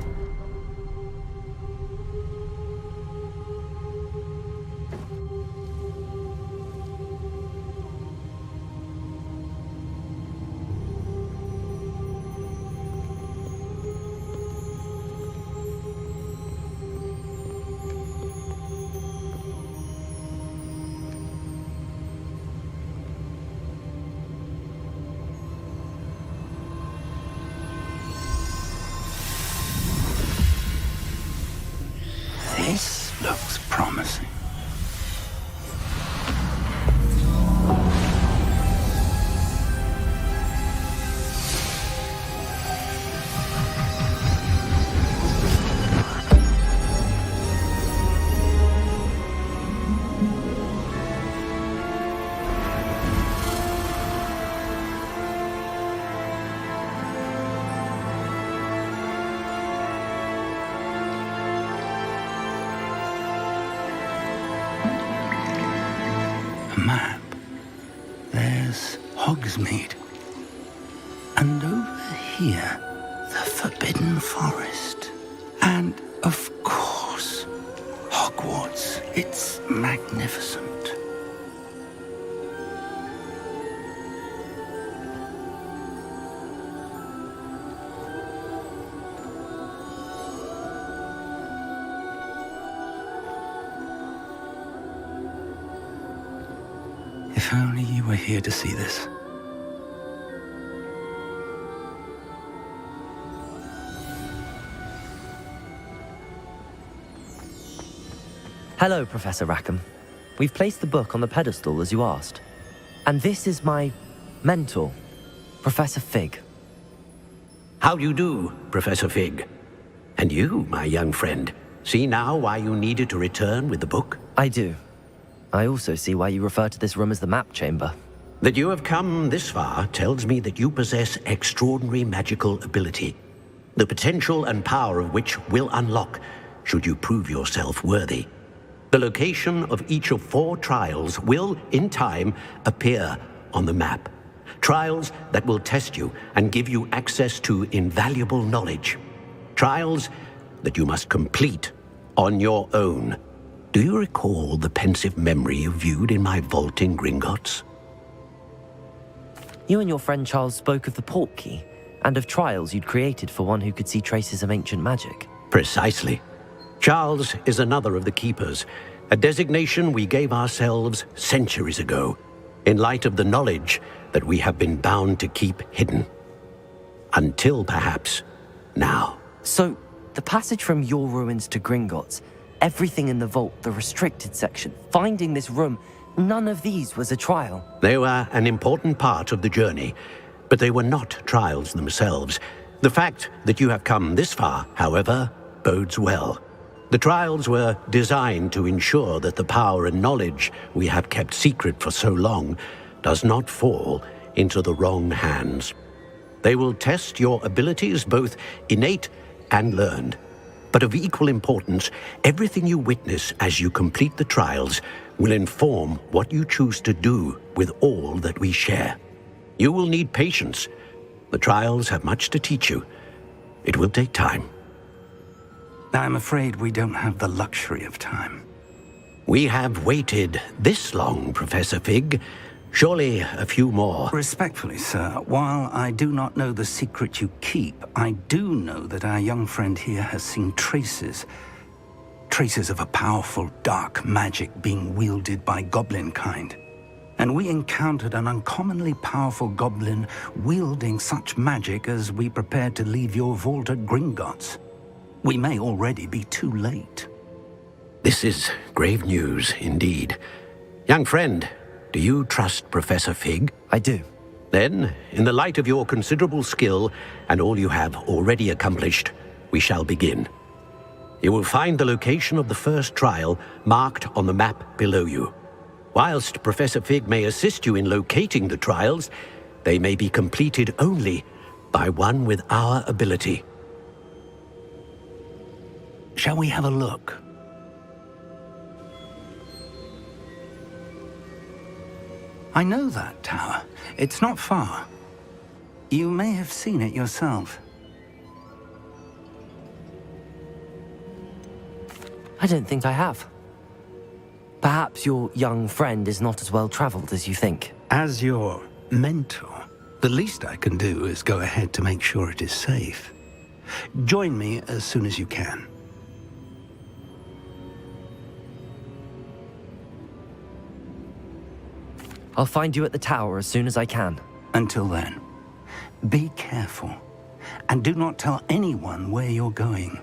This looks promising. Map. There's Hogsmeade. And over here, the Forbidden Forest. And, of course, Hogwarts. It's magnificent. If only you were here to see this. Hello, Professor Rackham. We've placed the book on the pedestal as you asked. And this is my mentor, Professor Fig. How do you do, Professor Fig? And you, my young friend, see now why you needed to return with the book? I do. I also see why you refer to this room as the Map Chamber. That you have come this far tells me that you possess extraordinary magical ability, the potential and power of which will unlock should you prove yourself worthy. The location of each of 4 trials will, in time, appear on the map. Trials that will test you and give you access to invaluable knowledge. Trials that you must complete on your own. Do you recall the pensive memory you viewed in my vault in Gringotts? You and your friend Charles spoke of the Portkey, and of trials you'd created for one who could see traces of ancient magic. Precisely. Charles is another of the Keepers, a designation we gave ourselves centuries ago, in light of the knowledge that we have been bound to keep hidden. Until, perhaps, now. So, the passage from your ruins to Gringotts, everything in the vault, the restricted section, finding this room, none of these was a trial. They were an important part of the journey, but they were not trials themselves. The fact that you have come this far, however, bodes well. The trials were designed to ensure that the power and knowledge we have kept secret for so long does not fall into the wrong hands. They will test your abilities, both innate and learned. But of equal importance, everything you witness as you complete the trials will inform what you choose to do with all that we share. You will need patience. The trials have much to teach you. It will take time. I'm afraid we don't have the luxury of time. We have waited this long, Professor Fig. Surely a few more. Respectfully, sir, while I do not know the secret you keep, I do know that our young friend here has seen traces of a powerful dark magic being wielded by goblin kind. And we encountered an uncommonly powerful goblin wielding such magic as we prepared to leave your vault at Gringotts. We may already be too late. This is grave news indeed. Young friend, do you trust Professor Fig? I do. Then, in the light of your considerable skill and all you have already accomplished, we shall begin. You will find the location of the first trial marked on the map below you. Whilst Professor Fig may assist you in locating the trials, they may be completed only by one with our ability. Shall we have a look? I know that tower. It's not far. You may have seen it yourself. I don't think I have. Perhaps your young friend is not as well traveled as you think. As your mentor, the least I can do is go ahead to make sure it is safe. Join me as soon as you can. I'll find you at the tower as soon as I can. Until then, be careful, and do not tell anyone where you're going.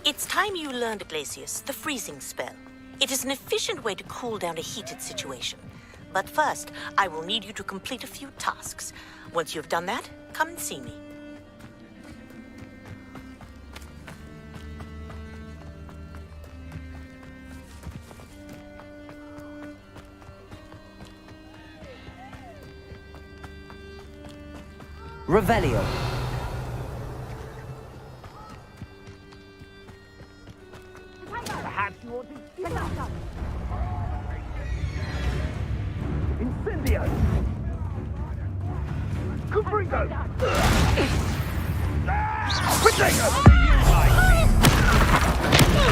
It's time you learned, Glacius, the freezing spell. It is an efficient way to cool down a heated situation. But first, I will need you to complete a few tasks. Once you've done that, come and see me. Revelio. Perhaps you ought to get up. Incendio. Cubrigo. Potato.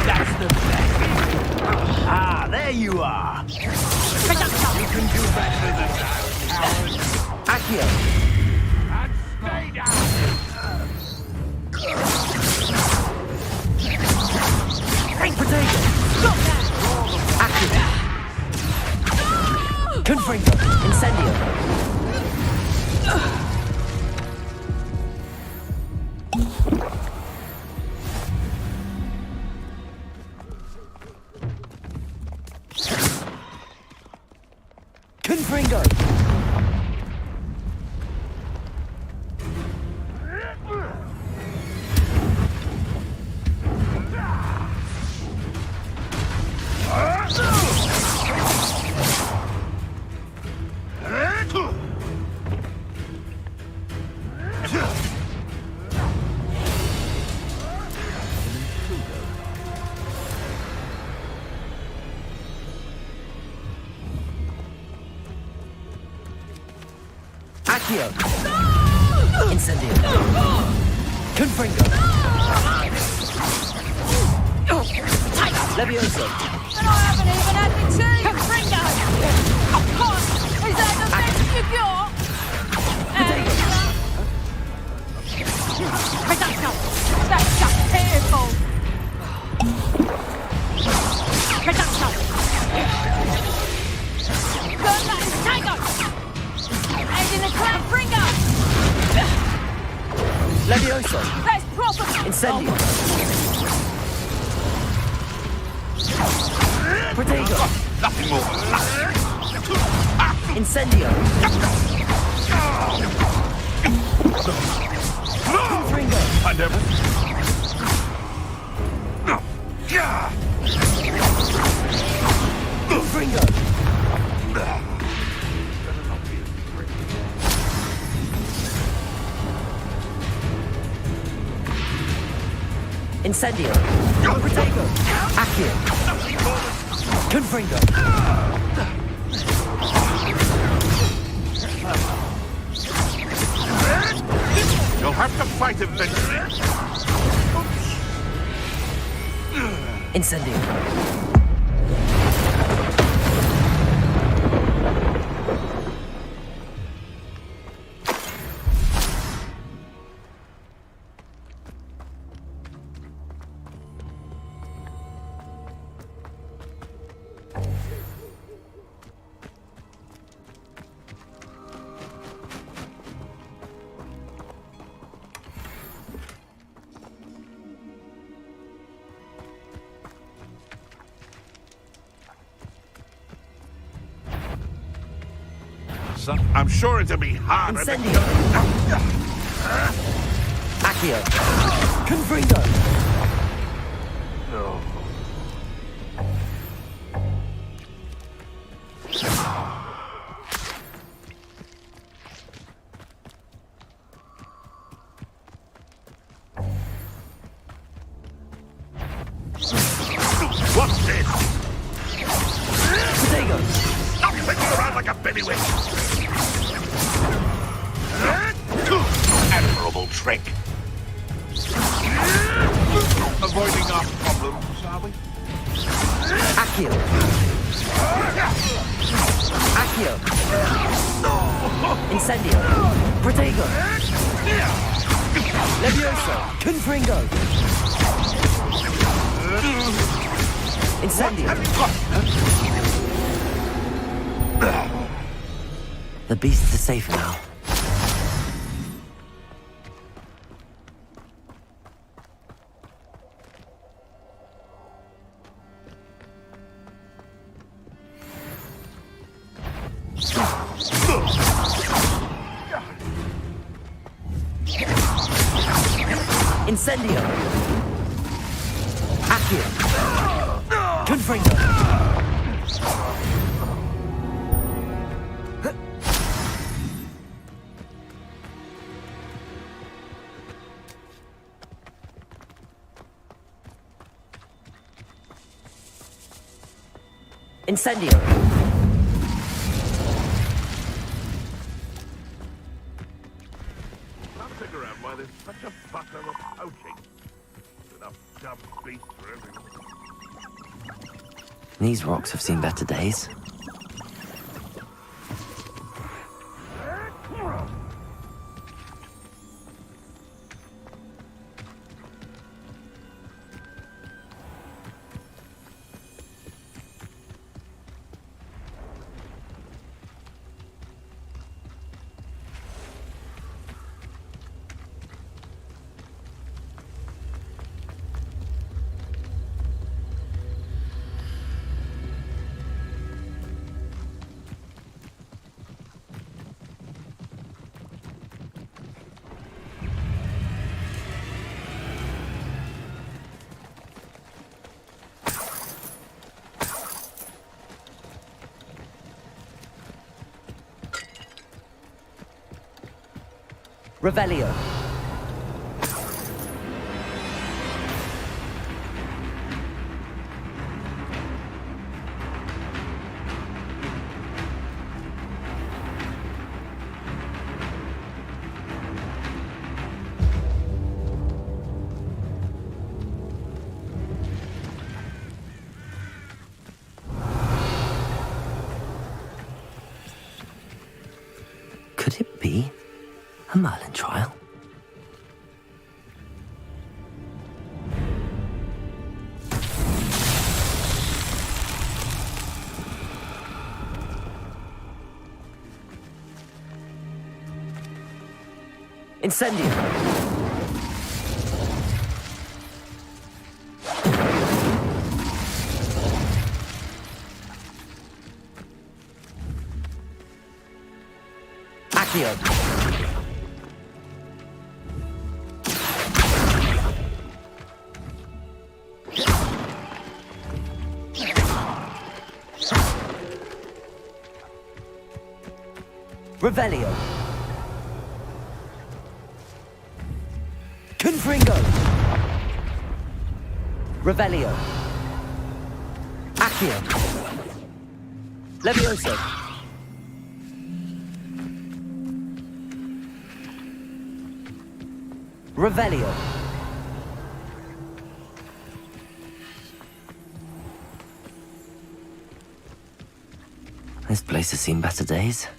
That's the best. Ah, there you are. You can do better than that, Accio. And stay down. Potato. Accio. Confringo. Incendio. Confringo. Accio. Incendio. Confringo. Levioso. And I haven't even had the tea! Confringo! Of course! Is that the best you've got? Reducto! That's just pitiful! Reducto! Good luck, Tango! And in the cloud, Fringo! Levioso. That's proper! Incendio. Protego. Nothing more than that. Incendio. Confringo. I never. Confringo. Incendio. Protego. Accio. Confringo. You'll have to fight eventually. Incendio. I'm sure it'll be harder. Incendio. Accio. Confringo. What's this? Protego. Stop thinking around like a bellywitch. Admirable trick. Avoiding our problems, are we? Accio. Accio. Incendio. Protego. Levioso. Confringo. Incendio. The beasts are safe now. Incendio. Accio. Confringo. Incendio. Can't figure out why there's such a butter of poaching. Enough dumb beasts for everyone. These rocks have seen better days. Revelio. Could it be a Merlin trial? Incendio. Accio. Revelio. Confringo. Revelio. Accio. Levioso. Revelio. This place has seen better days.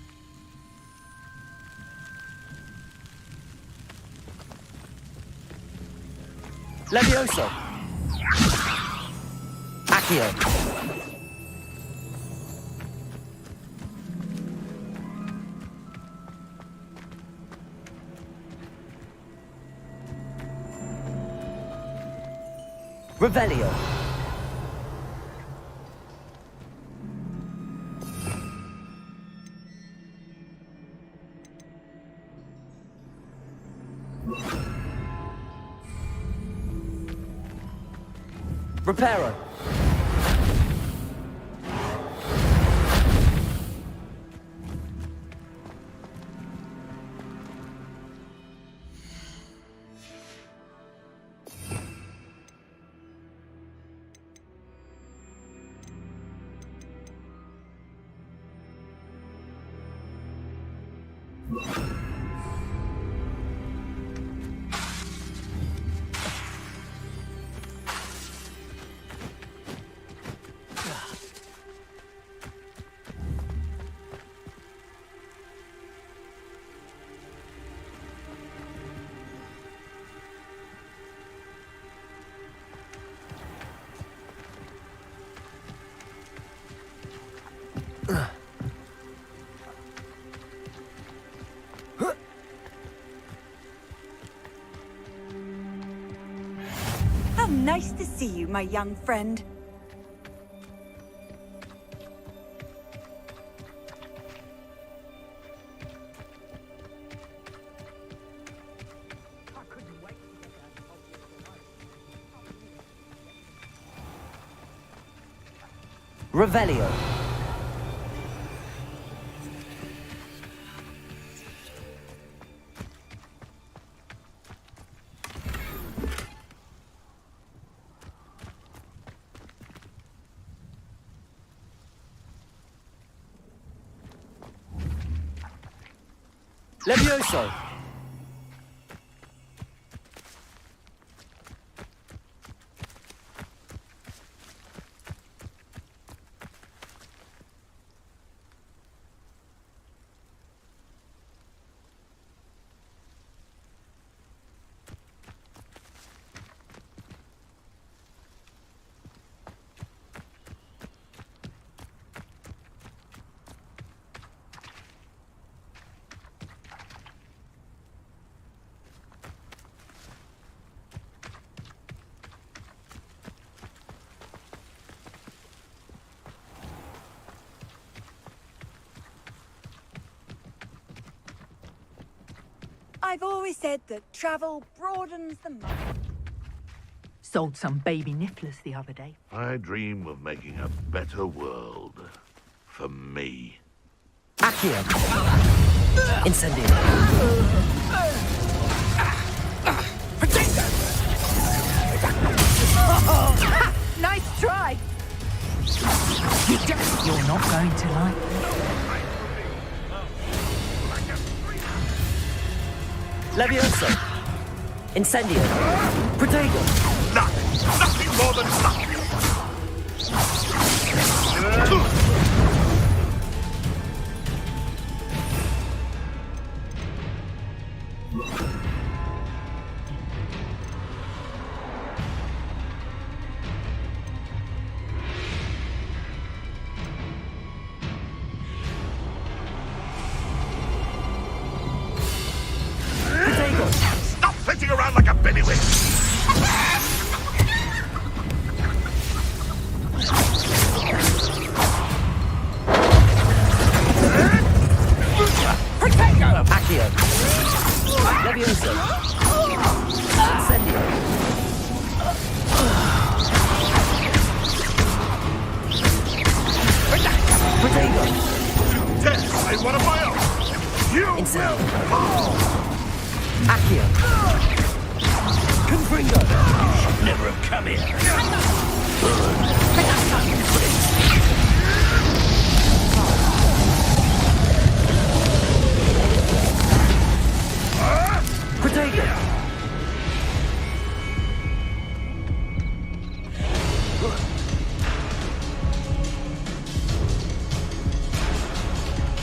Levioso. Accio. Revelio. Reparo. How nice to see you, my young friend. Revelio. Levioso. I've always said that travel broadens the mind. Sold some baby nifflers the other day. I dream of making a better world. For me. Accio. Incendio. Nice try! You're not going to like it. Levioso. Incendio. Protego. Nothing more than nothing. Stop flitting around like a bellywitch! Accio. Levioso. Incendio. Protego. Dare say one of my own! You Incendio. will fall! Accio. Confringo! You should never have come here. Protego!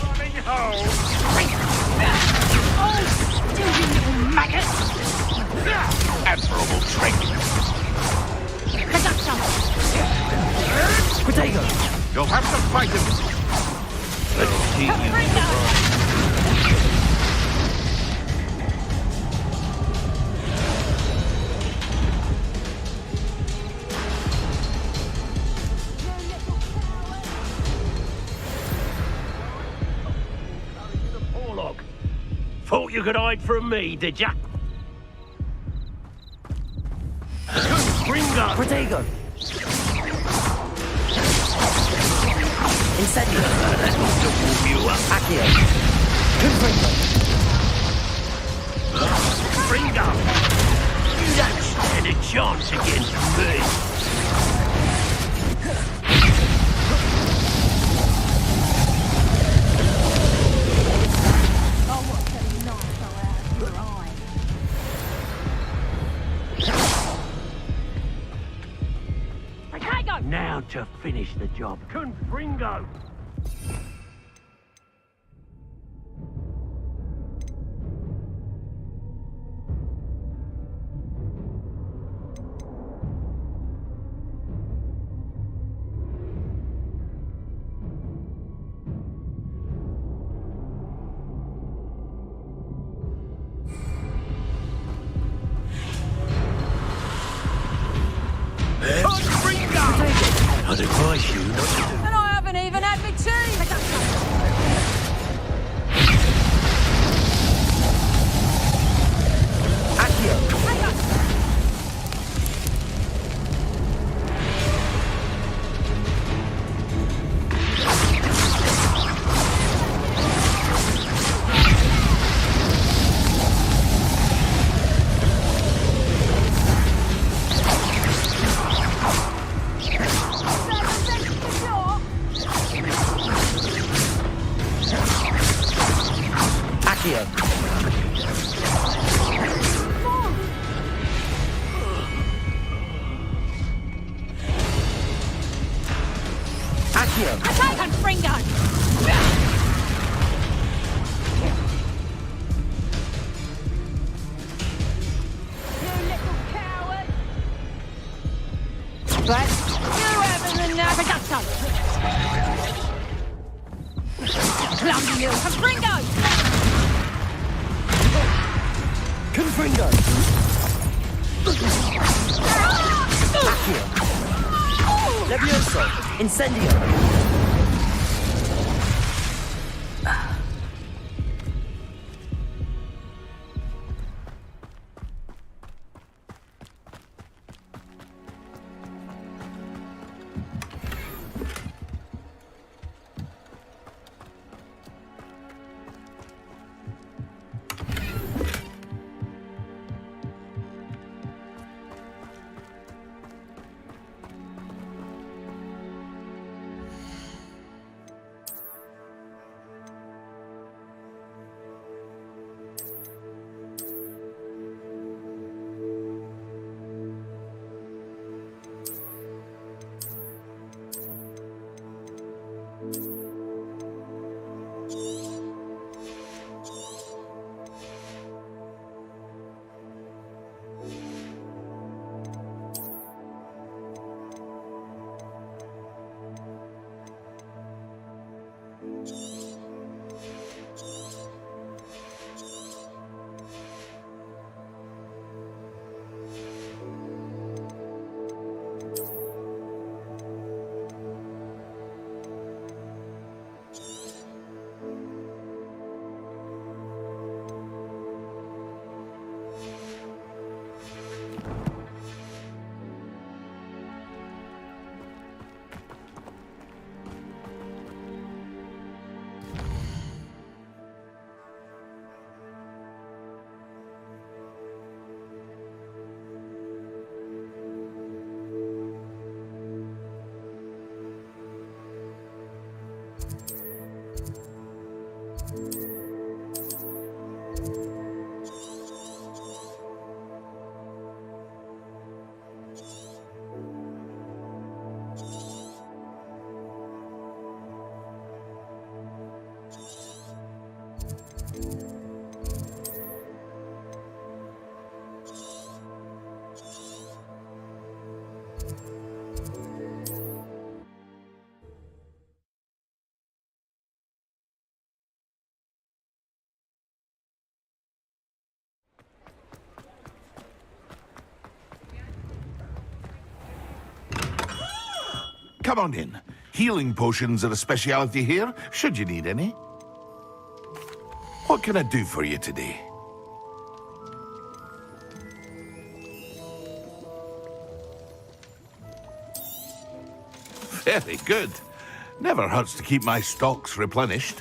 Running home! Oh, still you little maggot! Admirable trick! Protego! You'll have to fight him. Let's see you. Thought you could hide from me, did ya? Confringo! Protego! Incendio! That ought to warm you up. Accio! Confringo! Confringo! You don't stand a chance against me. Now to finish the job. Confringo! I'd advise you not to do. And I haven't even had my tea! Attack on Fringo! You little coward! But you haven't enough Reducto! Clumsy little Confringo! Confringo! Accio! Levioso! Incendio! Come on in. Healing potions are a speciality here, should you need any. What can I do for you today? Very good. Never hurts to keep my stocks replenished.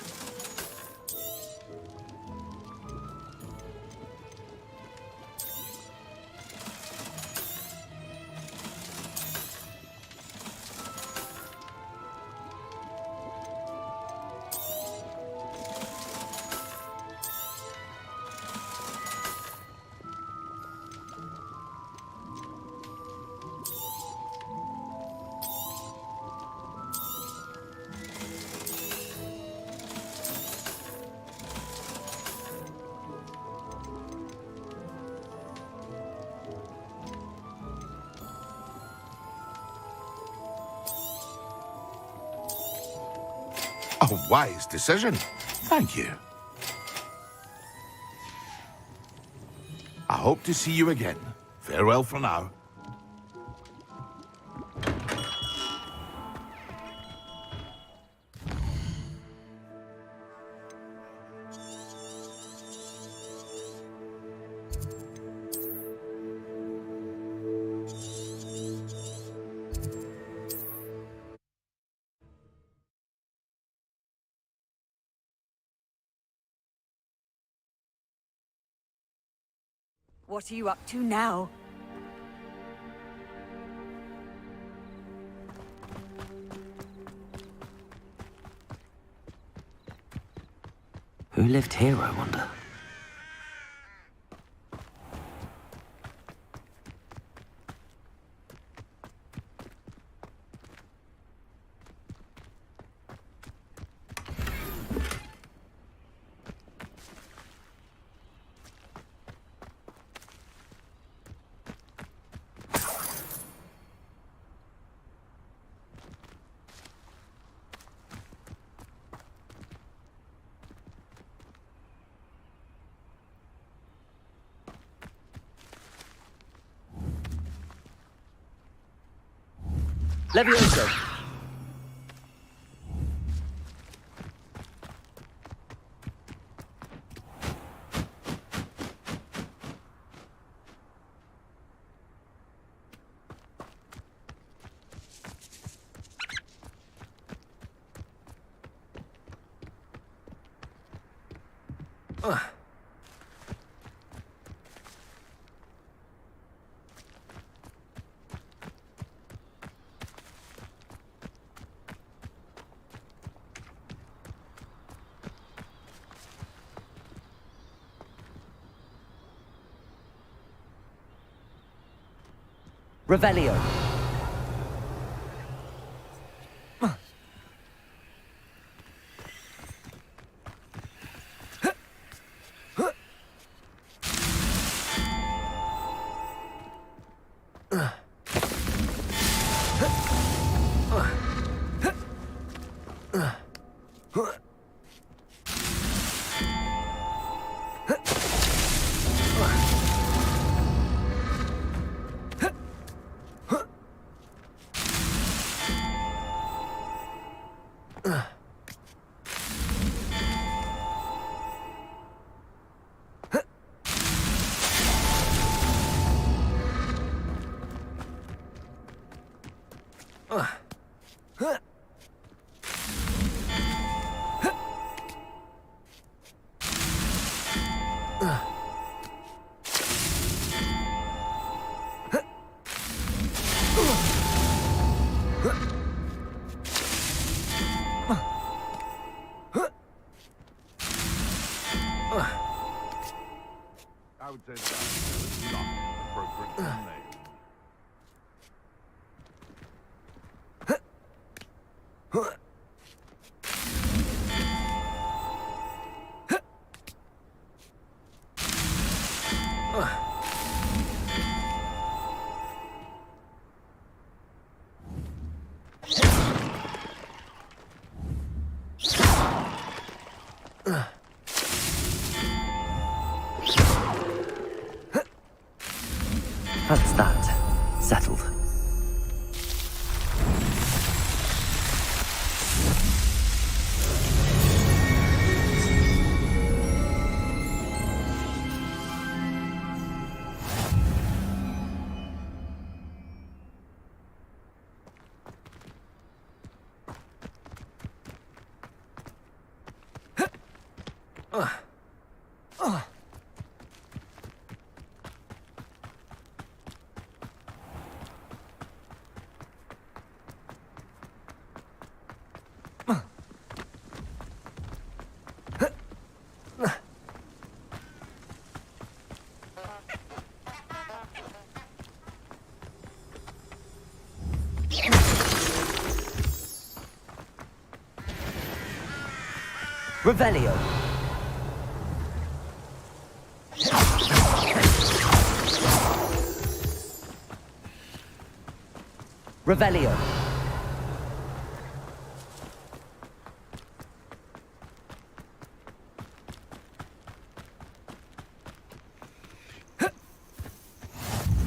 A wise decision. Thank you. I hope to see you again. Farewell for now. What are you up to now? Who lived here, I wonder? Levioso! Revelio. I would say that is not appropriate name. That's that. Settled. Revelio. Revelio.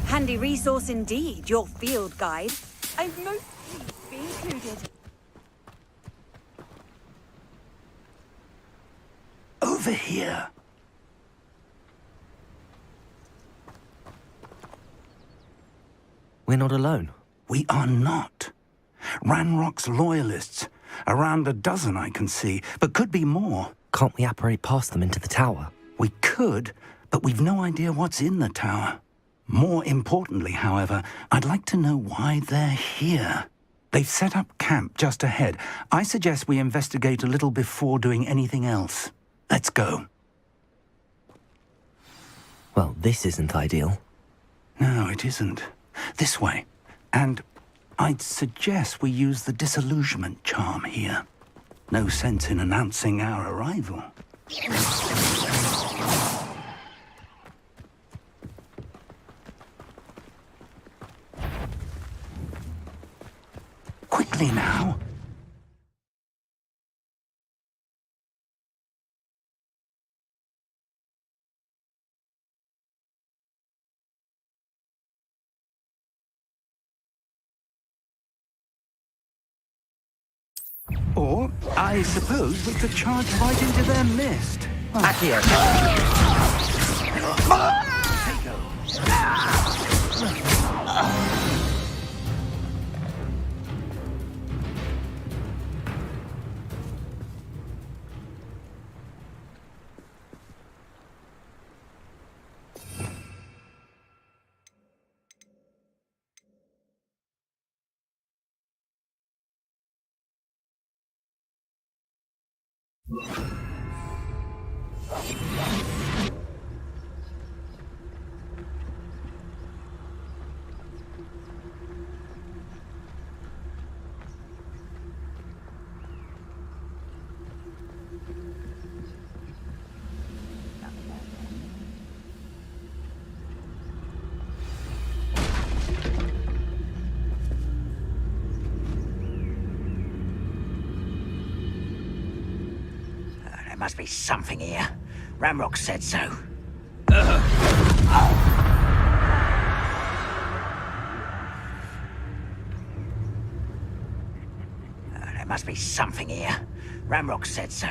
Handy resource indeed, your field guide. I've most pleased to be included. Over here. We're not alone. We are not. Ranrock's loyalists. Around a dozen I can see, but could be more. Can't we apparate past them into the tower? We could, but we've no idea what's in the tower. More importantly, however, I'd like to know why they're here. They've set up camp just ahead. I suggest we investigate a little before doing anything else. Let's go. Well, this isn't ideal. No, it isn't. This way. And I'd suggest we use the disillusionment charm here. No sense in announcing our arrival. Quickly now. Or, I suppose we could charge right into their mist. Accio. There must be something here. Ramrock said so. There must be something here. Ramrock said so.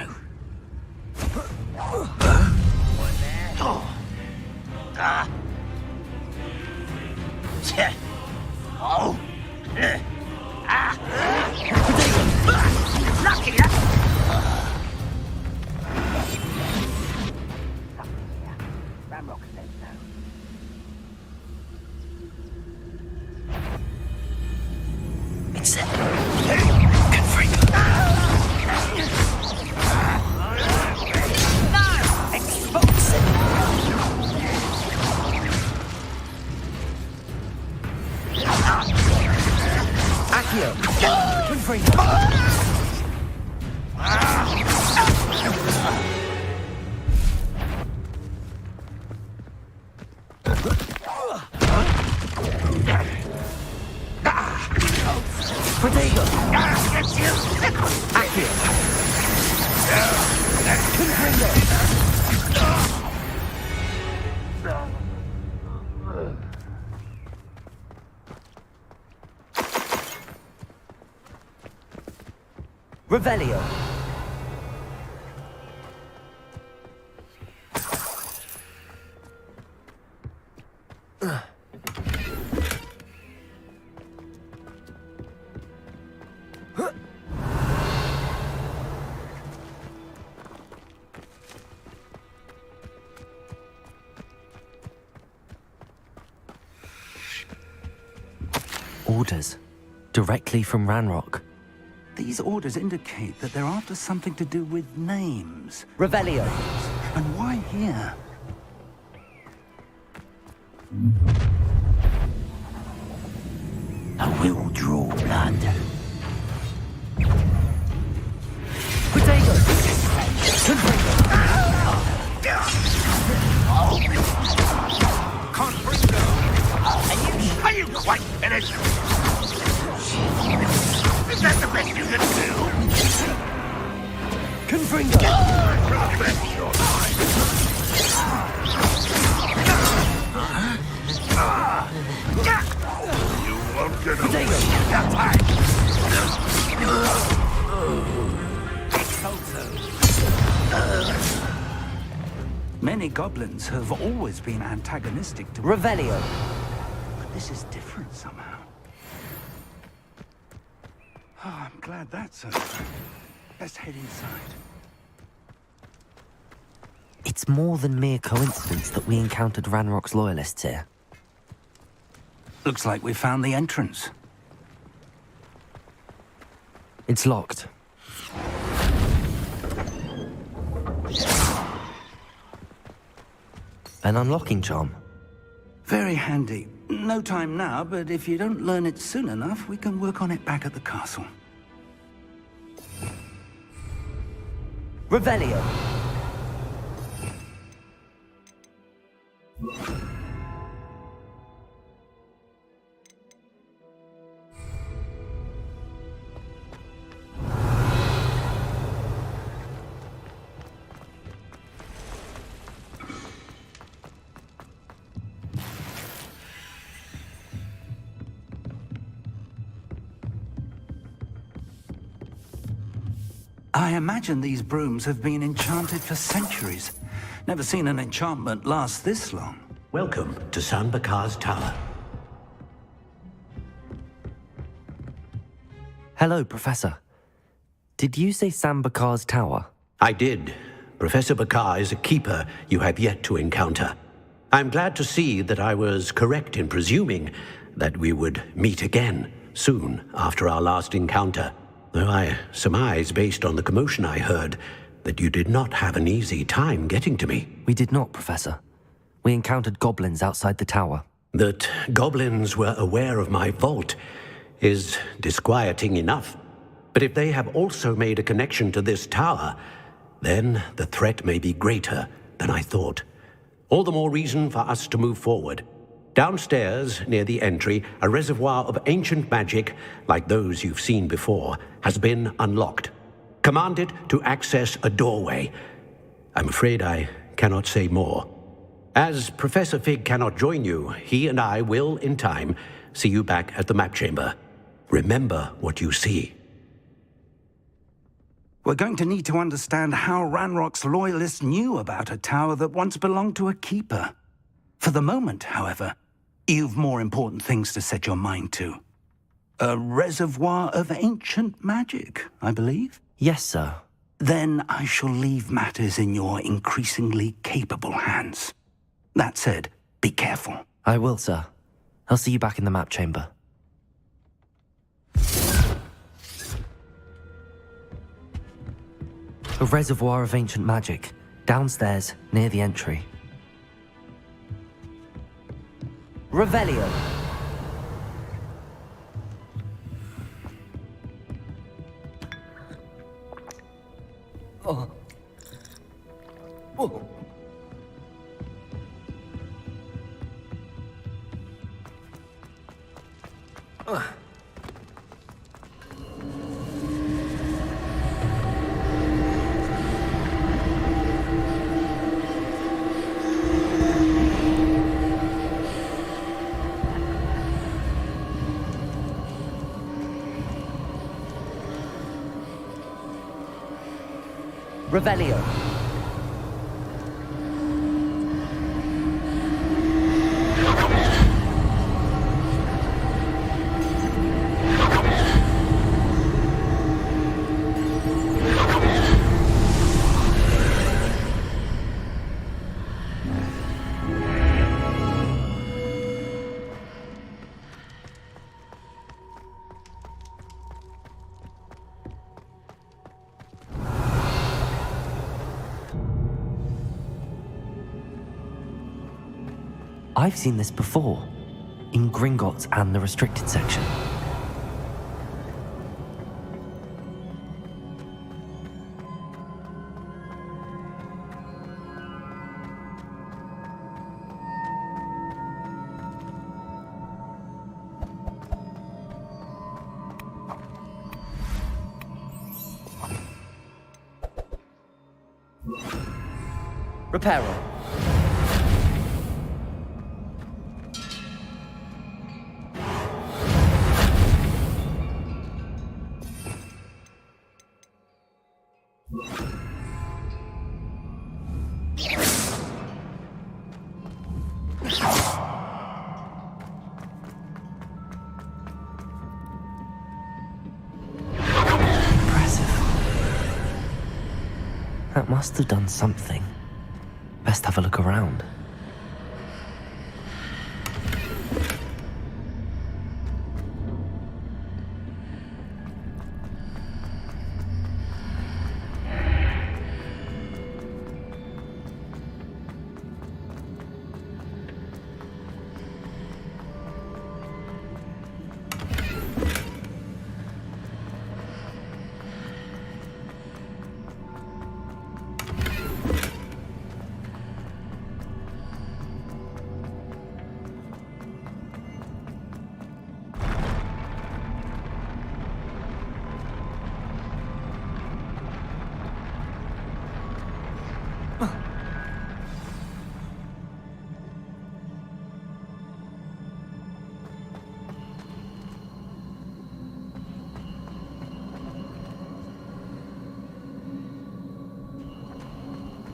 Lucky, Ramrock said so. It's it. Expose it. Accio. Protego. Accio. Revelio. Orders. Directly from Ranrock. These orders indicate that they're after something to do with names. Revelio. And why here? I will draw blood. Protego. finish! Is that the best you can do? Confringo! Revenge your life! You won't get away! Attack! Many goblins have always been antagonistic to Revelio. But this is different somehow. Oh, I'm glad that's over. Let's head inside. It's more than mere coincidence that we encountered Ranrock's loyalists here. Looks like we found the entrance. It's locked. An unlocking charm. Very handy. No time now, but if you don't learn it soon enough, we can work on it back at the castle. Revelio. I imagine these brooms have been enchanted for centuries. Never seen an enchantment last this long. Welcome to San Bakar's Tower. Hello, Professor. Did you say San Bakar's Tower? I did. Professor Bakar is a keeper you have yet to encounter. I'm glad to see that I was correct in presuming that we would meet again soon after our last encounter. Though I surmise, based on the commotion I heard, that you did not have an easy time getting to me. We did not, Professor. We encountered goblins outside the tower. That goblins were aware of my vault is disquieting enough. But if they have also made a connection to this tower, then the threat may be greater than I thought. All the more reason for us to move forward. Downstairs, near the entry, a reservoir of ancient magic, like those you've seen before, has been unlocked. Commanded to access a doorway. I'm afraid I cannot say more. As Professor Fig cannot join you, he and I will, in time, see you back at the map chamber. Remember what you see. We're going to need to understand how Ranrock's loyalists knew about a tower that once belonged to a keeper. For the moment, however, you've more important things to set your mind to. A reservoir of ancient magic, I believe? Yes, sir. Then I shall leave matters in your increasingly capable hands. That said, be careful. I will, sir. I'll see you back in the map chamber. A reservoir of ancient magic, downstairs, near the entry. Revelio. Oh. Oh. Revelio. I've seen this before, in Gringotts and the restricted section. Reparo. That must have done something. Best have a look around.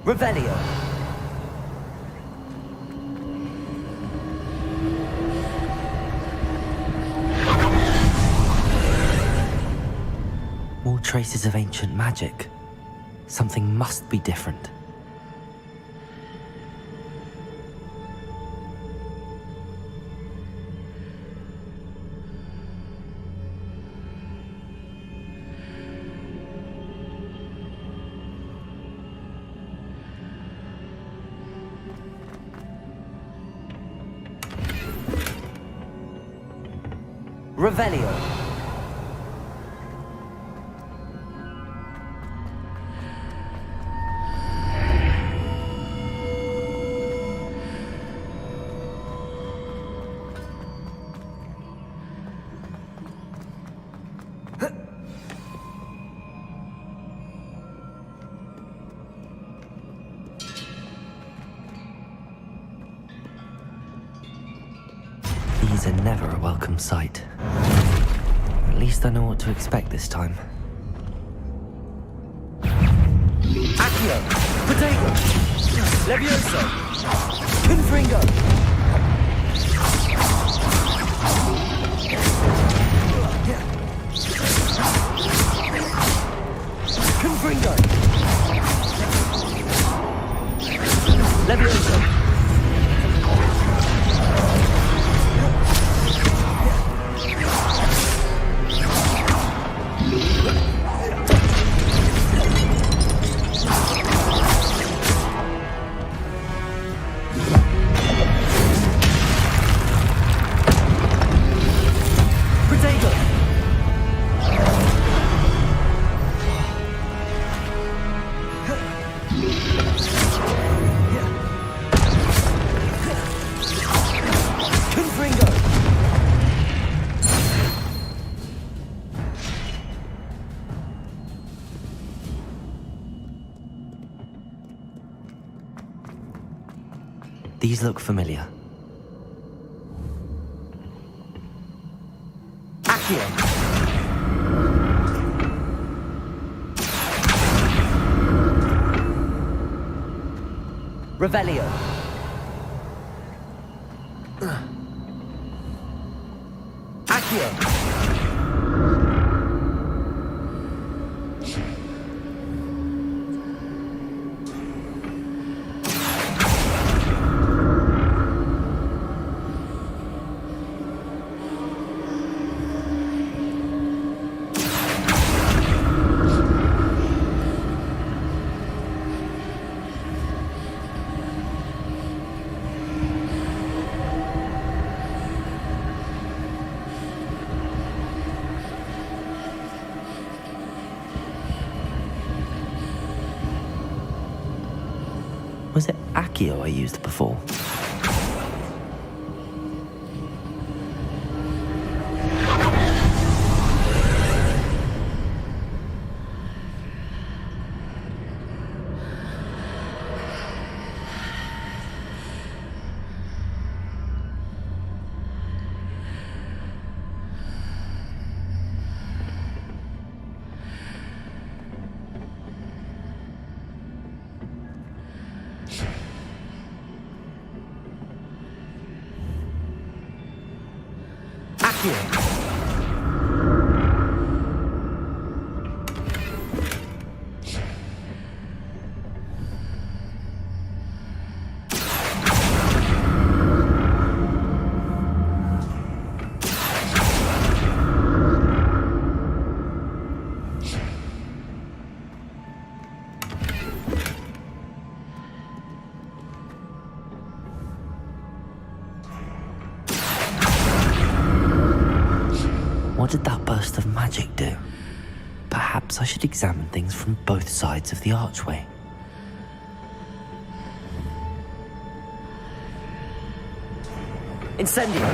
Revelio. More traces of ancient magic. Something must be different. Revelio. These are never a welcome sight. At least I know what to expect this time. Accio! Potato! Levioso! Confringo! Confringo! Levioso! These look familiar. Accio! Revelio. Accio. Was it Accio I used before? Accio. What did that burst of magic do? Perhaps I should examine things from both sides of the archway. Incendio!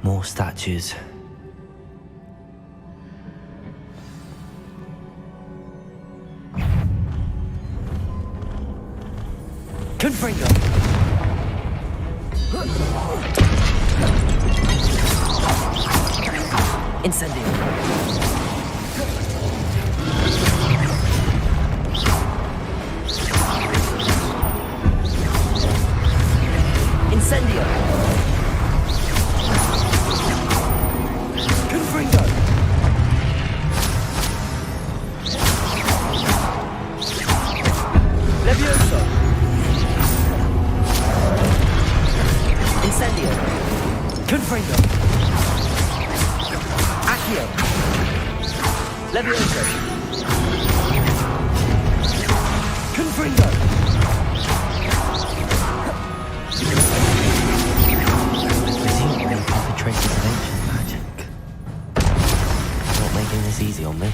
More statues. Confringo! Incendio! Incendio! Confringo! Levioso! Incendio! Confringo! Accio! Levioso! Confringo! Presumably for traces of ancient magic. Not making this easy on me.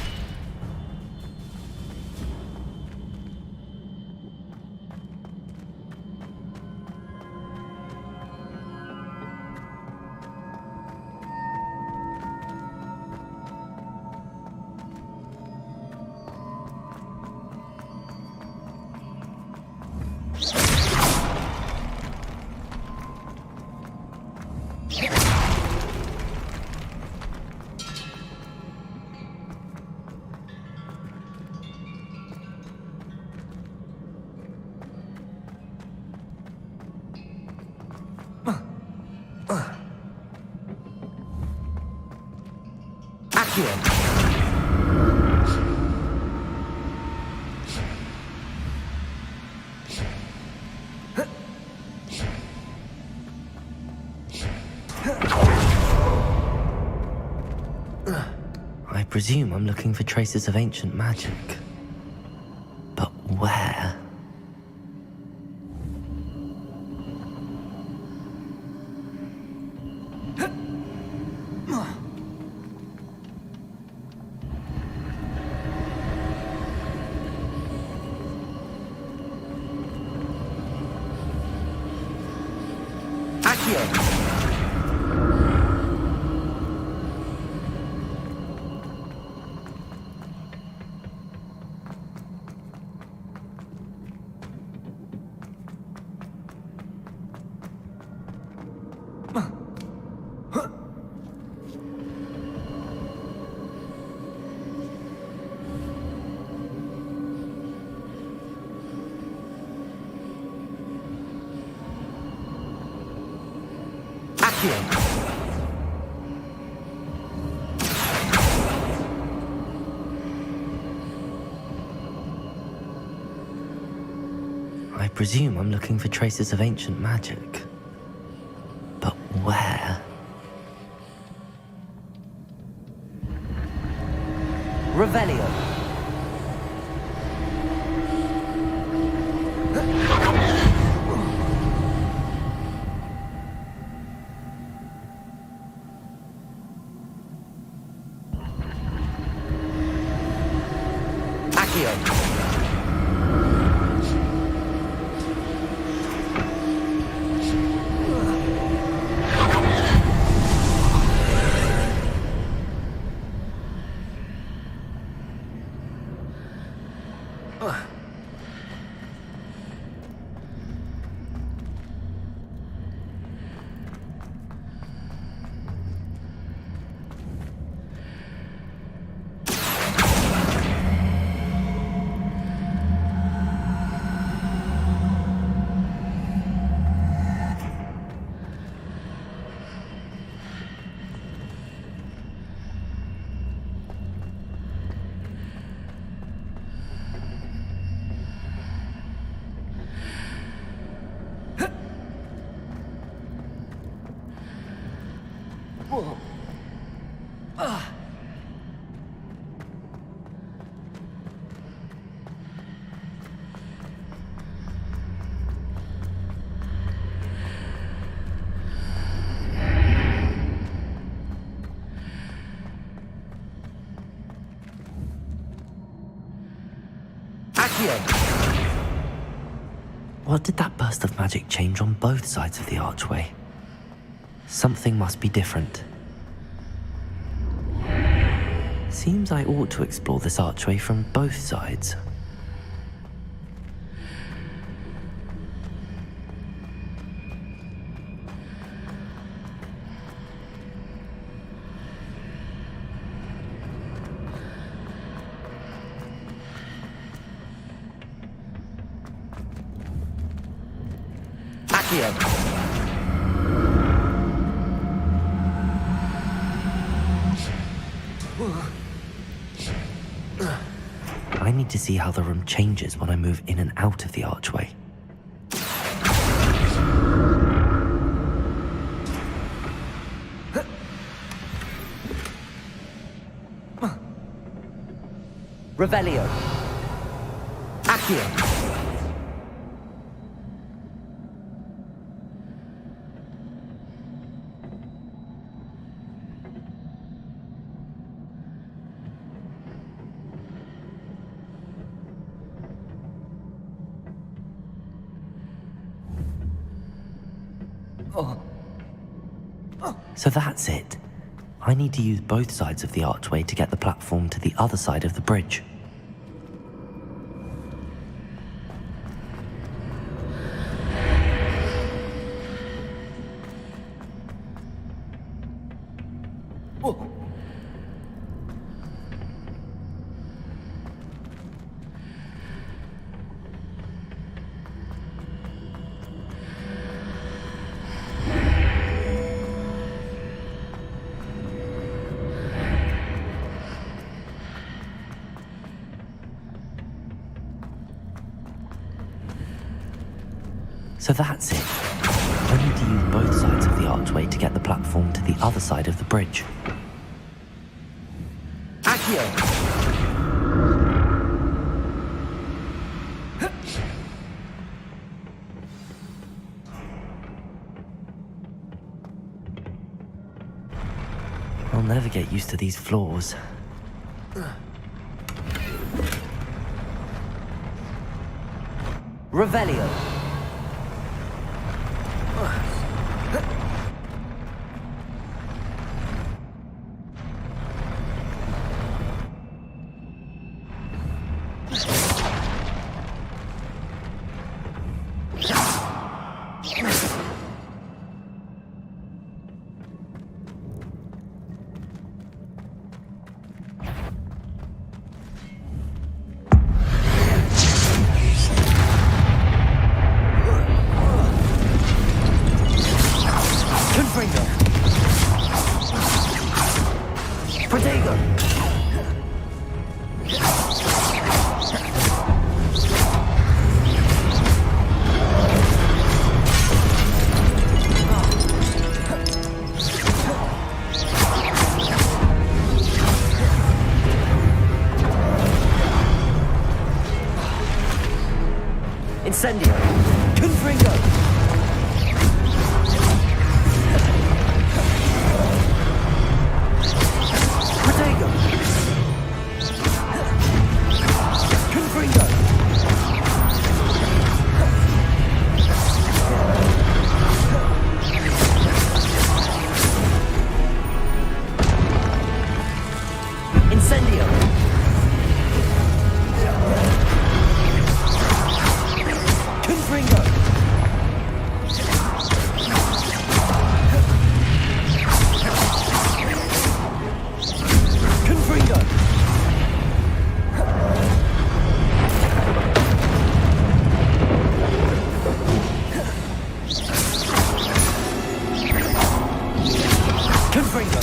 I presume I'm looking for traces of ancient magic. But where? I presume I'm looking for traces of ancient magic. But where? Revelio. What did that burst of magic change on both sides of the archway? Something must be different. Seems I ought to explore this archway from both sides. I need to see how the room changes when I move in and out of the archway. Revelio. Accio. So that's it. I need to use both sides of the archway to get the platform to the other side of the bridge. So that's it. I need to use both sides of the archway to get the platform to the other side of the bridge. Accio. I'll never get used to these floors. Revelio. Incendio. Confringo. Protego. Confringo. Incendio. Confringo. Confringo. Confringo.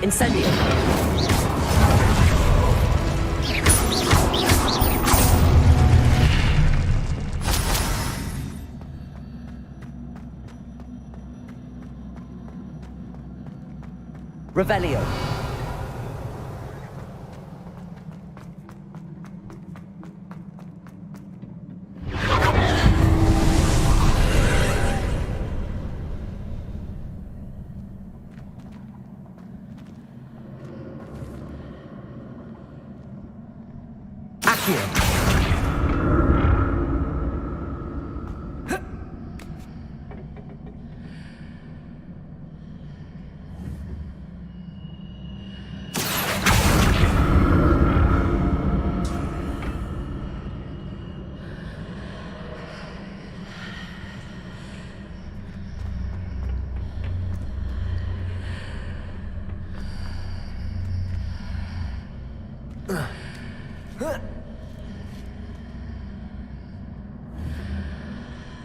Incendio. Revelio. Accio.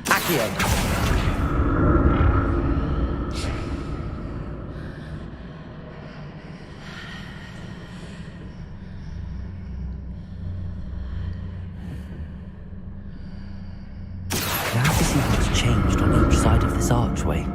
Accio. Now to see what's changed on each side of this archway.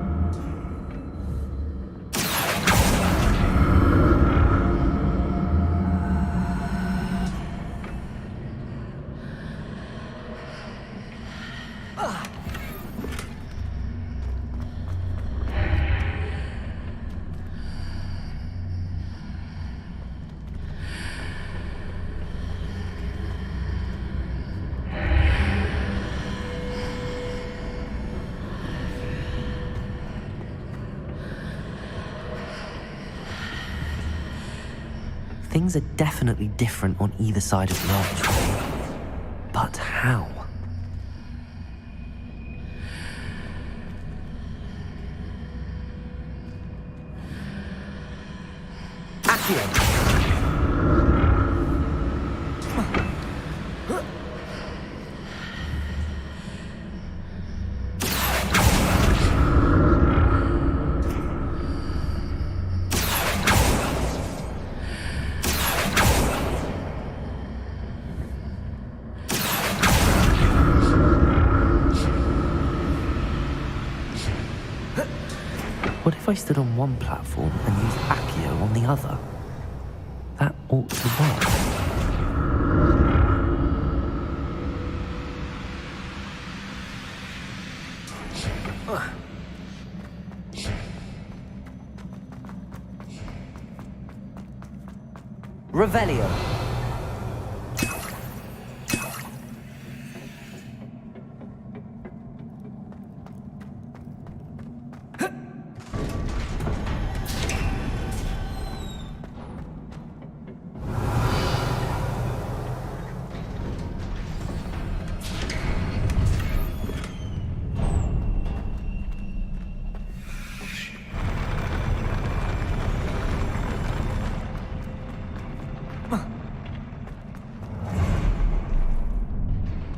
Things are definitely different on either side of the archway. But how? Accio! What if I stood on one platform and used Accio on the other? That ought to work. Revelio.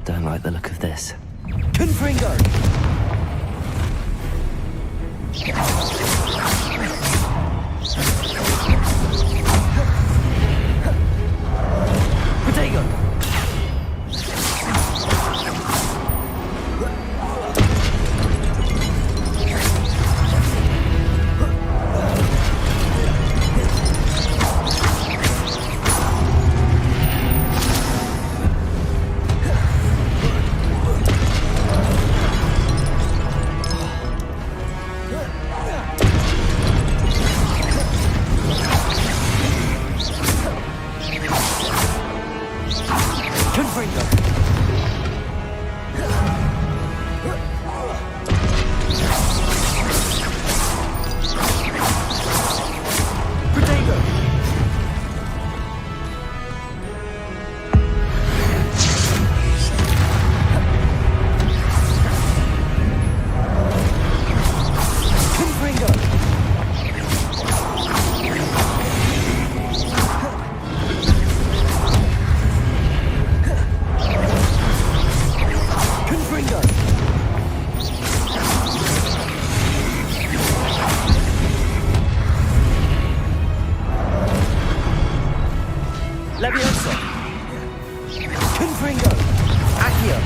Don't like the look of this. Confringo! Protego! Leviosa! Confringo! Accio!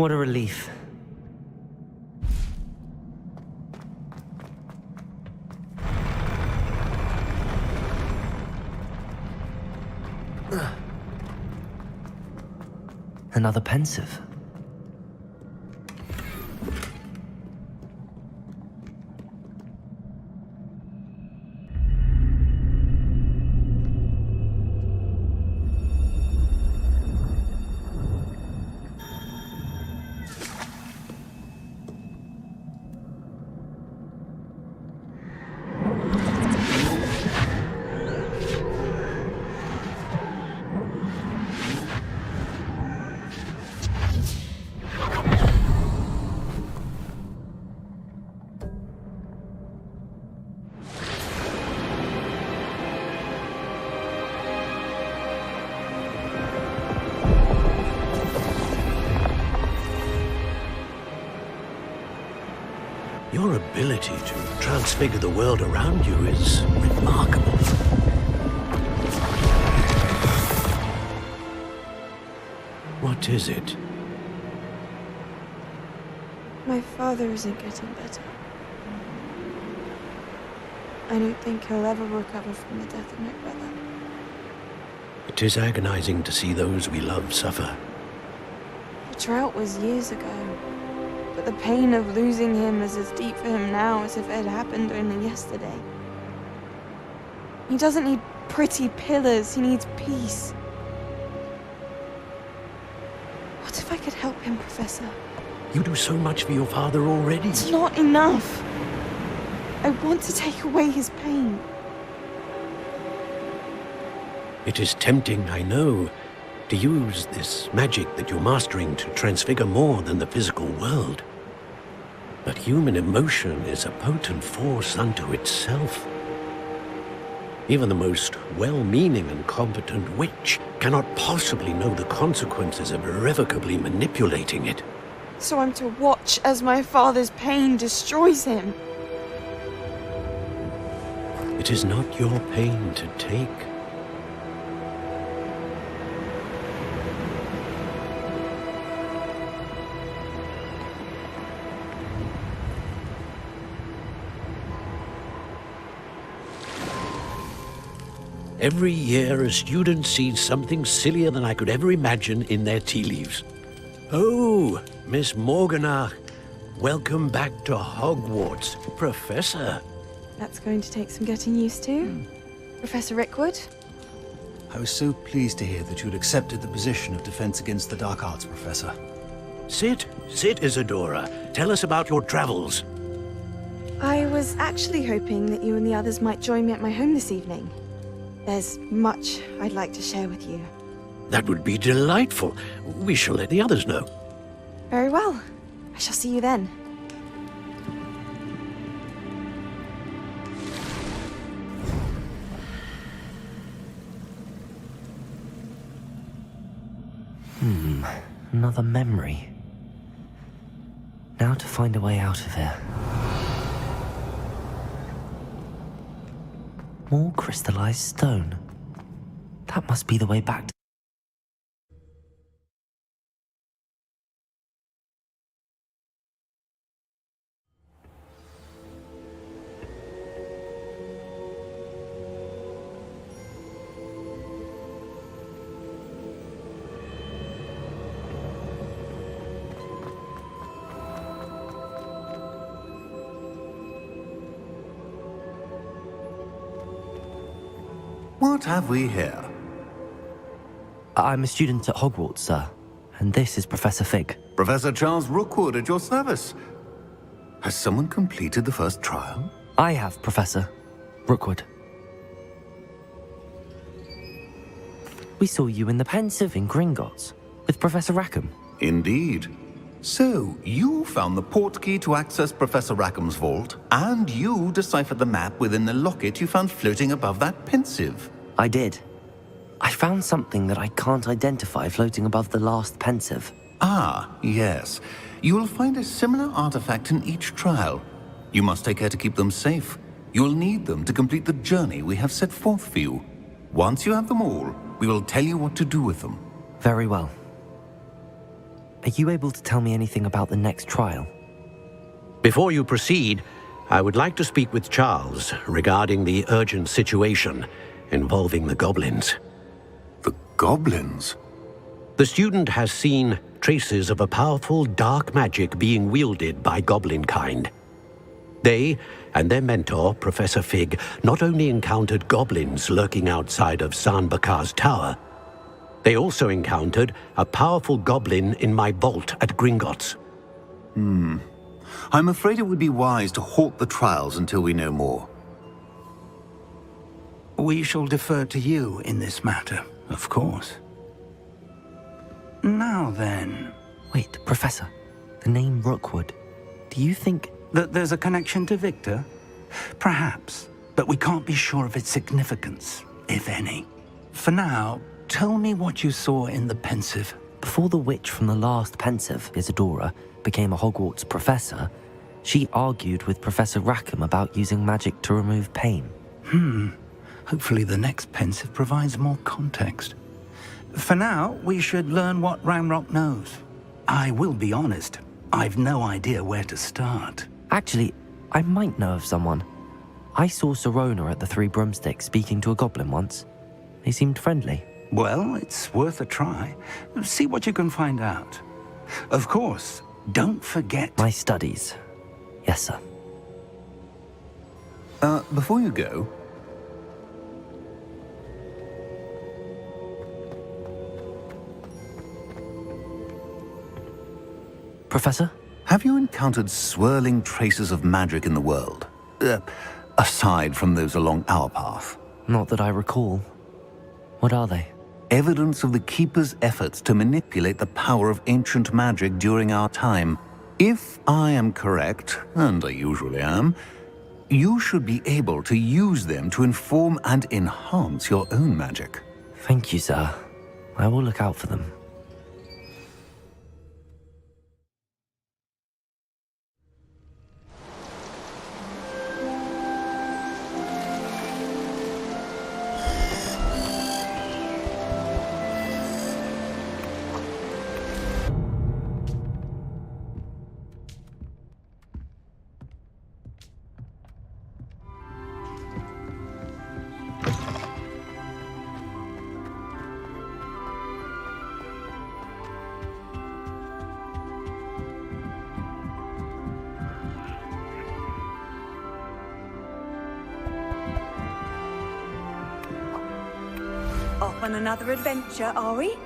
What a relief. Another pensive. Your ability to transfigure the world around you is remarkable. What is it? My father isn't getting better. I don't think he'll ever recover from the death of my brother. It is agonizing to see those we love suffer. The drought was years ago, but the pain of losing him is as deep for him now as if it had happened only yesterday. He doesn't need pretty pillars, he needs peace. What if I could help him, Professor? You do so much for your father already. It's not enough. I want to take away his pain. It is tempting, I know, to use this magic that you're mastering to transfigure more than the physical world. But human emotion is a potent force unto itself. Even the most well-meaning and competent witch cannot possibly know the consequences of irrevocably manipulating it. So I'm to watch as my father's pain destroys him. It is not your pain to take. Every year, a student sees something sillier than I could ever imagine in their tea leaves. Oh, Miss Morganach, welcome back to Hogwarts, Professor. That's going to take some getting used to. Professor Rickwood? I was so pleased to hear that you'd accepted the position of Defense Against the Dark Arts, Professor. Sit, Isadora. Tell us about your travels. I was actually hoping that you and the others might join me at my home this evening. There's much I'd like to share with you. That would be delightful. We shall let the others know. Very well. I shall see you then. Another memory. Now to find a way out of here. More crystallized stone. That must be the way back to... What have we here? I'm a student at Hogwarts, sir. And this is Professor Fig. Professor Charles Rookwood at your service. Has someone completed the first trial? I have, Professor Rookwood. We saw you in the Pensive in Gringotts with Professor Rackham. Indeed. So, you found the portkey to access Professor Rackham's vault, and you deciphered the map within the locket you found floating above that Pensive. I did. I found something that I can't identify floating above the last Pensive. Ah, yes. You will find a similar artifact in each trial. You must take care to keep them safe. You will need them to complete the journey we have set forth for you. Once you have them all, we will tell you what to do with them. Very well. Are you able to tell me anything about the next trial? Before you proceed, I would like to speak with Charles regarding the urgent situation involving the goblins. The goblins? The student has seen traces of a powerful dark magic being wielded by goblin kind. They and their mentor, Professor Fig, not only encountered goblins lurking outside of San Bakar's tower, they also encountered a powerful goblin in my vault at Gringotts. I'm afraid it would be wise to halt the trials until we know more. We shall defer to you in this matter, of course. Now then... Wait, Professor. The name Rookwood. Do you think... that there's a connection to Victor? Perhaps, but we can't be sure of its significance, if any. For now, tell me what you saw in the Pensive. Before the witch from the last Pensive, Isadora, became a Hogwarts professor, she argued with Professor Rackham about using magic to remove pain. Hopefully the next Pensive provides more context. For now, we should learn what Ramrock knows. I will be honest, I've no idea where to start. Actually, I might know of someone. I saw Sirona at the Three Broomsticks speaking to a goblin once. They seemed friendly. Well, it's worth a try. See what you can find out. Of course, don't forget... My studies. Yes, sir. Before you go... Professor? Have you encountered swirling traces of magic in the world? Aside from those along our path? Not that I recall. What are they? Evidence of the Keeper's efforts to manipulate the power of ancient magic during our time. If I am correct, and I usually am, you should be able to use them to inform and enhance your own magic. Thank you, sir. I will look out for them. Off on another adventure, are we?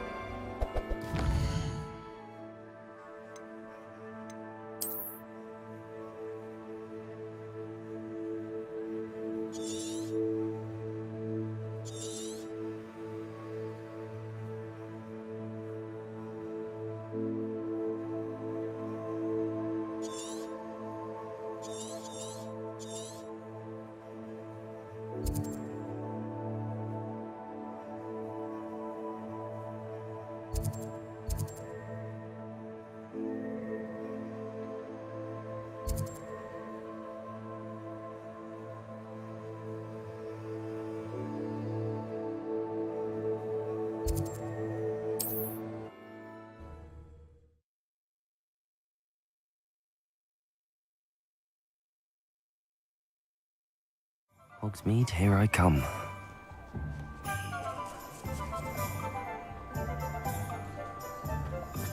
Hogsmeade, here I come.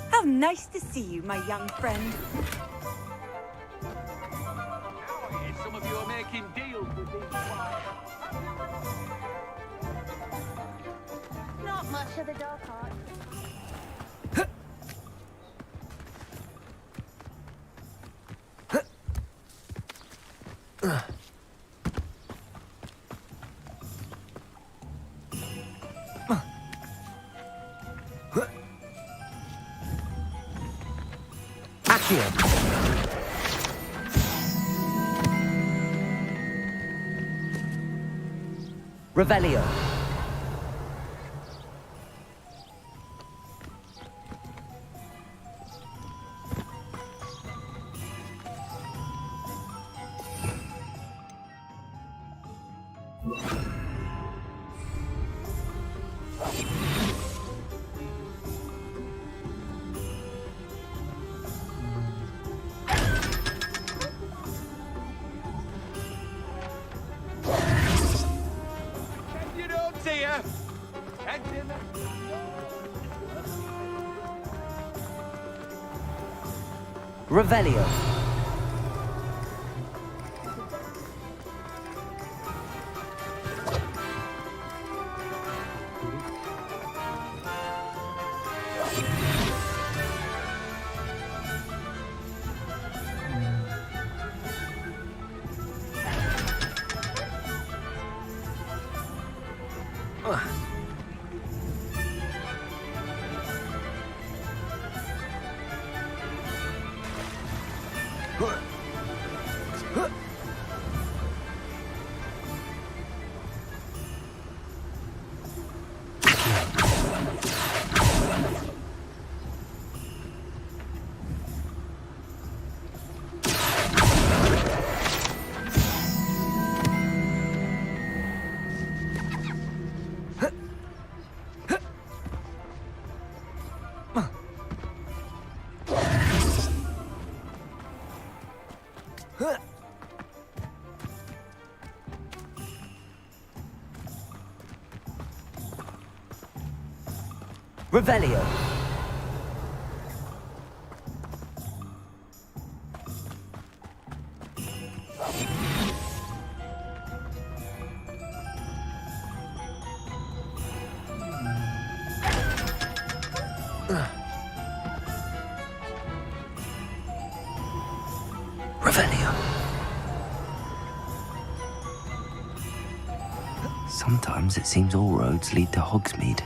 How nice to see you, my young friend. Some of you are making deals with these Not much of the dark arts. Revelio. Revelio. Revelio. Revelio. Sometimes it seems all roads lead to Hogsmeade.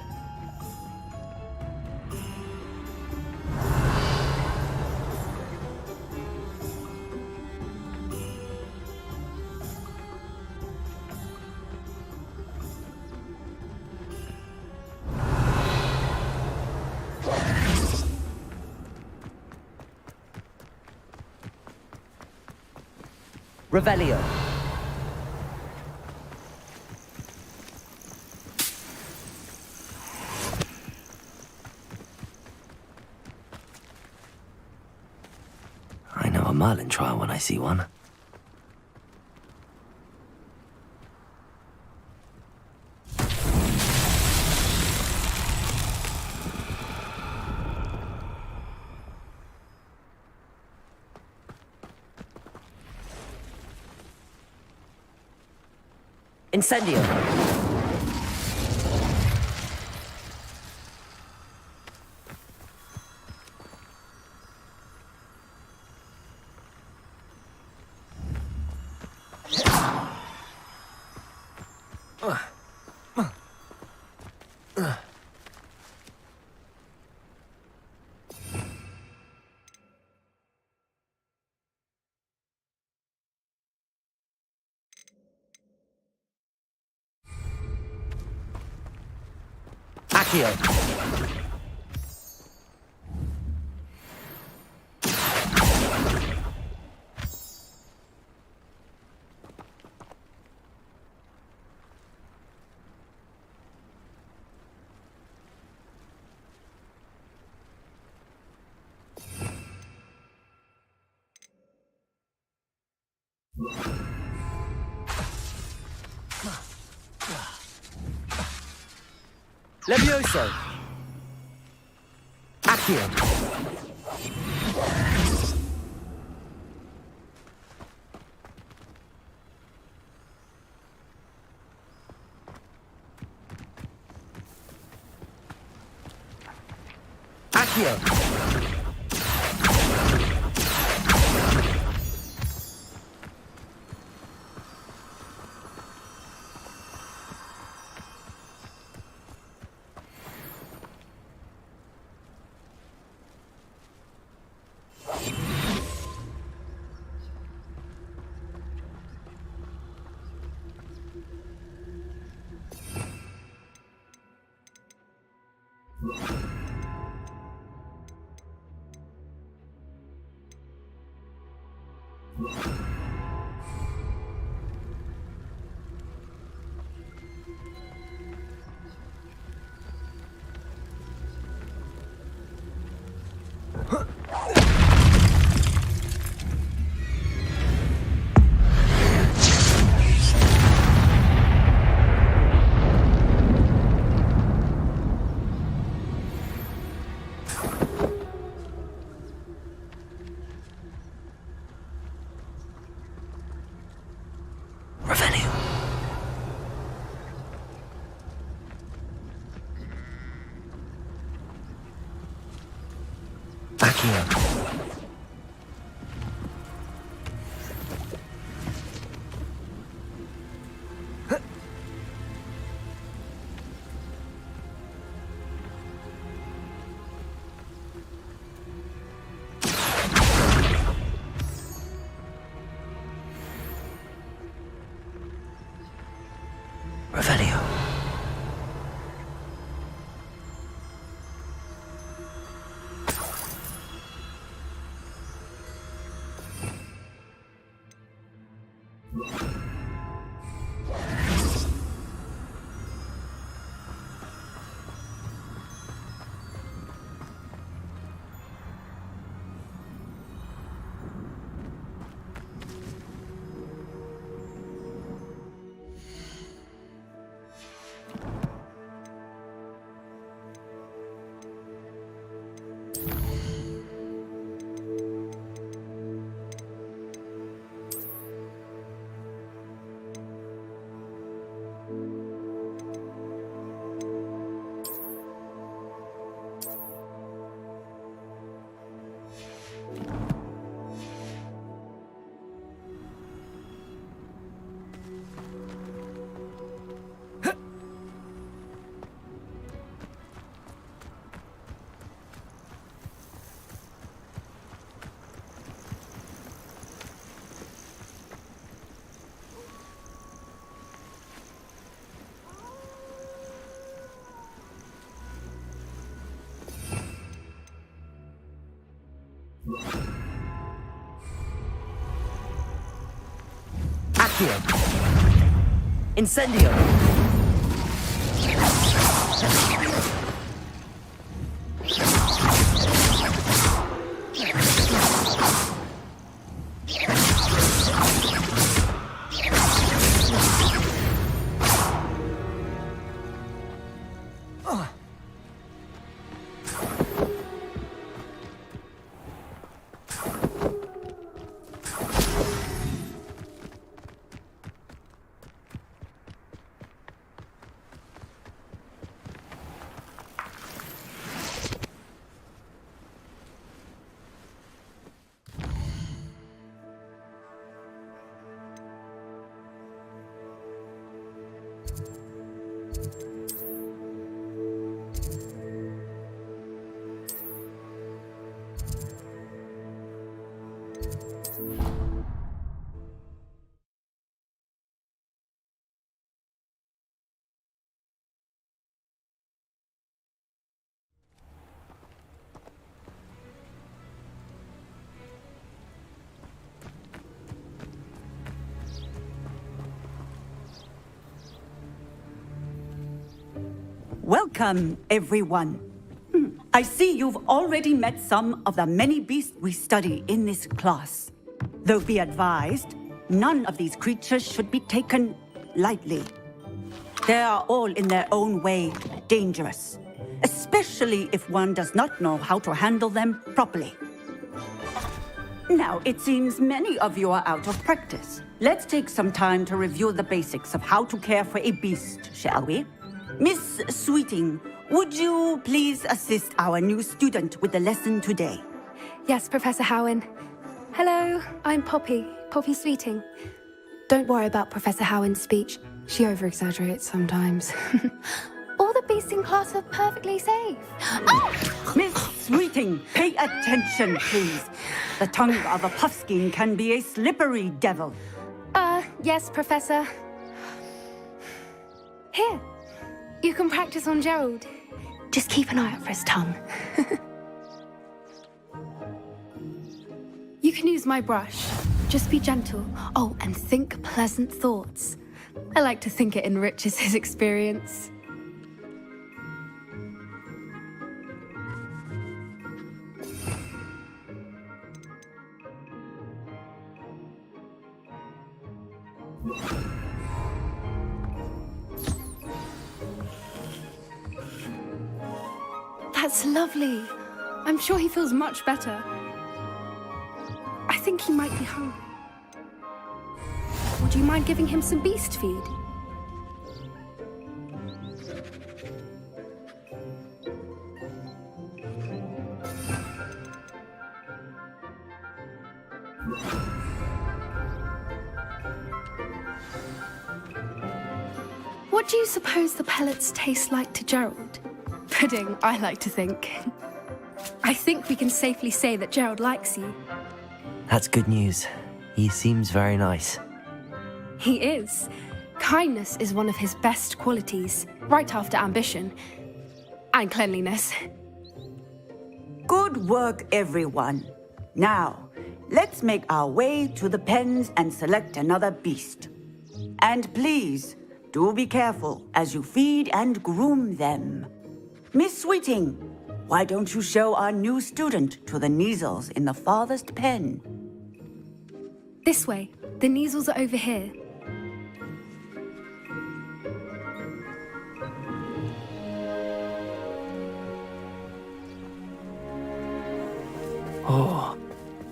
Revelio. I know a Merlin trial when I see one. Incendio. Accio. Levioso. Accio. Accio. Revelio. Accio. Incendio. Welcome, everyone. I see you've already met some of the many beasts we study in this class. Though be advised, none of these creatures should be taken lightly. They are all in their own way dangerous, especially if one does not know how to handle them properly. Now, it seems many of you are out of practice. Let's take some time to review the basics of how to care for a beast, shall we? Miss Sweeting, would you please assist our new student with the lesson today? Yes, Professor Howen. Hello, I'm Poppy Sweeting. Don't worry about Professor Howen's speech. She over-exaggerates sometimes. All the beasts in class are perfectly safe. Oh! Miss Sweeting, pay attention, please. The tongue of a puffskein can be a slippery devil. Yes, Professor. Here, you can practice on Gerald. Just keep an eye out for his tongue. You can use my brush. Just be gentle. Oh, and think pleasant thoughts. I like to think it enriches his experience. That's lovely. I'm sure he feels much better. I think he might be hungry. Would you mind giving him some beast feed? What do you suppose the pellets taste like to Gerald? Pudding, I like to think. I think we can safely say that Gerald likes you. That's good news. He seems very nice. He is. Kindness is one of his best qualities, right after ambition. And cleanliness. Good work, everyone. Now, let's make our way to the pens and select another beast. And please, do be careful as you feed and groom them. Miss Sweeting, why don't you show our new student to the Neasels in the farthest pen? This way. The Neasels are over here. Oh,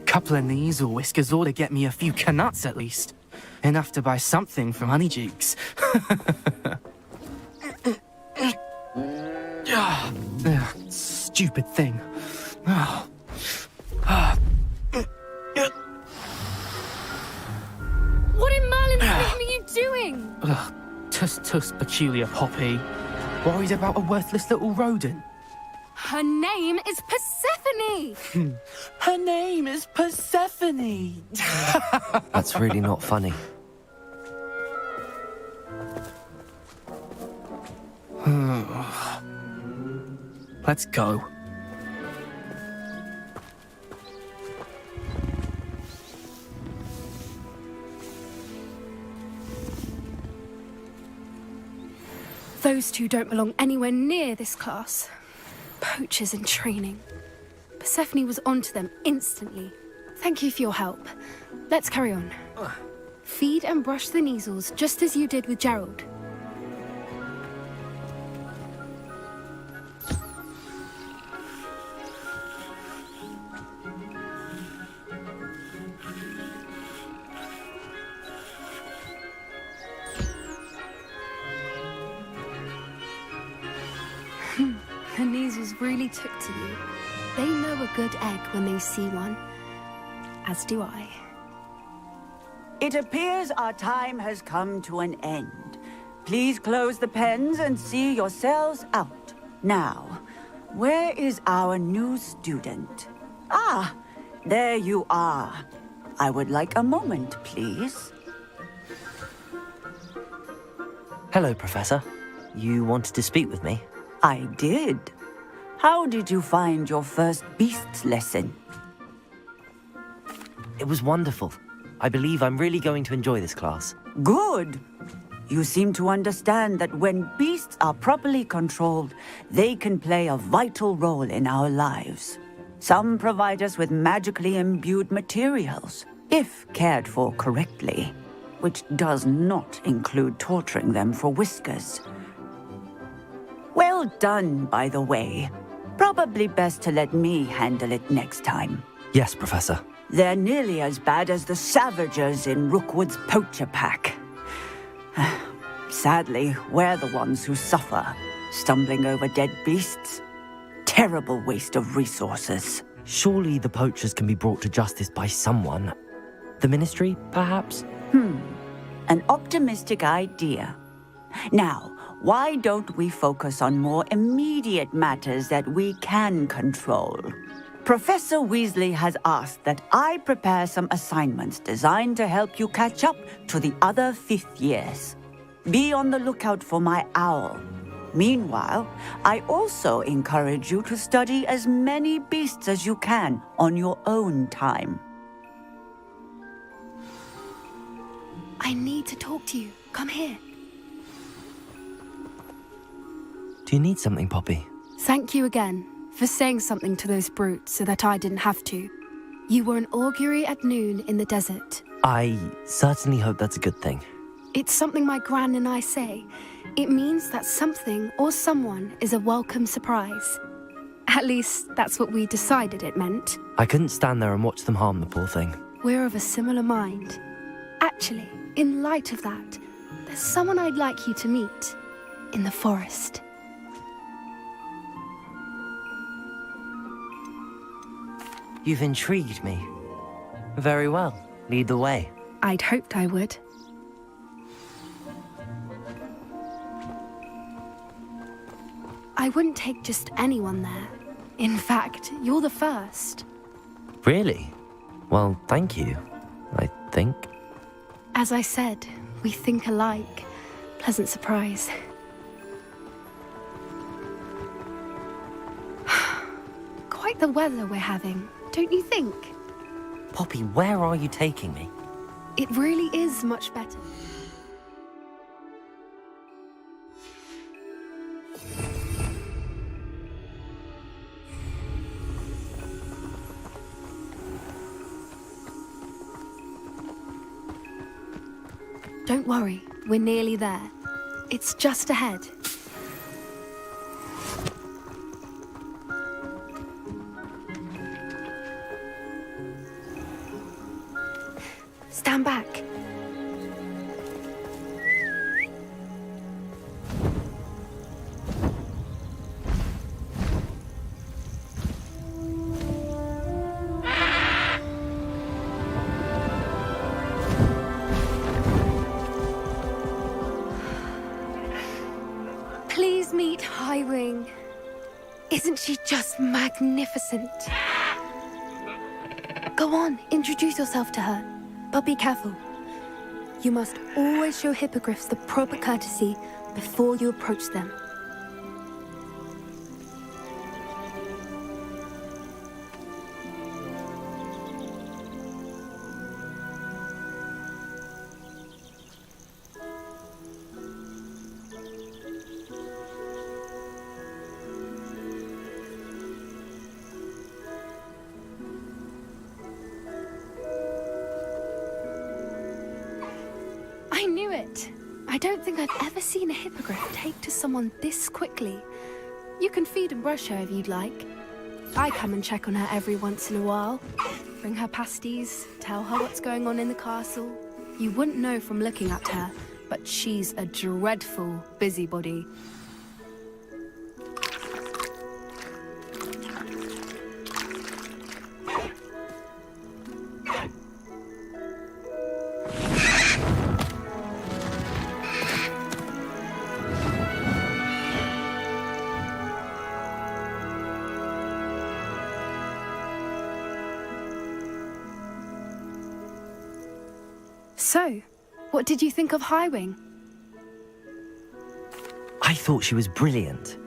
couple of nasal whiskers ought to get me a few canuts at least. Enough to buy something from Honeydukes. Stupid thing. Oh. What in Merlin's name are you doing? Ugh, tuss peculiar Poppy. Worried about a worthless little rodent? Her name is Persephone! Her name is Persephone! That's really not funny. Let's go. Those two don't belong anywhere near this class. Poachers in training. Persephone was onto them instantly. Thank you for your help. Let's carry on. Feed and brush the measles just as you did with Gerald. The measles really took to you. They know a good egg when they see one. As do I. It appears our time has come to an end. Please close the pens and see yourselves out. Now, where is our new student? Ah, there you are. I would like a moment, please. Hello, Professor. You wanted to speak with me? I did. How did you find your first beasts lesson? It was wonderful. I believe I'm really going to enjoy this class. Good. You seem to understand that when beasts are properly controlled, they can play a vital role in our lives. Some provide us with magically imbued materials, if cared for correctly, which does not include torturing them for whiskers. Well done, by the way. Probably best to let me handle it next time. Yes, Professor. They're nearly as bad as the Savagers in Rookwood's poacher pack. Sadly, we're the ones who suffer, stumbling over dead beasts. Terrible waste of resources. Surely the poachers can be brought to justice by someone. The Ministry, perhaps? An optimistic idea. Now, why don't we focus on more immediate matters that we can control? Professor Weasley has asked that I prepare some assignments designed to help you catch up to the other fifth years. Be on the lookout for my owl. Meanwhile, I also encourage you to study as many beasts as you can on your own time. I need to talk to you. Come here. Do you need something, Poppy? Thank you again for saying something to those brutes so that I didn't have to. You were an augury at noon in the desert. I certainly hope that's a good thing. It's something my gran and I say. It means that something or someone is a welcome surprise. At least, that's what we decided it meant. I couldn't stand there and watch them harm the poor thing. We're of a similar mind. Actually, in light of that, there's someone I'd like you to meet. In the forest. You've intrigued me. Very well. Lead the way. I'd hoped I would. I wouldn't take just anyone there. In fact, you're the first. Really? Well, thank you, I think. As I said, we think alike. Pleasant surprise. Quite the weather we're having, don't you think? Poppy, where are you taking me? It really is much better. Don't worry, we're nearly there. It's just ahead. stand back. Please meet Highwing. Isn't she just magnificent? Go on, introduce yourself to her. But be careful. You must always show hippogriffs the proper courtesy before you approach them. I knew it. I don't think I've ever seen a hippogriff take to someone this quickly. You can feed and brush her if you'd like. I come and check on her every once in a while. Bring her pasties, tell her what's going on in the castle. You wouldn't know from looking at her, but she's a dreadful busybody. So, what did you think of Highwing? I thought she was brilliant.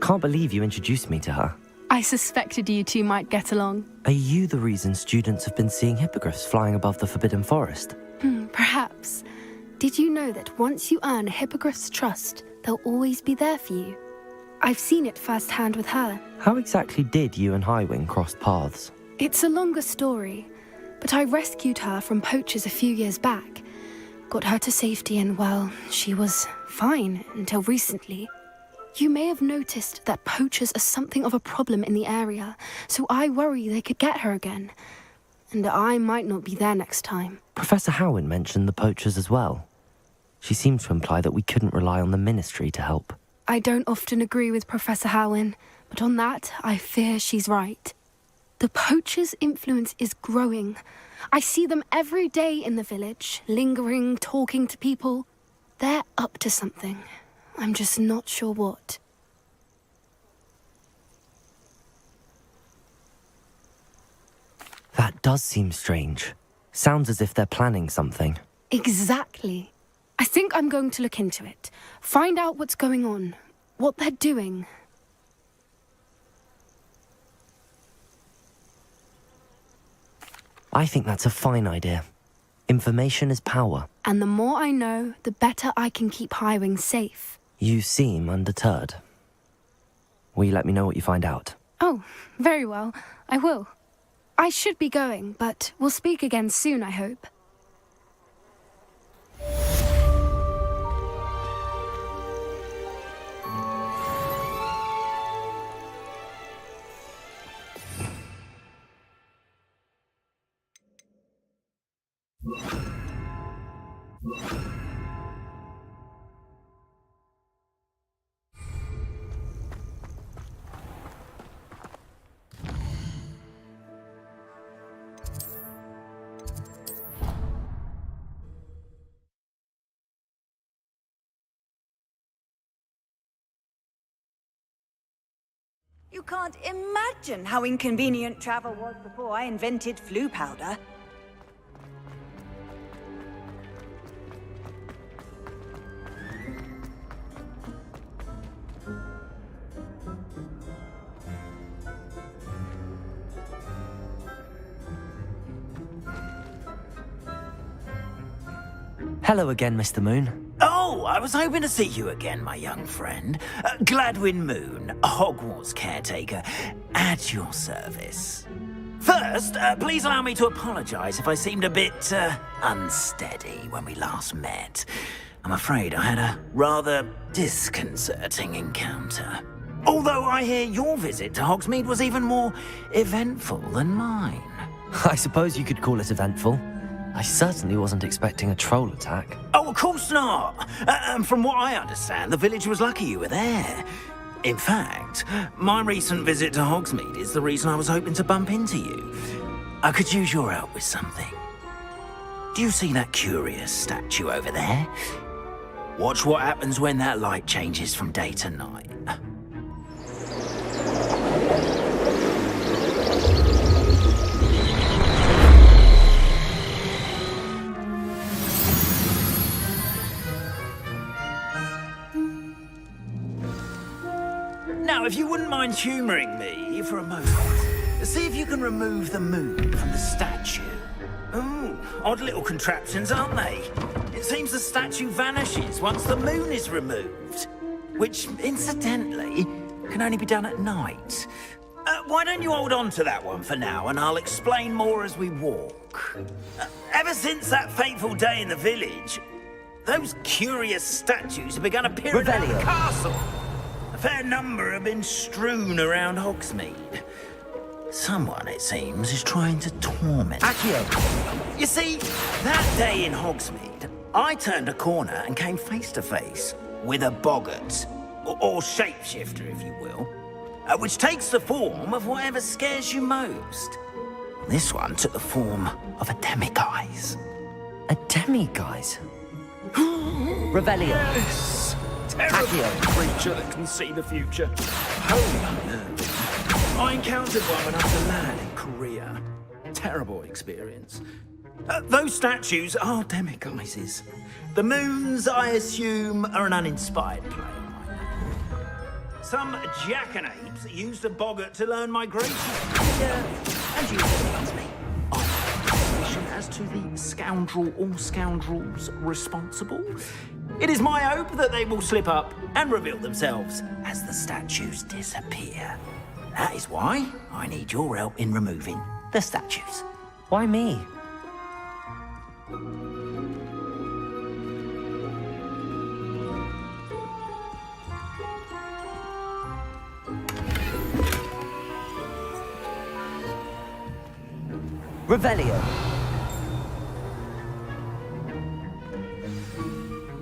Can't believe you introduced me to her. I suspected you two might get along. Are you the reason students have been seeing hippogriffs flying above the Forbidden Forest? Perhaps. Did you know that once you earn a hippogriff's trust, they'll always be there for you? I've seen it firsthand with her. How exactly did you and Highwing cross paths? It's a longer story, but I rescued her from poachers a few years back. Got her to safety and, well, she was fine until recently. You may have noticed that poachers are something of a problem in the area, so I worry they could get her again. And I might not be there next time. Professor Howin mentioned the poachers as well. She seemed to imply that we couldn't rely on the Ministry to help. I don't often agree with Professor Howin, but on that, I fear she's right. The poachers' influence is growing. I see them every day in the village, lingering, talking to people. They're up to something. I'm just not sure what. That does seem strange. Sounds as if they're planning something. Exactly. I think I'm going to look into it. Find out what's going on, what they're doing. I think that's a fine idea. Information is power. And the more I know, the better I can keep Highwing safe. You seem undeterred. Will you let me know what you find out? Oh, very well. I will. I should be going, but we'll speak again soon, I hope. You can't imagine how inconvenient travel was before I invented flu powder. Hello again, Mr. Moon. Oh, I was hoping to see you again, my young friend. Gladwin Moon, Hogwarts caretaker, at your service. First, please allow me to apologize if I seemed a bit unsteady when we last met. I'm afraid I had a rather disconcerting encounter. Although I hear your visit to Hogsmeade was even more eventful than mine. I suppose you could call it eventful. I certainly wasn't expecting a troll attack. Oh, of course not. And from what I understand, the village was lucky you were there. In fact, my recent visit to Hogsmeade is the reason I was hoping to bump into you. I could use your help with something. Do you see that curious statue over there? Watch what happens when that light changes from day to night. Now, if you wouldn't mind humouring me for a moment, see if you can remove the moon from the statue. Ooh, odd little contraptions, aren't they? It seems the statue vanishes once the moon is removed, which, incidentally, can only be done at night. Why don't you hold on to that one for now, and I'll explain more as we walk. Ever since that fateful day in the village, those curious statues have begun appearing around the castle. A fair number have been strewn around Hogsmeade. Someone, it seems, is trying to torment Accio. You see, that day in Hogsmeade, I turned a corner and came face to face with a boggart, or shapeshifter, if you will, which takes the form of whatever scares you most. This one took the form of a demiguise. A demiguise? Revelio. Yes! Terrible creature that can see the future. Holy unnerving. I encountered one when I was a lad in Korea. Terrible experience. Those statues are demiguises. The moons, I assume, are an uninspired play on my name. Some jackanapes used a boggart to learn migration. And used it against me. I have suspicion as to the scoundrel or scoundrels responsible. It is my hope that they will slip up and reveal themselves as the statues disappear. That is why I need your help in removing the statues. Why me? Revelio.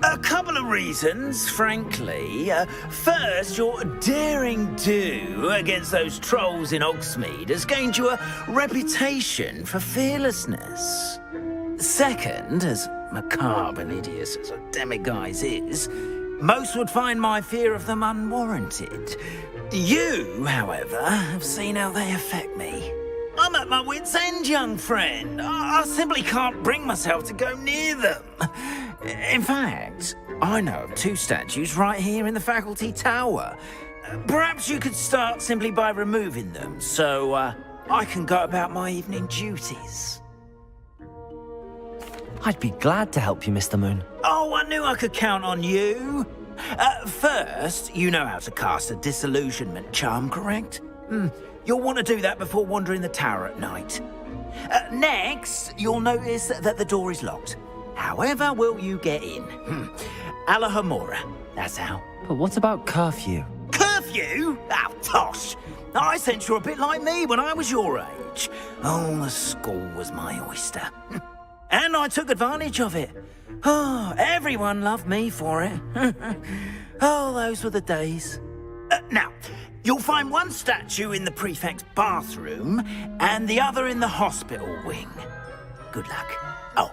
A couple of reasons, frankly. First, your daring do against those trolls in Hogsmeade has gained you a reputation for fearlessness. Second, as macabre and hideous as a demiguise is, most would find my fear of them unwarranted. You, however, have seen how they affect me. I'm at my wit's end, young friend. I simply can't bring myself to go near them. In fact, I know of two statues right here in the faculty tower. Perhaps you could start simply by removing them, so I can go about my evening duties. I'd be glad to help you, Mr. Moon. Oh, I knew I could count on you. First, you know how to cast a disillusionment charm, correct? You'll want to do that before wandering the tower at night. Next, you'll notice that the door is locked. However will you get in? Alahomora, that's how. But what about curfew? Curfew? Oh, tosh! I sense you're a bit like me when I was your age. Oh, the school was my oyster. And I took advantage of it. Oh, everyone loved me for it. Oh, those were the days. Now, you'll find one statue in the prefect's bathroom and the other in the hospital wing. Good luck. Oh,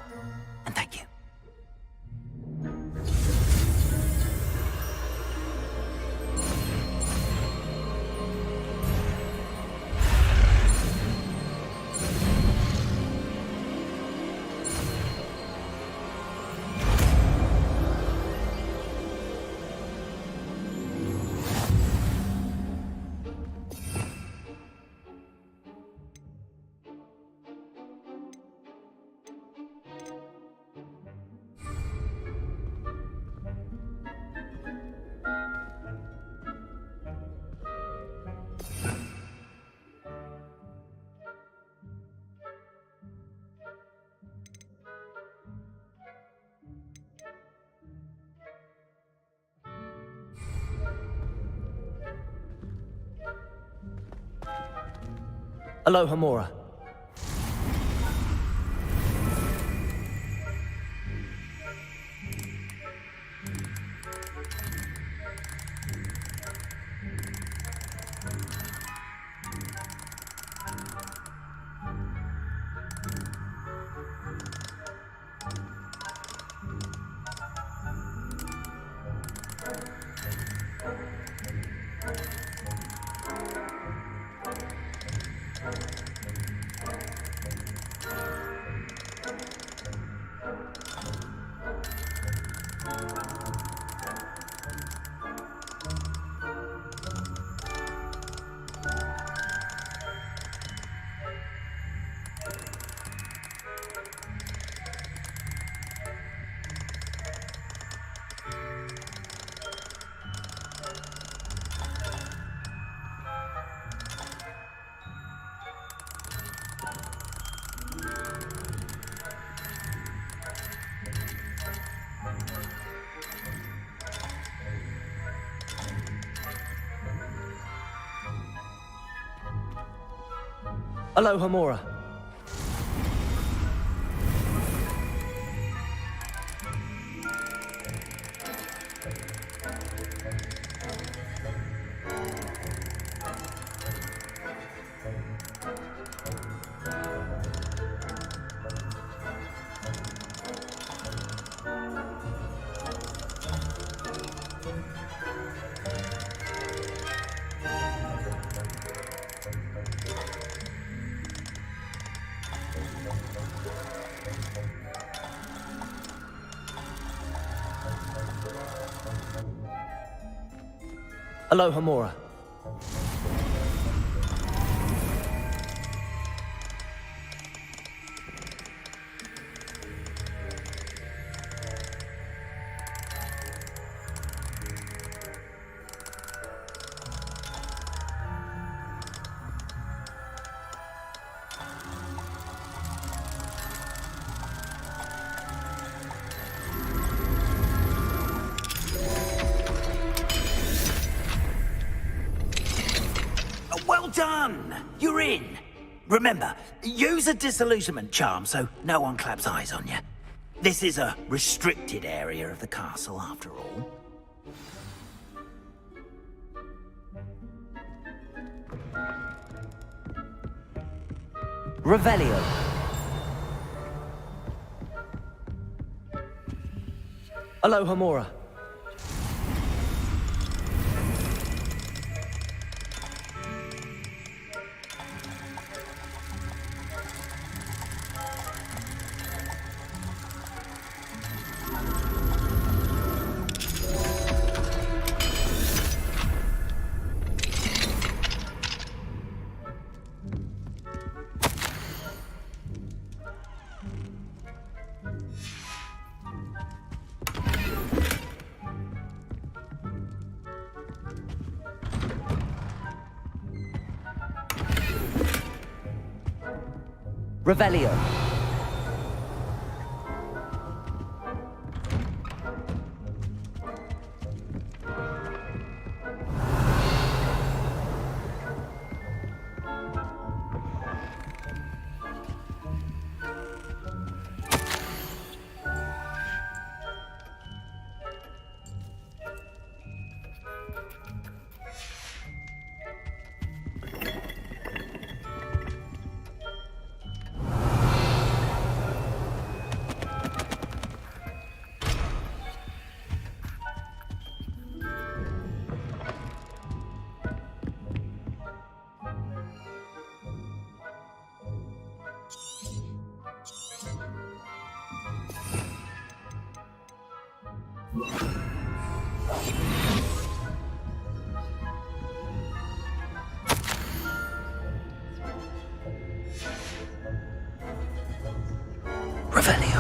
and thank you. Alohomora. Aloha Mora. Aloha Mora. Well done! You're in. Remember, use a disillusionment charm so no one claps eyes on you. This is a restricted area of the castle, after all. Revelio. Aloha Mora. Revelio. Revelio.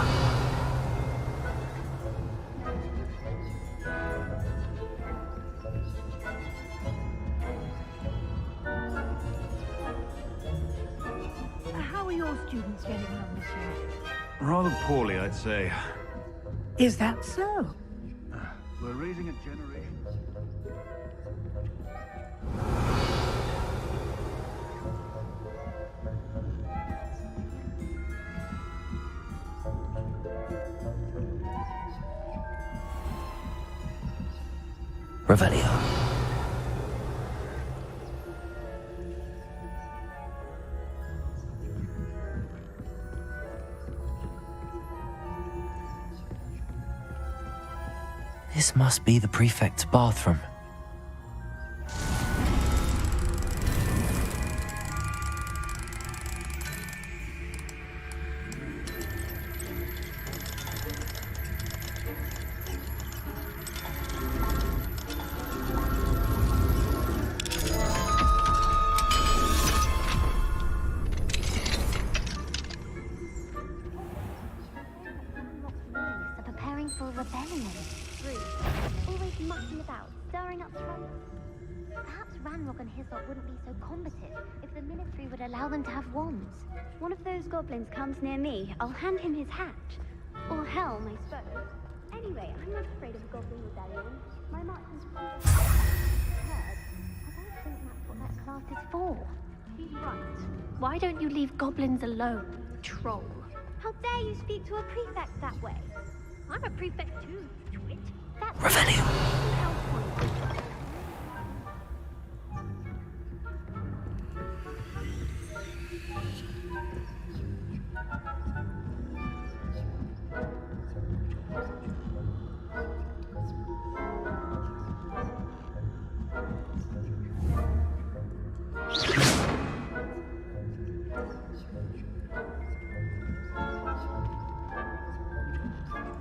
How are your students getting on this year? Rather poorly, I'd say. Is that so? We're raising a generation. Revelio. This must be the prefect's bathroom. peaceful rebellion. Always mucking about, stirring up trouble. Perhaps Ranrock and Hyssop wouldn't be so combative if the Ministry would allow them to have wands. One of those goblins comes near me, I'll hand him his hat. Or helm, I suppose. Anyway, I'm not afraid of a goblin rebellion. My marksman's heard. I don't think that's what that class is for. He's right. Why don't you leave goblins alone, troll? How dare you speak to a prefect that way? I'm a prefect too, twit. That's Revelio.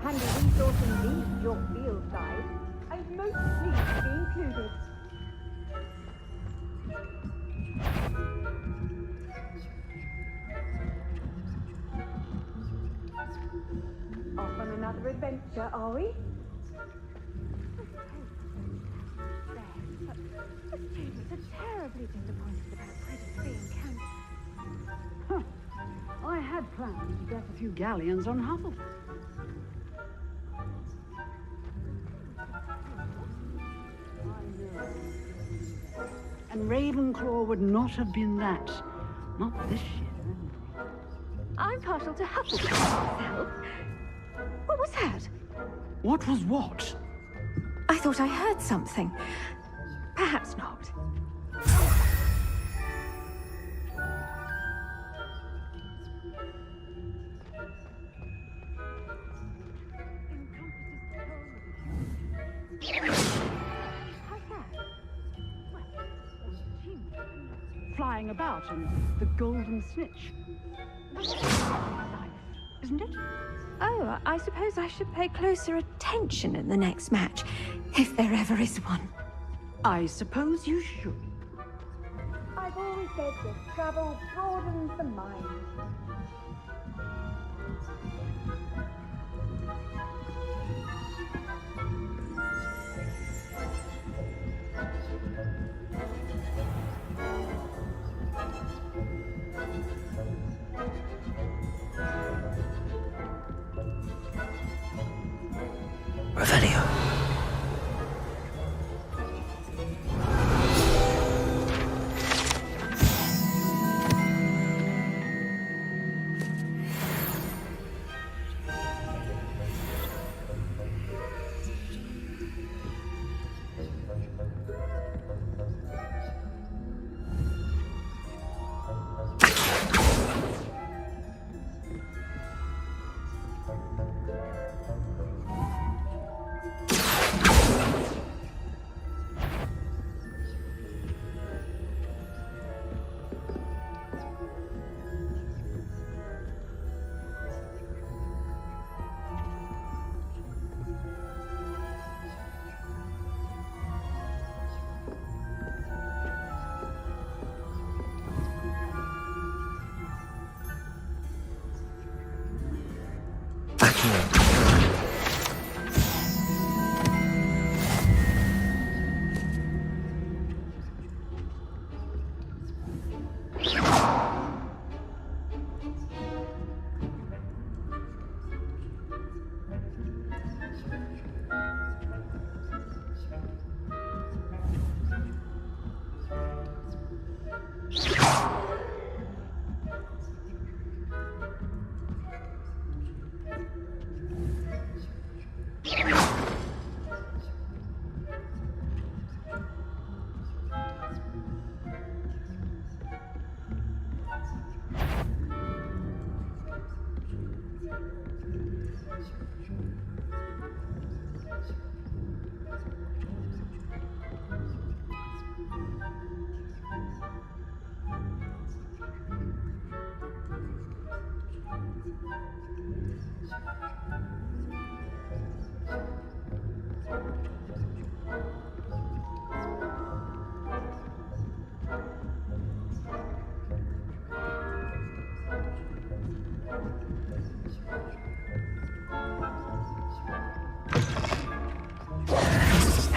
And a resource indeed, your field guide. I'm most pleased to be included. Off on another adventure, are we? The students are terribly disappointed about credits being cancelled. I had planned to get a few galleons on Hufflepuff. And Ravenclaw would not have been that. Not this year. I'm partial to Hufflepuff myself. What was that? What was what? I thought I heard something. Perhaps not. Flying about and the golden snitch. Isn't it? Oh, I suppose I should pay closer attention in the next match, if there ever is one. I suppose you should. I've always said that travel broadens the mind. Revelio.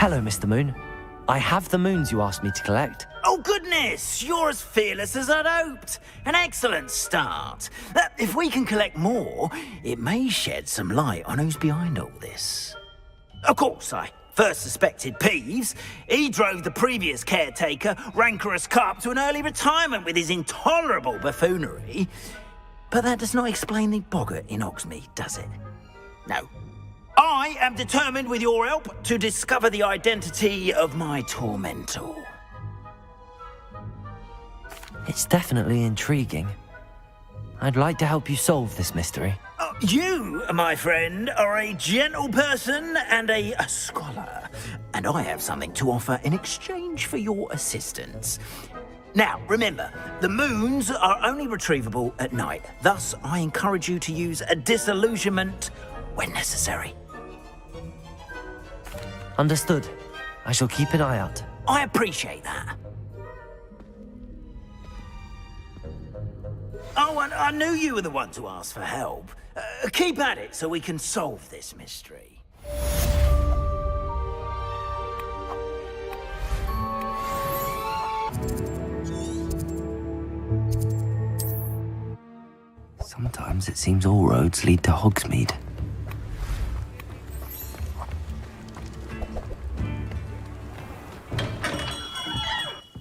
Hello, Mr. Moon. I have the moons you asked me to collect. Oh, goodness! You're as fearless as I'd hoped. An excellent start. If we can collect more, it may shed some light on who's behind all this. Of course, I first suspected Peeves. He drove the previous caretaker, Rancorous Carp, to an early retirement with his intolerable buffoonery. But that does not explain the boggart in Hogsmeade, does it? No. I am determined, with your help, to discover the identity of my tormentor. It's definitely intriguing. I'd like to help you solve this mystery. You, my friend, are a gentle person and a scholar, and I have something to offer in exchange for your assistance. Now, remember, the moons are only retrievable at night. Thus, I encourage you to use a disillusionment when necessary. Understood. I shall keep an eye out. I appreciate that. Oh, and I knew you were the one to ask for help. Keep at it so we can solve this mystery. Sometimes it seems all roads lead to Hogsmeade.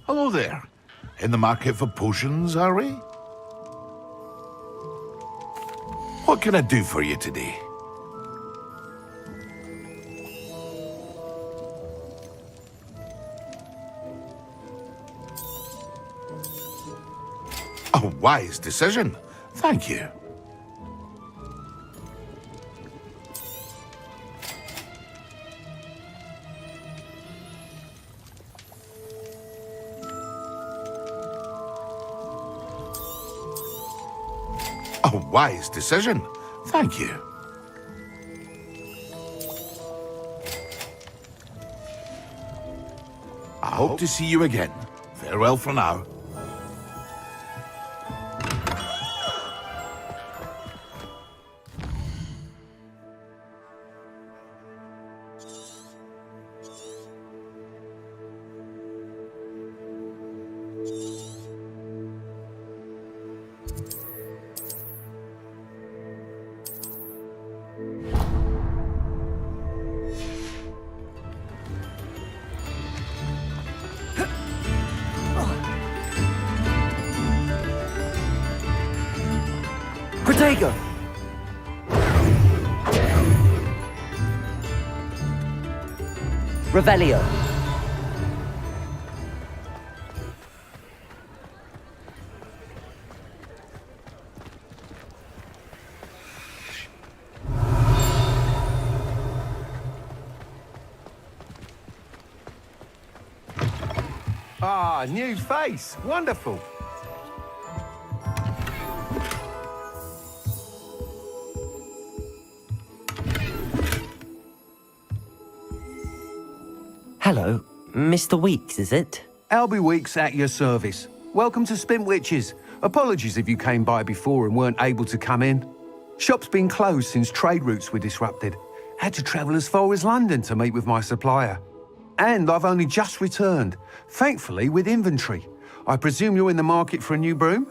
Hello there. In the market for potions, are we? What can I do for you today? A wise decision. Thank you. A wise decision. Thank you. I hope to see you again. Farewell for now. Protego! Revelio. Ah, new face. Wonderful. Hello, Mr. Weeks, is it? Albie Weeks at your service. Welcome to Spintwitches. Apologies if you came by before and weren't able to come in. Shop's been closed since trade routes were disrupted. Had to travel as far as London to meet with my supplier. And I've only just returned, thankfully with inventory. I presume you're in the market for a new broom?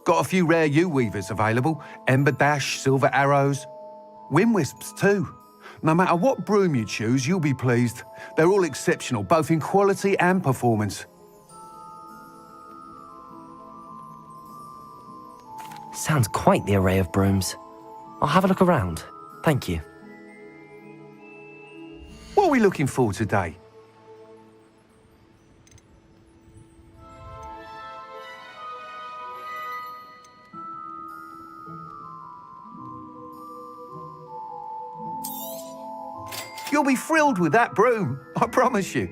Got a few rare U-weavers available. Ember Dash, Silver Arrows. Wind Wisps too. No matter what broom you choose, you'll be pleased. They're all exceptional, both in quality and performance. Sounds quite the array of brooms. I'll have a look around. Thank you. What are we looking for today? You'll be thrilled with that broom, I promise you.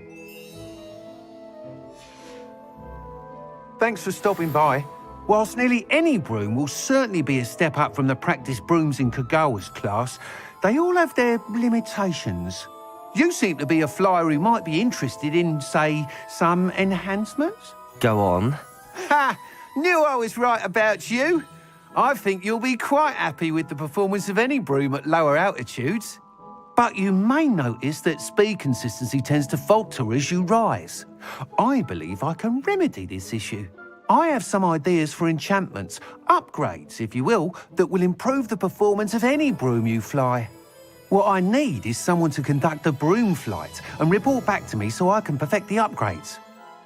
Thanks for stopping by. Whilst nearly any broom will certainly be a step up from the practice brooms in Kagawa's class, they all have their limitations. You seem to be a flyer who might be interested in, say, some enhancements? Go on. Ha! Knew I was right about you. I think you'll be quite happy with the performance of any broom at lower altitudes. But you may notice that speed consistency tends to falter as you rise. I believe I can remedy this issue. I have some ideas for enchantments, upgrades, if you will, that will improve the performance of any broom you fly. What I need is someone to conduct a broom flight and report back to me so I can perfect the upgrades.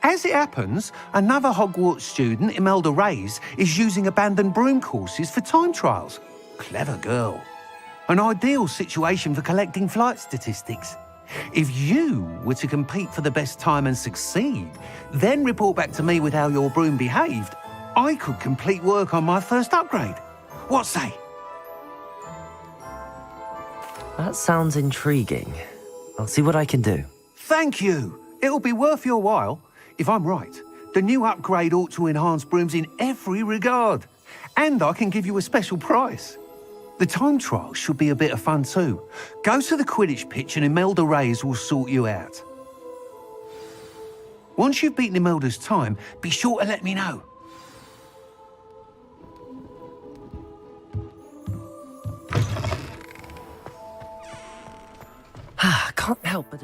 As it happens, another Hogwarts student, Imelda Reyes, is using abandoned broom courses for time trials. Clever girl. An ideal situation for collecting flight statistics. If you were to compete for the best time and succeed, then report back to me with how your broom behaved, I could complete work on my first upgrade. What say? That sounds intriguing. I'll see what I can do. Thank you. It'll be worth your while. If I'm right, the new upgrade ought to enhance brooms in every regard. And I can give you a special price. The time trial should be a bit of fun too. Go to the Quidditch pitch and Imelda Reyes will sort you out. Once you've beaten Imelda's time, be sure to let me know. Can't help but...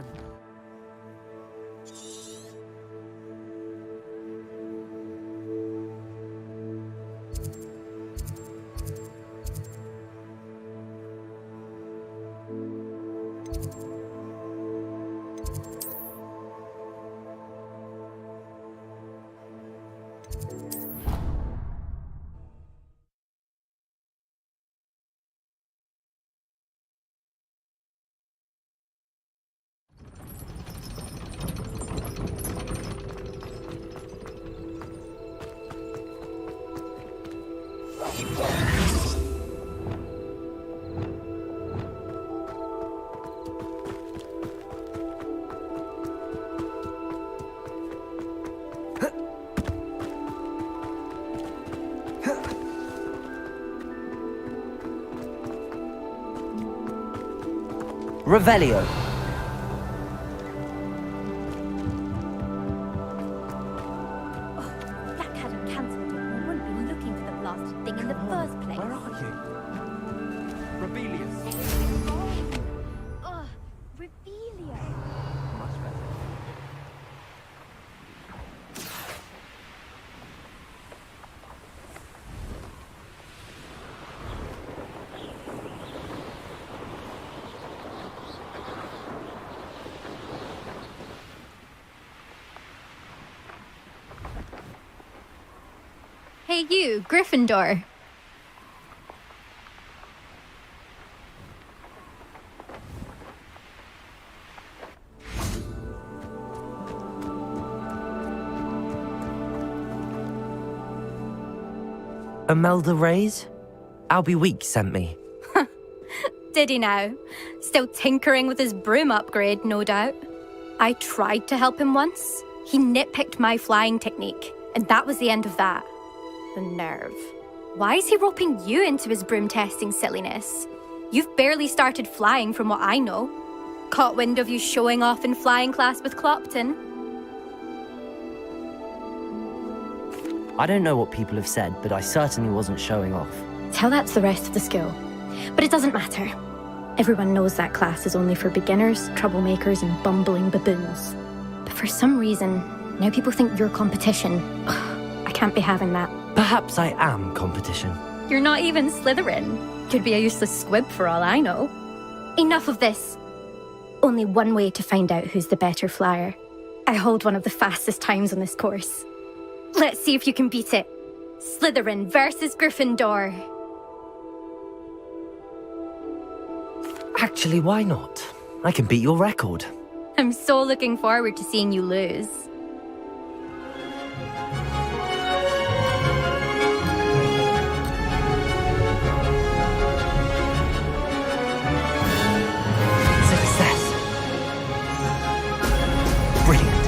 Revelio. Black hadn't cancelled it, we wouldn't be looking for the blasted thing in the first place. Where are you? Rebellious. Ugh, Rebelio. Much better. Hey you, Gryffindor. Imelda Reyes? Albie Weeks sent me. Did he now? Still tinkering with his broom upgrade, no doubt. I tried to help him once. He nitpicked my flying technique, and that was the end of that. The nerve. Why is he roping you into his broom testing silliness? You've barely started flying from what I know. Caught wind of you showing off in flying class with Clopton. I don't know what people have said, but I certainly wasn't showing off. Tell that to the rest of the school. But it doesn't matter. Everyone knows that class is only for beginners, troublemakers, and bumbling baboons. But for some reason, now people think you're competition. Ugh, I can't be having that. Perhaps I am competition. You're not even Slytherin. Could be a useless squib for all I know. Enough of this. Only one way to find out who's the better flyer. I hold one of the fastest times on this course. Let's see if you can beat it. Slytherin versus Gryffindor. Actually, why not? I can beat your record. I'm so looking forward to seeing you lose. Success. Brilliant.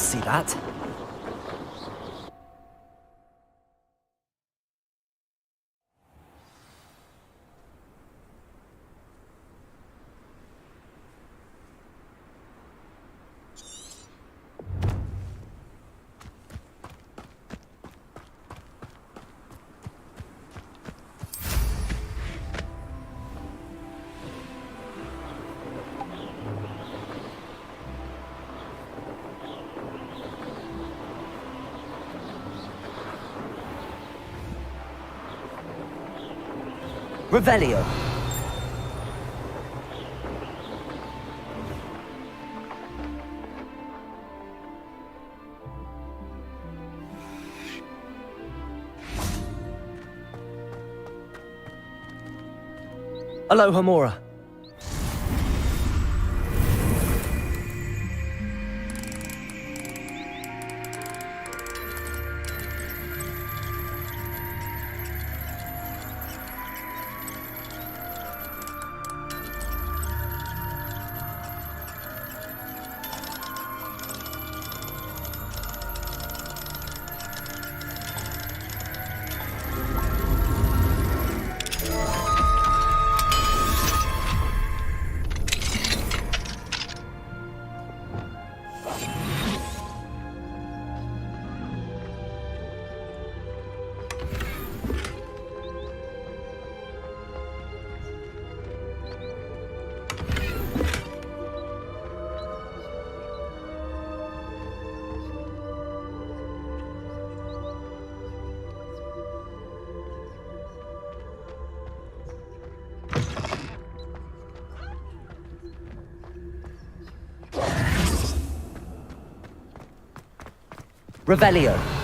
see that. Revelio. Aloha Mora. Revelio.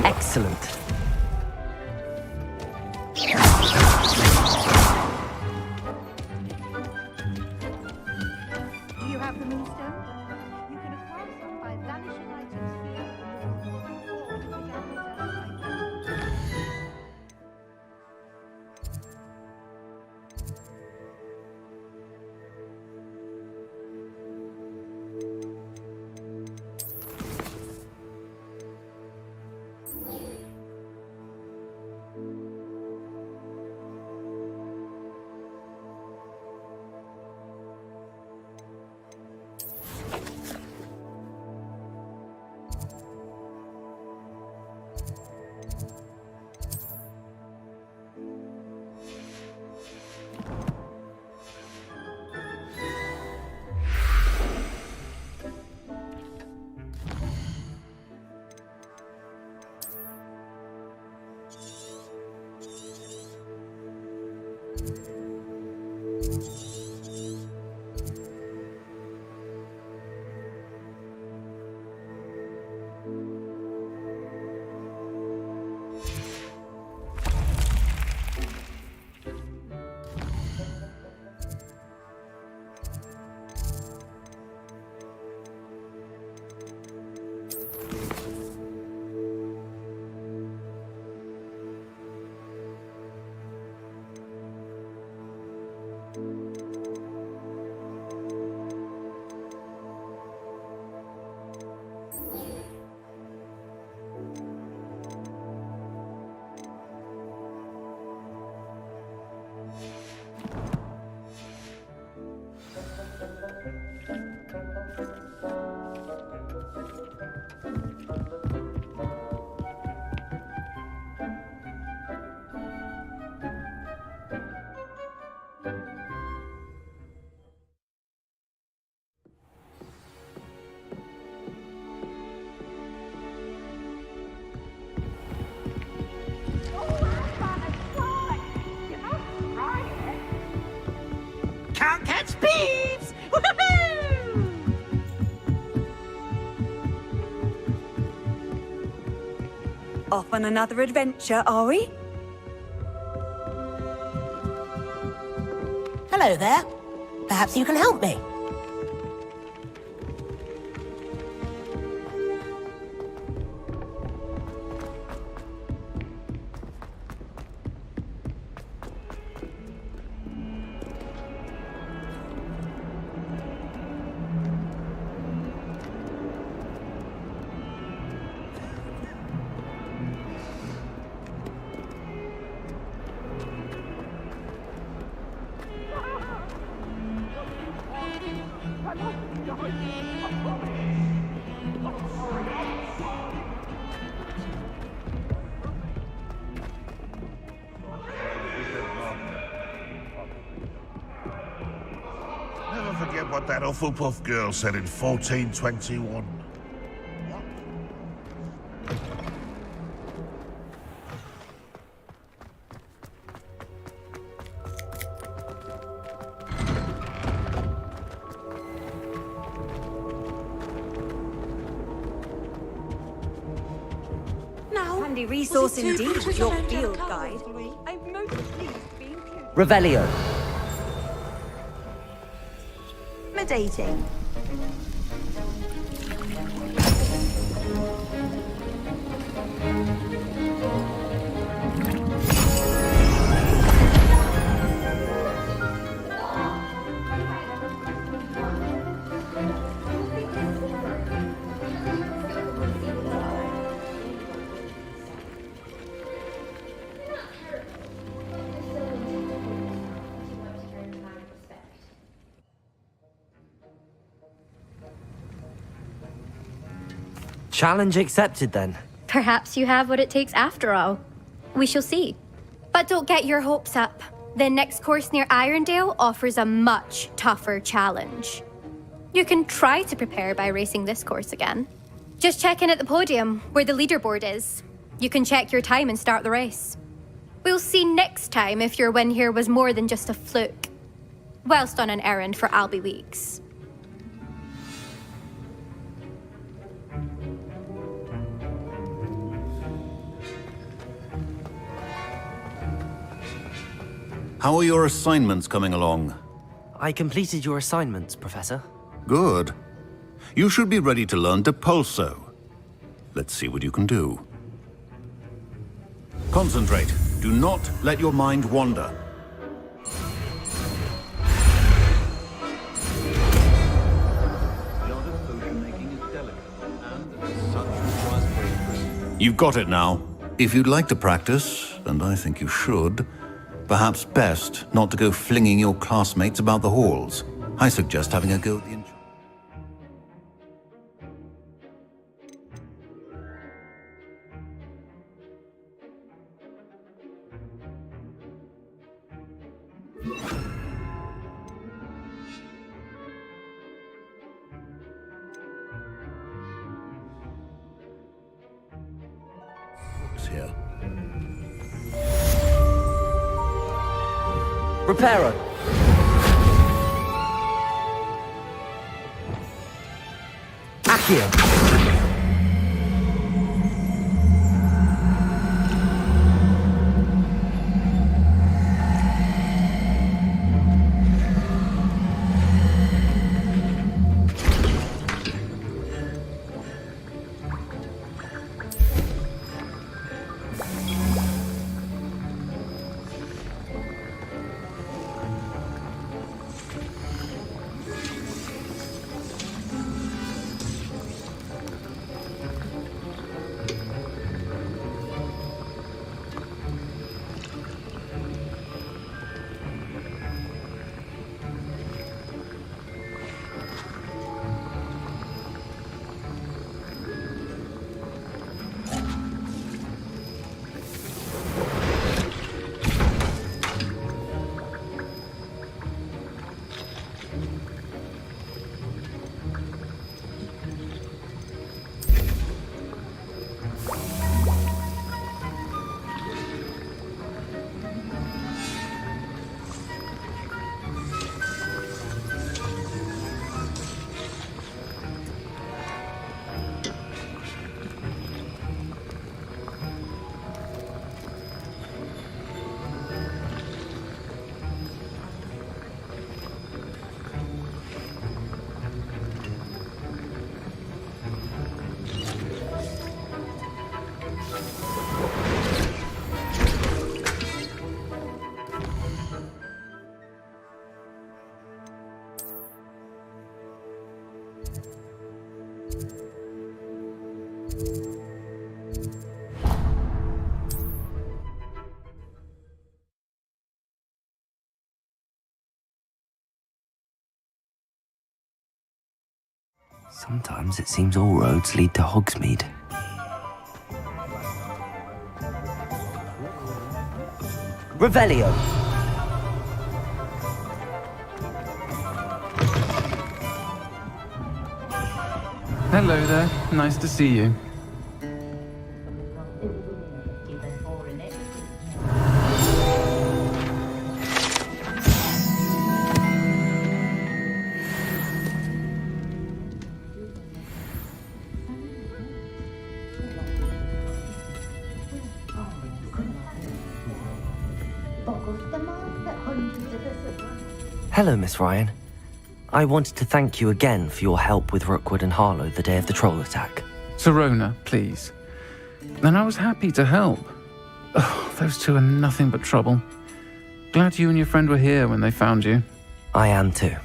Excellent. Do you have the moonstone? You can acquire some by vanishing items here or with the gambler's outside. Can't catch thieves! Woohoo! Off on another adventure, are we? Hello there. Perhaps you can help me. Never forget what that Hufflepuff girl said in 1421. Handy resource indeed, your field guide. I'm most pleased being included. Revelio. Intimidating. Challenge accepted then. Perhaps you have what it takes after all. We shall see. But don't get your hopes up. The next course near Irondale offers a much tougher challenge. You can try to prepare by racing this course again. Just check in at the podium, where the leaderboard is. You can check your time and start the race. We'll see next time if your win here was more than just a fluke. Whilst on an errand for Albie Weeks. How are your assignments coming along? I completed your assignments, Professor. Good. You should be ready to learn Depulso. Let's see what you can do. Concentrate. Do not let your mind wander. You've got it now. If you'd like to practice, and I think you should, perhaps best not to go flinging your classmates about the halls. I suggest having a go at the here. Reparo! Accio! Sometimes it seems all roads lead to Hogsmeade. Revelio! Hello there. Nice to see you. Hello, Miss Ryan. I wanted to thank you again for your help with Rookwood and Harlow the day of the troll attack. Serona, please. And I was happy to help. Oh, those two are nothing but trouble. Glad you and your friend were here when they found you. I am too.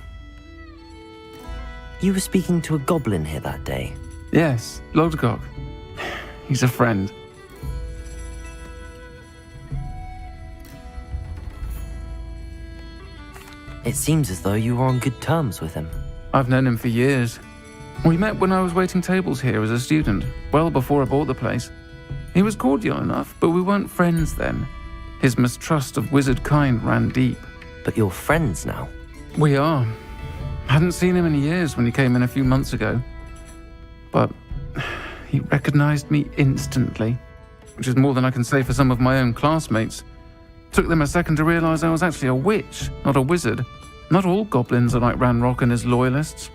You were speaking to a goblin here that day. Yes, Lodgok. He's a friend. It seems as though you were on good terms with him. I've known him for years. We met when I was waiting tables here as a student, well before I bought the place. He was cordial enough, but we weren't friends then. His mistrust of wizard kind ran deep. But you're friends now? We are. Hadn't seen him in years when he came in a few months ago. But he recognized me instantly, which is more than I can say for some of my own classmates. Took them a second to realize I was actually a witch, not a wizard. Not all goblins are like Ranrock and his loyalists.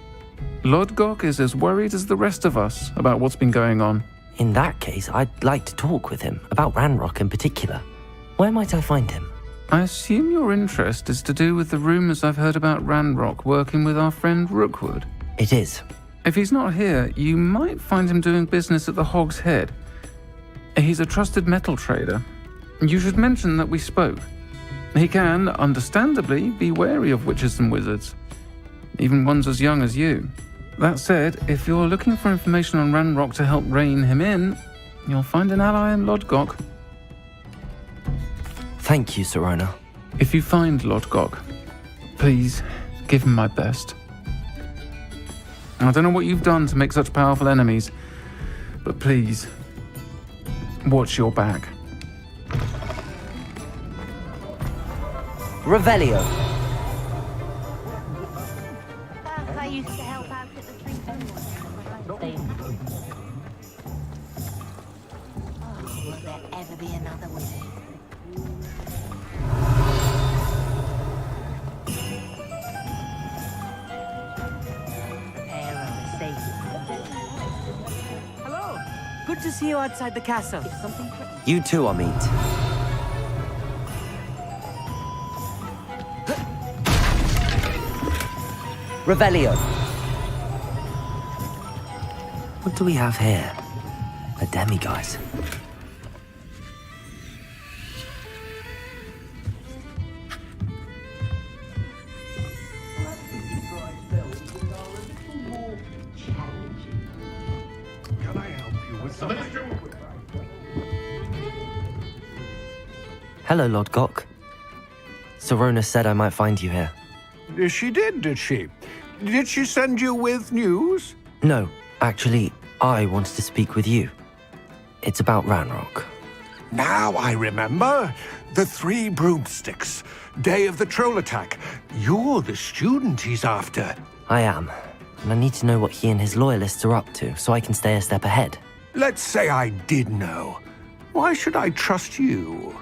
Lodgok is as worried as the rest of us about what's been going on. In that case, I'd like to talk with him, about Ranrock in particular. Where might I find him? I assume your interest is to do with the rumors I've heard about Ranrock working with our friend Rookwood. It is. If he's not here, you might find him doing business at the Hog's Head. He's a trusted metal trader. You should mention that we spoke. He can, understandably, be wary of witches and wizards, even ones as young as you. That said, if you're looking for information on Ranrock to help rein him in, you'll find an ally in Lodgok. Thank you, Sirona. If you find Lodgok, please give him my best. I don't know what you've done to make such powerful enemies, but please, watch your back. Revelio. I used to help out at the treatment. Oh, will there ever be another wizard? Hello. Good to see you outside the castle. You too, Amit. Revelio. What do we have here? A demiguise. Can I help you with something? Hello, Lord Gok. Sirona said I might find you here. She did she? Did she send you with news? No, actually, I wanted to speak with you. It's about Ranrock. Now I remember. The 3 broomsticks. Day of the troll attack. You're the student he's after. I am, and I need to know what he and his loyalists are up to so I can stay a step ahead. Let's say I did know. Why should I trust you?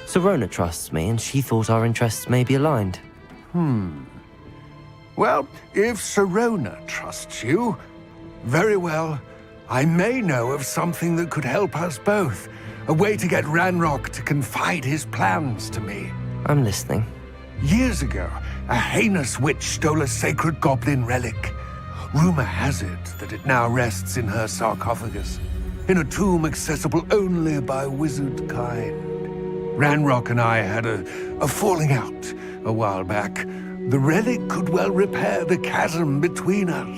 Sirona trusts me, and she thought our interests may be aligned. Well, if Sirona trusts you, very well. I may know of something that could help us both. A way to get Ranrock to confide his plans to me. I'm listening. Years ago, a heinous witch stole a sacred goblin relic. Rumor has it that it now rests in her sarcophagus, in a tomb accessible only by wizard kind. Ranrock and I had a falling out a while back. The relic could well repair the chasm between us.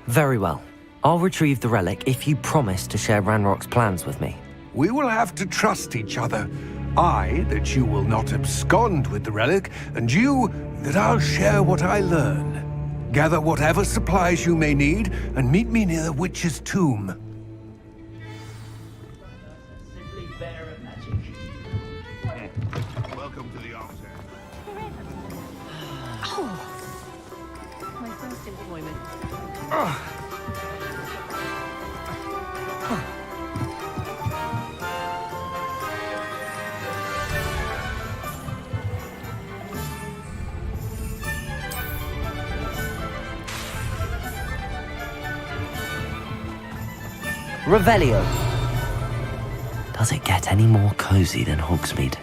Very well. I'll retrieve the relic if you promise to share Ranrock's plans with me. We will have to trust each other. I, that you will not abscond with the relic, and you, that I'll share what I learn. Gather whatever supplies you may need, and meet me near the witch's tomb. Welcome to the office. My first employment. Revelio. Does it get any more cozy than Hogsmeade?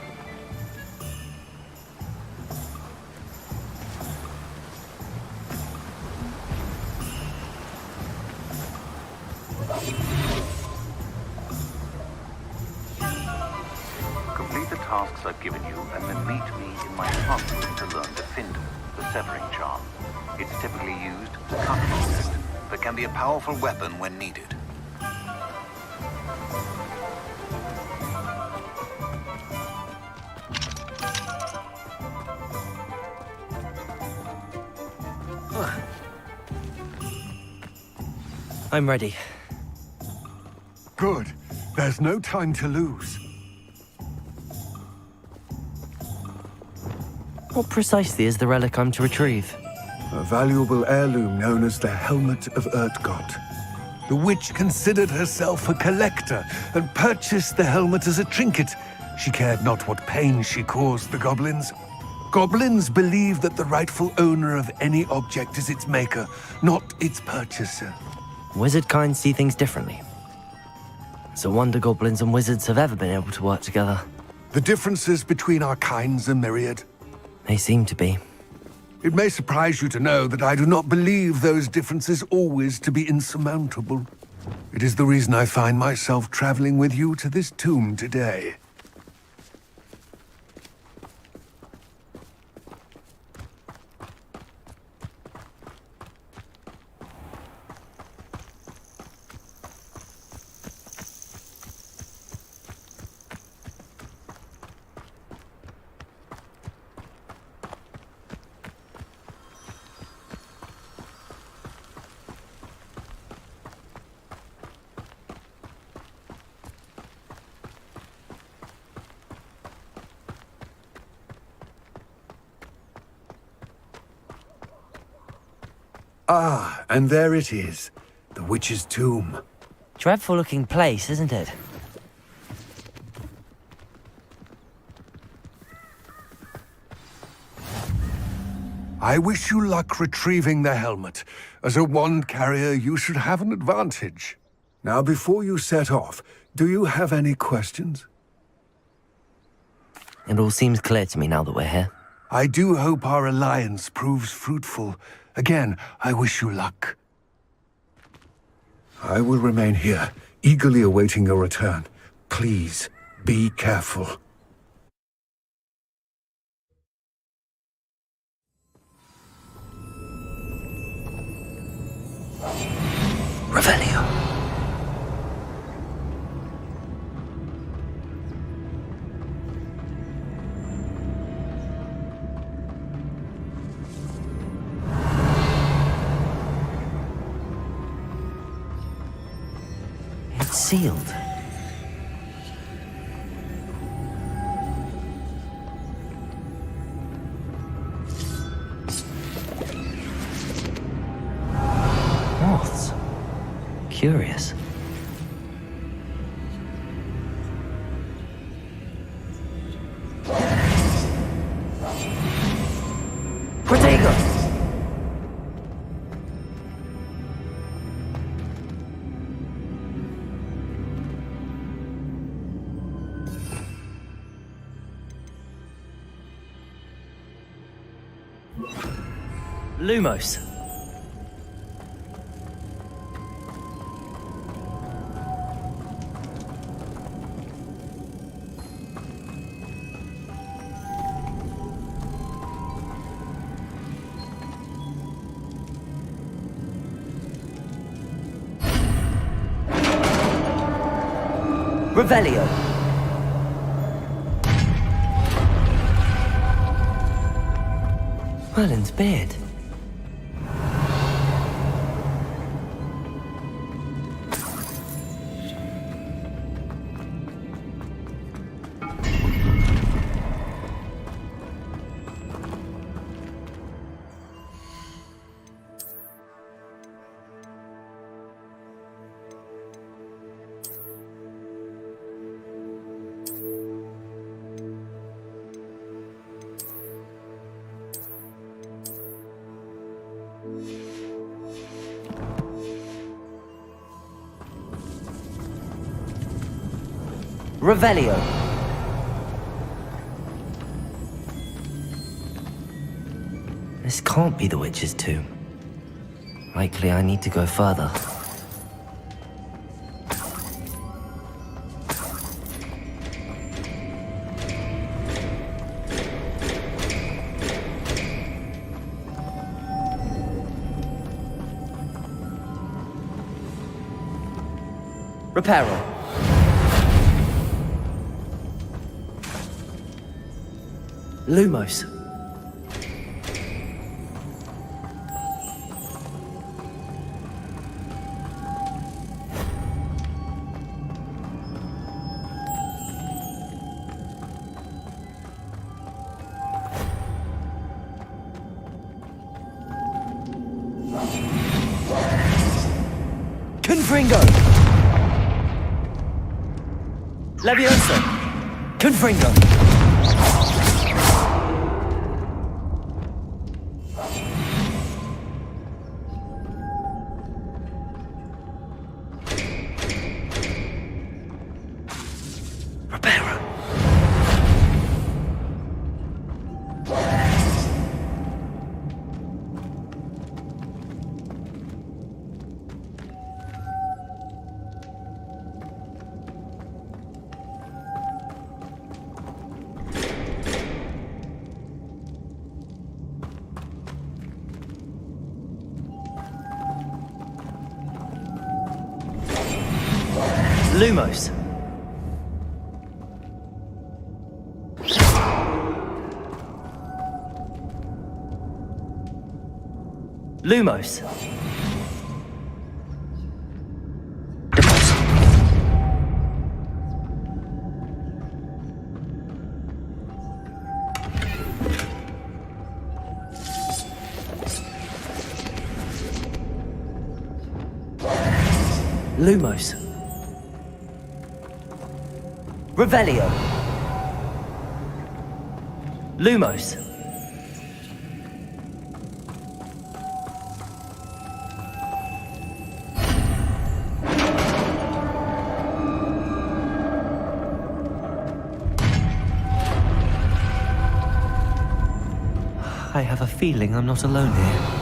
Complete the tasks I've given you, and then meet me in my classroom to learn Defender, the severing charm. It's typically used to cut objects, but can be a powerful weapon when needed. I'm ready. Good. There's no time to lose. What precisely is the relic I'm to retrieve? A valuable heirloom known as the Helmet of Urtgott. The witch considered herself a collector and purchased the helmet as a trinket. She cared not what pain she caused the goblins. Goblins believe that the rightful owner of any object is its maker, not its purchaser. Wizard kind see things differently. It's a wonder goblins and wizards have ever been able to work together. The differences between our kinds are myriad. They seem to be. It may surprise you to know that I do not believe those differences always to be insurmountable. It is the reason I find myself traveling with you to this tomb today. Ah, and there it is. The witch's tomb. Dreadful looking place, isn't it? I wish you luck retrieving the helmet. As a wand carrier, you should have an advantage. Now, before you set off, do you have any questions? It all seems clear to me now that we're here. I do hope our alliance proves fruitful. Again, I wish you luck. I will remain here, eagerly awaiting your return. Please, be careful. Revelio. It's sealed. Moths. Curious. Protego! Lumos. Revelio. Merlin's beard. Revelio. This can't be the witch's tomb. Likely I need to go further. Reparo. Lumos. Confringo. Leviosa. Confringo. Lumos. Lumos. Lumos. Revelio. Lumos. I have a feeling I'm not alone here.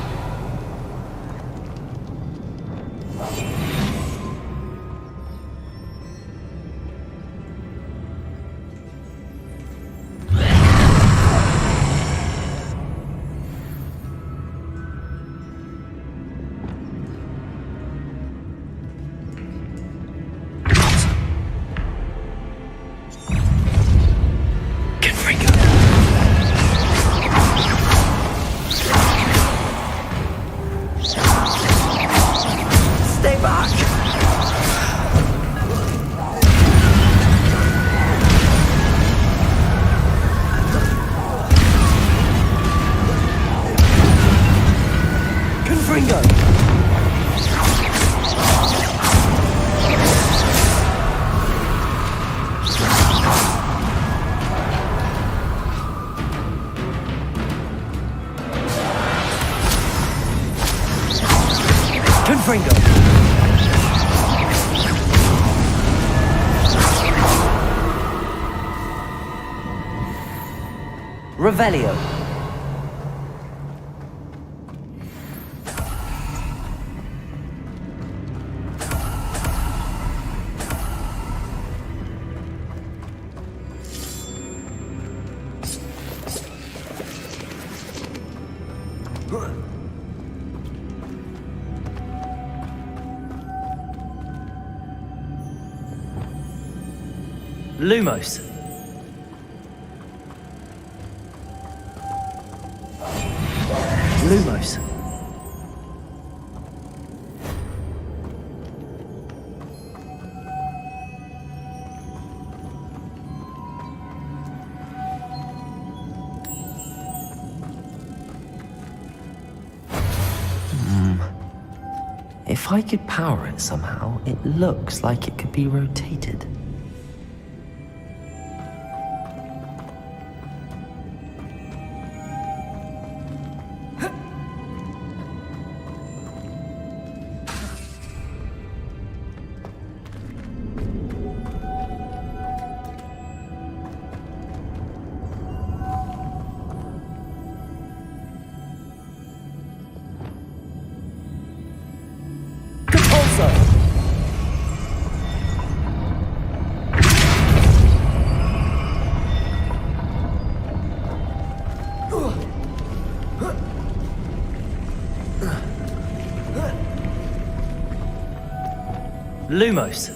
Revelio. Lumos. Lumos. If I could power it somehow, it looks like it could be rotated. Lumos.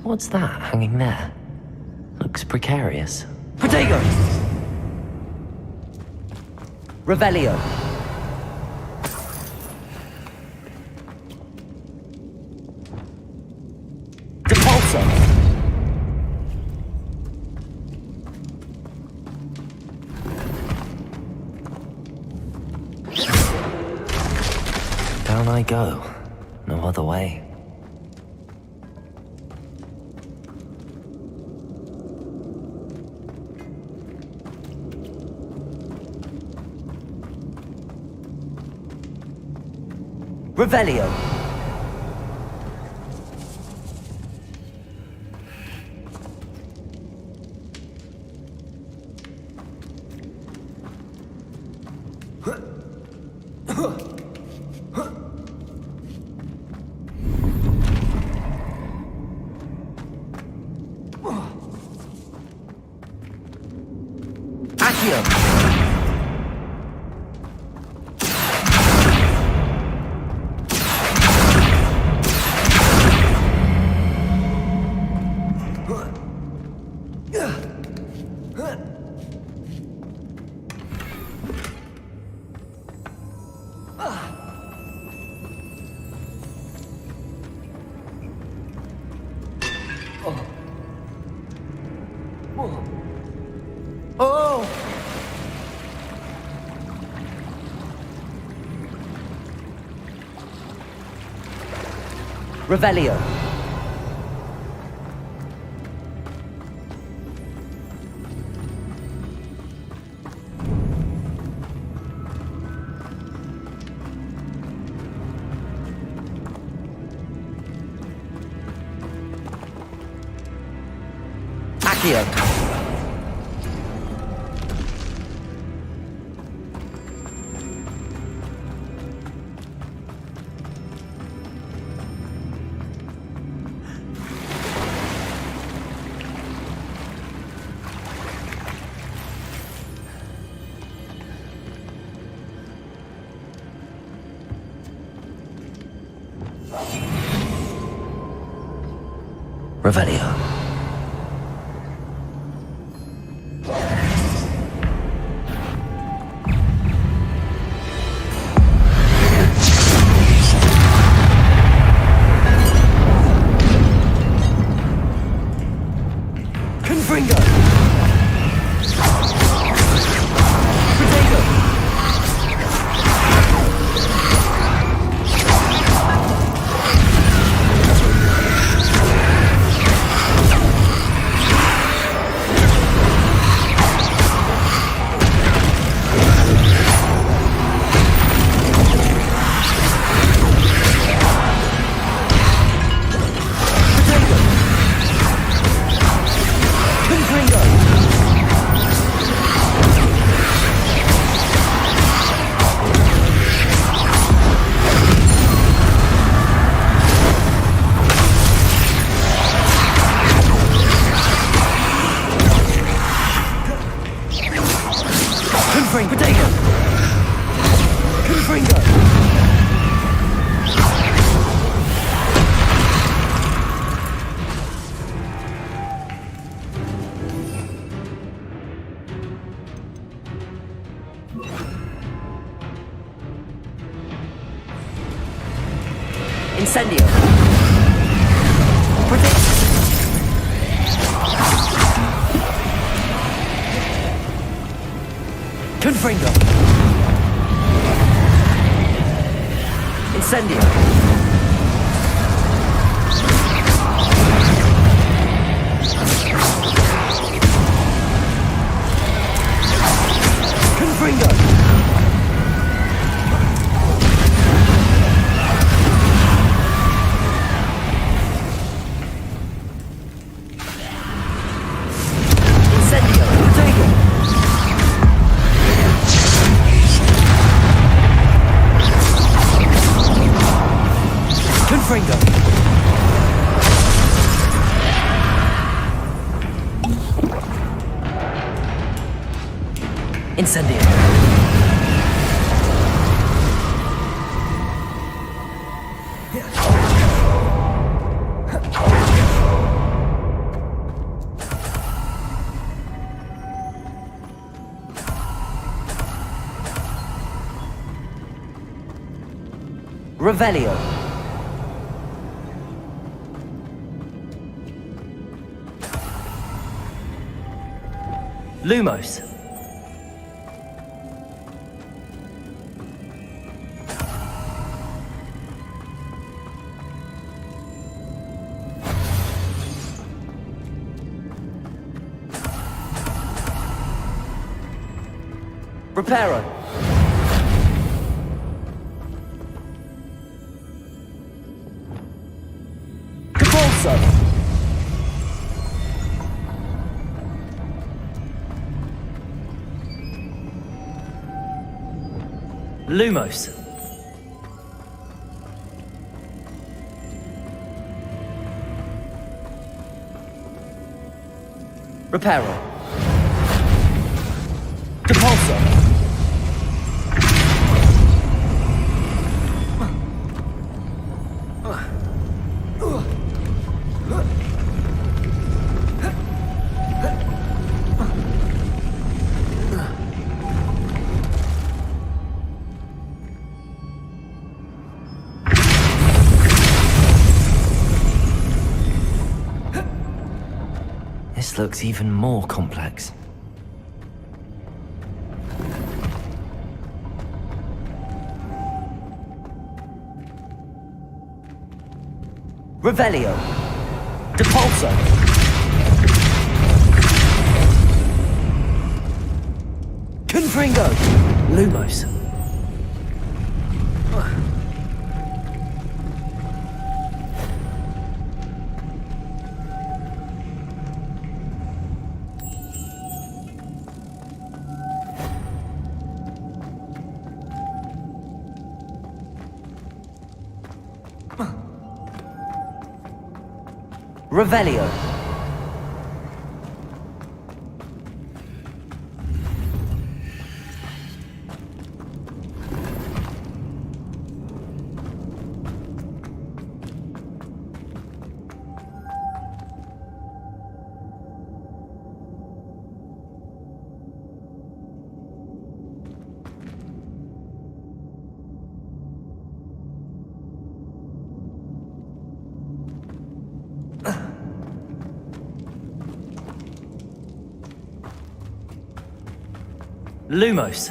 What's that hanging there? Looks precarious. Protego! Revelio. Depulso. Down I go. No other way. Revelio. Accio. Oh! Revelio. Accio. Revelio. Confringo. Potato. Confringo. Potato. Confringo. Incendio. Potato. Confringo. Incendio. Confringo. Incendio. Potato. Confringo. Incendio. Revelio. Lumos. Reparo. Lumos. Reparo. Depulso. This looks even more complex. Revelio. Depulso. Confringo. Lumos. Revelio. Lumos.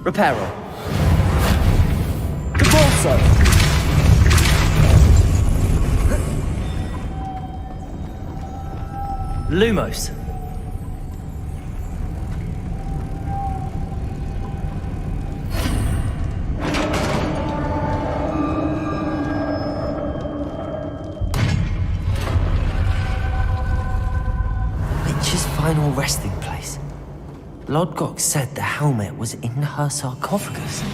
Reparo. Depulso. Lumos. Witch's final resting place. Lodgok said the helmet was in her sarcophagus.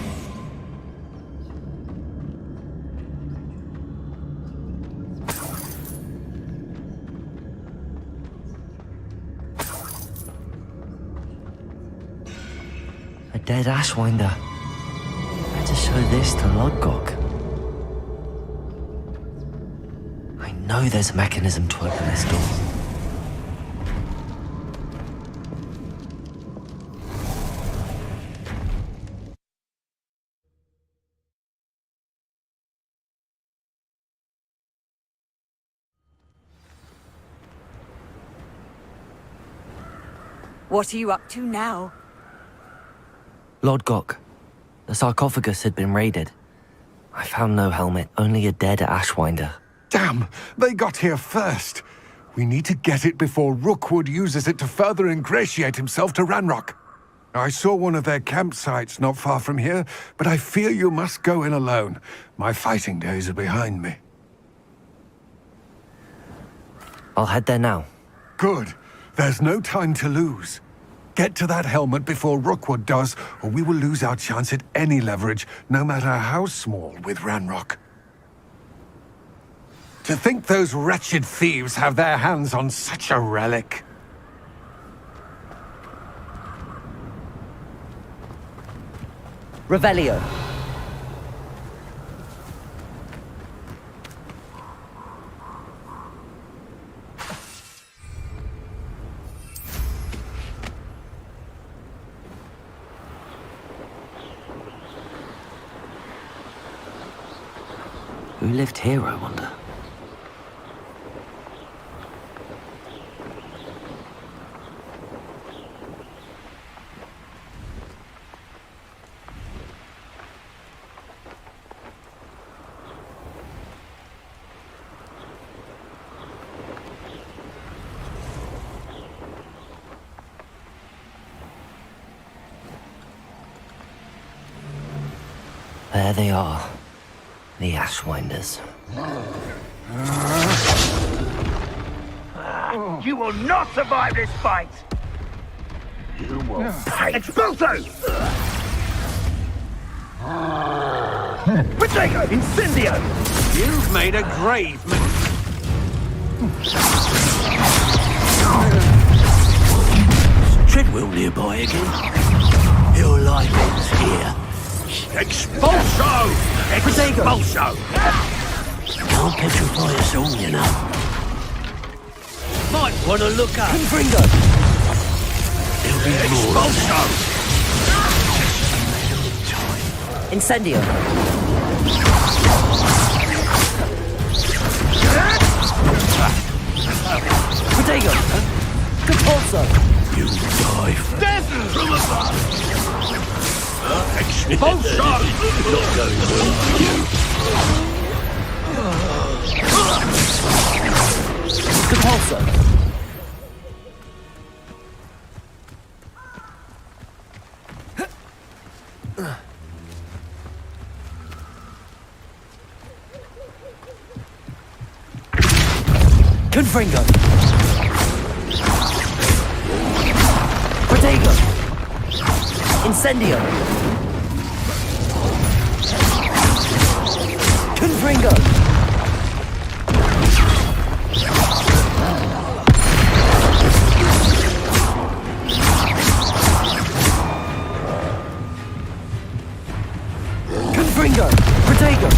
A dead Ashwinder. Better show this to Lodgok. I know there's a mechanism to open this door. What are you up to now? Lodgok, the sarcophagus had been raided. I found no helmet, only a dead Ashwinder. Damn! They got here first! We need to get it before Rookwood uses it to further ingratiate himself to Ranrock. I saw one of their campsites not far from here, but I fear you must go in alone. My fighting days are behind me. I'll head there now. Good. There's no time to lose. Get to that helmet before Rookwood does, or we will lose our chance at any leverage, no matter how small, with Ranrock. To think those wretched thieves have their hands on such a relic. Revelio. Who lived here, I wonder? There they are, the Ashwinders. You will not survive this fight! You will pay! Expulso! Potato! Incendio! You've made a grave mistake. Treadwell nearby again. Your life ends here. Expulso! Expulso! Can't petrify us all, you know. Might want to look up. Confringo! There'll be more. Expulso! Incendio! Protego! Compulso! You die for Death from above! Expulso! Not going well for you. Compulso! Confringo! Protego! Incendio! Confringo! Confringo! Protego!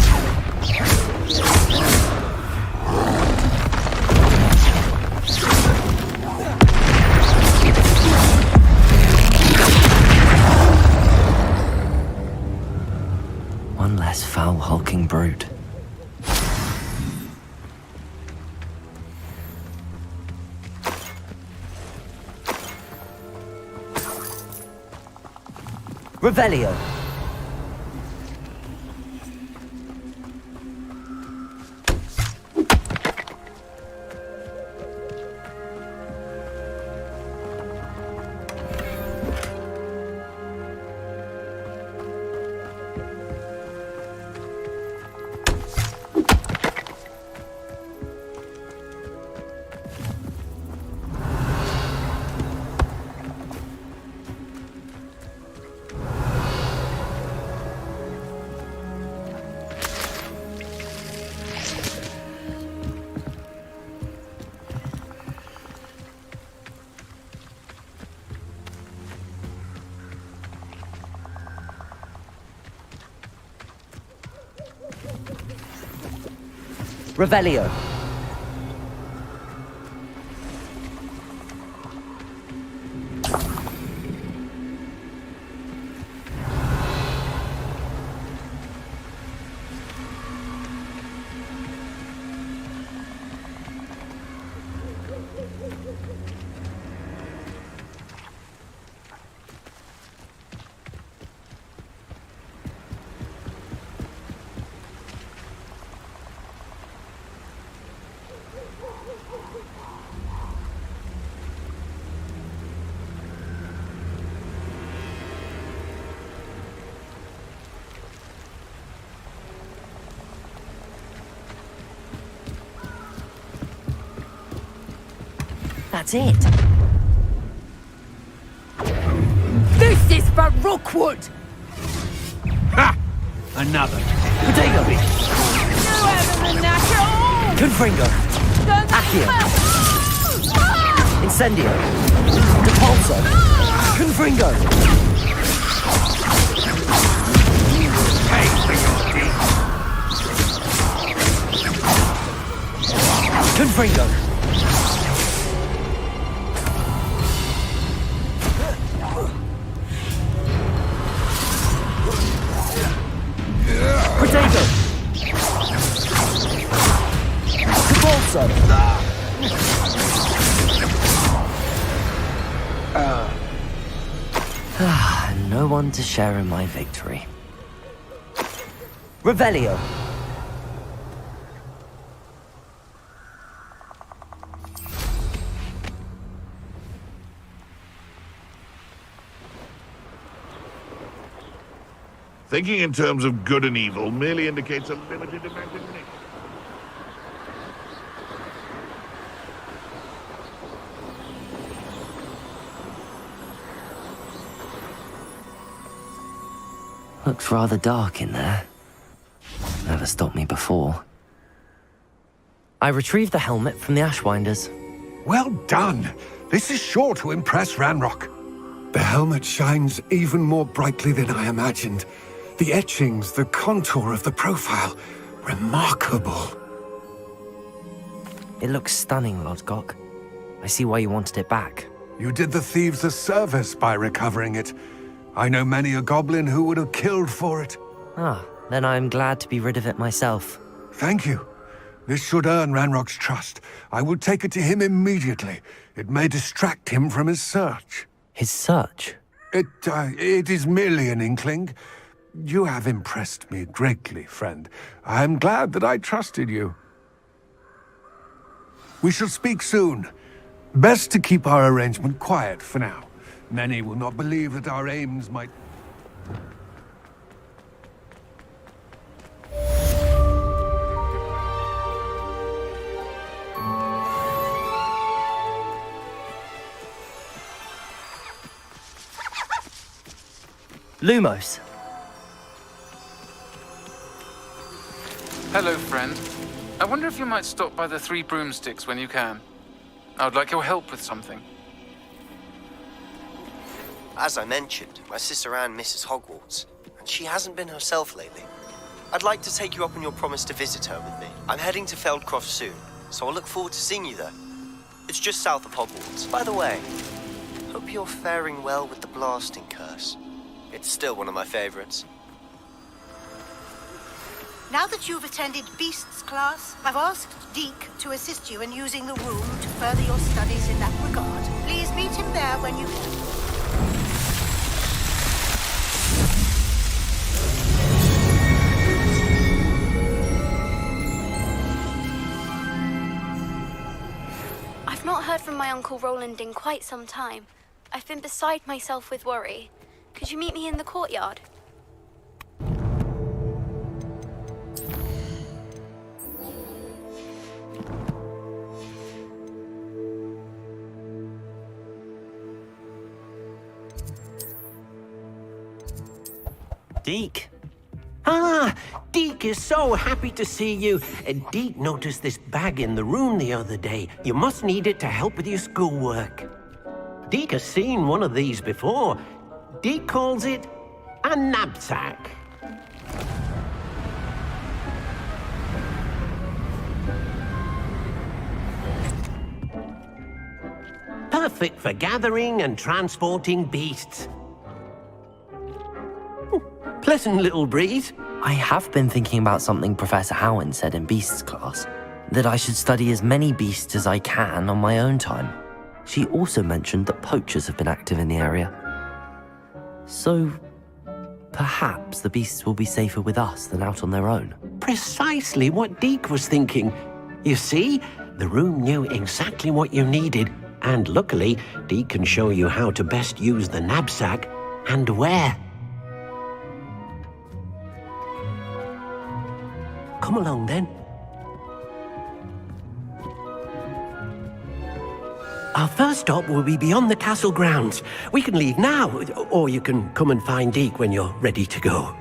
One less foul, hulking brute. Revelio. Revelio. That's it. This is for Rookwood! Ha! Another. Protego. No evidence at all! Confringo. Accio. Incendio. Depulso. Confringo. Pay for your deeds! Confringo. Protego. subtle. No one to share in my victory. Revelio. Thinking in terms of good and evil merely indicates a limited imagination. Looks rather dark in there. Never stopped me before. I retrieved the helmet from the Ashwinders. Well done. This is sure to impress Ranrock. The helmet shines even more brightly than I imagined. The etchings, the contour of the profile. Remarkable. It looks stunning, Lodgok. I see why you wanted it back. You did the thieves a service by recovering it. I know many a goblin who would have killed for it. Ah, then I'm glad to be rid of it myself. Thank you. This should earn Ranrock's trust. I will take it to him immediately. It may distract him from his search. His search? It is merely an inkling. You have impressed me greatly, friend. I am glad that I trusted you. We shall speak soon. Best to keep our arrangement quiet for now. Many will not believe that our aims might... Lumos. Hello, friend. I wonder if you might stop by the Three Broomsticks when you can. I would like your help with something. As I mentioned, my sister Anne misses Hogwarts, and she hasn't been herself lately. I'd like to take you up on your promise to visit her with me. I'm heading to Feldcroft soon, so I'll look forward to seeing you there. It's just south of Hogwarts. By the way, hope you're faring well with the blasting curse. It's still one of my favorites. Now that you've attended Beasts class, I've asked Deke to assist you in using the room to further your studies in that regard. Please meet him there when you can. I've not heard from my Uncle Roland in quite some time. I've been beside myself with worry. Could you meet me in the courtyard? Deke. Ah, Deke is so happy to see you. Deke noticed this bag in the room the other day. You must need it to help with your schoolwork. Deke has seen one of these before. Deke calls it a knapsack. Perfect for gathering and transporting beasts. Pleasant little breeze. I have been thinking about something Professor Howin said in Beasts class, that I should study as many beasts as I can on my own time. She also mentioned that poachers have been active in the area. So, perhaps the beasts will be safer with us than out on their own. Precisely what Deke was thinking. You see, the room knew exactly what you needed, and luckily, Deke can show you how to best use the knapsack and where. Come along, then. Our first stop will be beyond the castle grounds. We can leave now, or you can come and find Deke when you're ready to go.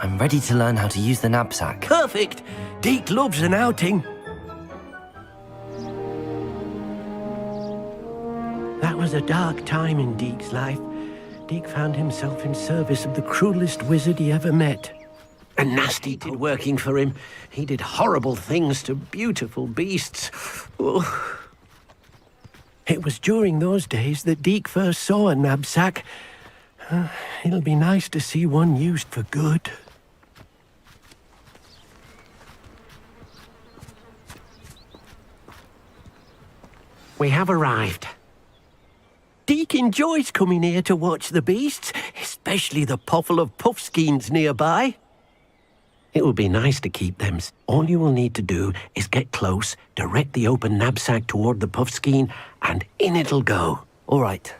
I'm ready to learn how to use the knapsack. Perfect! Deke loves an outing. That was a dark time in Deke's life. Deke found himself in service of the cruelest wizard he ever met. A nasty did working for him. He did horrible things to beautiful beasts. Oh. It was during those days that Deke first saw a knapsack. It'll be nice to see one used for good. We have arrived. Deke enjoys coming here to watch the beasts, especially the potful of puffskeins nearby. It will be nice to keep them. All you will need to do is get close, direct the open knapsack toward the puffskein, and in it'll go. All right.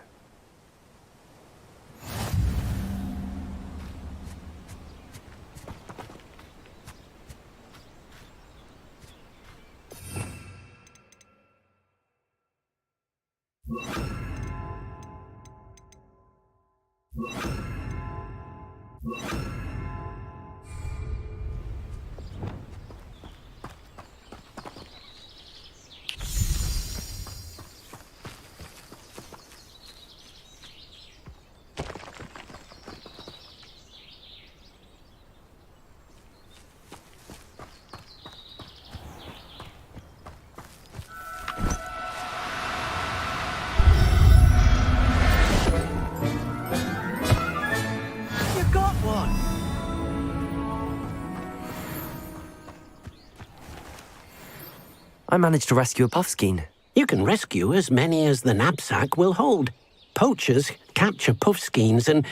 I managed to rescue a puffskein. You can rescue as many as the knapsack will hold. Poachers capture puffskeins and,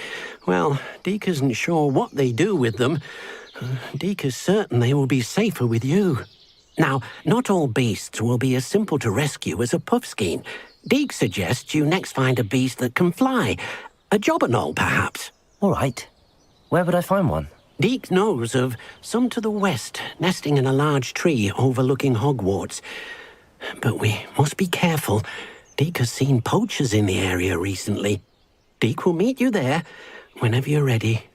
well, Deke isn't sure what they do with them. Deke is certain they will be safer with you. Now, not all beasts will be as simple to rescue as a puffskein. Deke suggests you next find a beast that can fly. A jobberknoll, perhaps. All right. Where would I find one? Deke knows of some to the west, nesting in a large tree overlooking Hogwarts. But we must be careful. Deke has seen poachers in the area recently. Deke will meet you there whenever you're ready.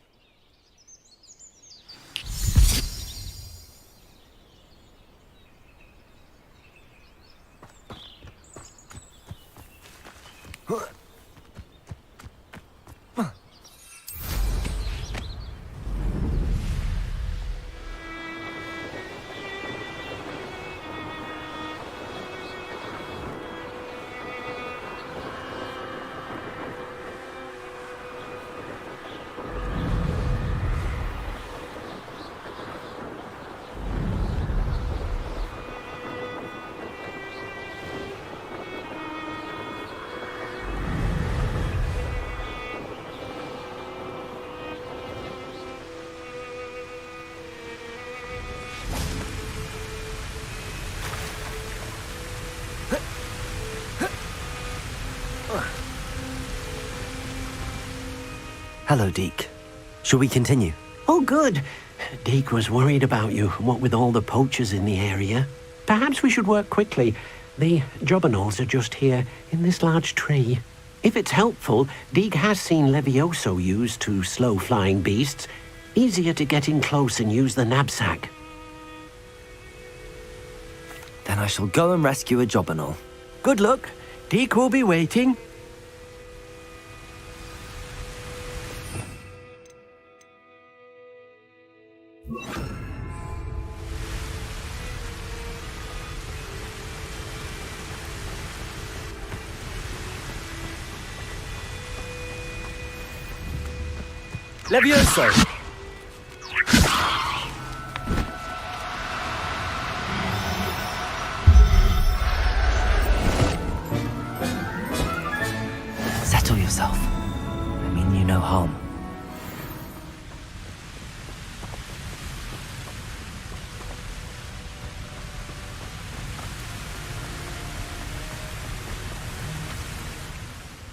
Hello, Deke. Shall we continue? Oh, good. Deke was worried about you, what with all the poachers in the area. Perhaps we should work quickly. The jobberknolls are just here, in this large tree. If it's helpful, Deke has seen Levioso used to slow flying beasts. Easier to get in close and use the knapsack. Then I shall go and rescue a jobberknoll. Good luck. Deke will be waiting. Levioso! Settle yourself. I mean you no harm.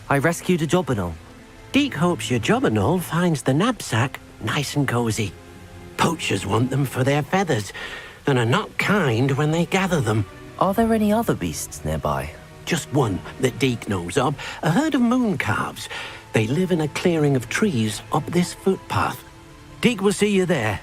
I rescued a jobberknoll. Deke hopes your jobberknoll finds the knapsack nice and cozy. Poachers want them for their feathers, and are not kind when they gather them. Are there any other beasts nearby? Just one that Deke knows of, a herd of mooncalves. They live in a clearing of trees up this footpath. Deke will see you there.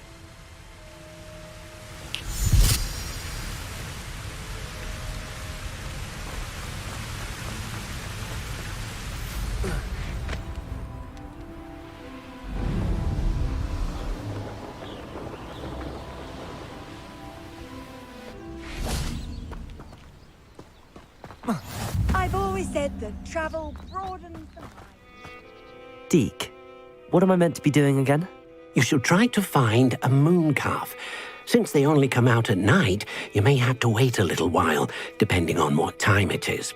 I've always said that travel broadens the mind. Deke, what am I meant to be doing again? You should try to find a moon calf. Since they only come out at night, you may have to wait a little while, depending on what time it is.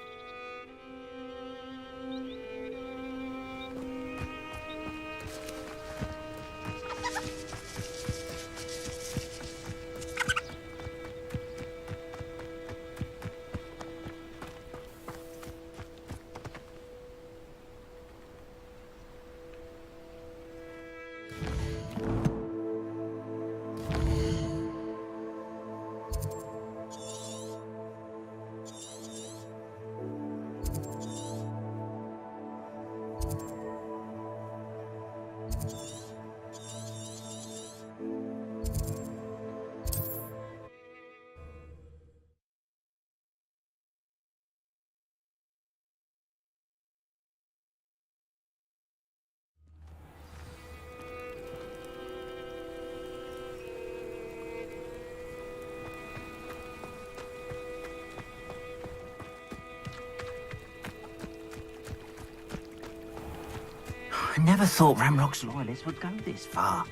I never thought Ramrock's loyalists would go this far.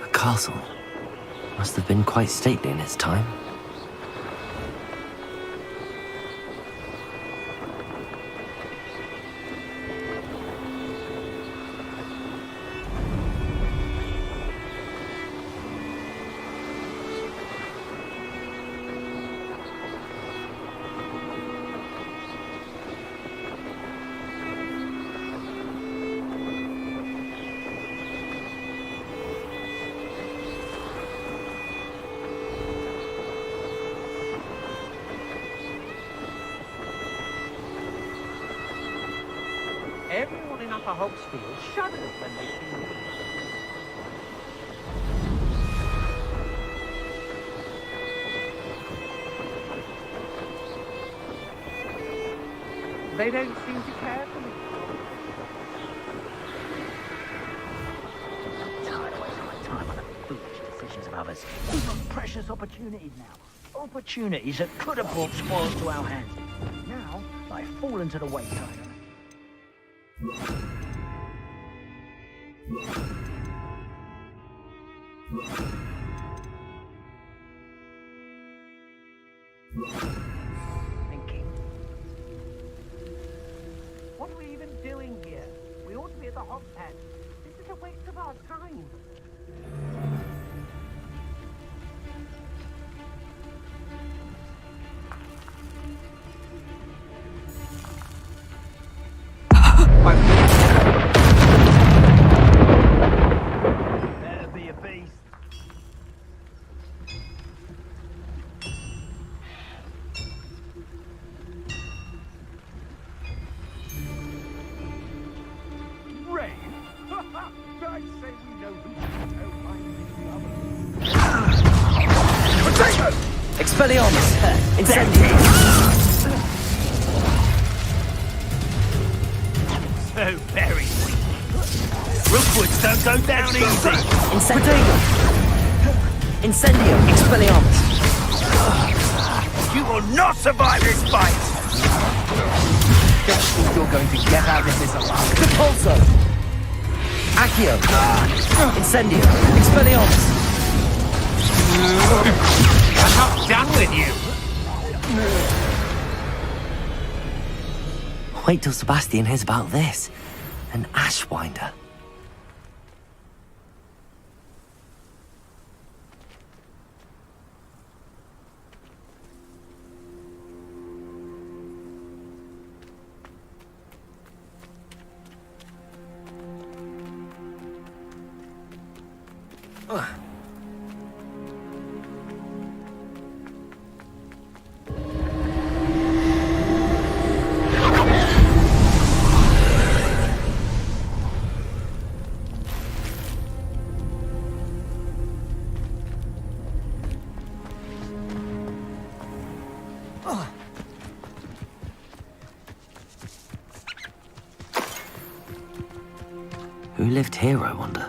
A castle. Must have been quite stately in its time. Everyone in Upper Hogsfield shudders when they see me. They don't seem to care for me. I'm tired of wasting my time on the foolish decisions of others. We've got precious opportunities now. Opportunities that could have brought spoils to our hands. Now, they fall into the wayside. Thinking. What are we even doing here? We ought to be at the hog pen. This is a waste of our time. Better be a beast. Rain? I'd say we know who don't mind the other. Potato! Expelliarmus! Incendiary! So very weak. Rookwoods don't go down easy. Incendio! Incendio! Expelliarmus! You will not survive this fight! Don't think you're going to get out of this alive. Repulso! Accio! Incendio! Expelliarmus! I'm not done with you! Wait till Sebastian hears about this. An Ashwinder. Who lived here, I wonder?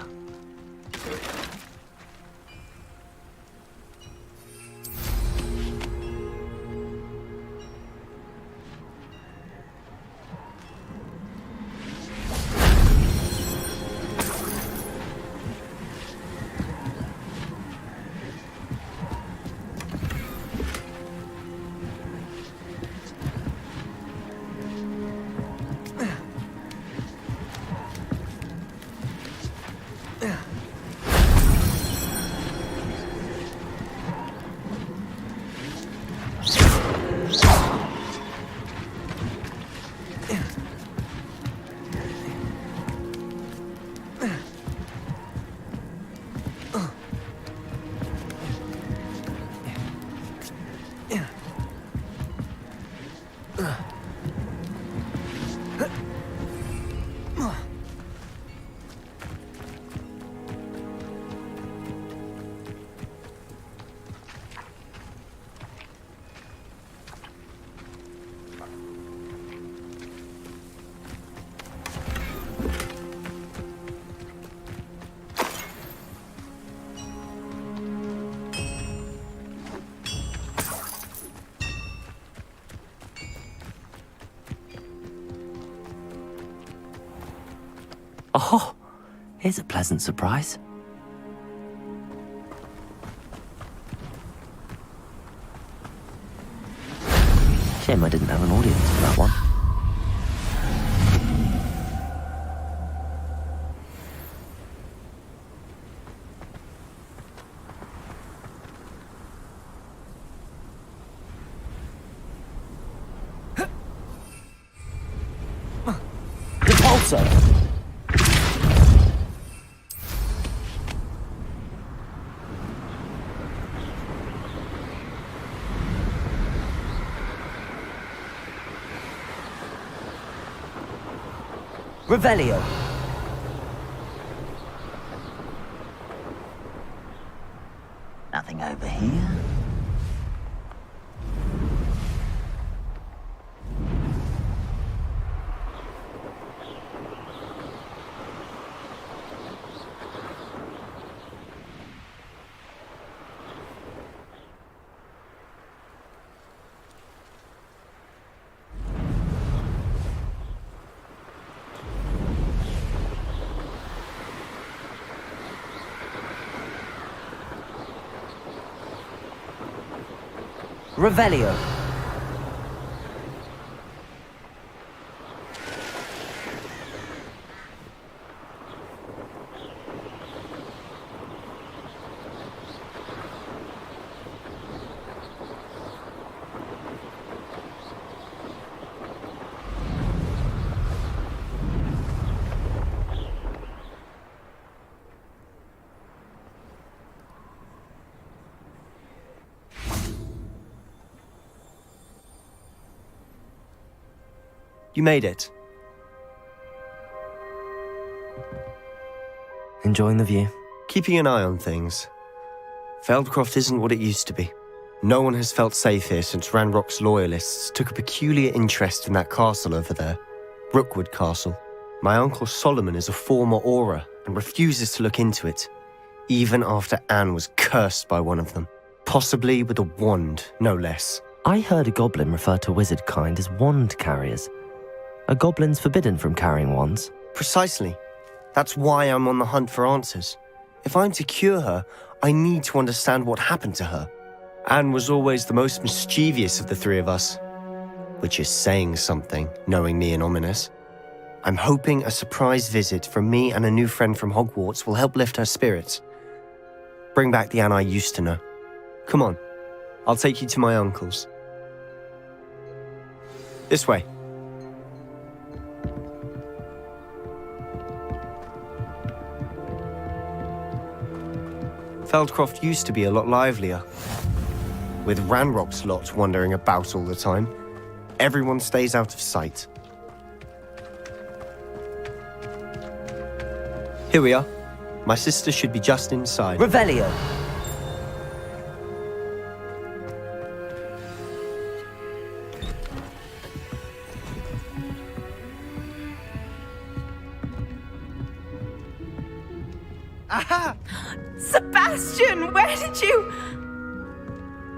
Oh, here's a pleasant surprise. Shame I didn't have an audience for that one. Repulsor! Revelio. Nothing over here. Revelio. You made it. Enjoying the view? Keeping an eye on things. Feldcroft isn't what it used to be. No one has felt safe here since Ranrock's loyalists took a peculiar interest in that castle over there. Rookwood Castle. My uncle Solomon is a former Auror and refuses to look into it, even after Anne was cursed by one of them. Possibly with a wand, no less. I heard a goblin refer to wizard kind as wand carriers. Are goblins forbidden from carrying wands? Precisely. That's why I'm on the hunt for answers. If I'm to cure her, I need to understand what happened to her. Anne was always the most mischievous of the three of us. Which is saying something, knowing me and Ominous. I'm hoping a surprise visit from me and a new friend from Hogwarts will help lift her spirits. Bring back the Anne I used to know. Come on, I'll take you to my uncle's. This way. Feldcroft used to be a lot livelier. With Ranrock's lot wandering about all the time, everyone stays out of sight. Here we are. My sister should be just inside. Revelio! Aha! Sebastian, where did you...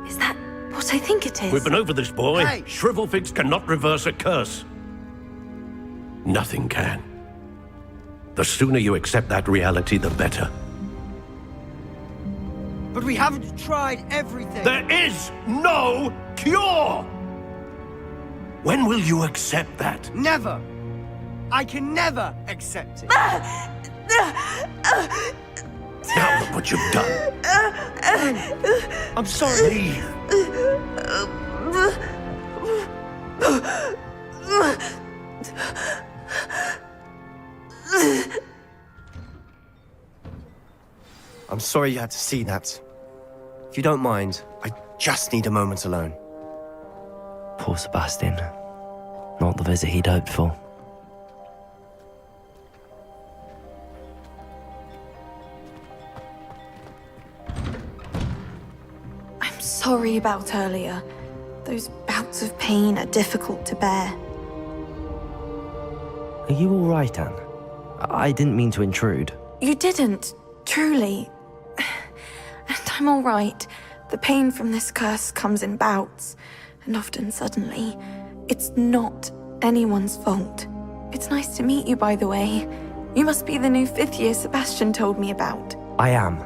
Is that what I think it is? We've been over this, boy. Hey. Shrivelfigs cannot reverse a curse. Nothing can. The sooner you accept that reality, the better. But we haven't tried everything. There is no cure! When will you accept that? Never! I can never accept it. Now look what you've done. I'm sorry. Leave. I'm sorry you had to see that. If you don't mind, I just need a moment alone. Poor Sebastian. Not the visit he'd hoped for. I'm sorry about earlier. Those bouts of pain are difficult to bear. Are you all right, Anne? I didn't mean to intrude. You didn't, truly. And I'm all right. The pain from this curse comes in bouts, and often suddenly. It's not anyone's fault. It's nice to meet you, by the way. You must be the new 5th year Sebastian told me about. I am.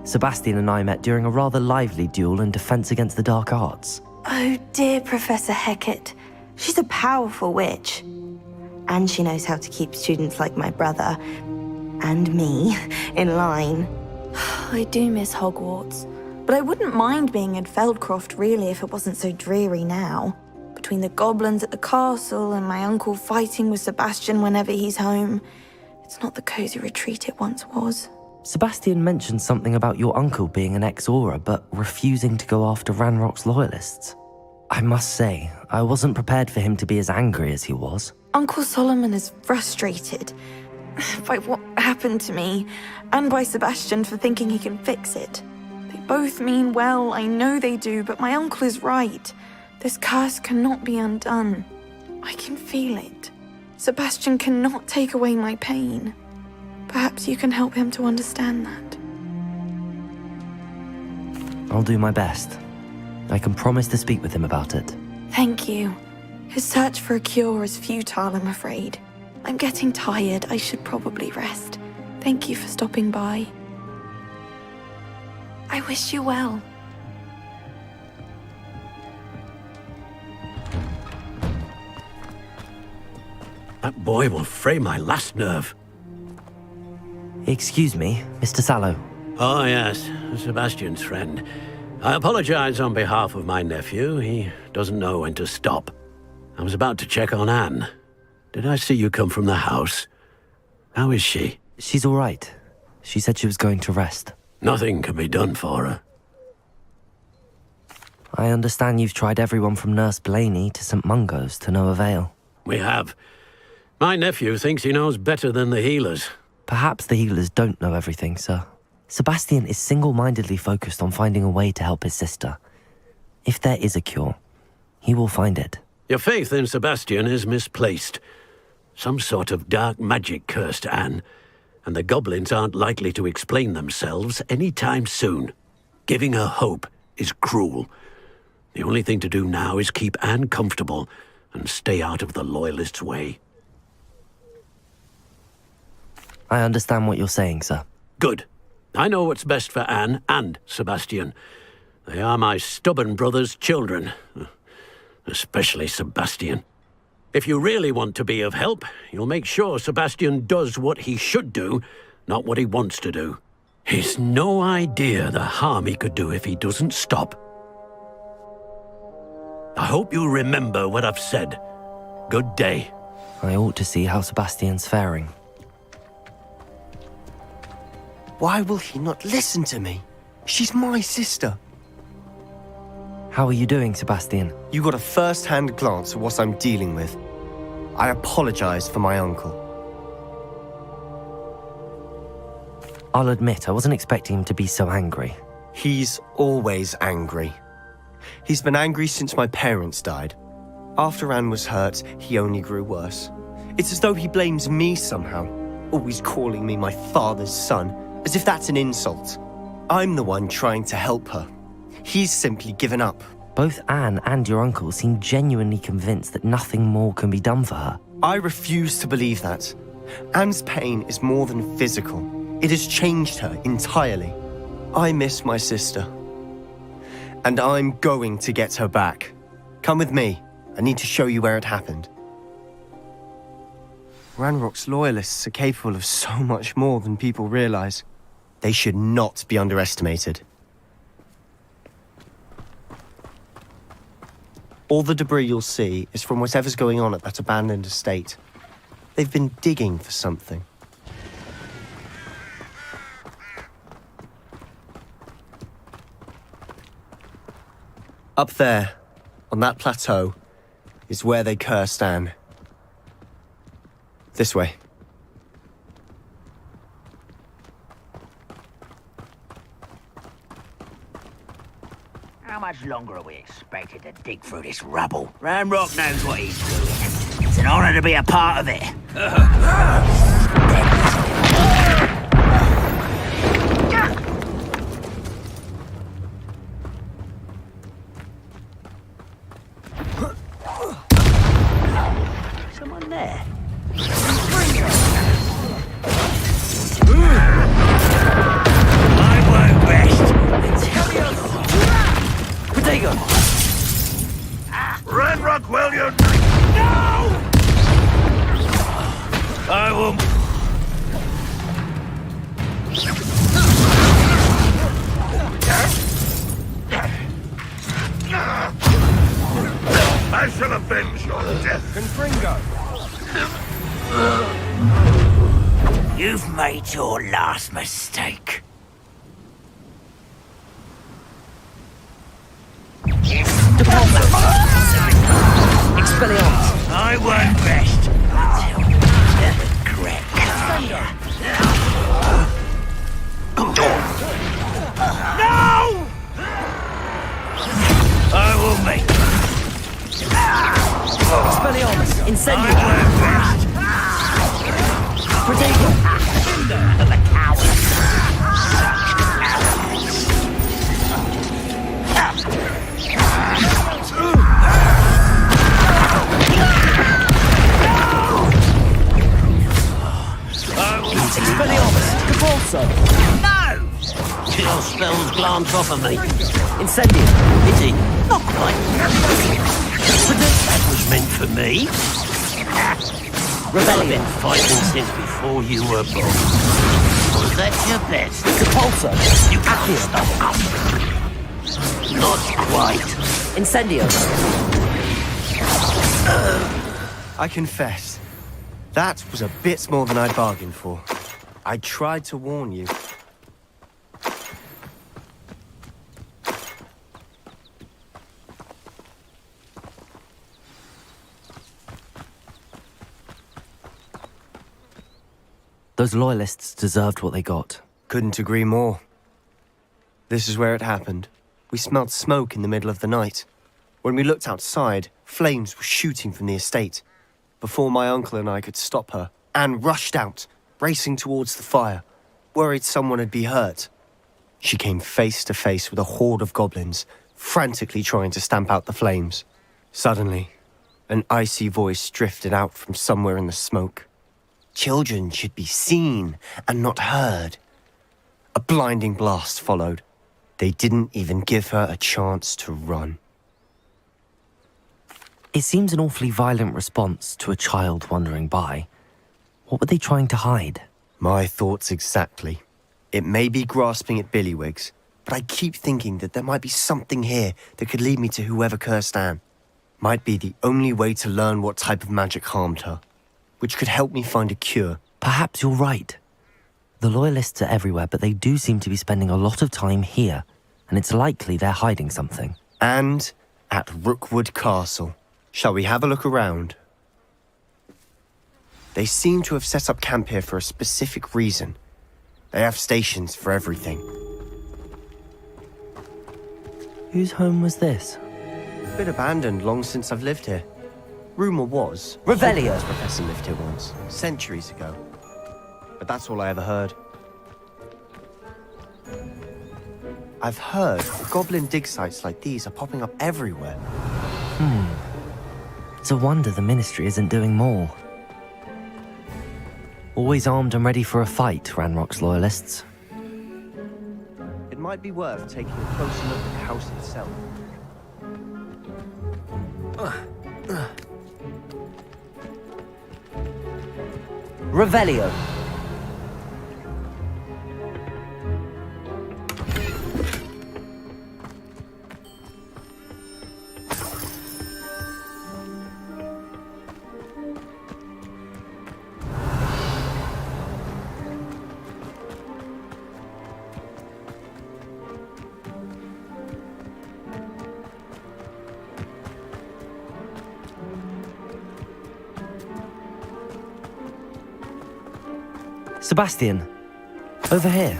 Sebastian and I met during a rather lively duel in Defense Against the Dark Arts. Oh dear, Professor Hecat. She's a powerful witch. And she knows how to keep students like my brother, and me, in line. I do miss Hogwarts, but I wouldn't mind being in Feldcroft, really, if it wasn't so dreary now. Between the goblins at the castle and my uncle fighting with Sebastian whenever he's home, it's not the cozy retreat it once was. Sebastian mentioned something about your uncle being an ex-Auror, but refusing to go after Ranrock's loyalists. I must say, I wasn't prepared for him to be as angry as he was. Uncle Solomon is frustrated by what happened to me, and by Sebastian for thinking he can fix it. They both mean well, I know they do, but my uncle is right. This curse cannot be undone. I can feel it. Sebastian cannot take away my pain. Perhaps you can help him to understand that. I'll do my best. I can promise to speak with him about it. Thank you. His search for a cure is futile, I'm afraid. I'm getting tired. I should probably rest. Thank you for stopping by. I wish you well. That boy will fray my last nerve. Excuse me, Mr. Sallow. Oh, yes, Sebastian's friend. I apologize on behalf of my nephew. He doesn't know when to stop. I was about to check on Anne. Did I see you come from the house? How is she? She's all right. She said she was going to rest. Nothing can be done for her. I understand you've tried everyone from Nurse Blaney to St. Mungo's to no avail. We have. My nephew thinks he knows better than the healers. Perhaps the healers don't know everything, sir. Sebastian is single-mindedly focused on finding a way to help his sister. If there is a cure, he will find it. Your faith in Sebastian is misplaced. Some sort of dark magic cursed Anne, and the goblins aren't likely to explain themselves any time soon. Giving her hope is cruel. The only thing to do now is keep Anne comfortable and stay out of the Loyalists' way. I understand what you're saying, sir. Good. I know what's best for Anne and Sebastian. They are my stubborn brother's children. Especially Sebastian. If you really want to be of help, you'll make sure Sebastian does what he should do, not what he wants to do. He's no idea the harm he could do if he doesn't stop. I hope you remember what I've said. Good day. I ought to see how Sebastian's faring. Why will he not listen to me? She's my sister. How are you doing, Sebastian? You got a first-hand glance at what I'm dealing with. I apologize for my uncle. I'll admit, I wasn't expecting him to be so angry. He's always angry. He's been angry since my parents died. After Anne was hurt, he only grew worse. It's as though he blames me somehow, always calling me my father's son, as if that's an insult. I'm the one trying to help her. He's simply given up. Both Anne and your uncle seem genuinely convinced that nothing more can be done for her. I refuse to believe that. Anne's pain is more than physical. It has changed her entirely. I miss my sister. And I'm going to get her back. Come with me. I need to show you where it happened. Ranrock's loyalists are capable of so much more than people realize. They should not be underestimated. All the debris you'll see is from whatever's going on at that abandoned estate. They've been digging for something. Up there, on that plateau, is where they cursed Anne. This way. How much longer are we expected to dig through this rubble? Ranrock knows what he's doing. It's an honor to be a part of it. Someone there. I won't rest until you're... Protego! Ranrock, will you? No! I will... I shall avenge your death. Confringo! You've made your last mistake. Expelliarmus! I won't rest until the correct No! I will make Expelliarmus! Incendio! I won't rest. Protego! The coward. Expelliarmus! Capulso! No! Chill spells glance off of me. Incendio! Is he? Not quite. That was meant for me. I've been fighting since before you were born. Was that your best? Capulso! You can't stop us. Not quite. Incendio! I confess, that was a bit more than I bargained for. I tried to warn you. Those loyalists deserved what they got. Couldn't agree more. This is where it happened. We smelled smoke in the middle of the night. When we looked outside, flames were shooting from the estate. Before my uncle and I could stop her, Anne rushed out, racing towards the fire, worried someone had been hurt. She came face to face with a horde of goblins, frantically trying to stamp out the flames. Suddenly, an icy voice drifted out from somewhere in the smoke. Children should be seen and not heard. A blinding blast followed. They didn't even give her a chance to run. It seems an awfully violent response to a child wandering by. What were they trying to hide? My thoughts exactly. It may be grasping at billywhigs, but I keep thinking that there might be something here that could lead me to whoever cursed Anne. Might be the only way to learn what type of magic harmed her, which could help me find a cure. Perhaps you're right. The Loyalists are everywhere, but they do seem to be spending a lot of time here, and it's likely they're hiding something. And at Rookwood Castle. Shall we have a look around? They seem to have set up camp here for a specific reason. They have stations for everything. Whose home was this? Been abandoned long since I've lived here. Rumour was... Revelio! Hogwarts Professor lived here once, centuries ago. But that's all I ever heard. I've heard goblin dig sites like these are popping up everywhere. It's a wonder the Ministry isn't doing more. Always armed and ready for a fight, Ranrock's Loyalists. It might be worth taking a closer look at the house itself. Revelio! Sebastian, over here.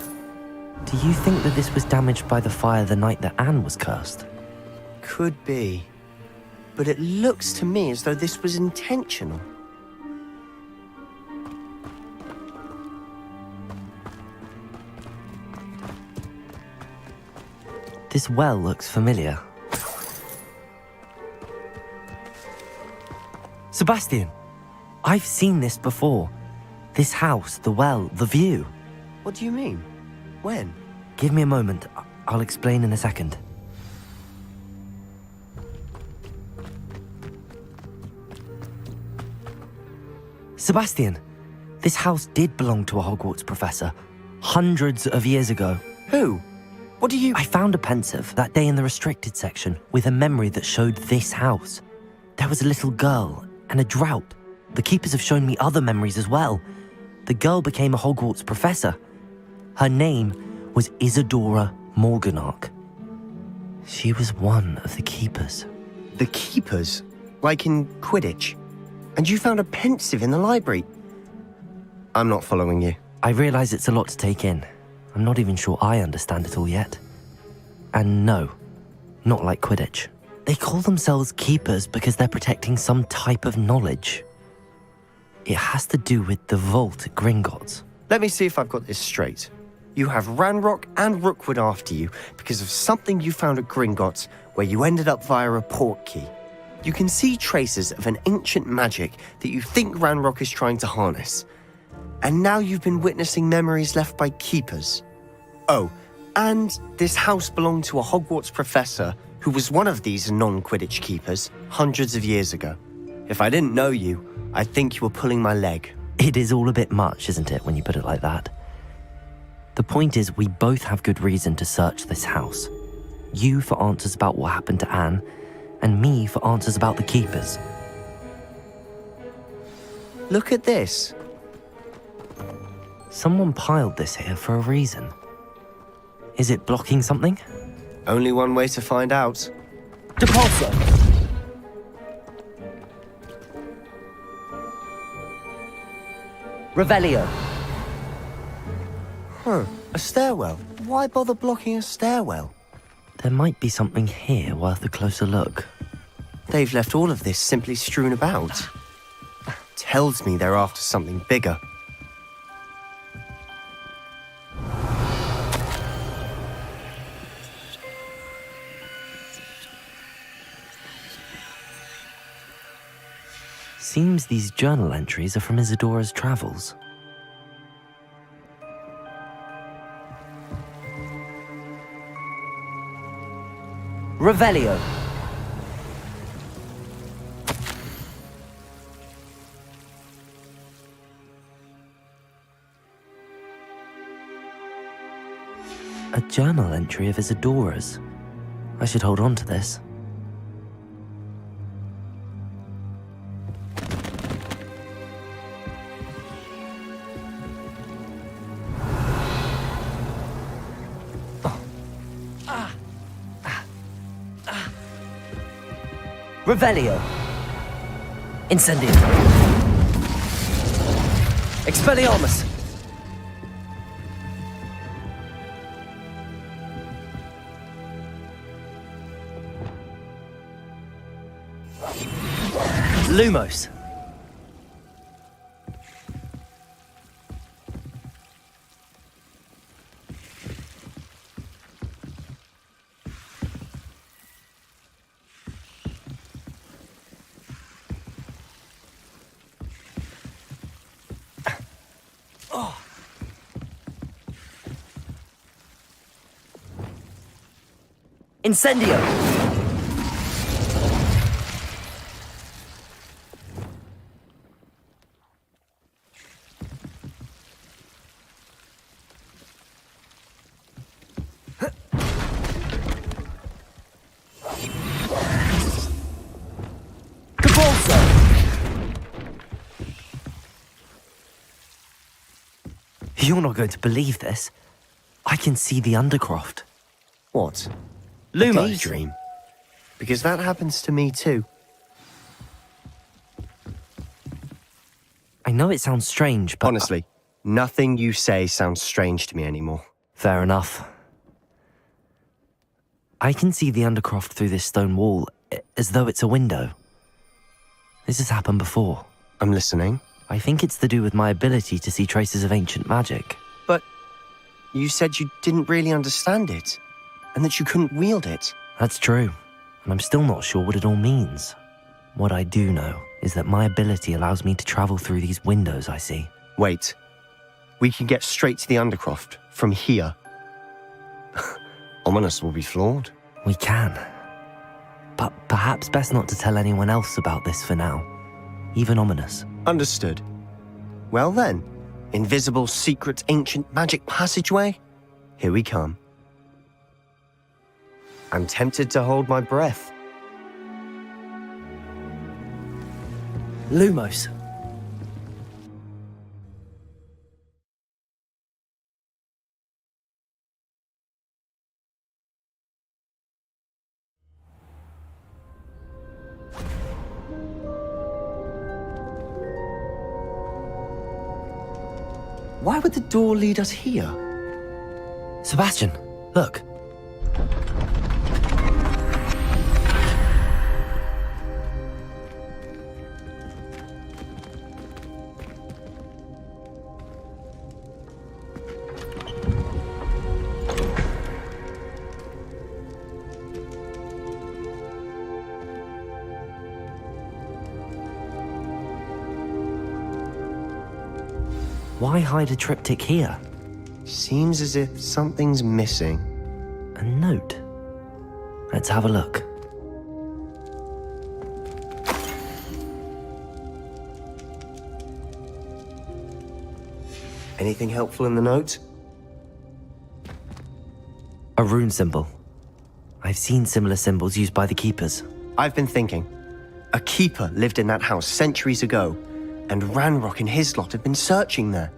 Do you think that this was damaged by the fire the night that Anne was cursed? Could be. But it looks to me as though this was intentional. This well looks familiar. Sebastian, I've seen this before. This house, the well, the view. What do you mean? When? Give me a moment. I'll explain in a second. Sebastian, this house did belong to a Hogwarts professor. Hundreds of years ago. Who? What do you... I found a pensive that day in the restricted section with a memory that showed this house. There was a little girl and a drought. The keepers have shown me other memories as well. The girl became a Hogwarts professor. Her name was Isadora Morganach. She was one of the keepers. The keepers? Like in Quidditch? And you found a pensive in the library? I'm not following you. I realize it's a lot to take in. I'm not even sure I understand it all yet. And no, not like Quidditch. They call themselves keepers because they're protecting some type of knowledge. It has to do with the vault at Gringotts. Let me see if I've got this straight. You have Ranrock and Rookwood after you because of something you found at Gringotts where you ended up via a port key. You can see traces of an ancient magic that you think Ranrock is trying to harness. And now you've been witnessing memories left by keepers. Oh, and this house belonged to a Hogwarts professor who was one of these non-Quidditch keepers hundreds of years ago. If I didn't know you, I'd think you were pulling my leg. It is all a bit much, isn't it, when you put it like that? The point is, we both have good reason to search this house. You for answers about what happened to Anne, and me for answers about the keepers. Look at this. Someone piled this here for a reason. Is it blocking something? Only one way to find out. Deposit! Revelio. Huh, a stairwell. Why bother blocking a stairwell? There might be something here worth a closer look. They've left all of this simply strewn about. Tells me they're after something bigger. Seems these journal entries are from Isadora's travels. Revelio. A journal entry of Isadora's. I should hold on to this. Revelio. Incendio. Expelliarmus. Lumos. Incendio! You're not going to believe this. I can see the Undercroft. What? Lumos. Daydream? Because that happens to me too. I know it sounds strange, but... Honestly, nothing you say sounds strange to me anymore. Fair enough. I can see the Undercroft through this stone wall, as though it's a window. This has happened before. I'm listening. I think it's to do with my ability to see traces of ancient magic. But you said you didn't really understand it, and that you couldn't wield it. That's true, and I'm still not sure what it all means. What I do know is that my ability allows me to travel through these windows I see. Wait. We can get straight to the Undercroft from here. Ominous will be floored. We can. But perhaps best not to tell anyone else about this for now. Even Ominous. Understood. Well then, invisible, secret, ancient magic passageway? Here we come. I'm tempted to hold my breath. Lumos. Why would the door lead us here? Sebastian, look. Why hide a triptych here? Seems as if something's missing. A note. Let's have a look. Anything helpful in the note? A rune symbol. I've seen similar symbols used by the Keepers. I've been thinking. A Keeper lived in that house centuries ago, and Ranrock and his lot have been searching there.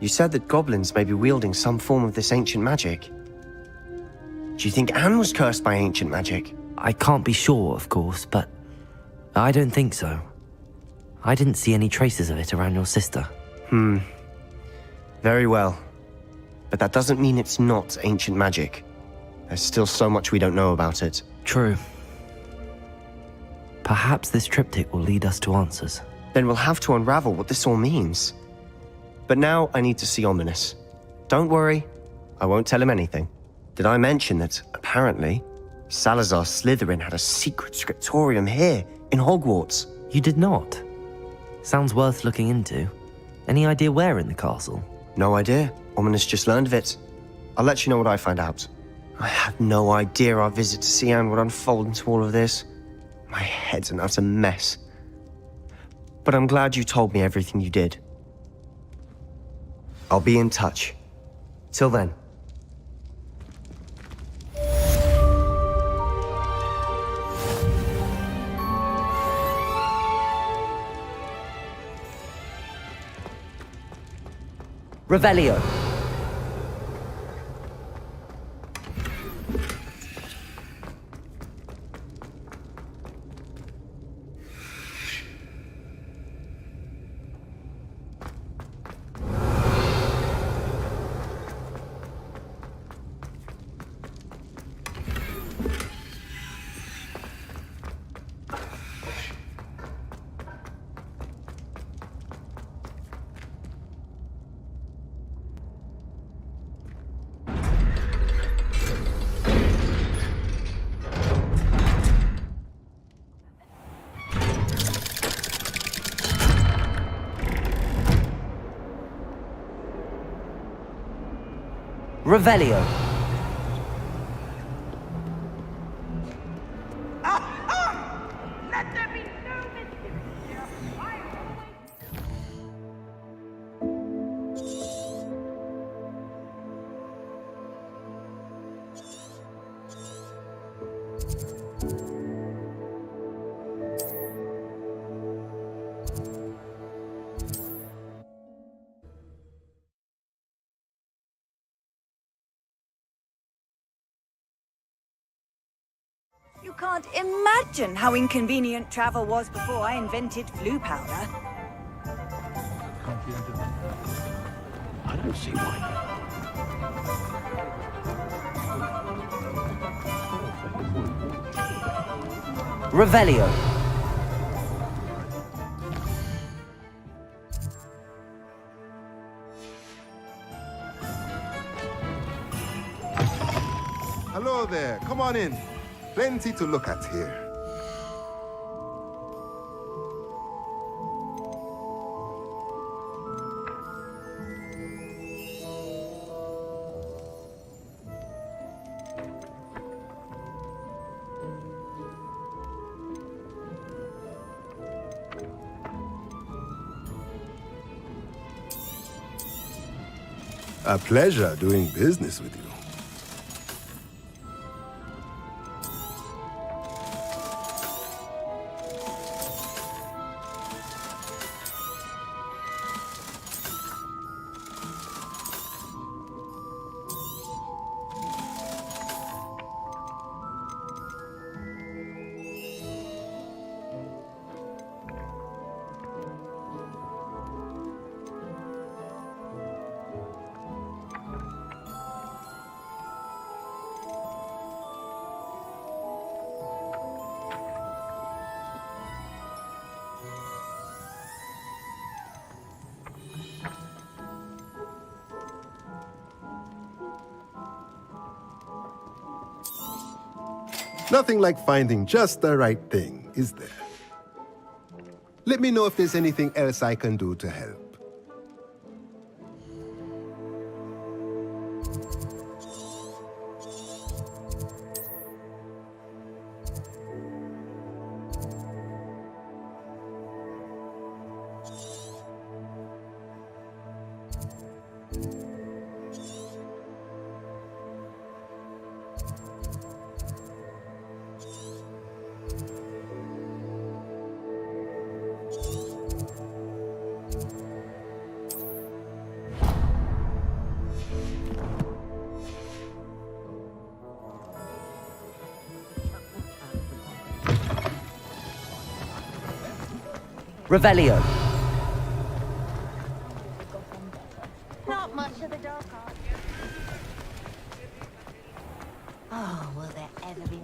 You said that goblins may be wielding some form of this ancient magic. Do you think Anne was cursed by ancient magic? I can't be sure, of course, but I don't think so. I didn't see any traces of it around your sister. Very well. But that doesn't mean it's not ancient magic. There's still so much we don't know about it. True. Perhaps this triptych will lead us to answers. Then we'll have to unravel what this all means. But now I need to see Ominous. Don't worry, I won't tell him anything. Did I mention that, apparently, Salazar Slytherin had a secret scriptorium here, in Hogwarts? You did not? Sounds worth looking into. Any idea where in the castle? No idea. Ominous just learned of it. I'll let you know what I find out. I had no idea our visit to Sian would unfold into all of this. My head's an utter mess. But I'm glad you told me everything you did. I'll be in touch. Till then. Revelio. Revelio. Let there be no mystery here. I You can't imagine how inconvenient travel was before I invented flu powder. I don't see why. Revelio. Hello there. Come on in. Plenty to look at here. A pleasure doing business with you. Nothing like finding just the right thing, is there? Let me know if there's anything else I can do to help. Revelio. Not much of the dark art. Oh, will there ever be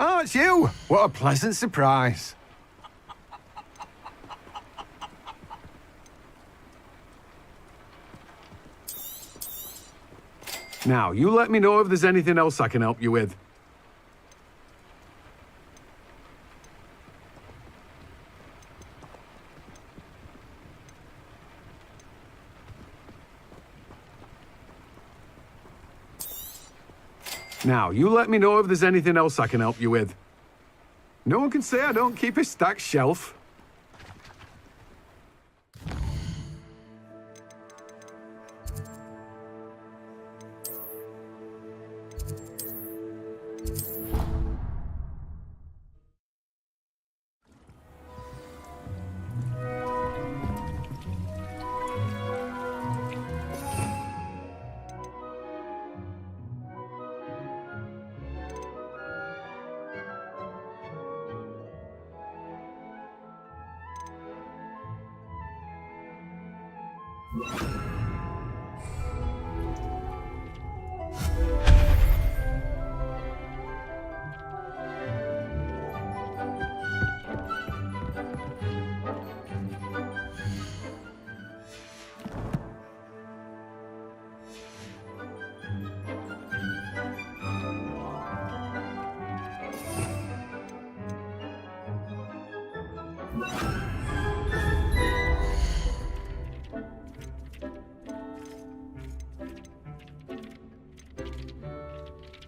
Oh, it's you! What a pleasant surprise. Now, you let me know if there's anything else I can help you with. Now, you let me know if there's anything else I can help you with. No one can say I don't keep a stacked shelf.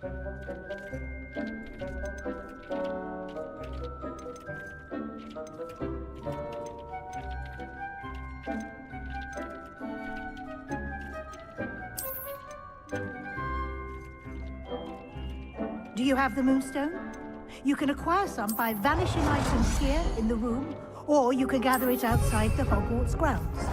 Do you have the Moonstone? You can acquire some by vanishing items here in the room, or you can gather it outside the Hogwarts grounds.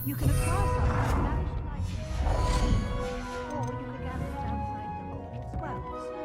You can acquire some by vanishing items, or you can gather it outside the Hogwarts grounds.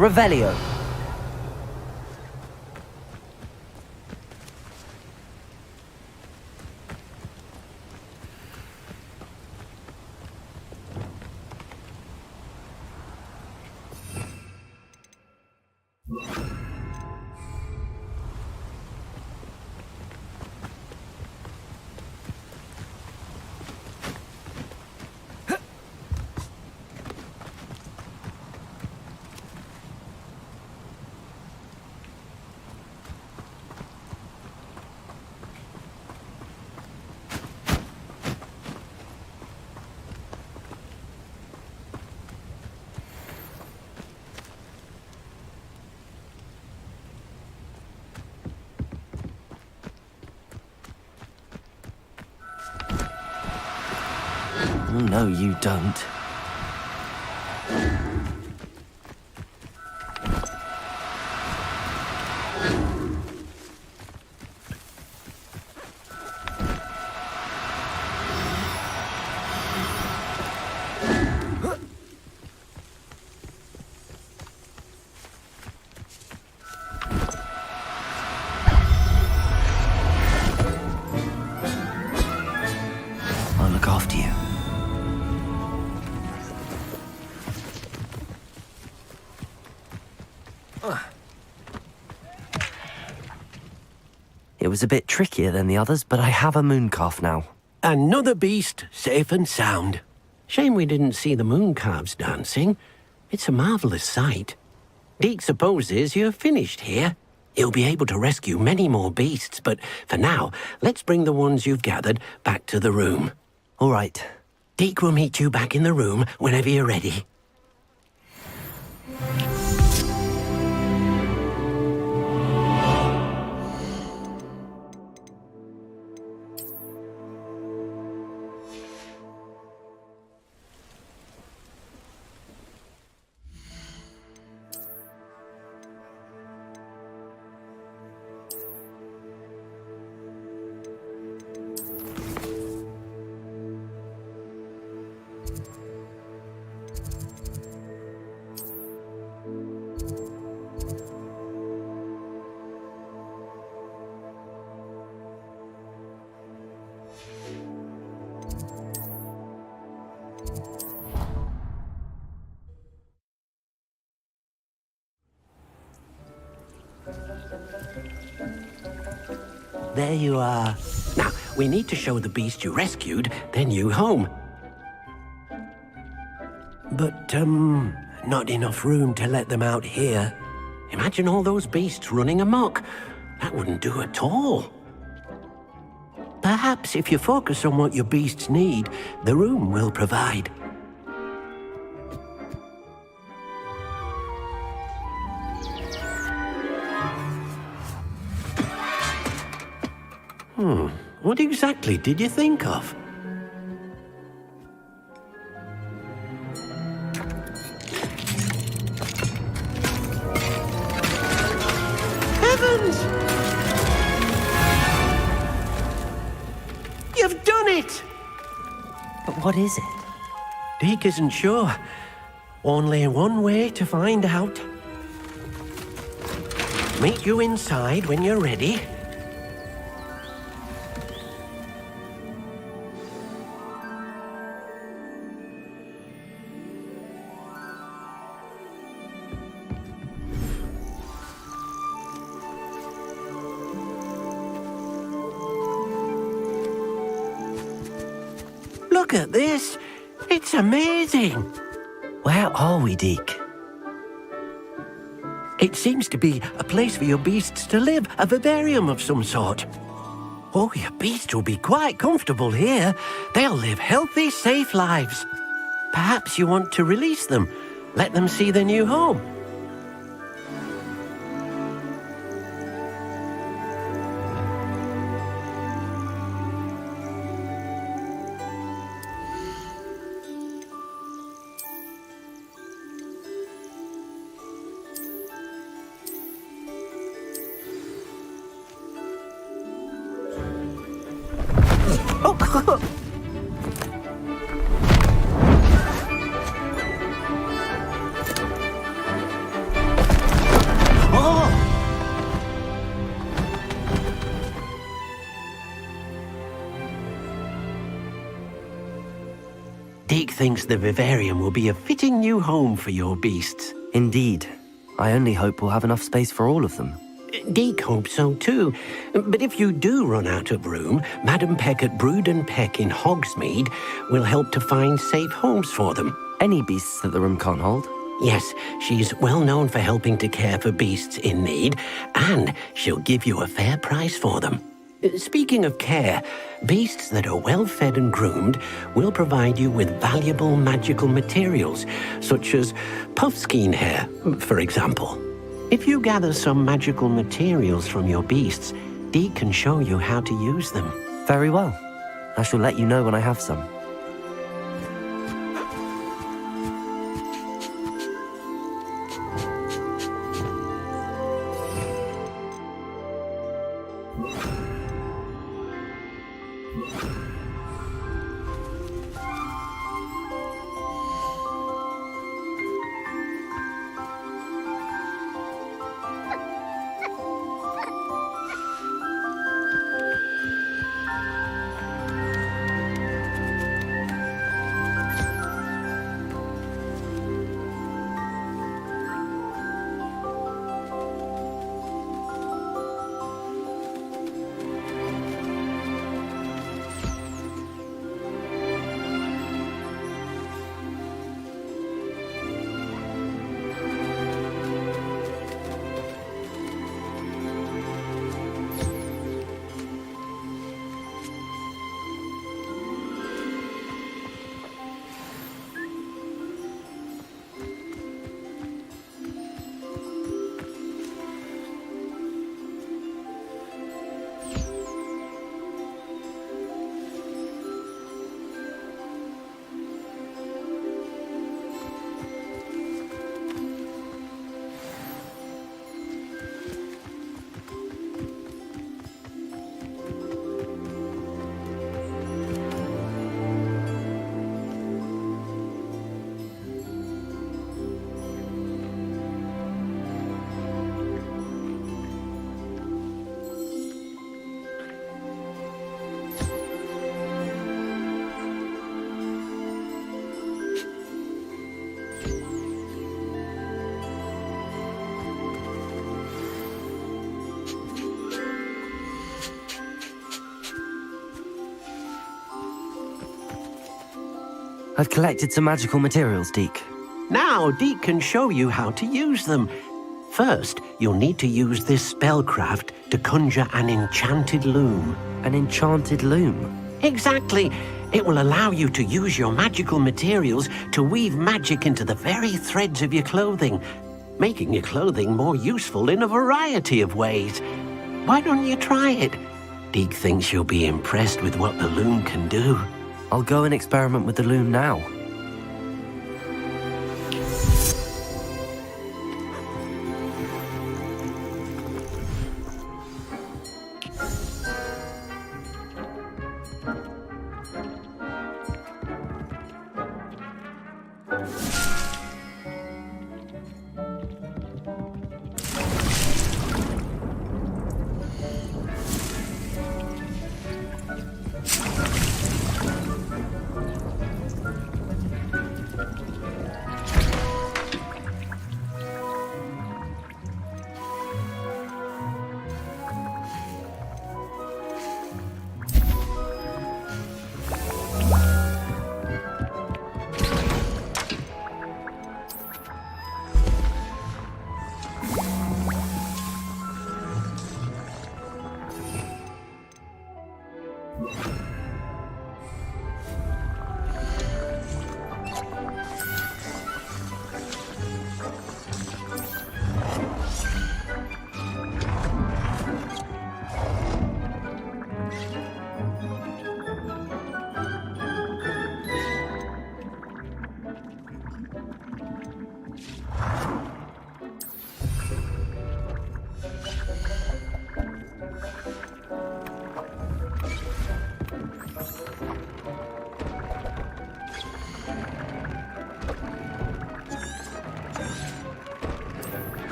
Revelio. Oh, no, you don't. I'll look after you. It was a bit trickier than the others, but I have a mooncalf now. Another beast, safe and sound. Shame we didn't see the mooncalves dancing. It's a marvellous sight. Deke supposes you're finished here. You'll be able to rescue many more beasts, but for now, let's bring the ones you've gathered back to the room. All right. Deke will meet you back in the room whenever you're ready. There you are. Now, we need to show the beast you rescued their new home. But, not enough room to let them out here. Imagine all those beasts running amok. That wouldn't do at all. Perhaps if you focus on what your beasts need, the room will provide. What exactly did you think of? Heavens! You've done it! But what is it? Deke isn't sure. Only one way to find out. Meet you inside when you're ready. Look at this. It's amazing. Where are we, Deke? It seems to be a place for your beasts to live, a vivarium of some sort. Oh, your beasts will be quite comfortable here. They'll live healthy, safe lives. Perhaps you want to release them, let them see their new home. Deke thinks the vivarium will be a fitting new home for your beasts. Indeed. I only hope we'll have enough space for all of them. Deke hopes so too. But if you do run out of room, Madam Peck at Brood and Peck in Hogsmeade will help to find safe homes for them. Any beasts that the room can't hold? Yes, she's well known for helping to care for beasts in need, and she'll give you a fair price for them. Speaking of care, beasts that are well fed and groomed will provide you with valuable magical materials, such as puffskein hair, for example. If you gather some magical materials from your beasts, Deke can show you how to use them. Very well. I shall let you know when I have some. I've collected some magical materials, Deke. Now, Deke can show you how to use them. First, you'll need to use this spellcraft to conjure an enchanted loom. An enchanted loom? Exactly. It will allow you to use your magical materials to weave magic into the very threads of your clothing, making your clothing more useful in a variety of ways. Why don't you try it? Deke thinks you'll be impressed with what the loom can do. I'll go and experiment with the loom now.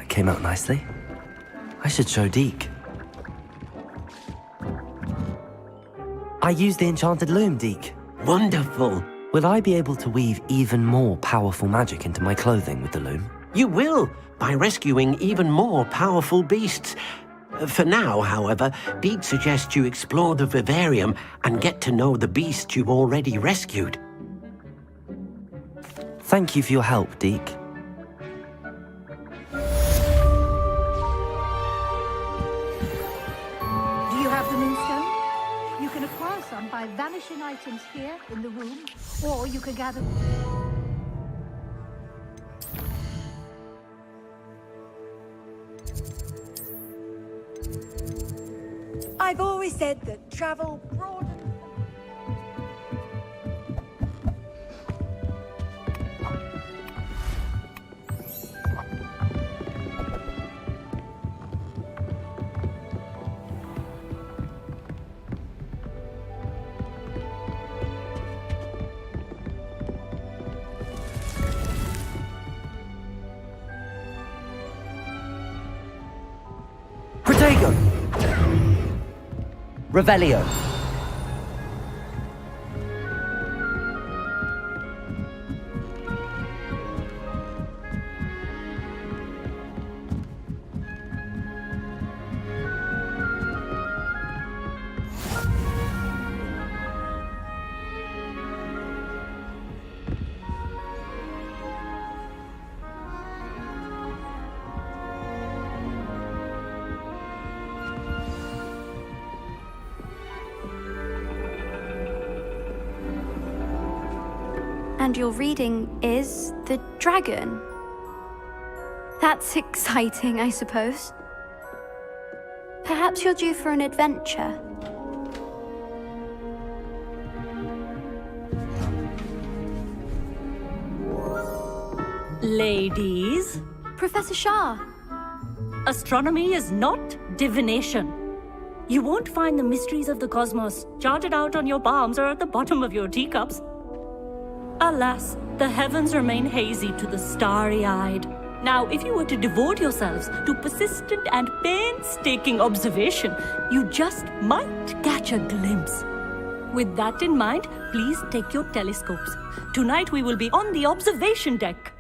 Came out nicely. I should show Deke. I used the enchanted loom, Deke. Wonderful. Will I be able to weave even more powerful magic into my clothing with the loom? You will, by rescuing even more powerful beasts. For now, however, Deke suggests you explore the vivarium and get to know the beasts you've already rescued. Thank you for your help, Deke. Do you have the moonstone? You can acquire some by vanishing items here in the room, or you can gather... I've always said that travel broadens... Protego! Revelio. And your reading is the dragon. That's exciting, I suppose. Perhaps you're due for an adventure. Ladies. Professor Shah. Astronomy is not divination. You won't find the mysteries of the cosmos charted out on your palms or at the bottom of your teacups. Alas, the heavens remain hazy to the starry-eyed. Now, if you were to devote yourselves to persistent and painstaking observation, you just might catch a glimpse. With that in mind, please take your telescopes. Tonight we will be on the observation deck.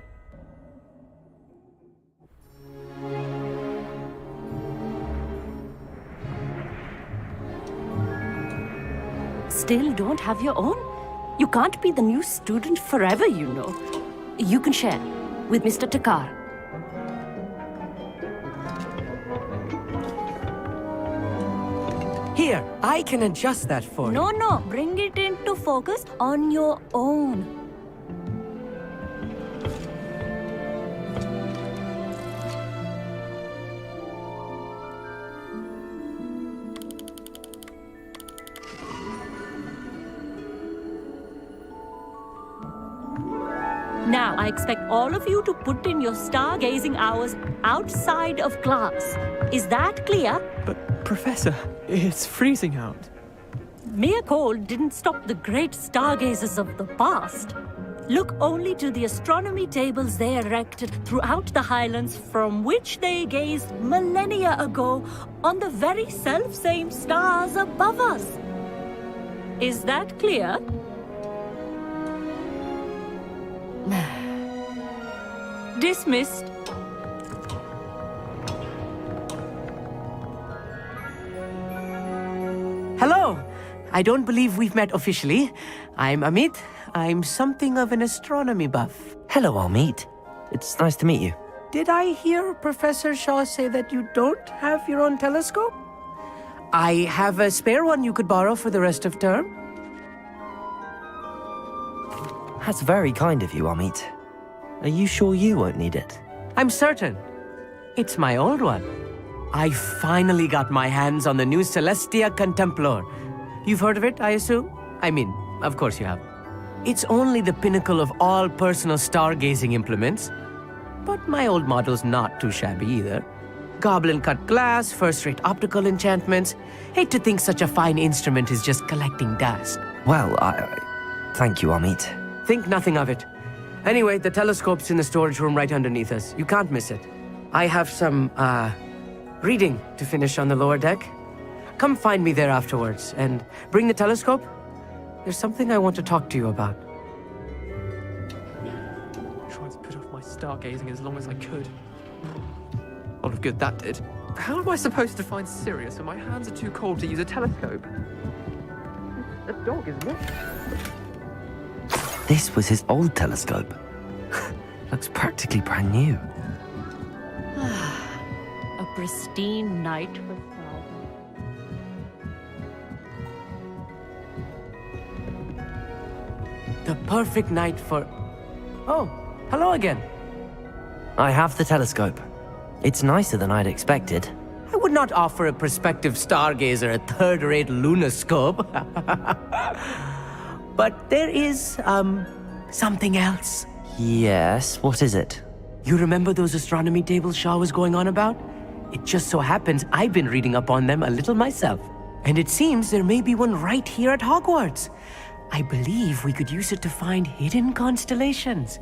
Still don't have your own? You can't be the new student forever, you know. You can share with Mr. Takar. Here, I can adjust that for you. No, bring it into focus on your own. Now, I expect all of you to put in your stargazing hours outside of class. Is that clear? But, Professor, it's freezing out. Mere cold didn't stop the great stargazers of the past. Look only to the astronomy tables they erected throughout the highlands from which they gazed millennia ago on the very self-same stars above us. Is that clear? Dismissed. Hello. I don't believe we've met officially. I'm Amit. I'm something of an astronomy buff. Hello, Amit. It's nice to meet you. Did I hear Professor Shaw say that you don't have your own telescope? I have a spare one you could borrow for the rest of term. That's very kind of you, Amit. Are you sure you won't need it? I'm certain. It's my old one. I finally got my hands on the new Celestia Contemplor. You've heard of it, I assume? I mean, of course you have. It's only the pinnacle of all personal stargazing implements. But my old model's not too shabby either. Goblin-cut glass, first-rate optical enchantments. Hate to think such a fine instrument is just collecting dust. Well, thank you, Amit. Think nothing of it. Anyway, the telescope's in the storage room right underneath us. You can't miss it. I have some, reading to finish on the lower deck. Come find me there afterwards, and bring the telescope. There's something I want to talk to you about. Trying to put off my stargazing as long as I could. A lot of good that did. How am I supposed to find Sirius when my hands are too cold to use a telescope? A dog, isn't it? This was his old telescope. Looks practically brand new. A pristine night for Sal. The perfect night for... Oh, hello again. I have the telescope. It's nicer than I'd expected. I would not offer a prospective stargazer a third-rate lunoscope. But there is, something else. Yes, what is it? You remember those astronomy tables Shaw was going on about? It just so happens I've been reading up on them a little myself. And it seems there may be one right here at Hogwarts. I believe we could use it to find hidden constellations.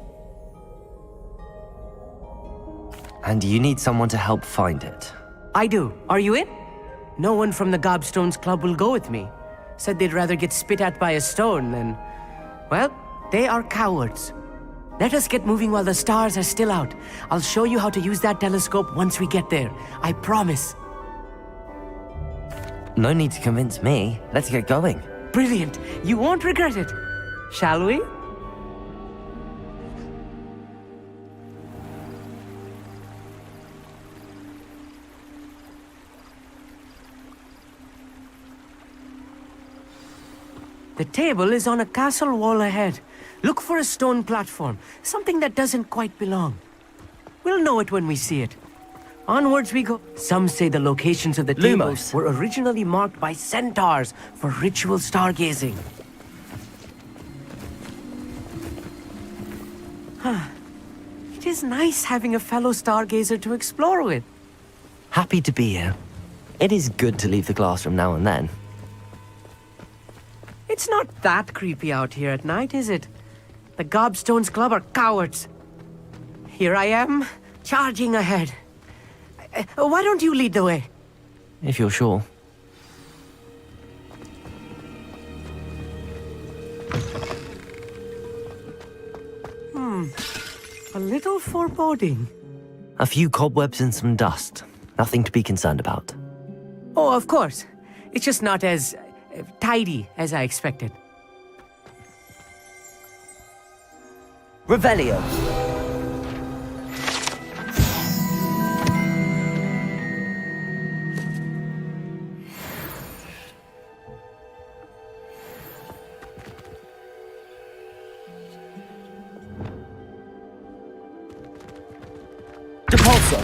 And you need someone to help find it. I do. Are you in? No one from the Gobstones Club will go with me. Said they'd rather get spit at by a stone than... Well, they are cowards. Let us get moving while the stars are still out. I'll show you how to use that telescope once we get there. I promise. No need to convince me. Let's get going. Brilliant. You won't regret it. Shall we? The table is on a castle wall ahead. Look for a stone platform, something that doesn't quite belong. We'll know it when we see it. Onwards we go. Some say the locations of the tables were originally marked by centaurs for ritual stargazing. It is nice having a fellow stargazer to explore with. Happy to be here. It is good to leave the classroom now and then. It's not that creepy out here at night, is it? The Gobstones Club are cowards. Here I am, charging ahead. Why don't you lead the way? If you're sure. A little foreboding. A few cobwebs and some dust. Nothing to be concerned about. Oh, of course. It's just not as tidy as I expected. Revelio. Depulso.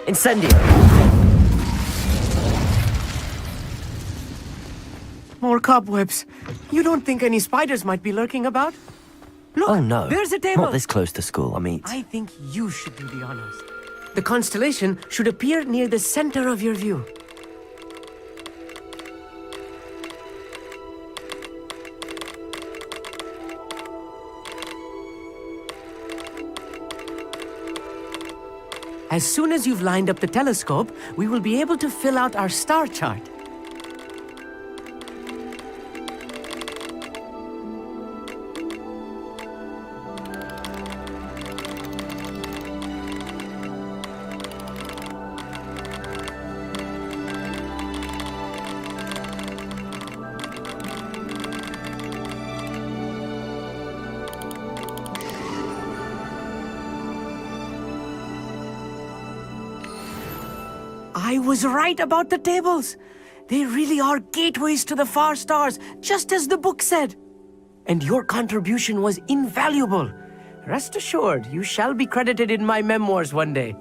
Incendio. More cobwebs. You don't think any spiders might be lurking about? Look, oh no, there's a table. Not this close to school, Amit. I think you should do the honors. The constellation should appear near the center of your view. As soon as you've lined up the telescope, we will be able to fill out our star chart. I was right about the tables. They really are gateways to the far stars, just as the book said. And your contribution was invaluable. Rest assured, you shall be credited in my memoirs one day.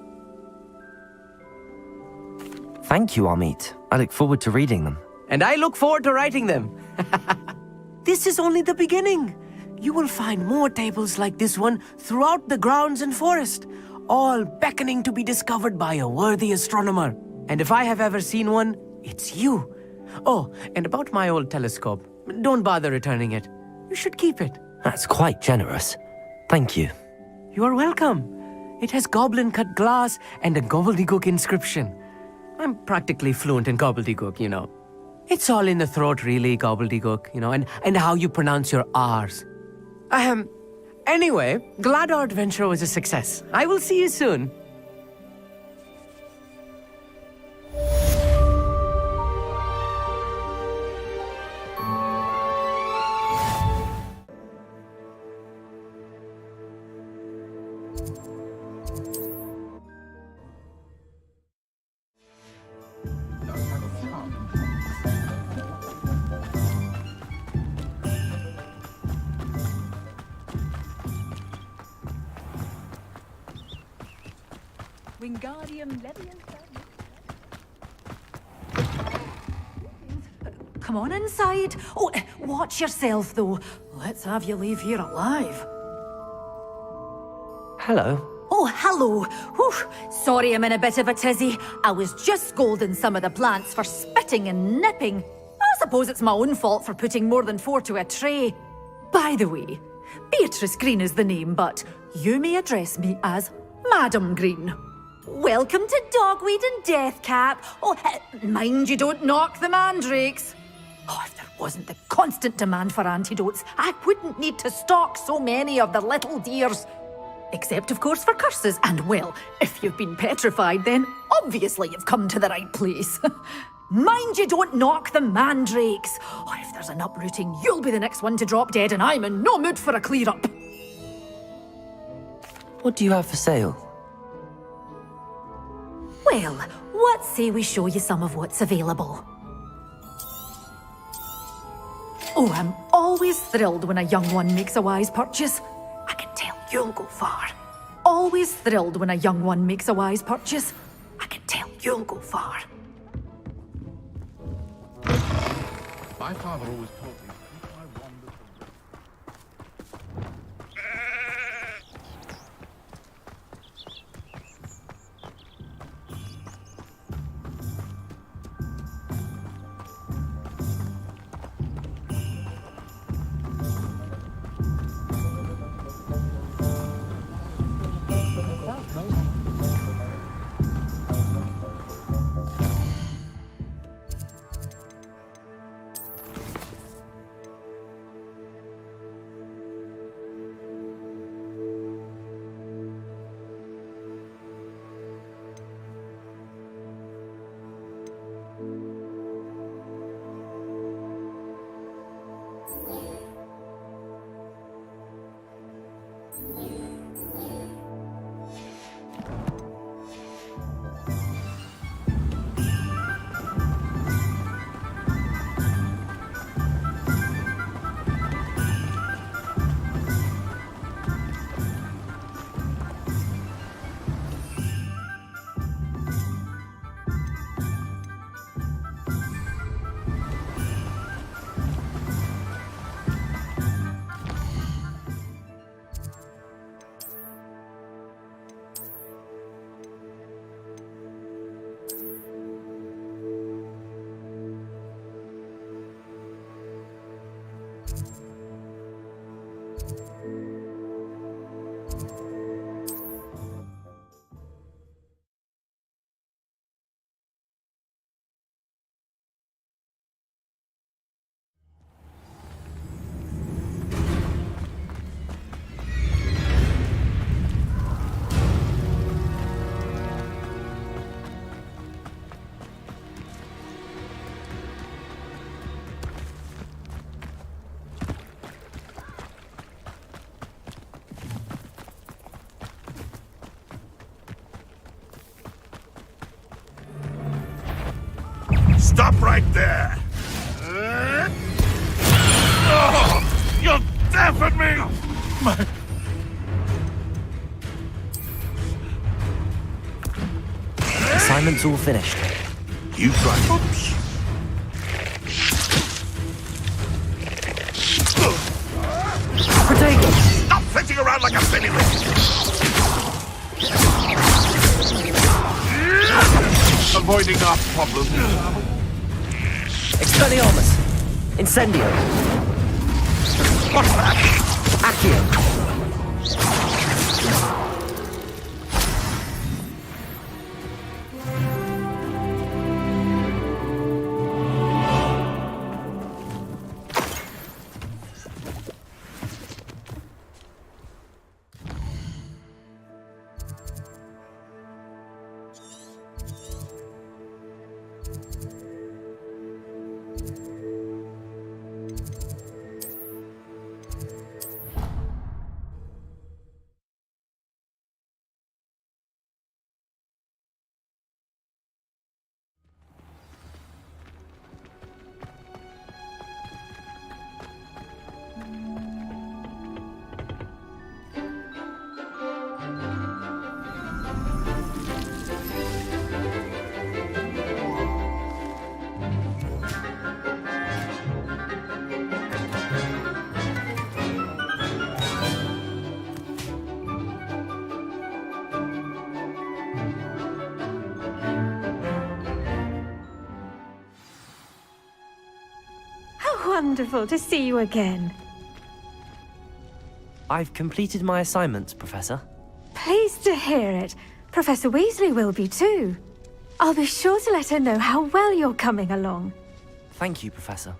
Thank you, Amit. I look forward to reading them. And I look forward to writing them. This is only the beginning. You will find more tables like this one throughout the grounds and forest, all beckoning to be discovered by a worthy astronomer. And if I have ever seen one, it's you. Oh, and about my old telescope. Don't bother returning it. You should keep it. That's quite generous. Thank you. You are welcome. It has goblin-cut glass and a gobbledygook inscription. I'm practically fluent in gobbledygook, you know. It's all in the throat, really, gobbledygook, you know, and how you pronounce your R's. Anyway, glad our adventure was a success. I will see you soon. Wingardium Leviosa. Come on inside. Oh, watch yourself, though. Let's have you leave here alive. Hello. Oh, hello. Whew. Sorry I'm in a bit of a tizzy. I was just scolding some of the plants for spitting and nipping. I suppose it's my own fault for putting more than 4 to a tray. By the way, Beatrice Green is the name, but you may address me as Madam Green. Welcome to Dogweed and Deathcap. Oh, mind you don't knock the mandrakes. Oh, if there wasn't the constant demand for antidotes, I wouldn't need to stock so many of the little dears. Except, of course, for curses. And, well, if you've been petrified, then obviously you've come to the right place. Mind you don't knock the mandrakes. Oh, if there's an uprooting, you'll be the next one to drop dead, and I'm in no mood for a clear-up. What do you have for sale? Well, what say we show you some of what's available? Oh, I'm always thrilled when a young one makes a wise purchase. I can tell you'll go far. Always thrilled when a young one makes a wise purchase. I can tell you'll go far. My father always told me to keep my wanders Stop right there! Oh, you'll deafen me! Assignment's all finished. You try. Oops. Stop flitting around like a pennyweight! Avoiding our problems. Expelliarmus! Incendio! Accio! Wonderful to see you again. I've completed my assignments, Professor. Pleased to hear it. Professor Weasley will be too. I'll be sure to let her know how well you're coming along. Thank you, Professor.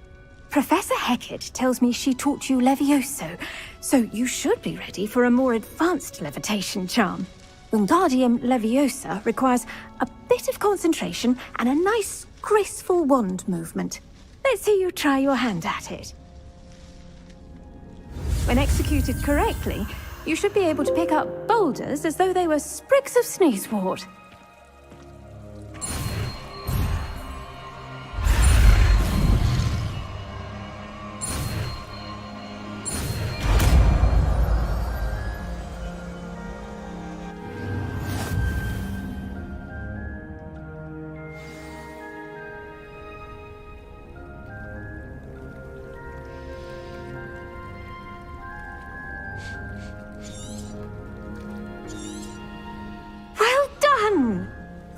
Professor Hecat tells me she taught you Levioso, so you should be ready for a more advanced levitation charm. Wingardium Leviosa requires a bit of concentration and a nice, graceful wand movement. Let's see you try your hand at it. When executed correctly, you should be able to pick up boulders as though they were sprigs of sneezewort.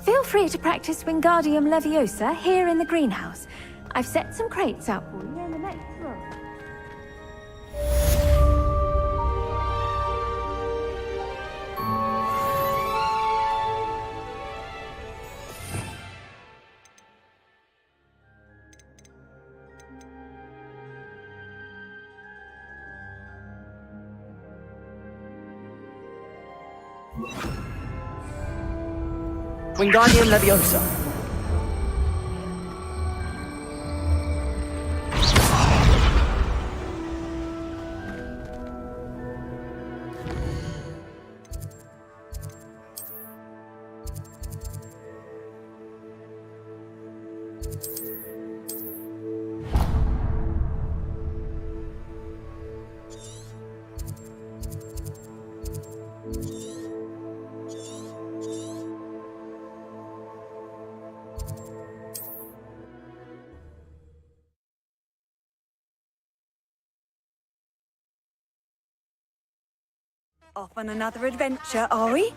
Feel free to practice Wingardium Leviosa here in the greenhouse. I've set some crates out for you in the next room. Wingardium Leviosa. Off on another adventure, are we?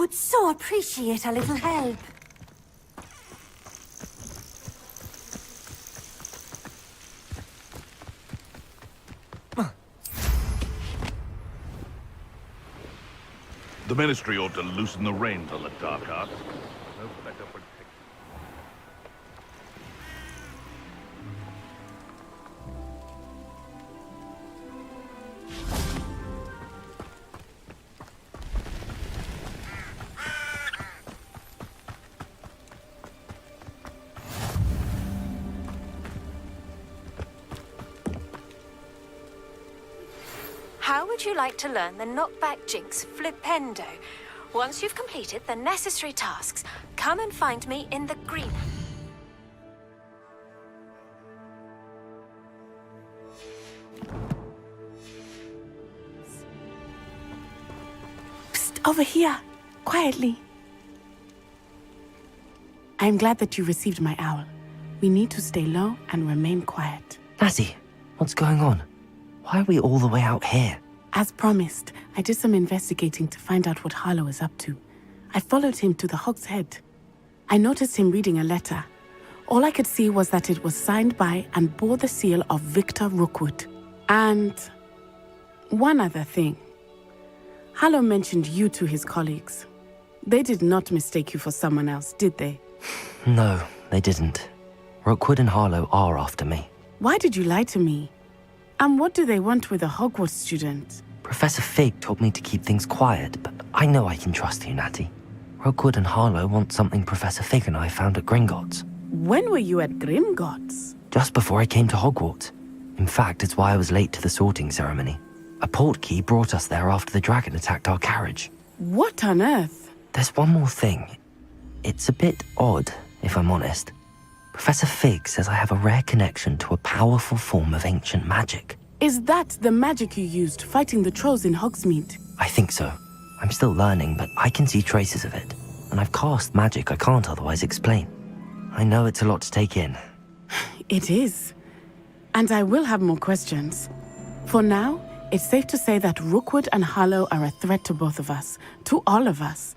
would so appreciate a little help. The Ministry ought to loosen the reins on the dark arts. No better protection. How would you like to learn the knockback jinx flipendo? Once you've completed the necessary tasks, come and find me in the green. Psst, over here, quietly. I'm glad that you received my owl. We need to stay low and remain quiet. Natty, what's going on? Why are we all the way out here? As promised, I did some investigating to find out what Harlow is up to. I followed him to the Hog's Head. I noticed him reading a letter. All I could see was that it was signed by and bore the seal of Victor Rookwood. And one other thing. Harlow mentioned you to his colleagues. They did not mistake you for someone else, did they? No, they didn't. Rookwood and Harlow are after me. Why did you lie to me? And what do they want with a Hogwarts student? Professor Fig told me to keep things quiet, but I know I can trust you, Natty. Rookwood and Harlow want something Professor Fig and I found at Gringotts. When were you at Gringotts? Just before I came to Hogwarts. In fact, it's why I was late to the sorting ceremony. A portkey brought us there after the dragon attacked our carriage. What on earth? There's one more thing. It's a bit odd, if I'm honest. Professor Fig says I have a rare connection to a powerful form of ancient magic. Is that the magic you used fighting the trolls in Hogsmeade? I think so. I'm still learning, but I can see traces of it. And I've cast magic I can't otherwise explain. I know it's a lot to take in. It is. And I will have more questions. For now, it's safe to say that Rookwood and Harlow are a threat to both of us, to all of us.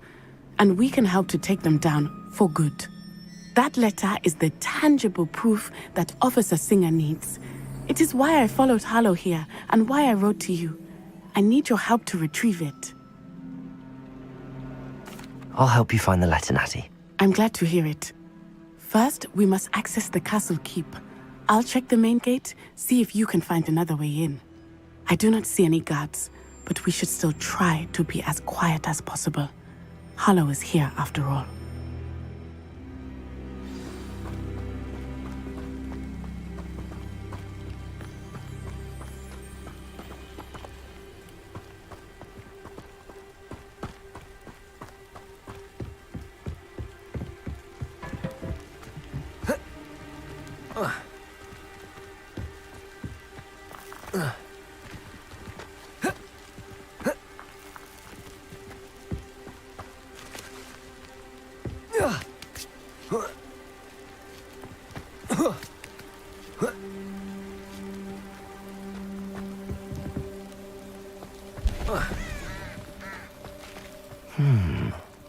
And we can help to take them down for good. That letter is the tangible proof that Officer Singer needs. It is why I followed Harlow here and why I wrote to you. I need your help to retrieve it. I'll help you find the letter, Natty. I'm glad to hear it. First, we must access the castle keep. I'll check the main gate, see if you can find another way in. I do not see any guards, but we should still try to be as quiet as possible. Harlow is here after all.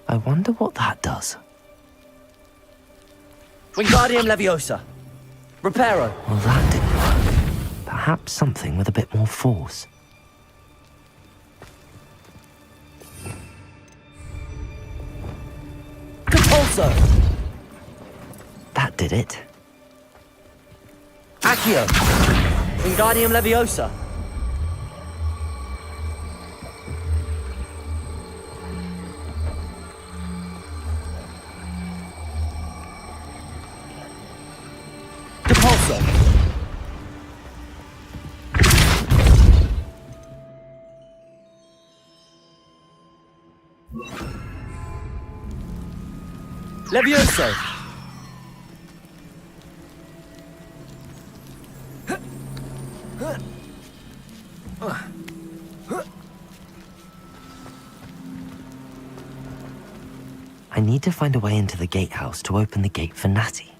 I wonder what that does. Wingardium Leviosa. Reparo. Well, that didn't work. Perhaps something with a bit more force. Compulso. That did it. Accio. Wingardium Leviosa. Depulso. Levioso. I need to find a way into the gatehouse to open the gate for Natty.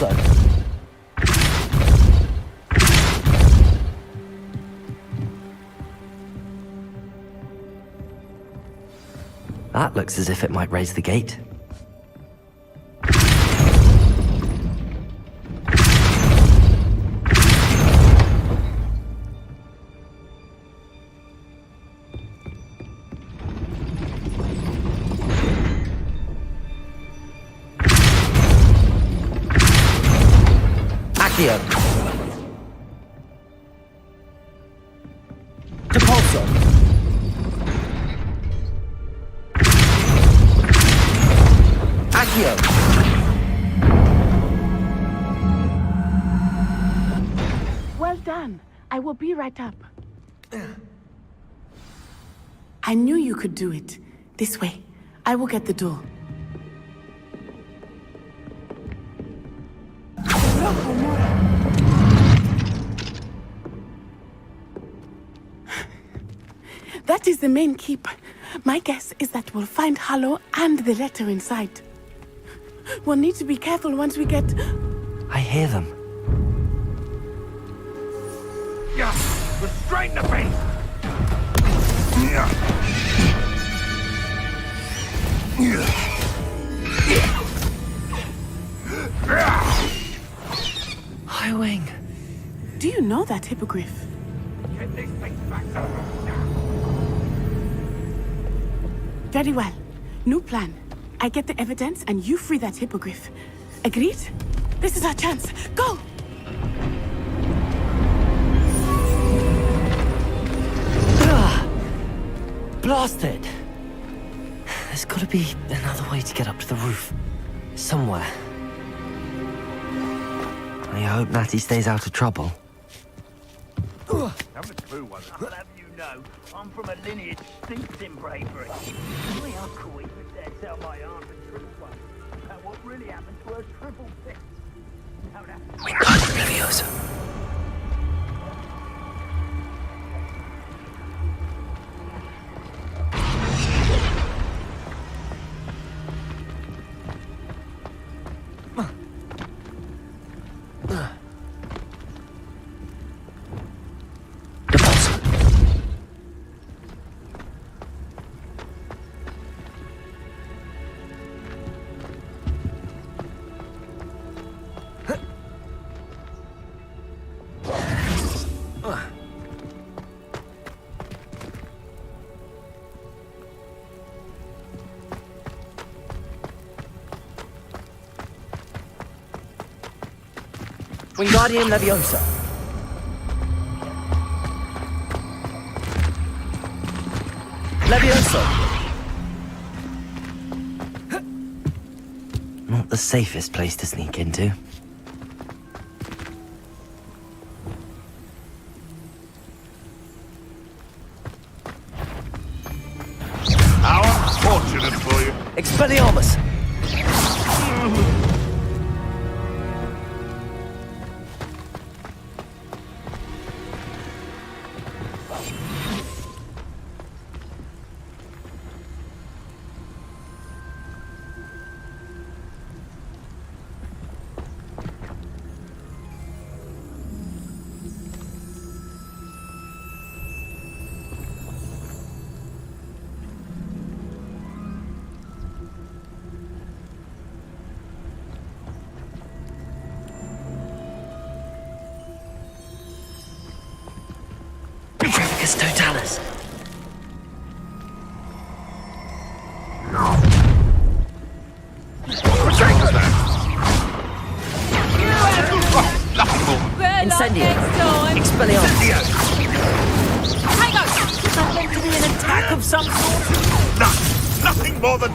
Also. That looks as if it might raise the gate. Accio. Depulso. Accio. Well done. I will be right up. I knew you could do it. This way. I will get the door. That is the main keep. My guess is that we'll find Hallow and the letter inside. We'll need to be careful once we get... I hear them. Yeah, restrain the beast! Yeah. Highwing. Do you know that hippogriff? Get this thing back. Very well. New plan. I get the evidence and you free that hippogriff. Agreed? This is our chance. Go! Blasted! There's gotta be another way to get up to the roof. Somewhere. I hope Natty stays out of trouble. Haven't a clue what I'll have you know. I'm from a lineage steeped in bravery. My uncle even dared tell my aunt the truth once about what really happened to her triple fist. We got it, Leviosa. Wingardium Leviosa. Leviosa. Not the safest place to sneak into. How unfortunate for you. Expelliarmus. Totalis. Incendio. Expelliarmus. Hang on! Is that meant to be an attack of some sort? Nothing more than...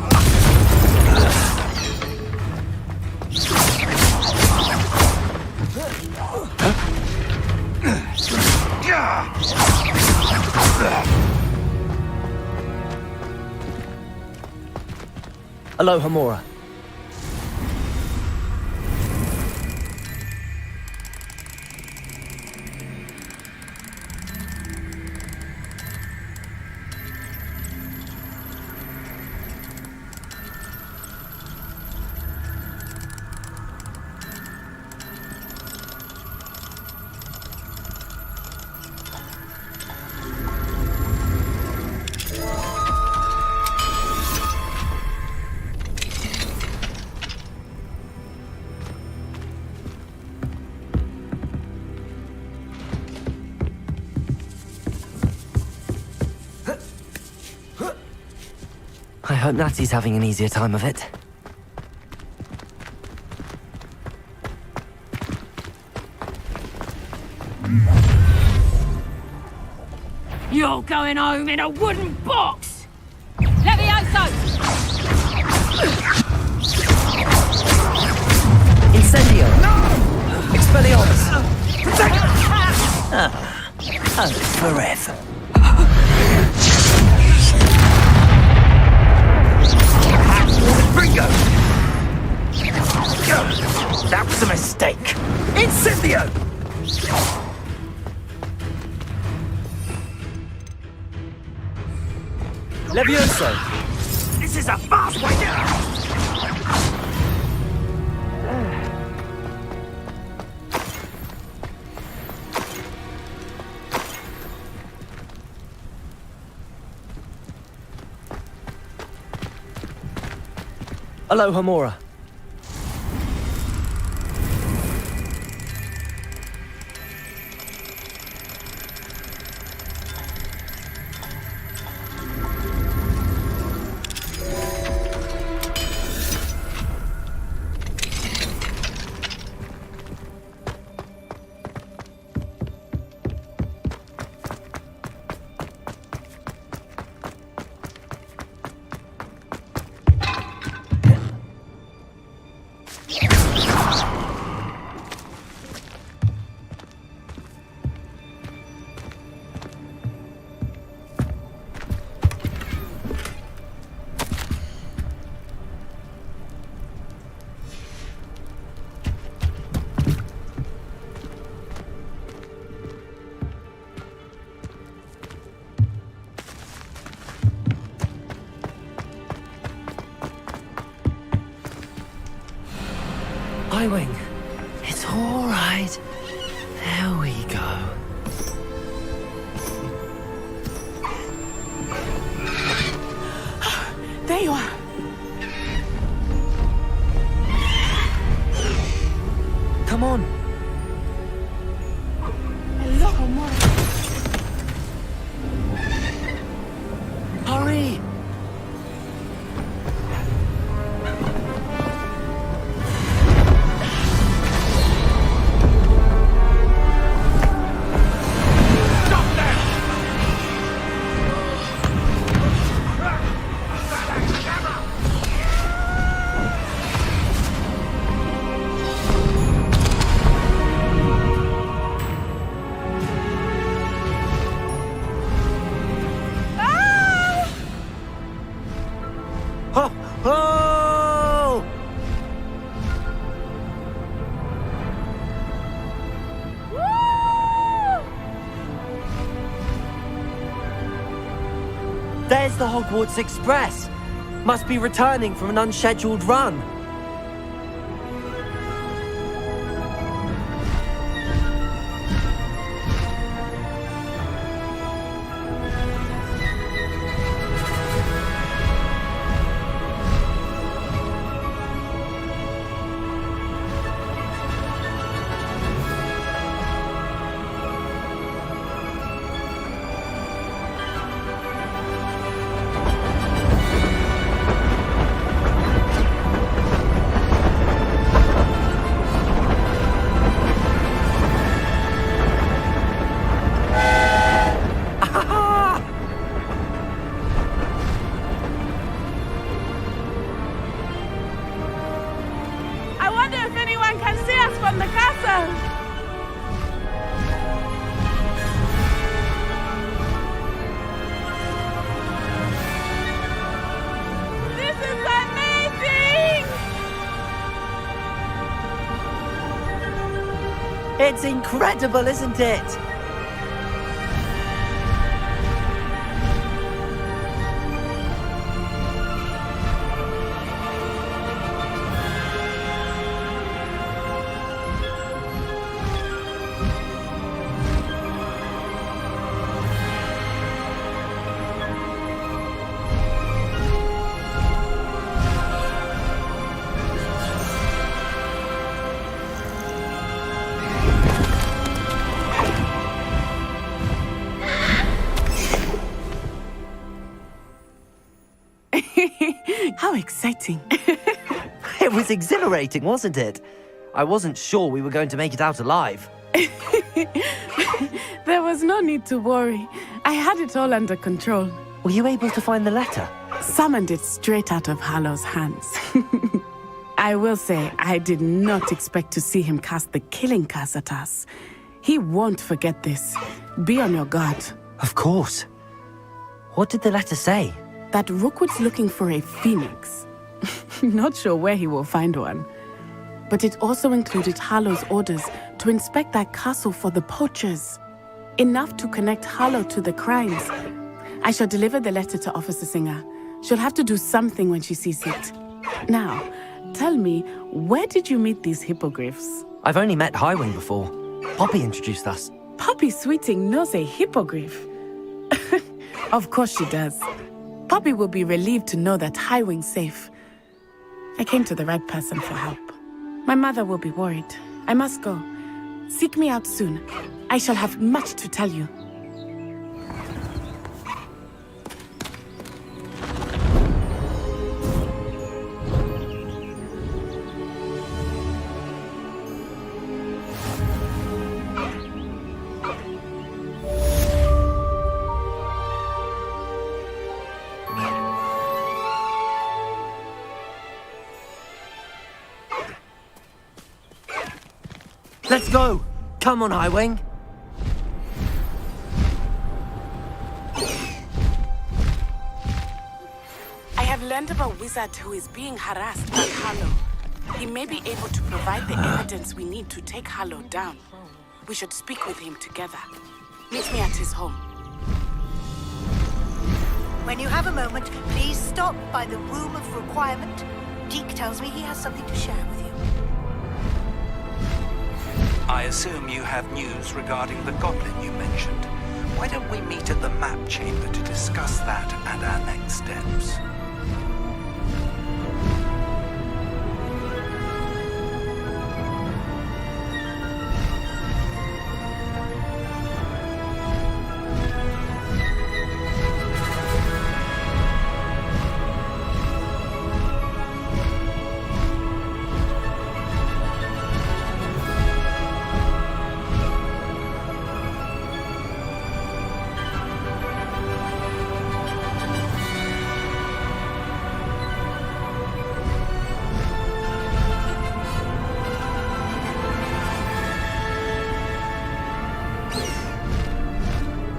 Aloha Mora. hope Natty's having an easier time of it. You're going home in a wooden box! Levioso! Incendio! Expelliarmus! Forever. Ringo! That was a mistake. Incendio! Levioso! This is a fast way down! Aloha, Mora. Wing. It's all right. There we go. There you are. Come on. Hello, Mora. Hurry! There's the Hogwarts Express. Must be returning from an unscheduled run. It's incredible, isn't it? How exciting. It was exhilarating, wasn't it? I wasn't sure we were going to make it out alive. There was no need to worry. I had it all under control. Were you able to find the letter? Summoned it straight out of Hallow's hands. I will say, I did not expect to see him cast the killing curse at us. He won't forget this. Be on your guard. Of course. What did the letter say? That Rookwood's looking for a phoenix. Not sure where he will find one. But it also included Hallow's orders to inspect that castle for the poachers. Enough to connect Hallow to the crimes. I shall deliver the letter to Officer Singer. She'll have to do something when she sees it. Now, tell me, where did you meet these hippogriffs? I've only met Highwing before. Poppy introduced us. Poppy Sweeting knows a hippogriff. Of course she does. Poppy will be relieved to know that Highwing's safe. I came to the right person for help. My mother will be worried. I must go. Seek me out soon. I shall have much to tell you. Let's go! Come on, Highwing! I have learned of a wizard who is being harassed by Hallow. He may be able to provide the evidence we need to take Hallow down. We should speak with him together. Meet me at his home. When you have a moment, please stop by the Room of Requirement. Deke tells me he has something to share with you. I assume you have news regarding the goblin you mentioned. Why don't we meet at the map chamber to discuss that and our next steps?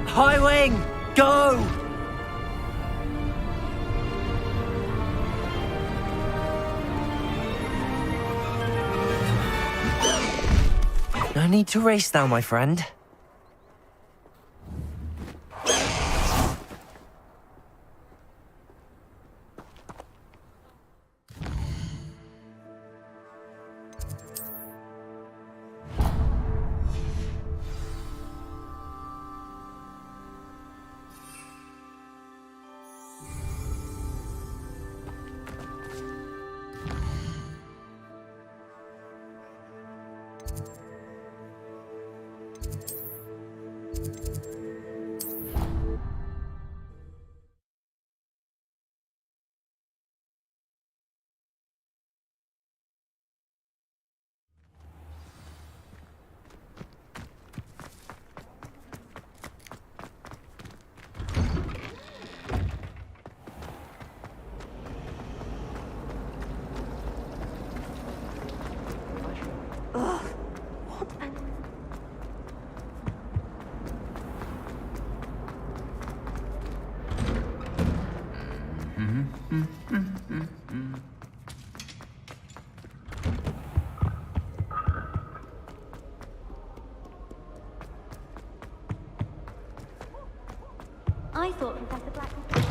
Highwing! Go! No need to race now, my friend. I thought Professor Black was...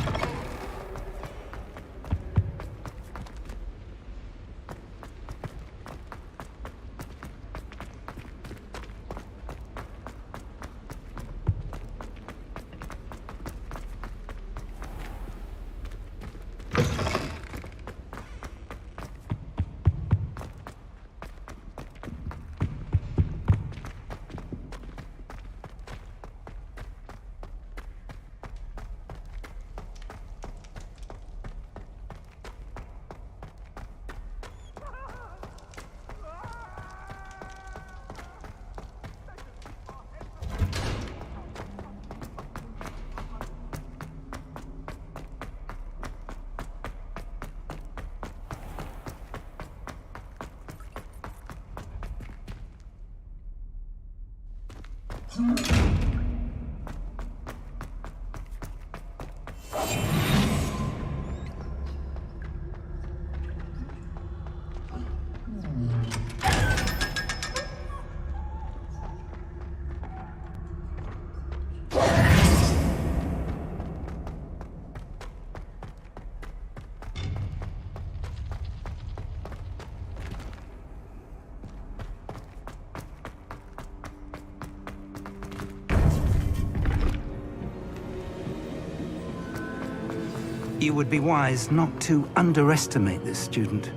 You would be wise not to underestimate this student.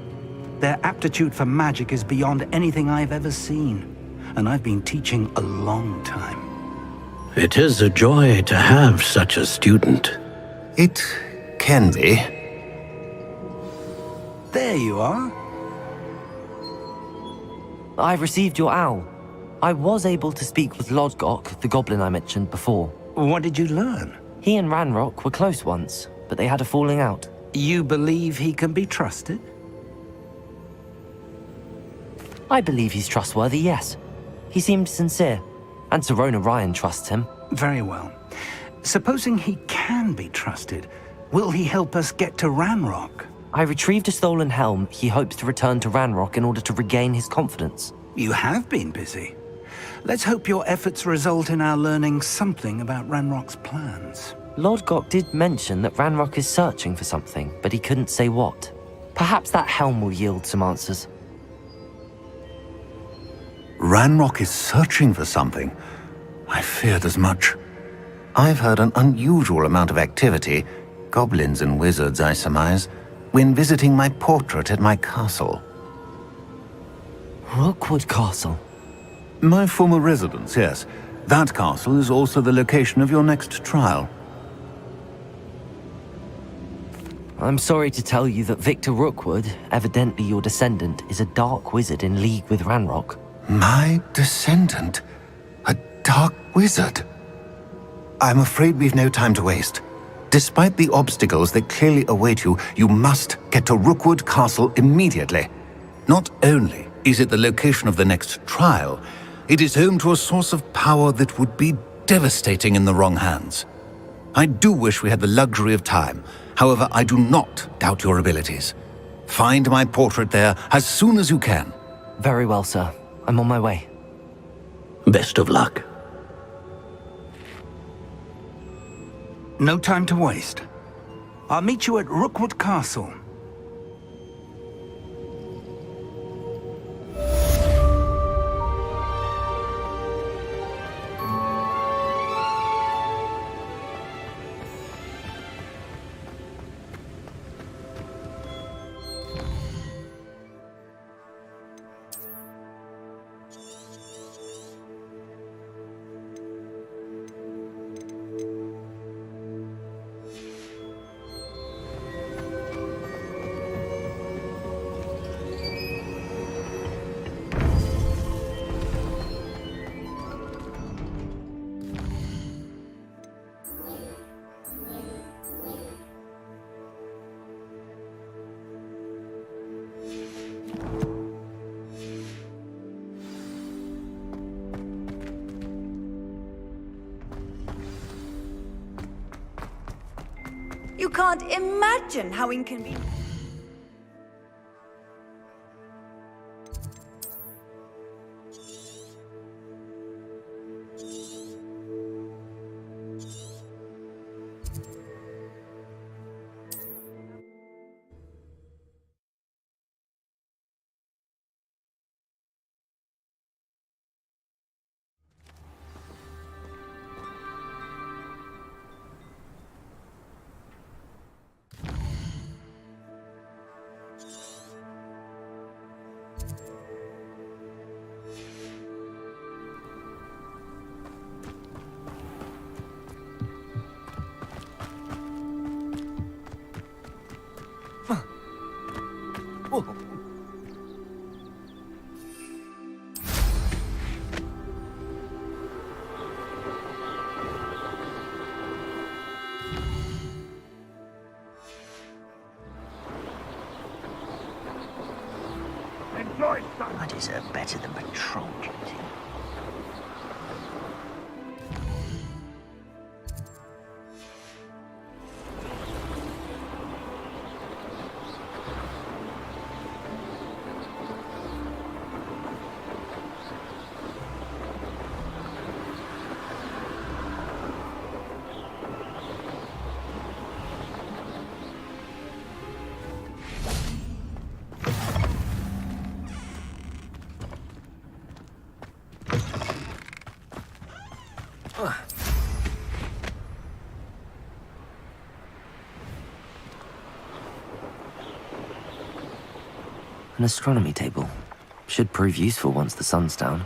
Their aptitude for magic is beyond anything I've ever seen, and I've been teaching a long time. It is a joy to have such a student. It can be. There you are. I've received your owl. I was able to speak with Lodgok, the goblin I mentioned before. What did you learn? He and Ranrock were close once, but they had a falling out. You believe he can be trusted? I believe he's trustworthy, yes. He seemed sincere, and Sirona Ryan trusts him. Very well. Supposing he can be trusted, will he help us get to Ranrock? I retrieved a stolen helm. He hopes to return to Ranrock in order to regain his confidence. You have been busy. Let's hope your efforts result in our learning something about Ranrock's plans. Lodgok did mention that Ranrock is searching for something, but he couldn't say what. Perhaps that helm will yield some answers. Ranrock is searching for something. I feared as much. I've heard an unusual amount of activity, goblins and wizards, I surmise, when visiting my portrait at my castle. Rookwood Castle? My former residence, yes. That castle is also the location of your next trial. I'm sorry to tell you that Victor Rookwood, evidently your descendant, is a dark wizard in league with Ranrock. My descendant? A dark wizard? I'm afraid we've no time to waste. Despite the obstacles that clearly await you, you must get to Rookwood Castle immediately. Not only is it the location of the next trial, it is home to a source of power that would be devastating in the wrong hands. I do wish we had the luxury of time. However, I do not doubt your abilities. Find my portrait there as soon as you can. Very well, sir. I'm on my way. Best of luck. No time to waste. I'll meet you at Rookwood Castle. You can't imagine how inconvenient. I deserve better than patrol duty. An astronomy table. Should prove useful once the sun's down.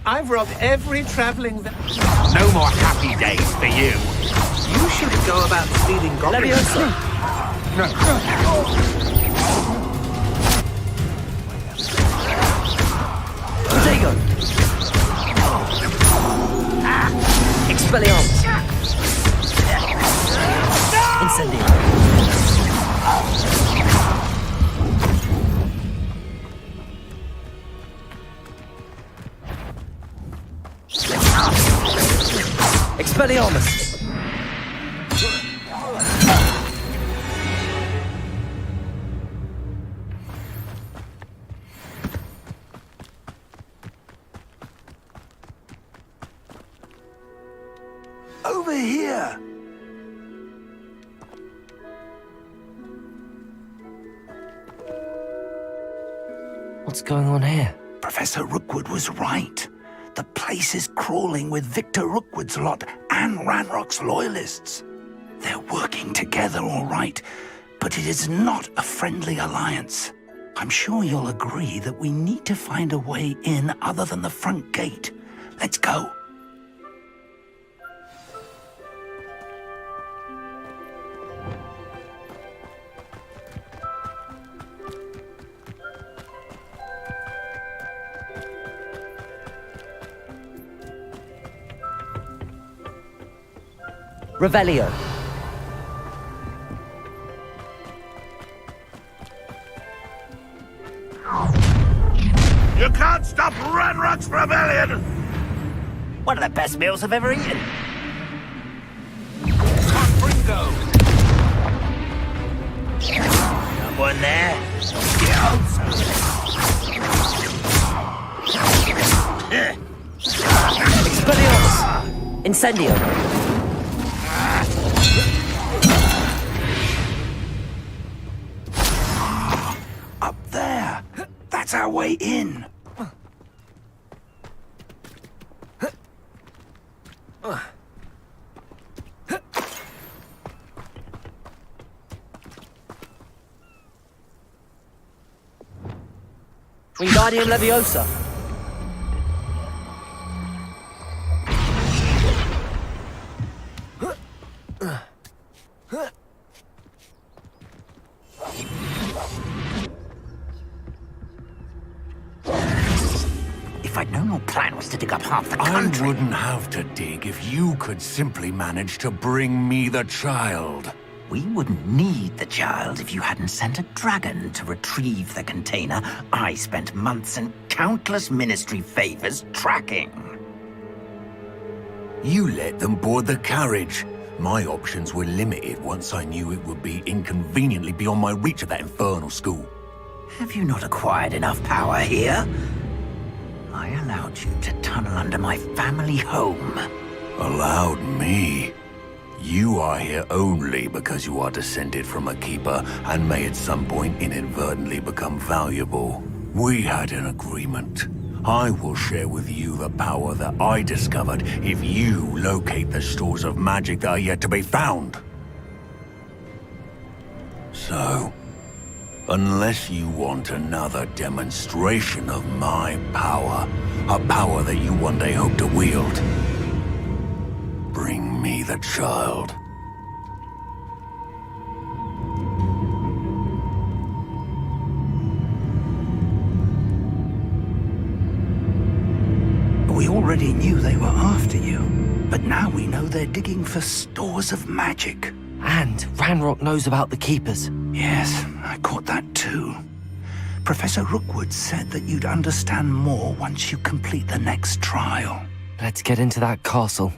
I've robbed every traveling... No more happy days for you. You shouldn't go about stealing goblins. Leviosa. Potato. Expelliarmus. Incendio. Expelliarmus! Over here! What's going on here? Professor Rookwood was right. The place is crawling with Victor Rookwood's lot and Ranrock's loyalists. They're working together, all right, but it is not a friendly alliance. I'm sure you'll agree that we need to find a way in other than the front gate. Let's go. Revelio. You can't stop Ranrock's rebellion! One of the best meals I've ever eaten. Someone there. Expelliarmus. Incendio. Up there. That's our way in. Wingardium Leviosa. If I'd known your plan was to dig up half the country... I wouldn't have to dig if you could simply manage to bring me the child. We wouldn't need the child if you hadn't sent a dragon to retrieve the container I spent months and countless ministry favors tracking. You let them board the carriage. My options were limited once I knew it would be inconveniently beyond my reach at that infernal school. Have you not acquired enough power here? I allowed you to tunnel under my family home. Allowed me? You are here only because you are descended from a keeper and may at some point inadvertently become valuable. We had an agreement. I will share with you the power that I discovered if you locate the stores of magic that are yet to be found. So, unless you want another demonstration of my power, a power that you one day hope to wield, bring me the child. already knew they were after you, but now we know they're digging for stores of magic. And Ranrock knows about the Keepers. Yes, I caught that too. Professor Rookwood said that you'd understand more once you complete the next trial. Let's get into that castle.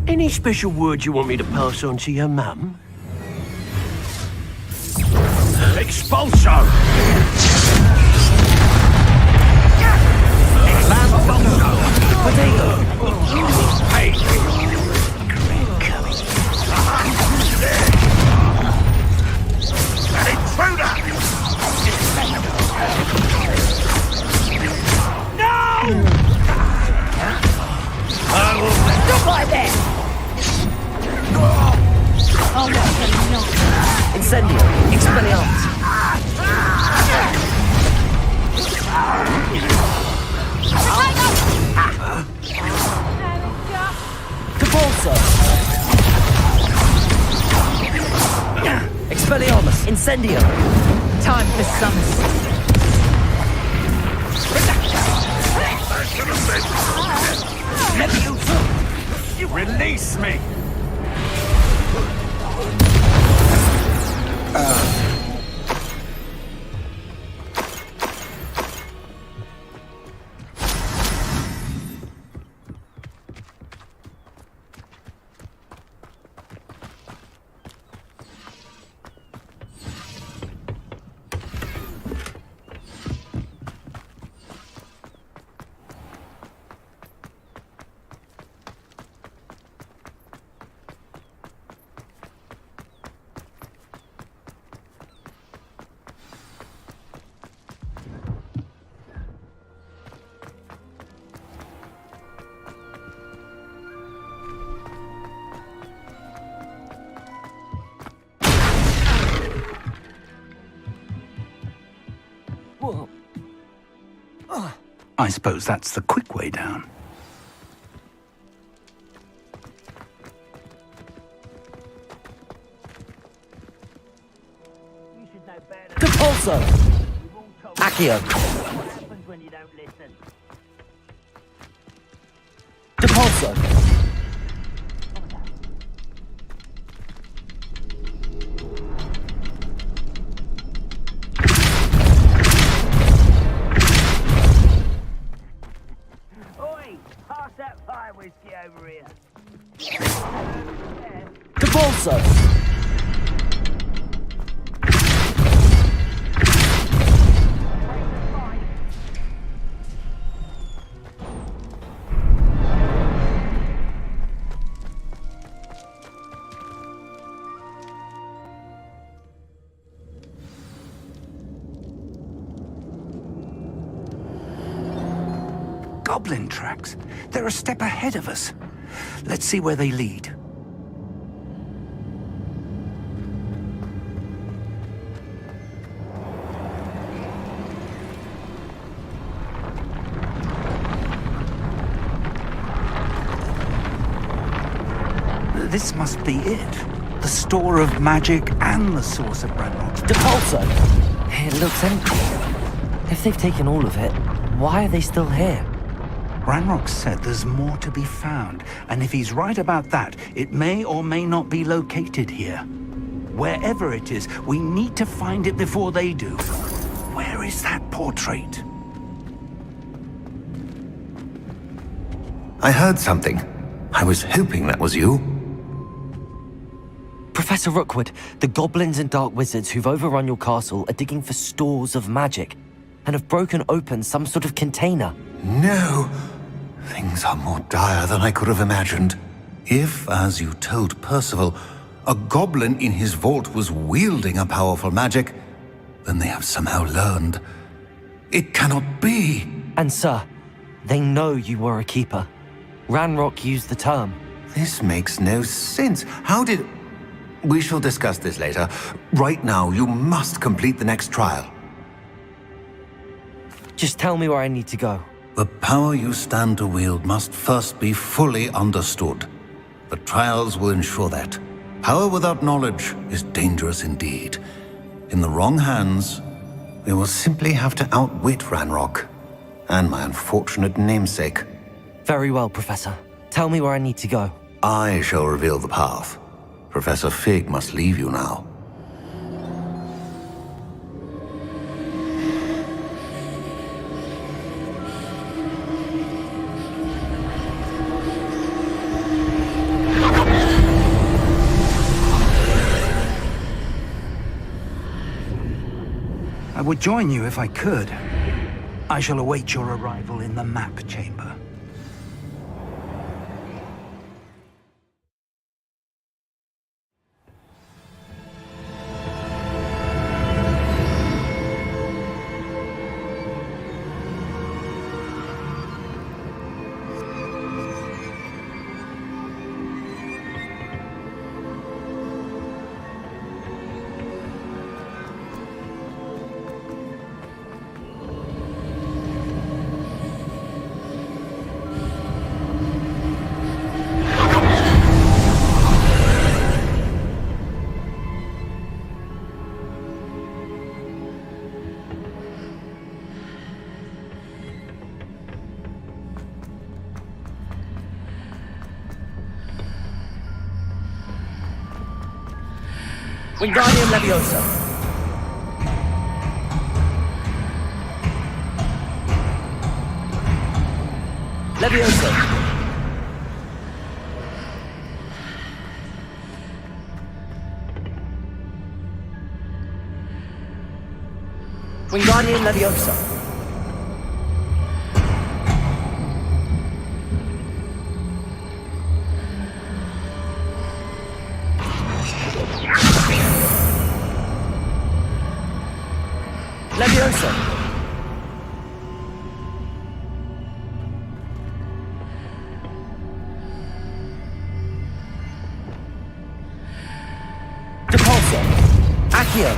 Any special words you want me to pass on to your mum? Expulso! Potato! Hey! An intruder! No! I will... Stop right there! Oh, no. Incendio! Expelliarmus! Capulso! Expelliarmus! Incendio! Time for some... Release me! I suppose that's the quick way down. Capulso! Accio! Depulso! Whiskey over here. Depulso! Goblin tracks. They're a step ahead of us. Let's see where they lead. This must be it. The store of magic and the source of Ranrock. Depulso! It looks empty. If they've taken all of it, why are they still here? Ranrock said there's more to be found, and if he's right about that, it may or may not be located here. Wherever it is, we need to find it before they do. Where is that portrait? I heard something. I was hoping that was you. Professor Rookwood, the goblins and dark wizards who've overrun your castle are digging for stores of magic and have broken open some sort of container. No! Things are more dire than I could have imagined. If, as you told Percival, a goblin in his vault was wielding a powerful magic, then they have somehow learned. It cannot be! And sir, they know you were a keeper. Ranrock used the term. This makes no sense. How did... We shall discuss this later. Right now, you must complete the next trial. Just tell me where I need to go. The power you stand to wield must first be fully understood. The trials will ensure that. Power without knowledge is dangerous indeed. In the wrong hands, We will simply have to outwit Ranrock and my unfortunate namesake. Very well, Professor. Tell me where I need to go. I shall reveal the path. Professor Fig must leave you now. I would join you if I could. I shall await your arrival in the map chamber. Wingardium Leviosa. Leviosa. Wingardium Leviosa. Leviosa. Depulso. Accio.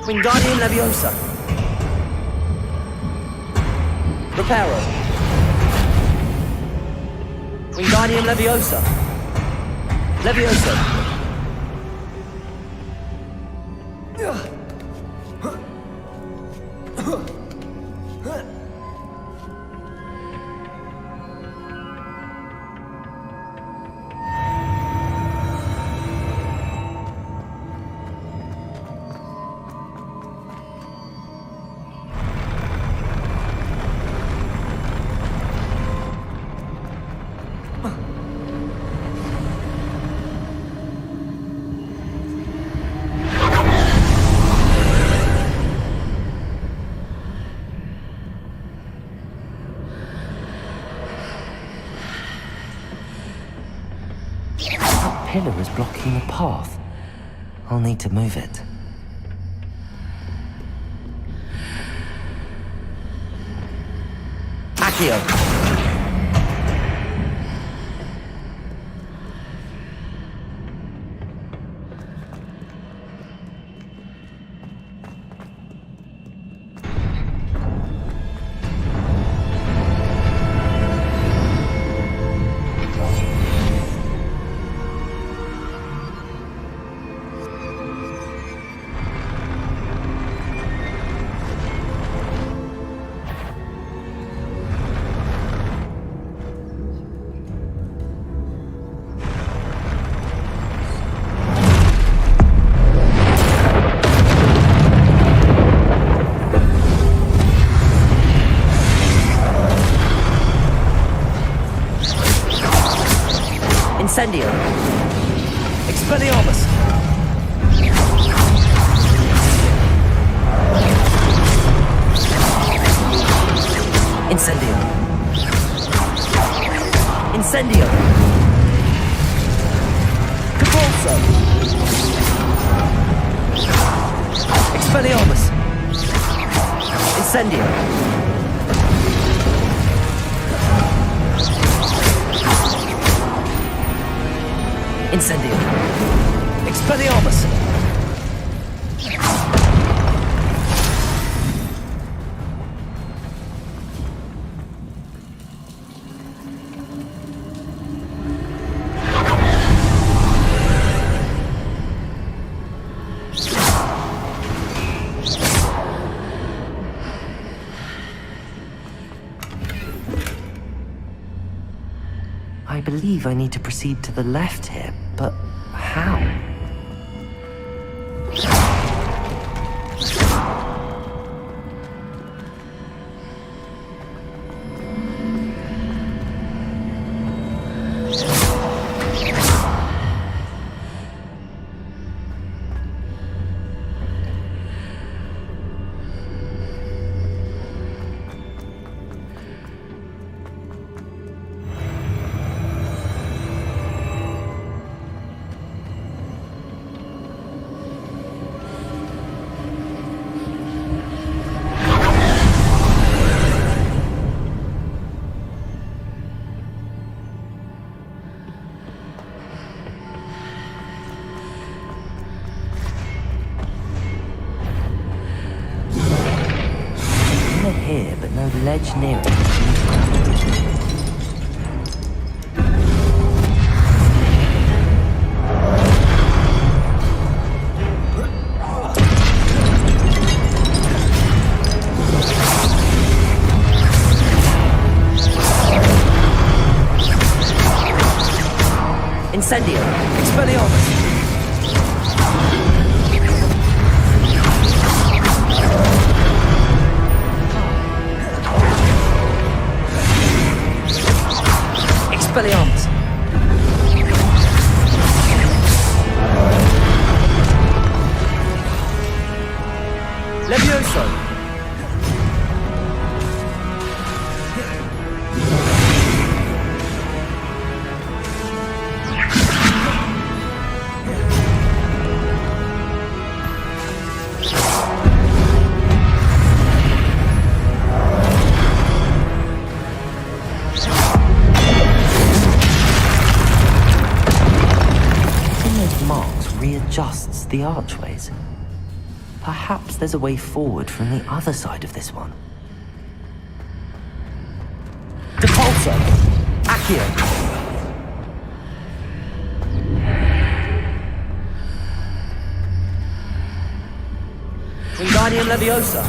Wingardium Leviosa. Reparo. Wingardium Leviosa. Leviosa. Pillar is blocking the path. I'll need to move it. Accio. Incendio. Expelliarmus. Incendio. Incendio. Depulso. Expelliarmus. Incendio. Incendio. Expelliarmus. I believe I need to proceed to the left here, but how? Here, but no ledge near it. Incendio! Expelliarmus! Expelliarmus! Levioso! Readjusts the archways. Perhaps there's a way forward from the other side of this one. Depulso! Accio! Wingardium Leviosa!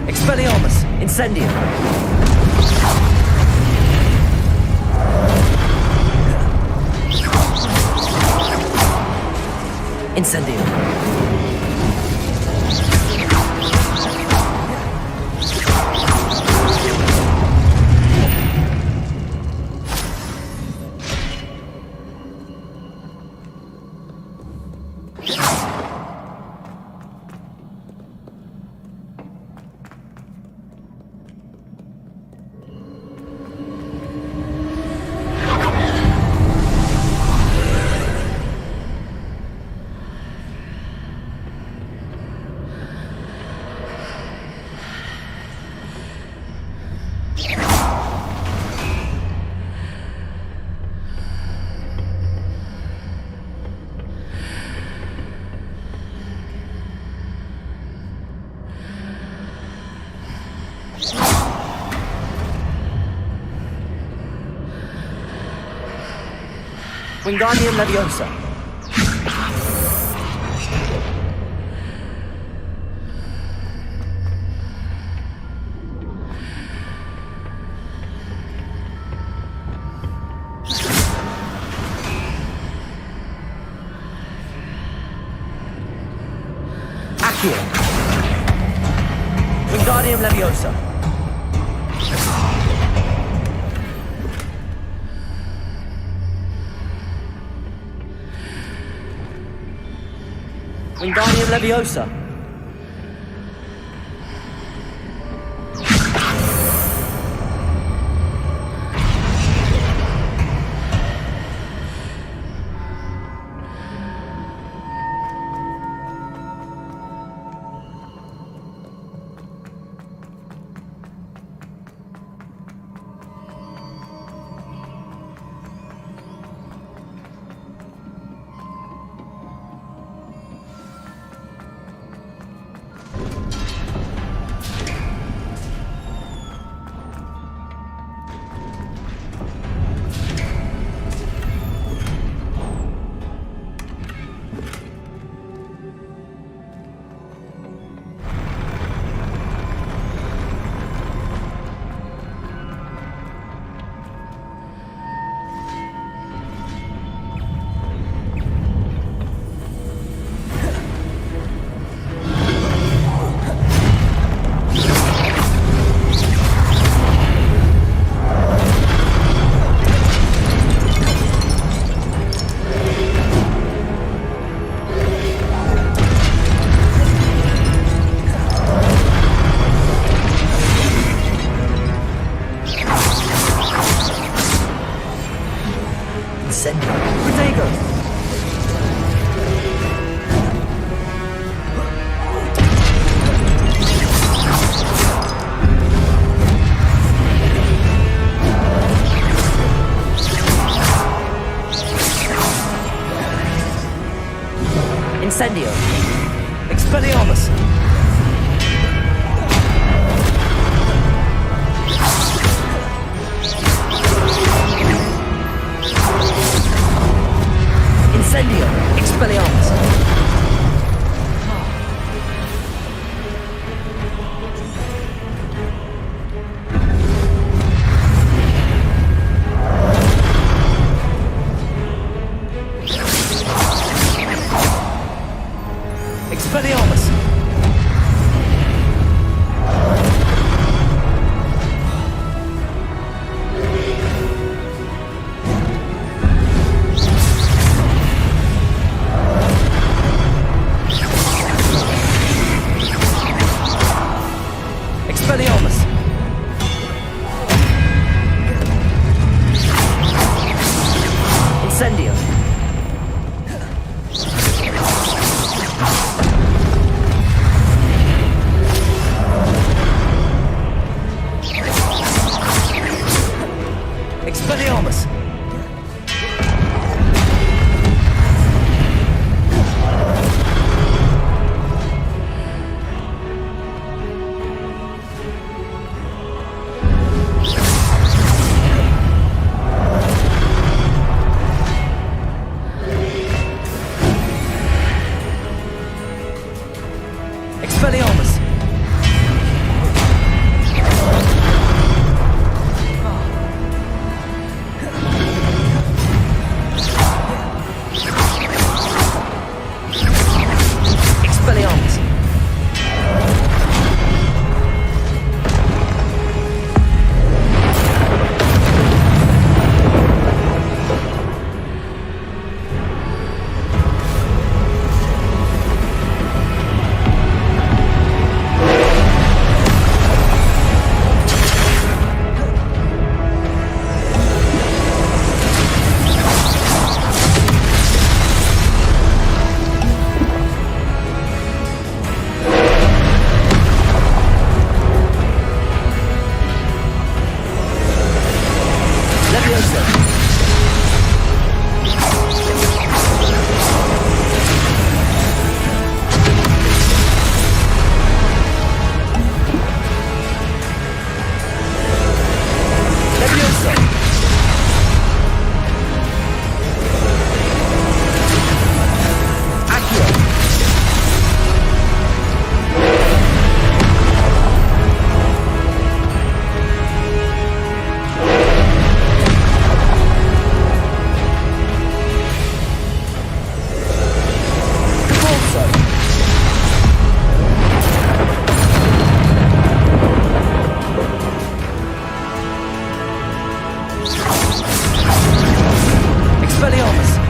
Expelliarmus! Incendio! Incendio! Wingardium Leviosa. Accio. Wingardium Leviosa. Wingardium Leviosa. Incendio. Expelliarmus. Incendio. Expelliarmus. Expelliarmus! Expelliarmus! Incendio! Expelliarmus! Expelliarmus! Expelliarmus! Expelliarmus!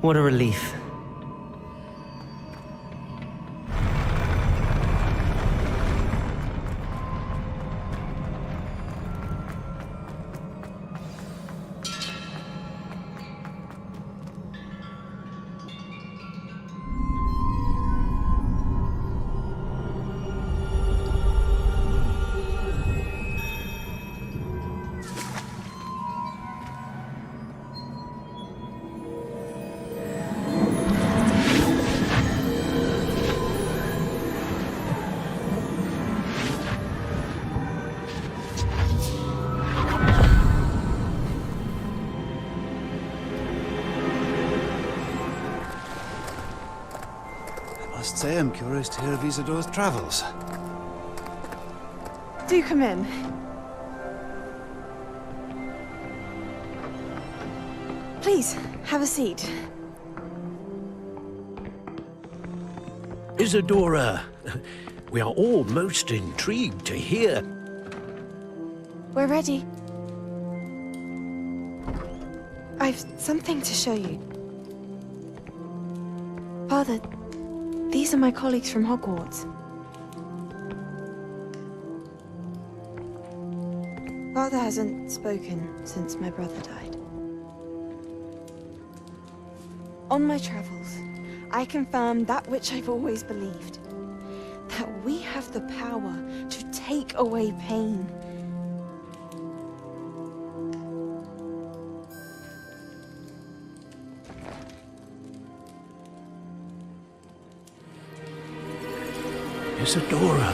What a relief. I must say I'm curious to hear of Isadore's travels. Do come in. Please, have a seat. Isadora, we are all most intrigued to hear. We're ready. I've something to show you. Father, these are my colleagues from Hogwarts. Father hasn't spoken since my brother died. On my travels, I confirmed that which I've always believed. That we have the power to take away pain. Isadora.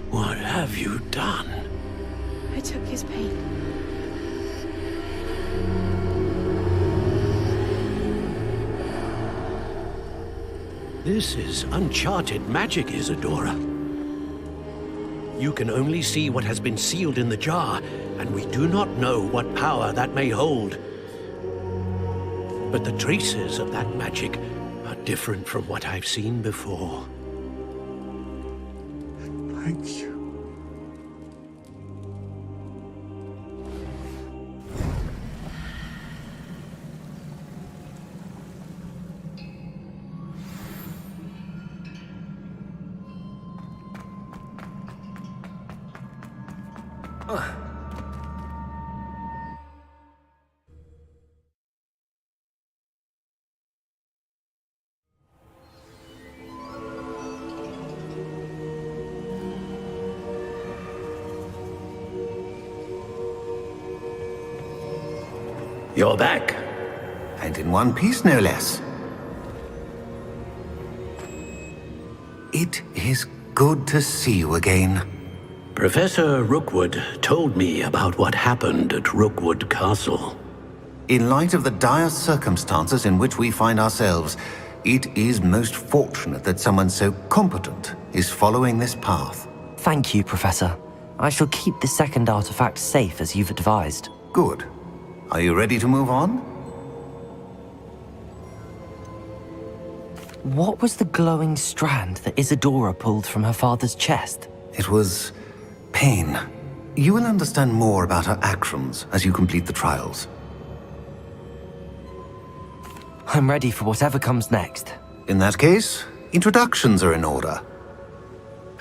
What have you done? I took his pain. This is uncharted magic, Isadora. You can only see what has been sealed in the jar, and we do not know what power that may hold. But the traces of that magic are different from what I've seen before. Thank you. You're back. And in one piece, no less. It is good to see you again. Professor Rookwood told me about what happened at Rookwood Castle. In light of the dire circumstances in which we find ourselves, it is most fortunate that someone so competent is following this path. Thank you, Professor. I shall keep the second artifact safe as you've advised. Good. Are you ready to move on? What was the glowing strand that Isadora pulled from her father's chest? It was pain. You will understand more about her actions as you complete the trials. I'm ready for whatever comes next. In that case, introductions are in order.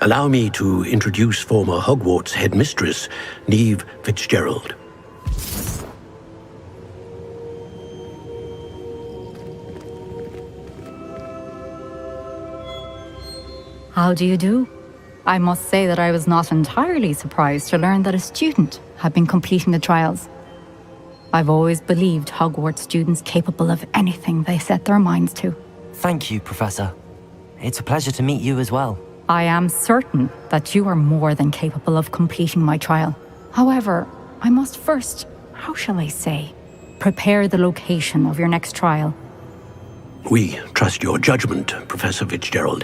Allow me to introduce former Hogwarts headmistress, Neve Fitzgerald. How do you do? I must say that I was not entirely surprised to learn that a student had been completing the trials. I've always believed Hogwarts students capable of anything they set their minds to. Thank you, Professor. It's a pleasure to meet you as well. I am certain that you are more than capable of completing my trial. However, I must first, how shall I say, prepare the location of your next trial. We trust your judgment, Professor Fitzgerald.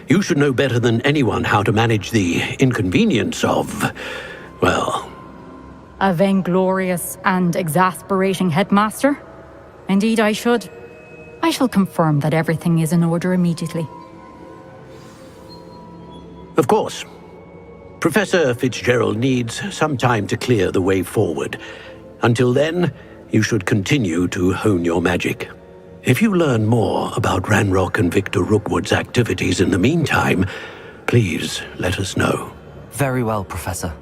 You should know better than anyone how to manage the inconvenience of, well... A vainglorious and exasperating headmaster? Indeed I should. I shall confirm that everything is in order immediately. Of course. Professor Fitzgerald needs some time to clear the way forward. Until then, you should continue to hone your magic. If you learn more about Ranrock and Victor Rookwood's activities in the meantime, please let us know. Very well, Professor.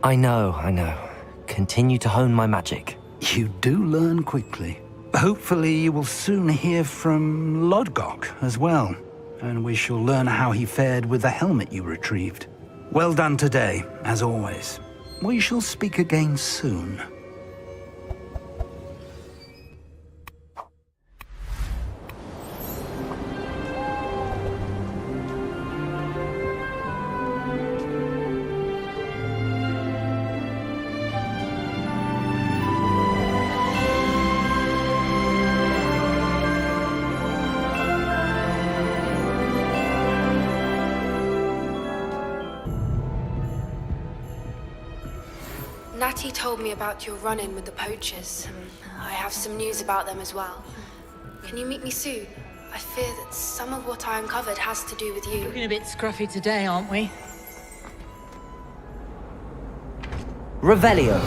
I know. Continue to hone my magic. You do learn quickly. Hopefully you will soon hear from Lodgok as well, and we shall learn how he fared with the helmet you retrieved. Well done today, as always. We shall speak again soon. Natty told me about your run-in with the poachers. I have some news about them as well. Can you meet me soon? I fear that some of what I uncovered has to do with you. Looking a bit scruffy today, aren't we? Revelio.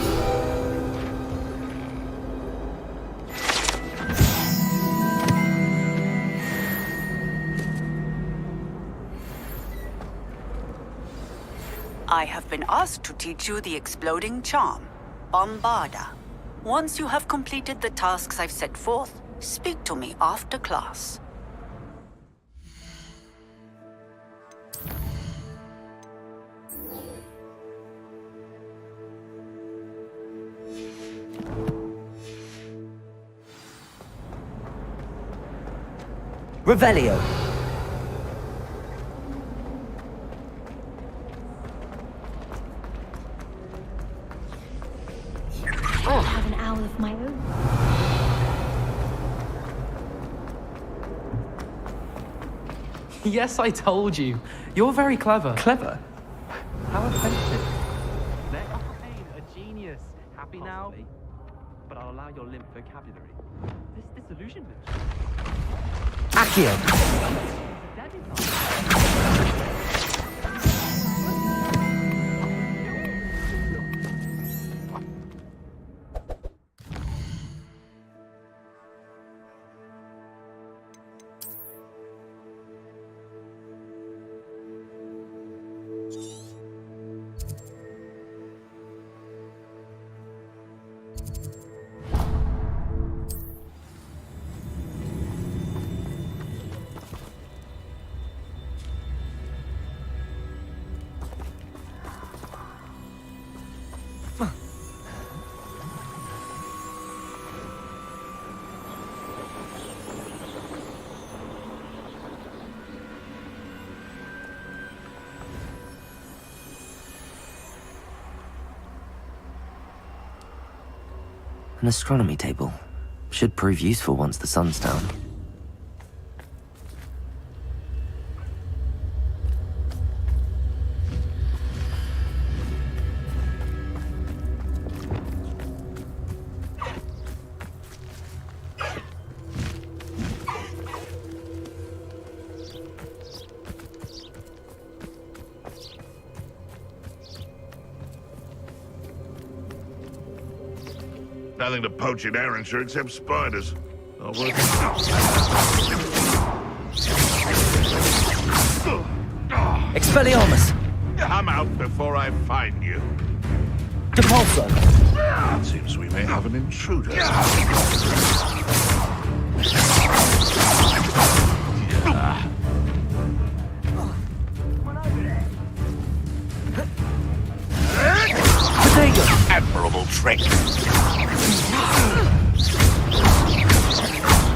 I have been asked to teach you the exploding charm, Bombarda. Once you have completed the tasks I've set forth, speak to me after class. Revelio. I have an owl of my own. Yes, I told you. You're very clever. Clever? How offensive. A genius. Happy now? But I'll allow your limp vocabulary. This disillusionment. Accio. An astronomy table. Should prove useful once the sun's down. Nothing to poach in Arrowshire except spiders. Not worth Expelliarmus! Come out before I find you. Depulso! It seems we may have an intruder. Admirable trick.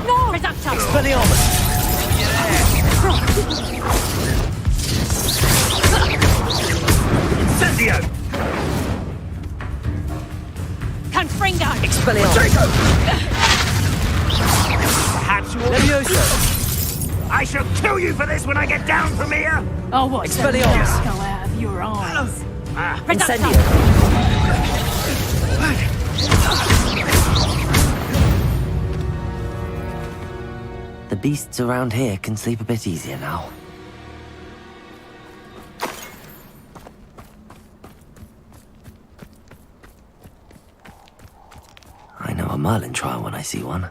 No! Reduction! Expelliarmus! Incendio! Confringo! Expelliarmus! Perhaps you Levioso! I shall kill you for this when I get down from here! Oh, what? Expelliarmus! Go out of your eyes. Incendio! The beasts around here can sleep a bit easier now. I know a Merlin trial when I see one.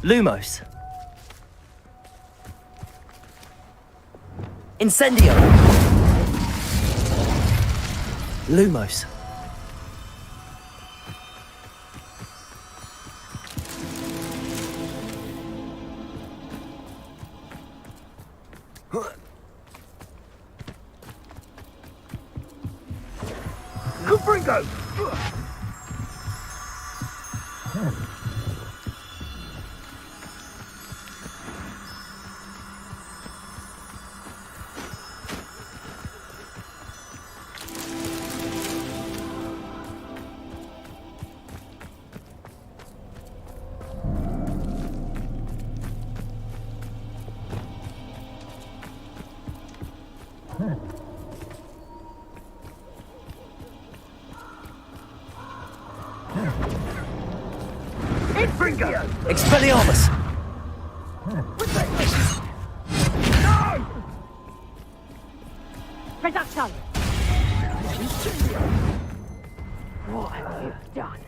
Lumos. Incendio. Lumos. Confringo! Expelliarmus! No! Reduction! What have you done?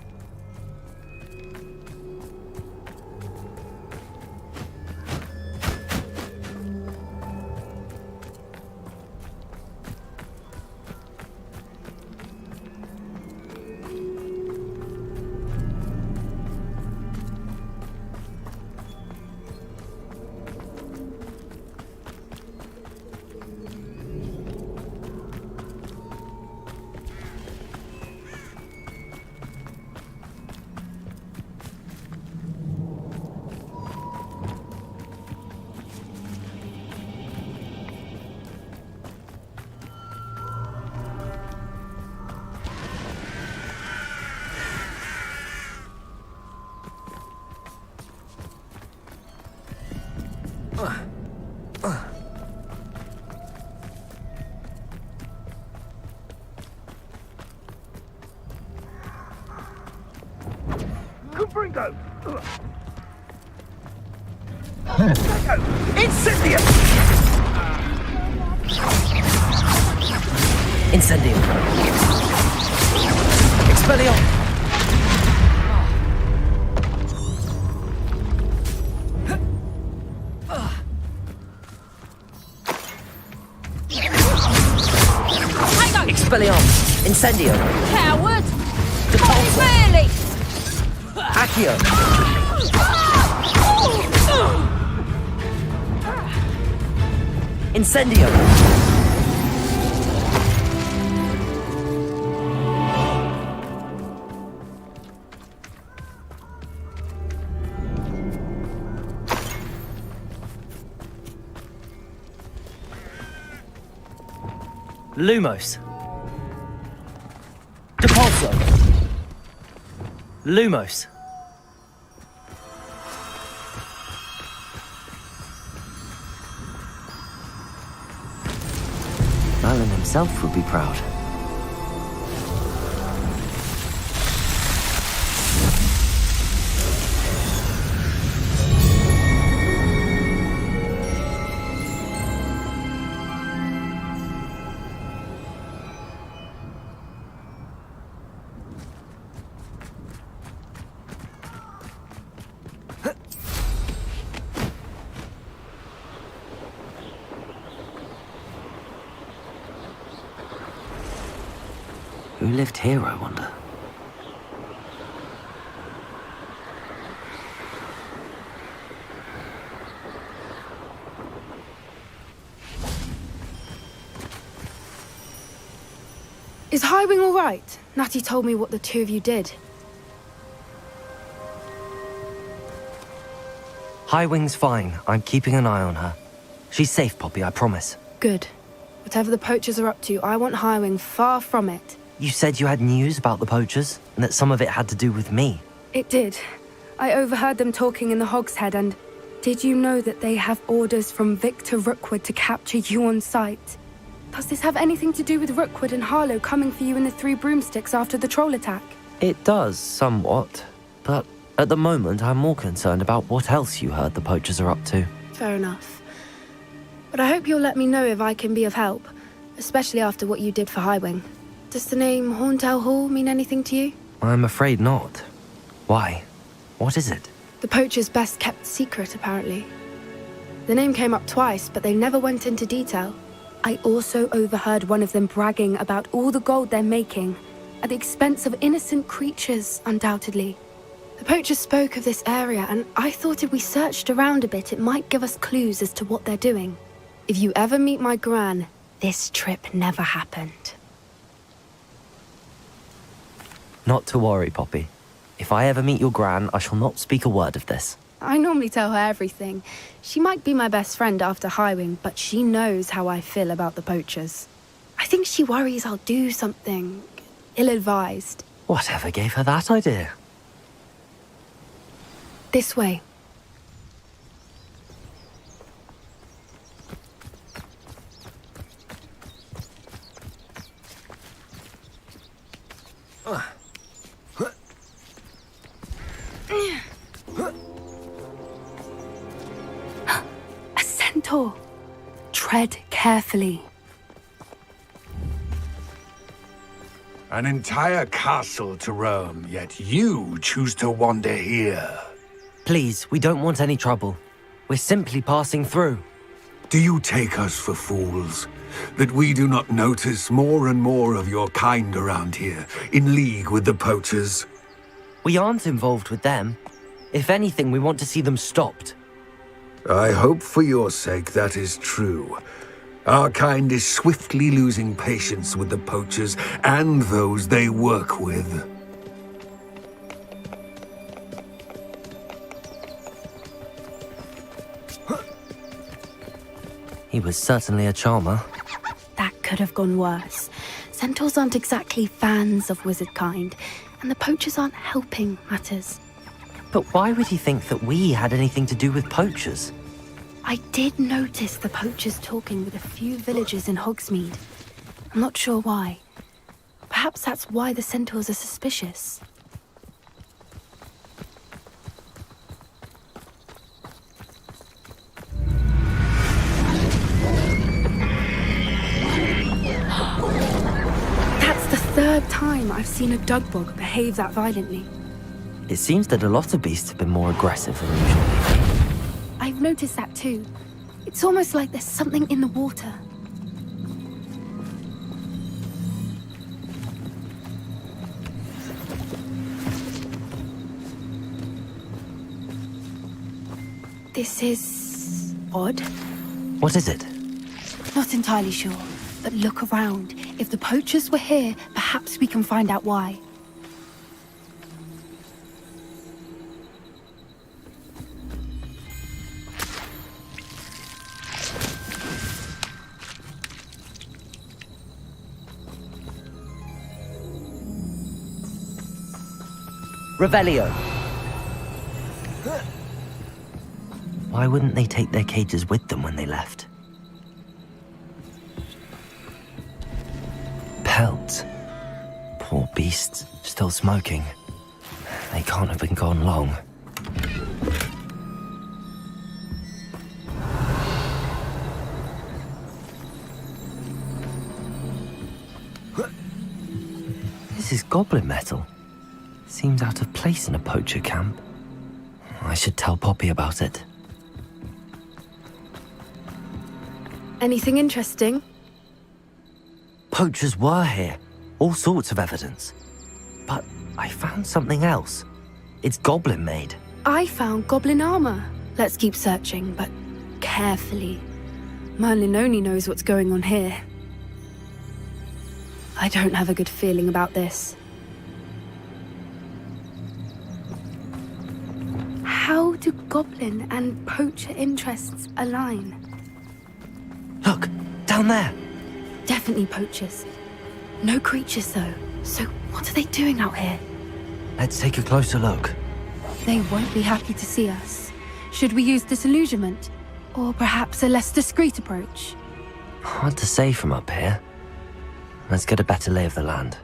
Confringo! Incendio! Incendio! Expelliarmus! I go! Incendio! Coward! Depulso! Really? Accio! Incendio! Lumos. Depulso. Lumos. Merlin himself would be proud. Who lived here, I wonder? Is Highwing all right? Natty told me what the two of you did. Highwing's fine. I'm keeping an eye on her. She's safe, Poppy, I promise. Good. Whatever the poachers are up to, I want Highwing far from it. You said you had news about the poachers, and that some of it had to do with me. It did. I overheard them talking in the Hogshead, and did you know that they have orders from Victor Rookwood to capture you on sight? Does this have anything to do with Rookwood and Harlow coming for you in the Three Broomsticks after the troll attack? It does, somewhat. But at the moment, I'm more concerned about what else you heard the poachers are up to. Fair enough. But I hope you'll let me know if I can be of help, especially after what you did for Highwing. Does the name Horntail Hall mean anything to you? I'm afraid not. Why? What is it? The poacher's best kept secret, apparently. The name came up twice, but they never went into detail. I also overheard one of them bragging about all the gold they're making, at the expense of innocent creatures, undoubtedly. The poacher spoke of this area, and I thought if we searched around a bit, it might give us clues as to what they're doing. If you ever meet my gran, this trip never happened. Not to worry, Poppy. If I ever meet your gran, I shall not speak a word of this. I normally tell her everything. She might be my best friend after Highwing, but she knows how I feel about the poachers. I think she worries I'll do something ill-advised. Whatever gave her that idea? This way. A centaur. Tread carefully. An entire castle to roam, yet you choose to wander here. Please, we don't want any trouble. We're simply passing through. Do you take us for fools? That we do not notice more and more of your kind around here, in league with the poachers? We aren't involved with them. If anything, we want to see them stopped. I hope for your sake that is true. Our kind is swiftly losing patience with the poachers and those they work with. He was certainly a charmer. That could have gone worse. Centaurs aren't exactly fans of wizard kind, and the poachers aren't helping matters. But why would he think that we had anything to do with poachers? I did notice the poachers talking with a few villagers in Hogsmeade. I'm not sure why. Perhaps that's why the centaurs are suspicious. That's the third time I've seen a dugbog behave that violently. It seems that a lot of beasts have been more aggressive than usual. I've noticed that too. It's almost like there's something in the water. This is odd. What is it? Not entirely sure, but look around. If the poachers were here, perhaps we can find out why. Revelio. Why wouldn't they take their cages with them when they left? Pelts. Poor beasts, still smoking. They can't have been gone long. This is goblin metal. Seems out of place in a poacher camp. I should tell Poppy about it. Anything interesting? Poachers were here. All sorts of evidence. But I found something else. It's goblin made. I found goblin armor. Let's keep searching, but carefully. Merlin only knows what's going on here. I don't have a good feeling about this. How do goblin and poacher interests align? Look, down there. Definitely poachers. No creatures, though. So what are they doing out here? Let's take a closer look. They won't be happy to see us. Should we use disillusionment? Or perhaps a less discreet approach? Hard to say from up here. Let's get a better lay of the land.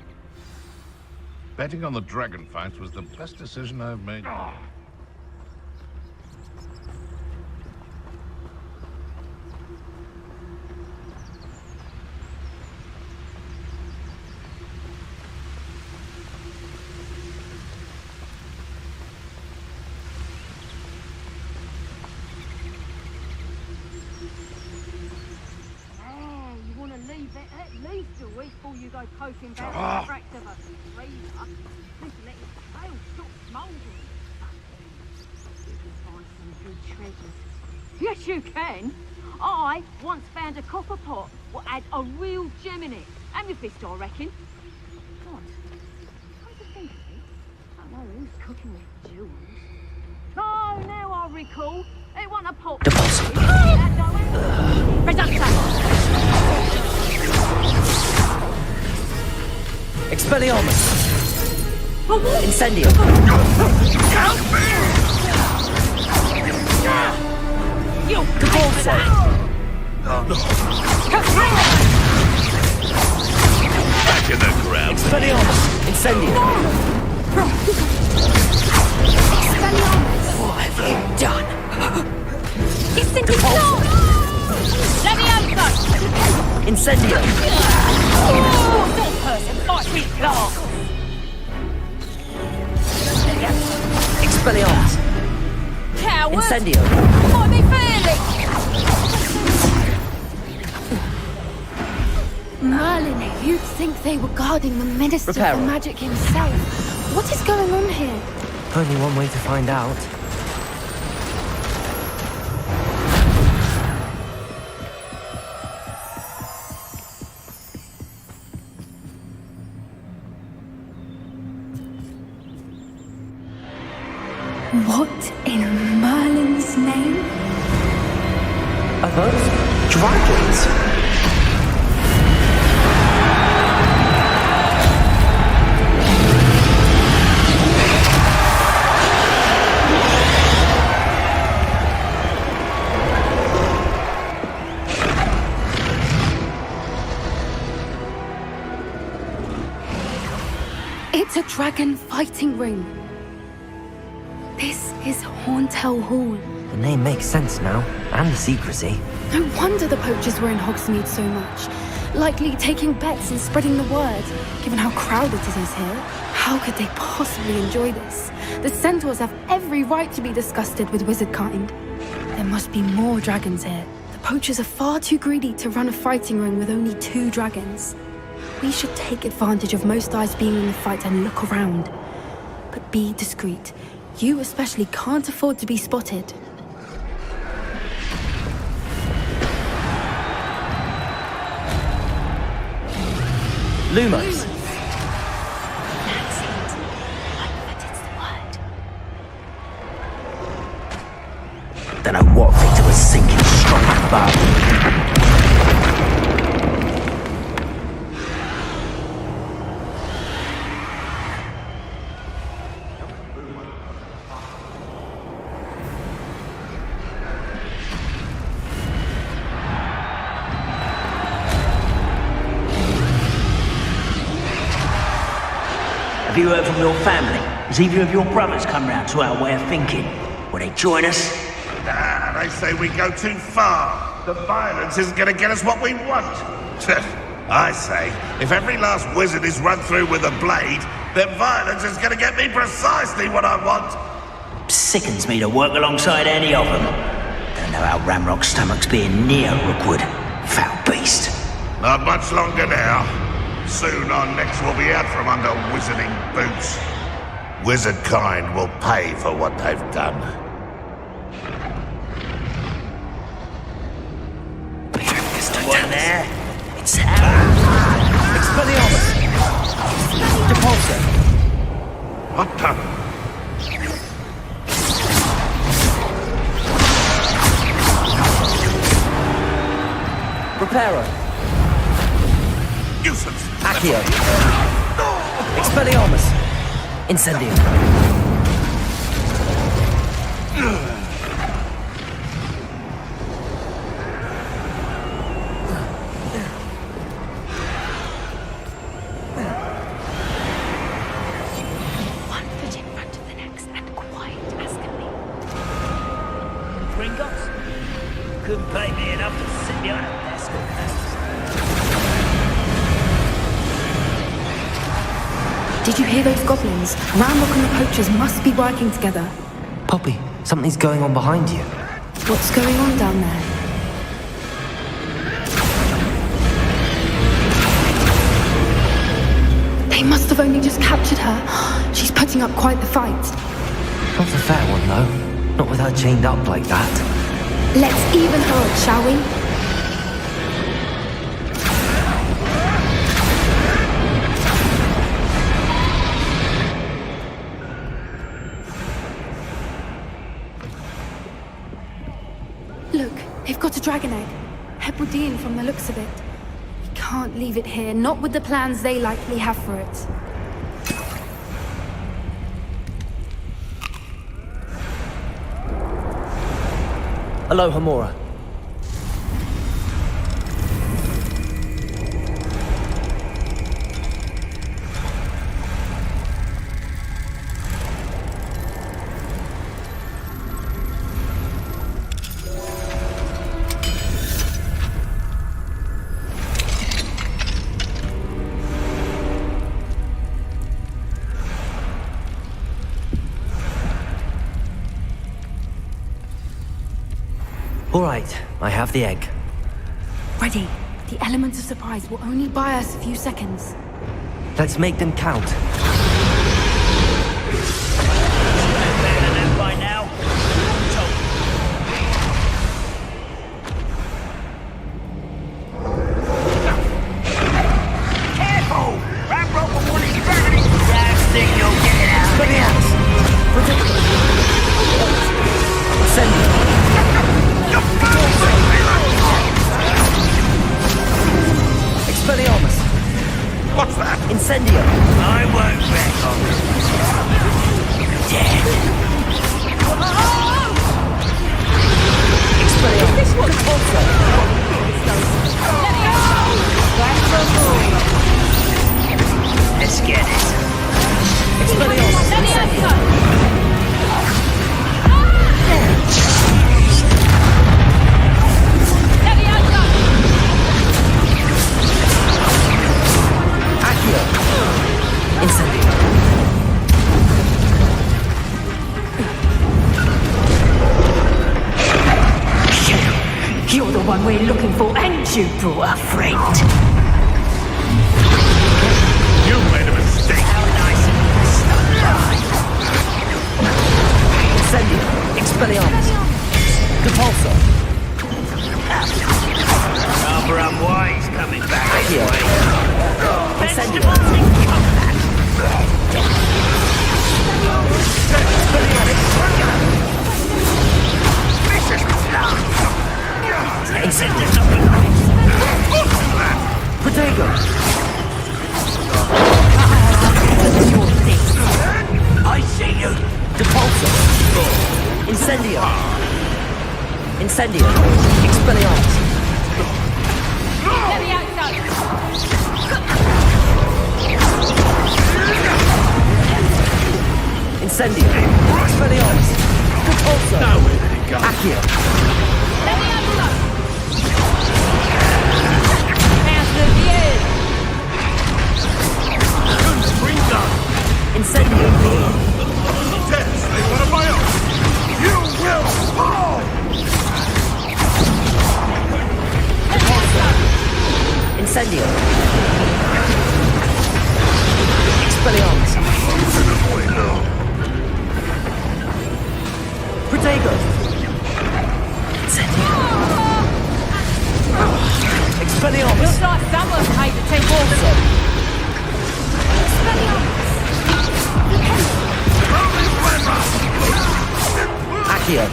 Betting on the dragon fights was the best decision I've made. Before you go poking about the tracks of a freezer, just let your tail stop smouldering. You can find some good treasures. Yes, you can. I once found a copper pot what had a real gem in it. Amethyst, I reckon. What? Come to think of it, I don't know who's cooking with jewels. Oh, now I recall. It wasn't a pot. Expelliarmus! Incendio! You Cabalso! Back in the ground. Expelliarmus! Incendio! Expelliarmus! What have you done? Incendio! Let me over! Incendio! Oh, that person fight with claws! Expelliarmus! Coward! Incendio! Might be fairly! Merlin, you'd think they were guarding the Minister Reparo. for Magic himself. What is going on here? Only one way to find out. What in Merlin's name? Are those dragons? It's a dragon fighting ring. This is Hauntel Hall. The name makes sense now, and the secrecy. No wonder the poachers were in Hogsmeade so much. Likely taking bets and spreading the word, given how crowded it is here. How could they possibly enjoy this? The centaurs have every right to be disgusted with wizard kind. There must be more dragons here. The poachers are far too greedy to run a fighting ring with only 2 dragons. We should take advantage of most eyes being in the fight and look around. But be discreet. You especially can't afford to be spotted. Lumos. That's it. But it's the word. Don't know what Victor was thinking, strong but... Have you heard from your family? Has either of your brothers come round to our way of thinking? Will they join us? Nah, they say we go too far. The violence isn't going to get us what we want. I say, if every last wizard is run through with a blade, then violence is going to get me precisely what I want. Sickens me to work alongside any of them. Don't know how Ramrock's stomach's being near Rookwood. Foul beast. Not much longer now. Soon our necks will be out from under wizarding boots. Wizard kind will pay for what they've done. Someone there? It's Expelliarmus! Depulso! What the? Reparo! Useless! Accio! Expelliarmus! Incendio! One foot in front of the next and quiet as can be. Gringotts? Couldn't pay me enough to sit behind a desk or Did you hear those goblins? Ramrock and the poachers must be working together. Poppy, something's going on behind you. What's going on down there? They must have only just captured her. She's putting up quite the fight. Not a fair one, though. Not with her chained up like that. Let's even her up, shall we? Look, they've got a dragon egg. Hebridean from the looks of it. We can't leave it here, not with the plans they likely have for it. Aloha, Mora. All right, I have the egg. Ready. The elements of surprise will only buy us a few seconds. Let's make them count. better than them by now. Careful! Ramrock will want his gravity. That thing you'll get it out. Expelliarmus! Send it! Expelliarmus! What's that? Incendio! I won't back off. Dead. Expelliarmus! This one's Let's get it. Expelliarmus! Incendio! Accio! Incendio! You're the one we're looking for, and you brought a friend. You made a mistake. How nice of you to stop by. Incendio! Expelliarmus! Depulso! Come Rather unwise coming back this Here. way. Incendio. Protego. I see you. Depulso. Incendio. Incendio. Expelliarmus. Let me outside. Incendio. Expelliarmus. Depulso. Now where did it go? Accio. Let me outside. Master view. Incendio. Yes, they want to buy us. You will fall! Incendio. Expelliarmus. Protego. Incendio. Expelliarmus. Looks like someone's paid the take also. Accio.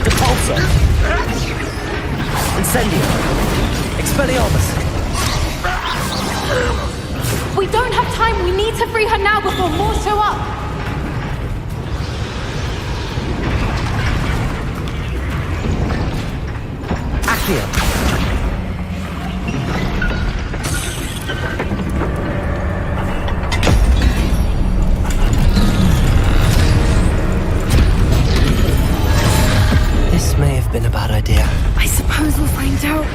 Depulso. Incendio. Expelliarmus. We don't have time. We need to free her now before more show up. Accio. This may have been a bad idea. I suppose we'll find out.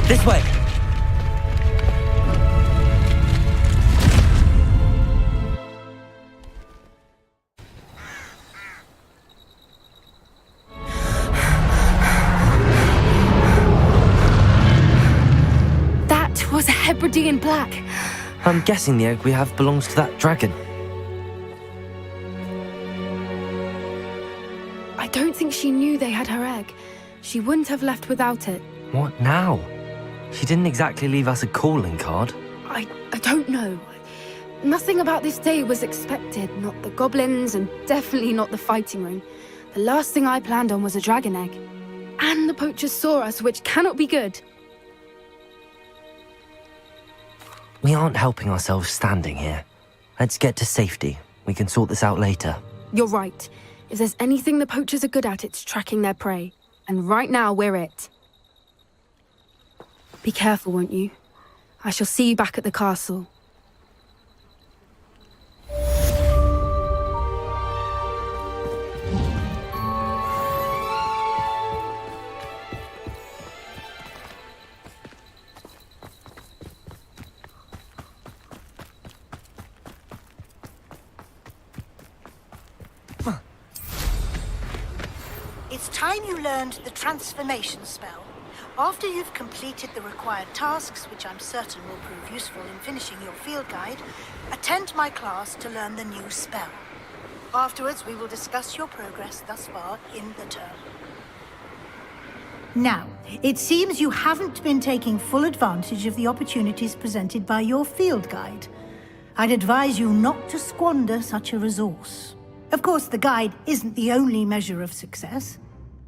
This way. That was a Hebridean black. I'm guessing the egg we have belongs to that dragon. I don't think she knew they had her egg. She wouldn't have left without it. What now? She didn't exactly leave us a calling card. I don't know. Nothing about this day was expected. Not the goblins, and definitely not the fighting ring. The last thing I planned on was a dragon egg. And the poachers saw us, which cannot be good. We aren't helping ourselves standing here. Let's get to safety. We can sort this out later. You're right. If there's anything the poachers are good at, it's tracking their prey. And right now, we're it. Be careful, won't you? I shall see you back at the castle. It's time you learned the transformation spell. After you've completed the required tasks, which I'm certain will prove useful in finishing your field guide, attend my class to learn the new spell. Afterwards, we will discuss your progress thus far in the term. Now, it seems you haven't been taking full advantage of the opportunities presented by your field guide. I'd advise you not to squander such a resource. Of course, the guide isn't the only measure of success.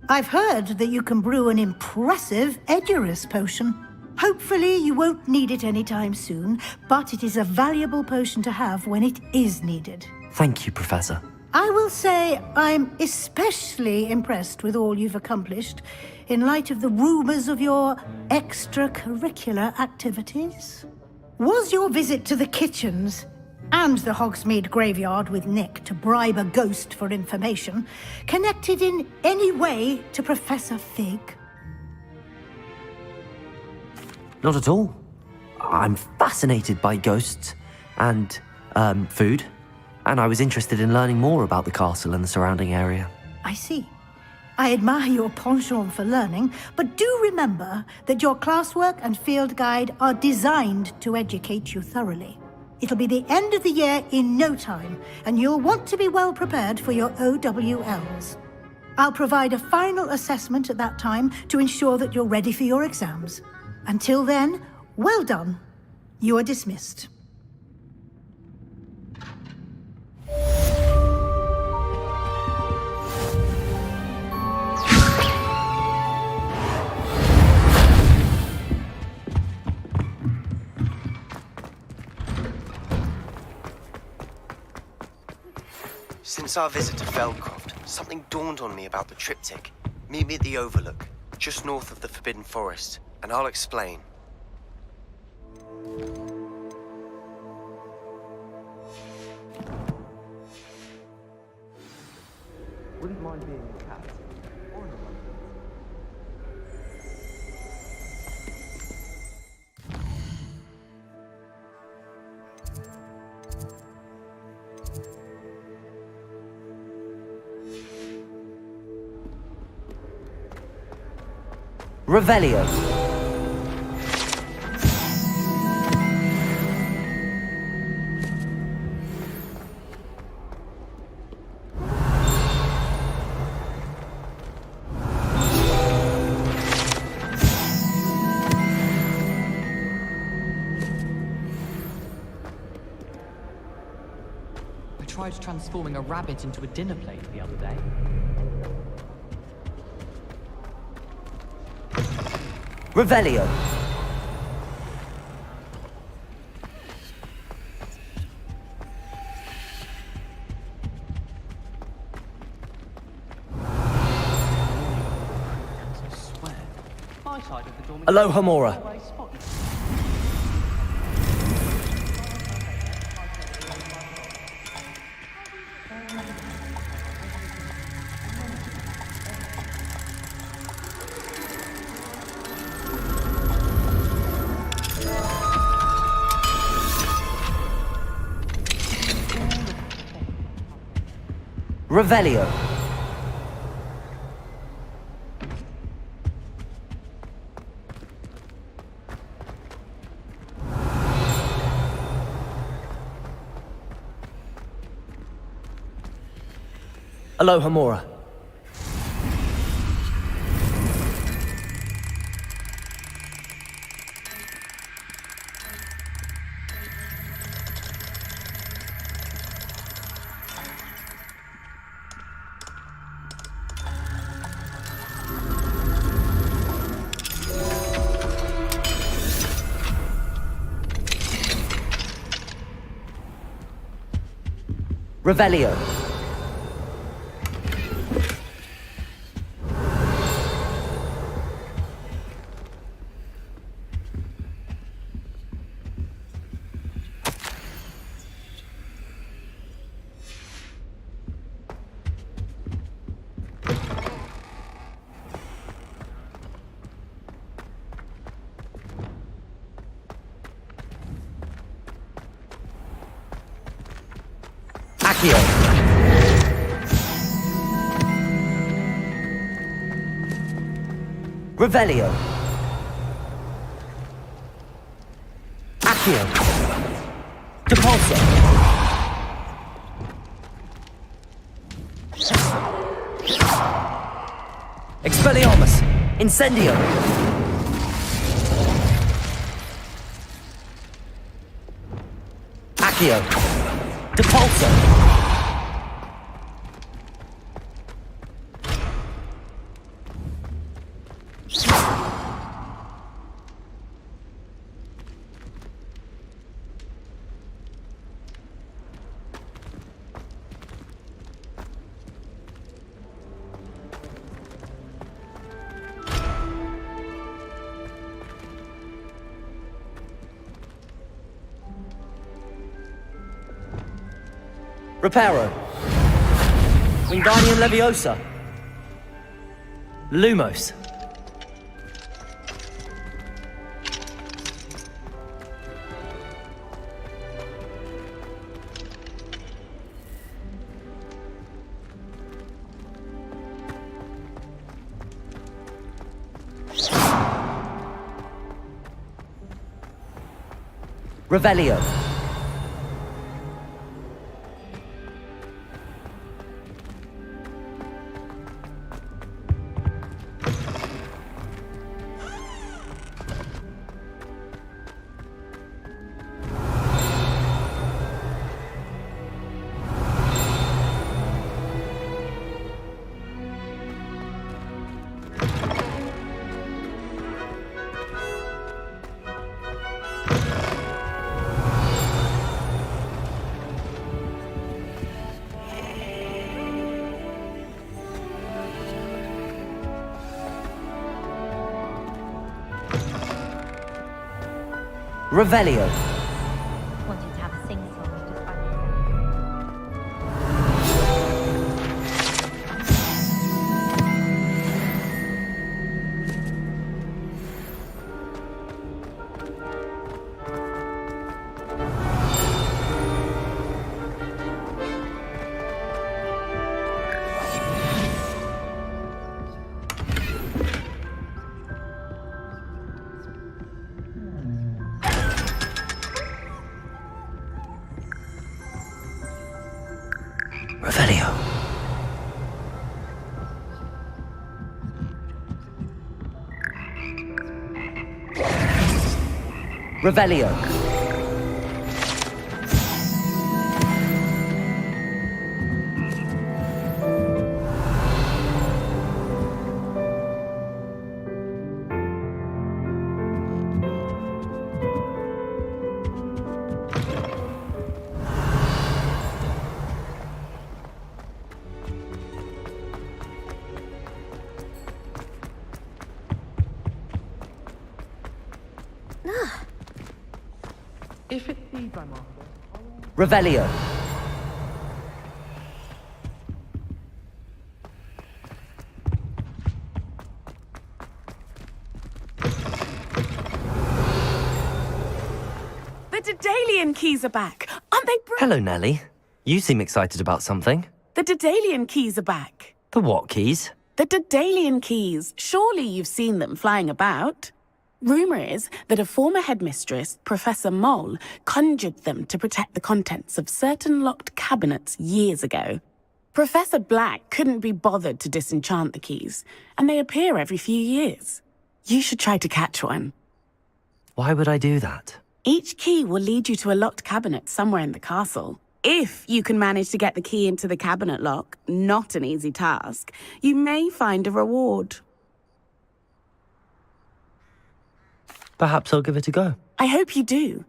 I've heard that you can brew an impressive Edurus potion. Hopefully you won't need it anytime soon, but it is a valuable potion to have when it is needed. Thank you, Professor. I will say I'm especially impressed with all you've accomplished in light of the rumors of your extracurricular activities. Was your visit to the kitchens and the Hogsmeade graveyard with Nick to bribe a ghost for information connected in any way to Professor Fig? Not at all. I'm fascinated by ghosts and, food, and I was interested in learning more about the castle and the surrounding area. I see. I admire your penchant for learning, but do remember that your classwork and field guide are designed to educate you thoroughly. It'll be the end of the year in no time, and you'll want to be well prepared for your OWLs. I'll provide a final assessment at that time to ensure that you're ready for your exams. Until then, well done. You are dismissed. Since our visit to Feldcroft, something dawned on me about the triptych. Meet me at the Overlook, just north of the Forbidden Forest, and I'll explain. Wouldn't mind being a cat. Or a monkey. Revelio. I tried transforming a rabbit into a dinner plate the other day. Revelio. Aloha Mora. Revelio. Aloha Mora. Revelio. Accio. Revelio. Accio. Depulso. Expelliarmus. Incendio. Accio. Depulso. Reparo. Wingardium Leviosa. Lumos. Revelio. Revelio. Wanted to have a sing-song just by Revelio. Revelio. If it feeds I'm after, Revelio. The Daedalian keys are back. Aren't they Hello, Nellie. You seem excited about something. The Daedalian keys are back. The what keys? The Daedalian keys. Surely you've seen them flying about. Rumour is that a former headmistress, Professor Mole, conjured them to protect the contents of certain locked cabinets years ago. Professor Black couldn't be bothered to disenchant the keys, and they appear every few years. You should try to catch one. Why would I do that? Each key will lead you to a locked cabinet somewhere in the castle. If you can manage to get the key into the cabinet lock, not an easy task, you may find a reward. Perhaps I'll give it a go. I hope you do.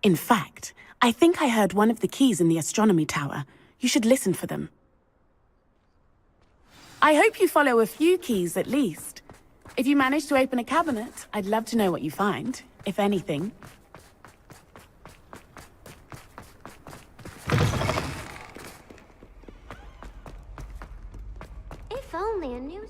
In fact, I think I heard one of the keys in the astronomy tower. You should listen for them. I hope you follow a few keys at least. If you manage to open a cabinet, I'd love to know what you find, if anything. If only a new...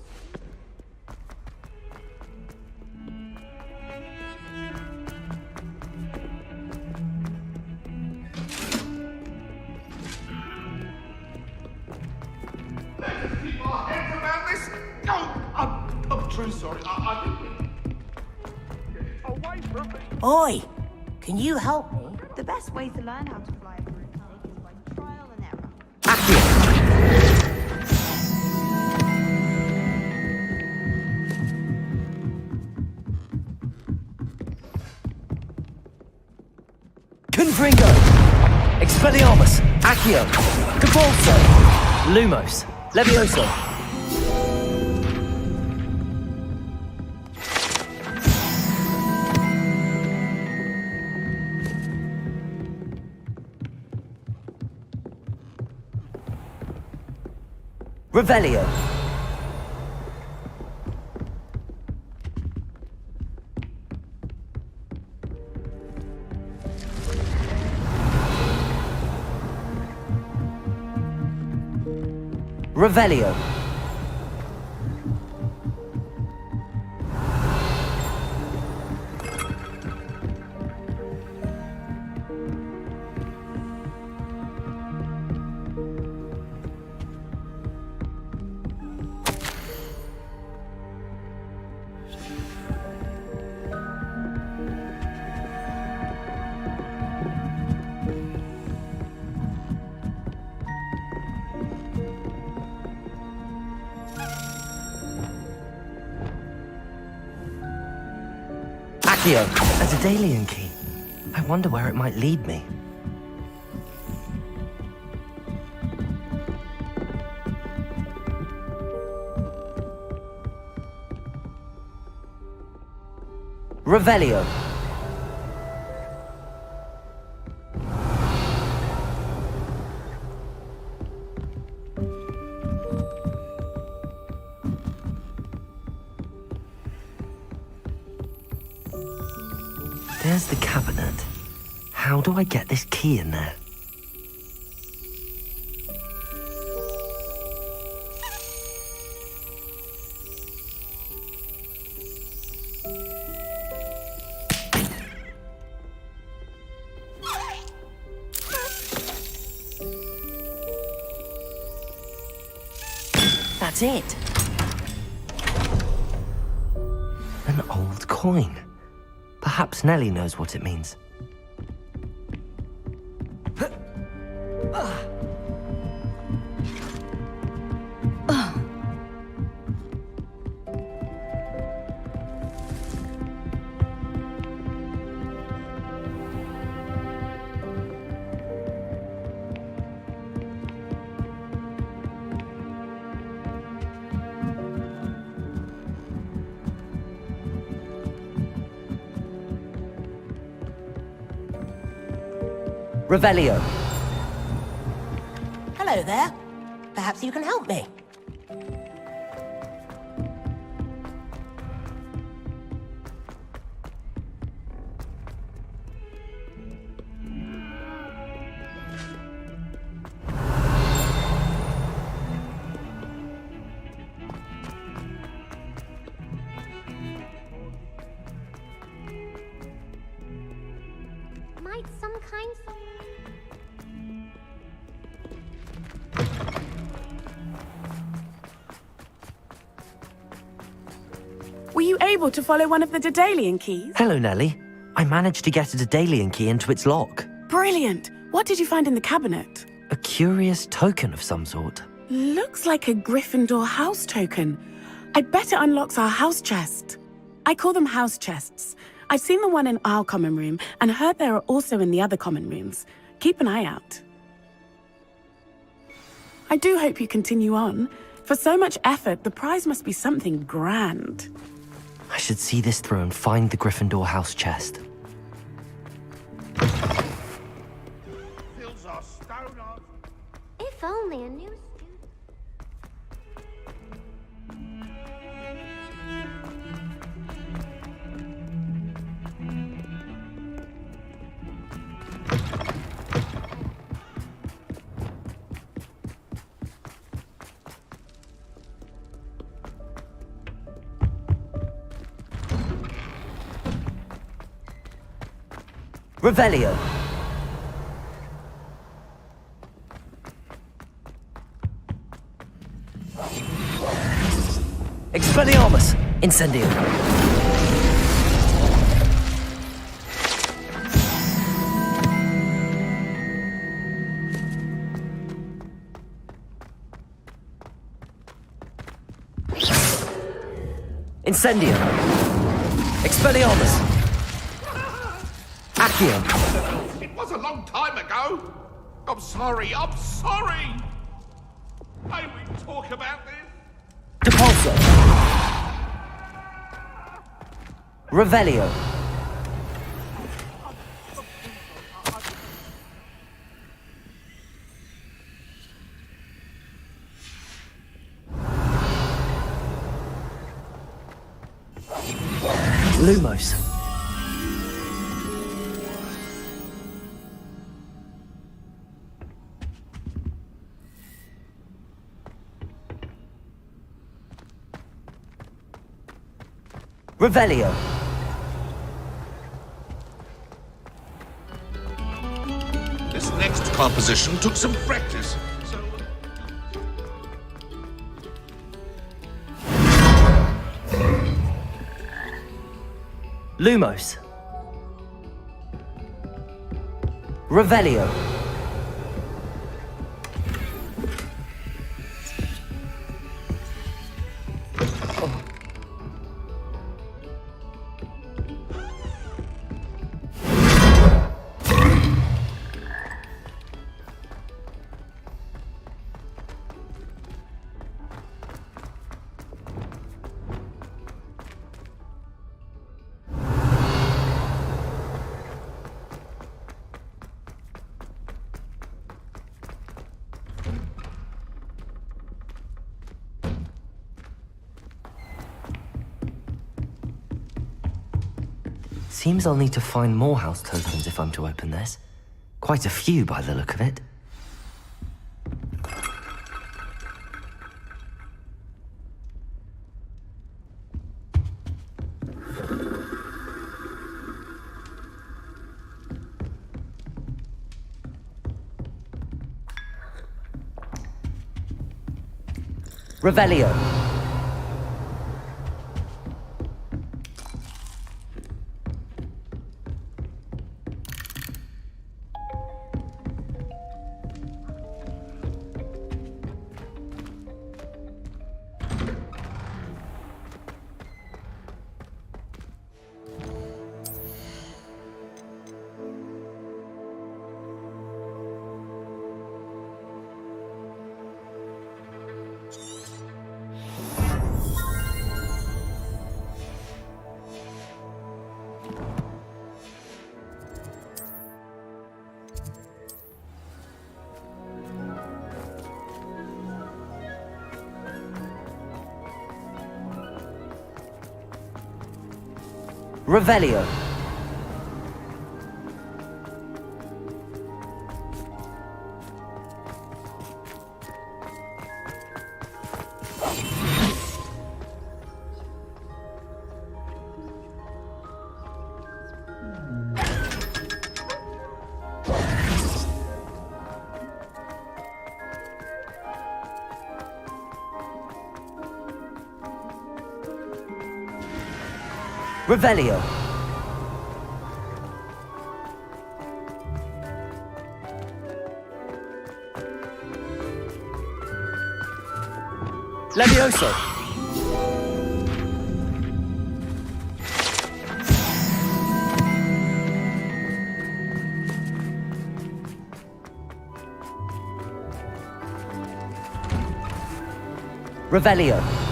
I'm truly sorry. Away from me. Oi! Can you help me? The best way to learn how to fly a broomstick is by trial and error. Confringo! Expelliarmus! Accio! Capulso! Lumos! Levioso! Revelio. Revelio. Accio, a Daedalian key. I wonder where it might lead me. Revelio. There's the cabinet. How do I get this key in there? That's it. An old coin. Perhaps Nellie knows what it means. Revelio. Hello there. Perhaps you can help me. Might some kind... Were you able to follow one of the Daedalian keys? Hello, Nellie. I managed to get a Daedalian key into its lock. Brilliant! What did you find in the cabinet? A curious token of some sort. Looks like a Gryffindor house token. I bet it unlocks our house chest. I call them house chests. I've seen the one in our common room and heard there are also in the other common rooms. Keep an eye out. I do hope you continue on. For so much effort, the prize must be something grand. I should see this through and find the Gryffindor house chest. Fields are stone on. If only a new... Revelio. Expelliarmus. Incendio. Incendio. Expelliarmus. Accio. It was a long time ago. I'm sorry. May we talk about this? Depulso. Revelio. Lumos. Revelio. This next composition took some practice, so... Lumos. Revelio. Seems I'll need to find more house tokens if I'm to open this. Quite a few by the look of it. Revelio. Revelio. Revelio. Levioso. Revelio.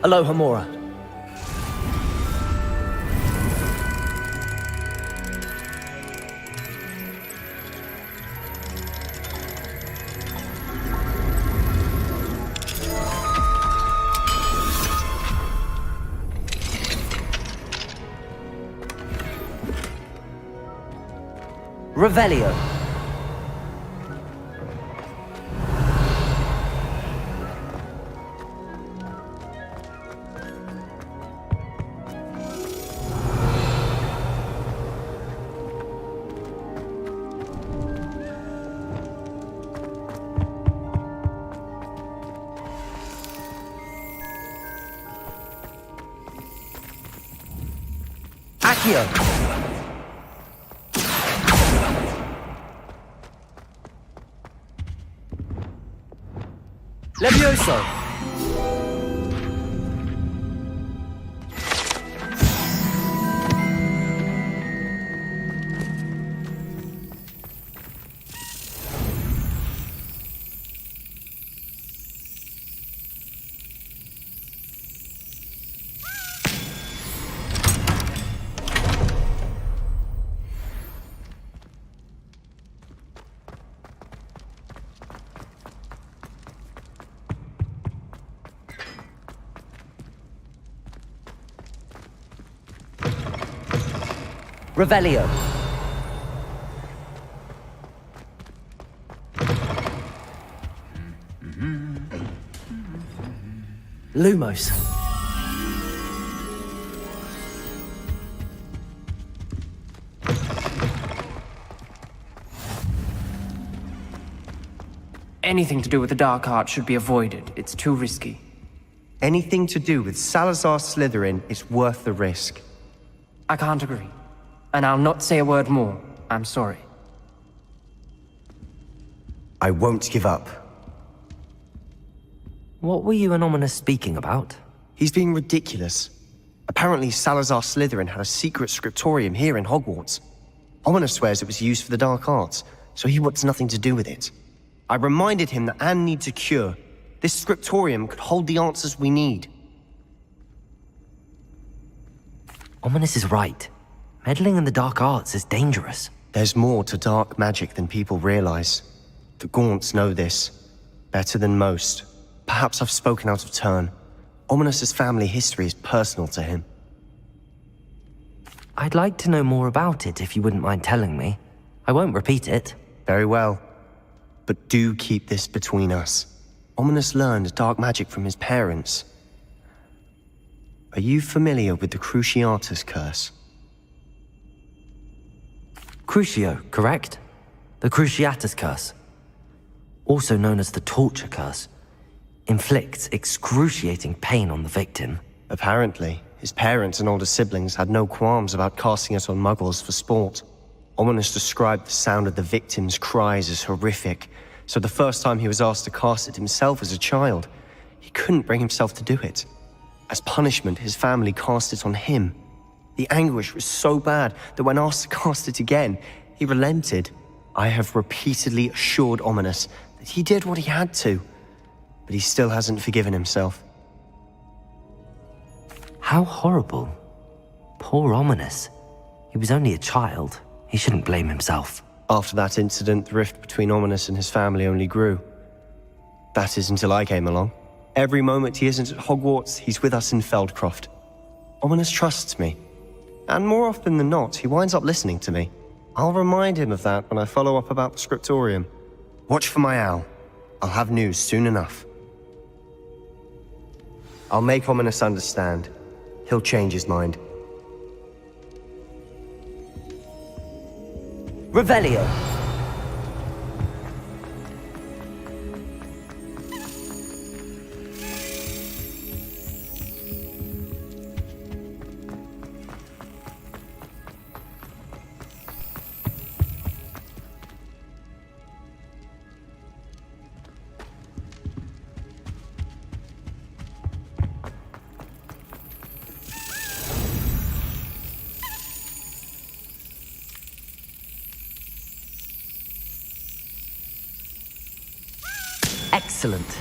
Alohomora. Revelio. Accio. Levioso. Revelio. Lumos. Anything to do with the dark art should be avoided. It's too risky. Anything to do with Salazar Slytherin is worth the risk. I can't agree. And I'll not say a word more. I'm sorry. I won't give up. What were you and Ominous speaking about? He's being ridiculous. Apparently Salazar Slytherin had a secret scriptorium here in Hogwarts. Ominous swears it was used for the dark arts, so he wants nothing to do with it. I reminded him that Anne needs a cure. This scriptorium could hold the answers we need. Ominous is right. Meddling in the dark arts is dangerous. There's more to dark magic than people realize. The Gaunts know this. Better than most. Perhaps I've spoken out of turn. Ominous's family history is personal to him. I'd like to know more about it if you wouldn't mind telling me. I won't repeat it. Very well. But do keep this between us. Ominous learned dark magic from his parents. Are you familiar with the Cruciatus Curse? Crucio, correct? The Cruciatus Curse. Also known as the Torture Curse. Inflicts excruciating pain on the victim. Apparently, his parents and older siblings had no qualms about casting it on muggles for sport. Ominous described the sound of the victim's cries as horrific, so the first time he was asked to cast it himself as a child, he couldn't bring himself to do it. As punishment, his family cast it on him. The anguish was so bad that when asked to cast it again, he relented. I have repeatedly assured Ominous that he did what he had to, but he still hasn't forgiven himself. How horrible. Poor Ominous. He was only a child. He shouldn't blame himself. After that incident, the rift between Ominous and his family only grew. That is until I came along. Every moment he isn't at Hogwarts, he's with us in Feldcroft. Ominous trusts me. And more often than not, he winds up listening to me. I'll remind him of that when I follow up about the scriptorium. Watch for my owl. I'll have news soon enough. I'll make Ominous understand. He'll change his mind. Revelio. Excellent.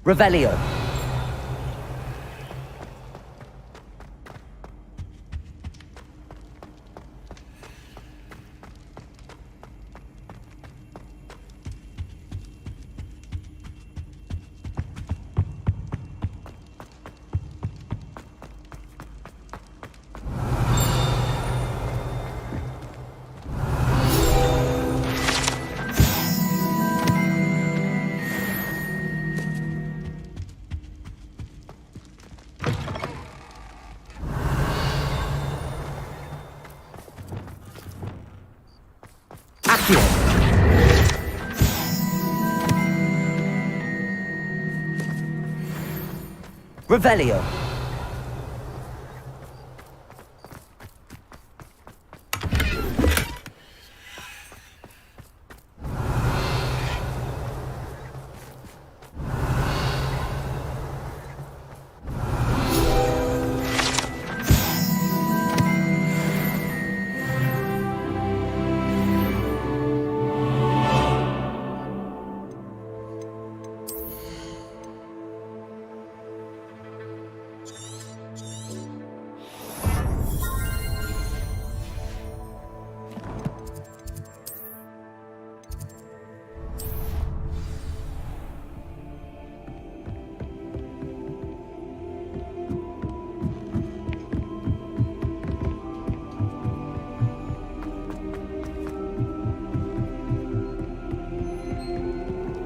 Revelio. Revelio.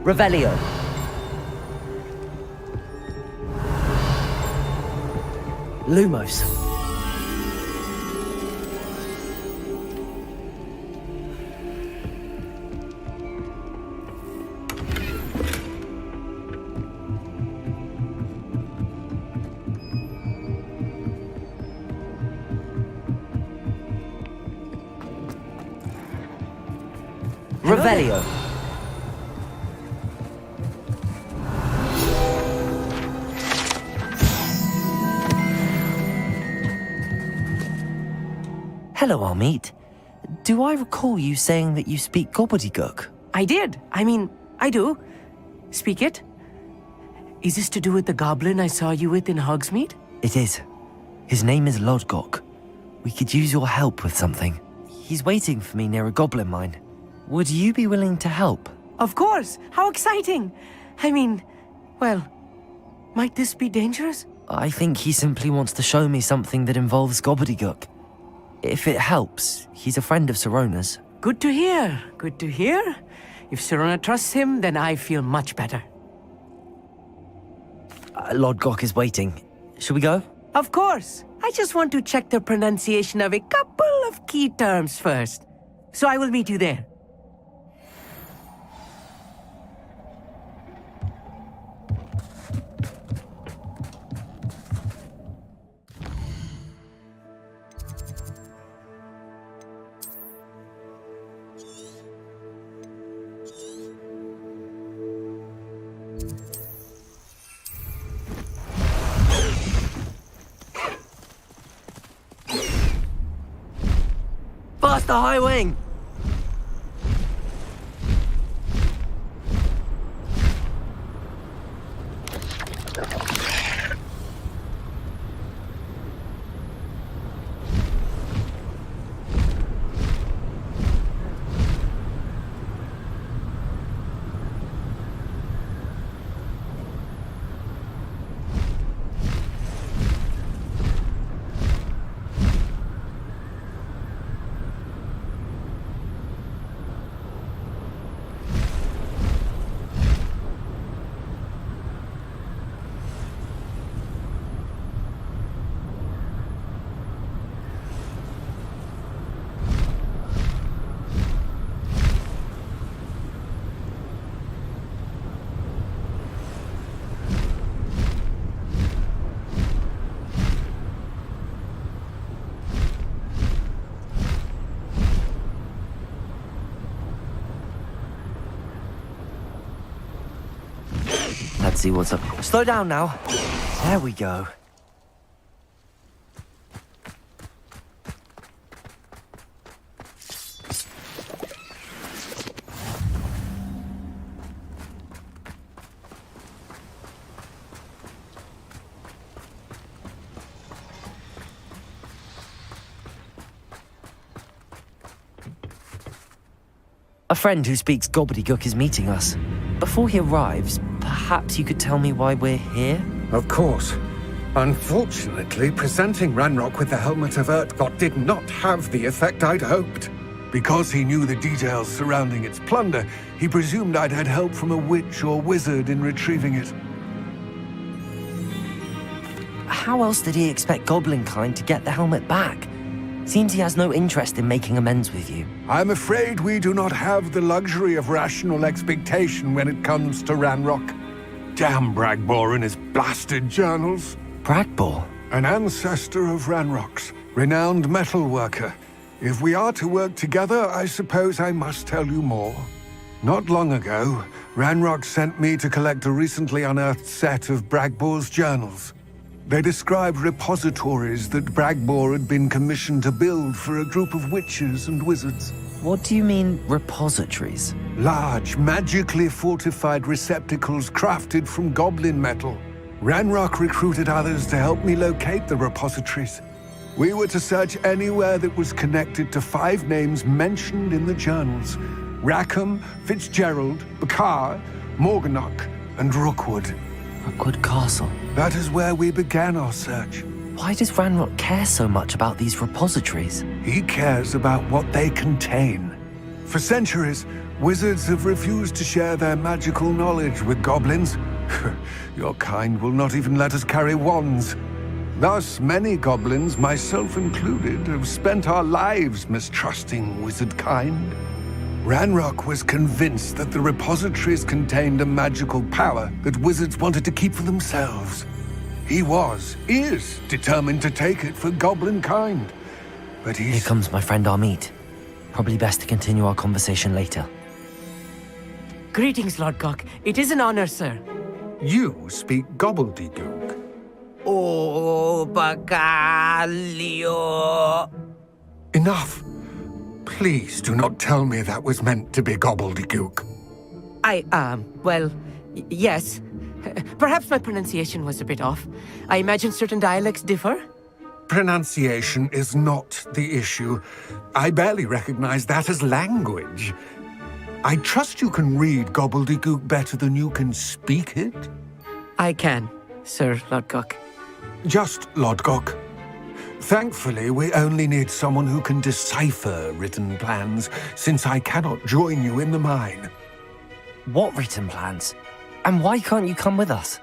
Revelio. Lumos. Revelio. Hello, Amit. Do I recall you saying that you speak gobbledygook? I did. I mean, I do. Speak it. Is this to do with the goblin I saw you with in Hogsmeade? It is. His name is Lodgok. We could use your help with something. He's waiting for me near a goblin mine. Would you be willing to help? Of course! How exciting! I mean, well, might this be dangerous? I think he simply wants to show me something that involves gobbledygook. If it helps, he's a friend of Sirona's. Good to hear. Good to hear. If Sirona trusts him, then I feel much better. Lodgok is waiting. Shall we go? Of course. I just want to check the pronunciation of a couple of key terms first. So I will meet you there. Faster, High Wing! Let's see what's up. Slow down now. There we go. A friend who speaks gobbledygook is meeting us. Before he arrives, perhaps you could tell me why we're here? Of course. Unfortunately, presenting Ranrock with the Helmet of Urtkot did not have the effect I'd hoped. Because he knew the details surrounding its plunder, he presumed I'd had help from a witch or wizard in retrieving it. How else did he expect Goblinkind to get the helmet back? Seems he has no interest in making amends with you. I'm afraid we do not have the luxury of rational expectation when it comes to Ranrock. Damn Bragbor and his blasted journals. Bragbor? An ancestor of Ranrock's, renowned metalworker. If we are to work together, I suppose I must tell you more. Not long ago, Ranrock sent me to collect a recently unearthed set of Bragbor's journals. They described repositories that Bragbor had been commissioned to build for a group of witches and wizards. What do you mean, repositories? Large, magically fortified receptacles crafted from goblin metal. Ranrock recruited others to help me locate the repositories. We were to search anywhere that was connected to 5 names mentioned in the journals: Rackham, Fitzgerald, Bakar, Morganach, and Rookwood. Rookwood Castle. That is where we began our search. Why does Ranrock care so much about these repositories? He cares about what they contain. For centuries, Wizards have refused to share their magical knowledge with goblins. Your kind will not even let us carry wands. Thus, many goblins, myself included, have spent our lives mistrusting wizard kind. Ranrock was convinced that the repositories contained a magical power that wizards wanted to keep for themselves. He is determined to take it for goblin kind. But Here comes my friend Amit. Probably best to continue our conversation later. Greetings, Lord Cock. It is an honor, sir. You speak gobbledygook. Oh, Bacalio. Enough. Please do not tell me that was meant to be gobbledygook. Yes. Perhaps my pronunciation was a bit off. I imagine certain dialects differ. Pronunciation is not the issue. I barely recognize that as language. I trust you can read gobbledygook better than you can speak it? I can, Sir Lodgok. Just Lodgok. Thankfully, we only need someone who can decipher written plans, since I cannot join you in the mine. What written plans? And why can't you come with us?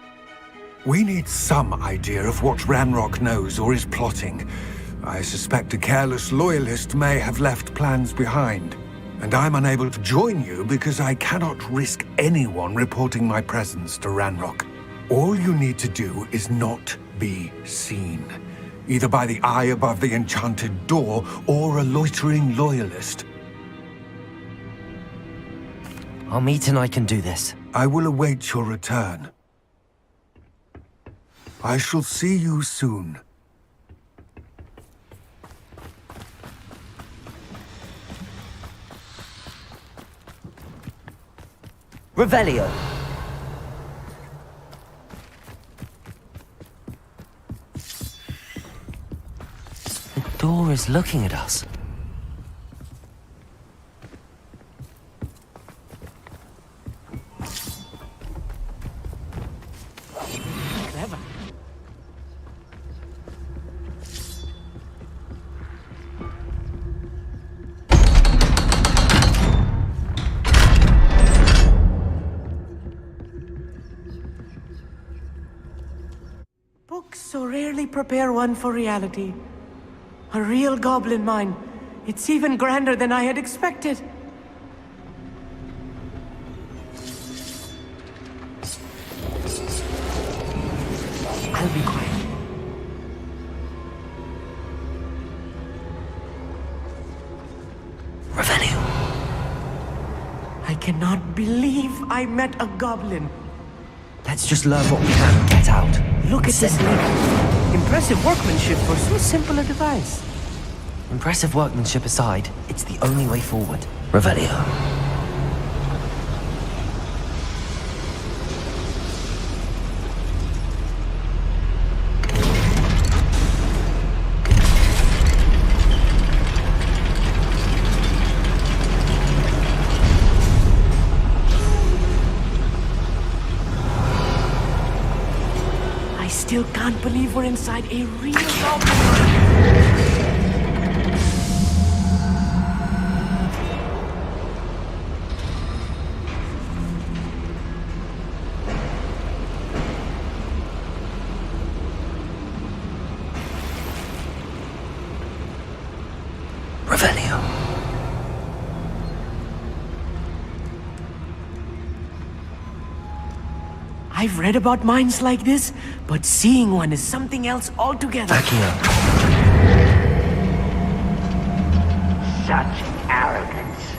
We need some idea of what Ranrock knows or is plotting. I suspect a careless loyalist may have left plans behind. And I'm unable to join you because I cannot risk anyone reporting my presence to Ranrock. All you need to do is not be seen. Either by the eye above the enchanted door or a loitering loyalist. Amit and I can do this. I will await your return. I shall see you soon. Revelio. The door is looking at us. Clever. Books so rarely prepare one for reality. A real goblin mine. It's even grander than I had expected. I'll be quiet. Revelio. I cannot believe I met a goblin. Let's just learn what we can and get out. Look at this link. Impressive workmanship for so simple a device. Impressive workmanship aside, it's the only way forward. Revelio. I still can't believe we're inside a real goblin mine. Revelio. I've read about mines like this, but seeing one is something else altogether. Accio. Such arrogance.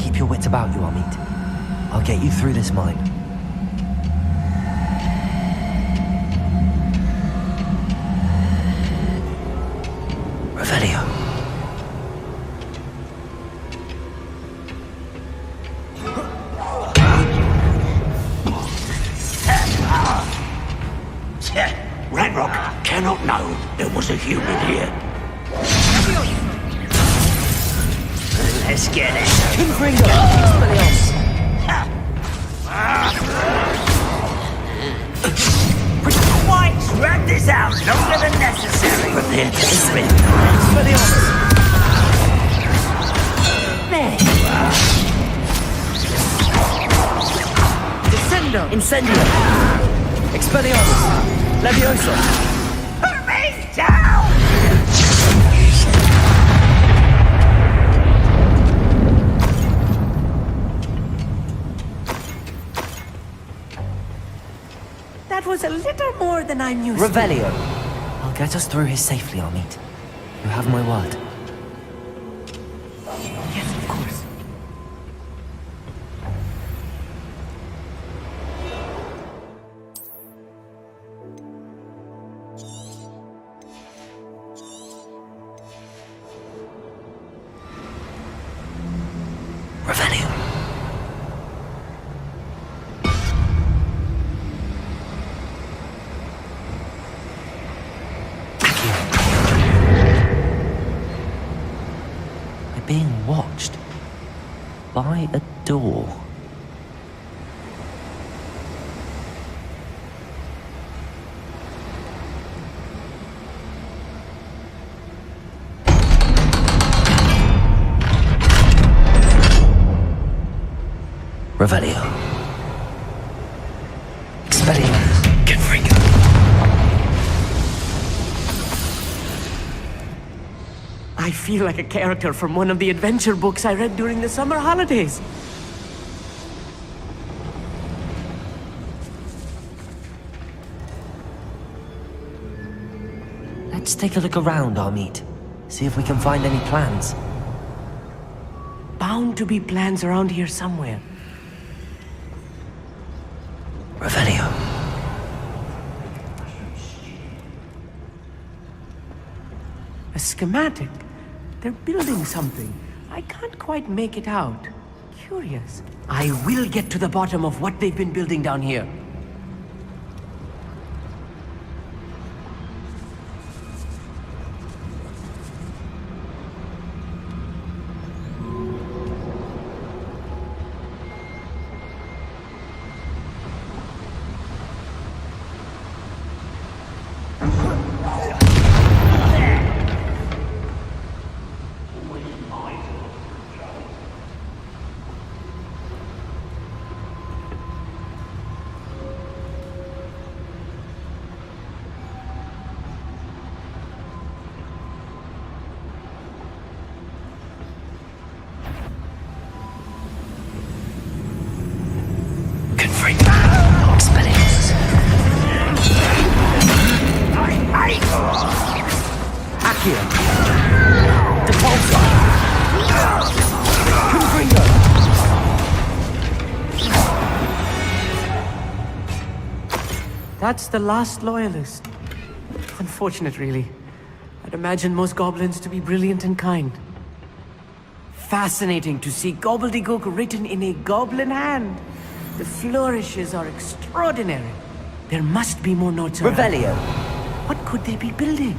Keep your wits about you, Amit. I'll get you through this mine. Revelio. Ranrock cannot know there was a human here. Let's get it. Confringo! Expelliarmus! White, drag this out longer than necessary. Prepare to spin. Expelliarmus! There. Descendo! Incendio! Expelliarmus! Levioso! Put me down! That was a little more than I'm used Revelio! I'll get us through here safely, Amit. You have my word. Yes, of course. Revelio! Being watched by a door. Revelio. Expelliarmus. Confringo. I feel like a character from one of the adventure books I read during the summer holidays. Let's take a look around, Amit. See if we can find any plans. Bound to be plans around here somewhere. Revelio. A schematic. They're building something. I can't quite make it out. Curious. I will get to the bottom of what they've been building down here. That's the last loyalist. Unfortunate, really. I'd imagine most goblins to be brilliant and kind. Fascinating to see gobbledygook written in a goblin hand. The flourishes are extraordinary. There must be more notes around. Revelio. What could they be building?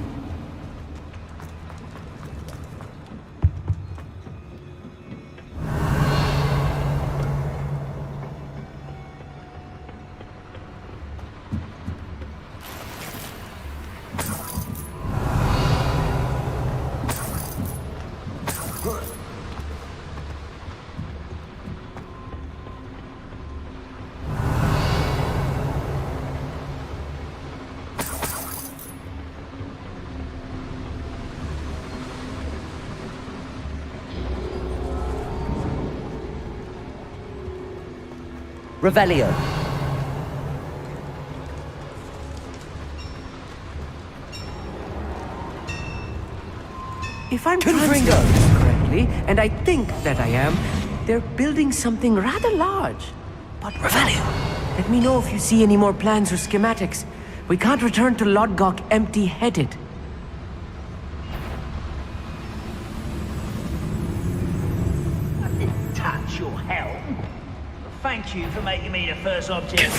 Revelio. If I'm translating this correctly, and I think that I am, they're building something rather large. But Revelio. Let me know if you see any more plans or schematics. We can't return to Lodgok empty-headed. I didn't touch your helm. Thank you for making me the first object.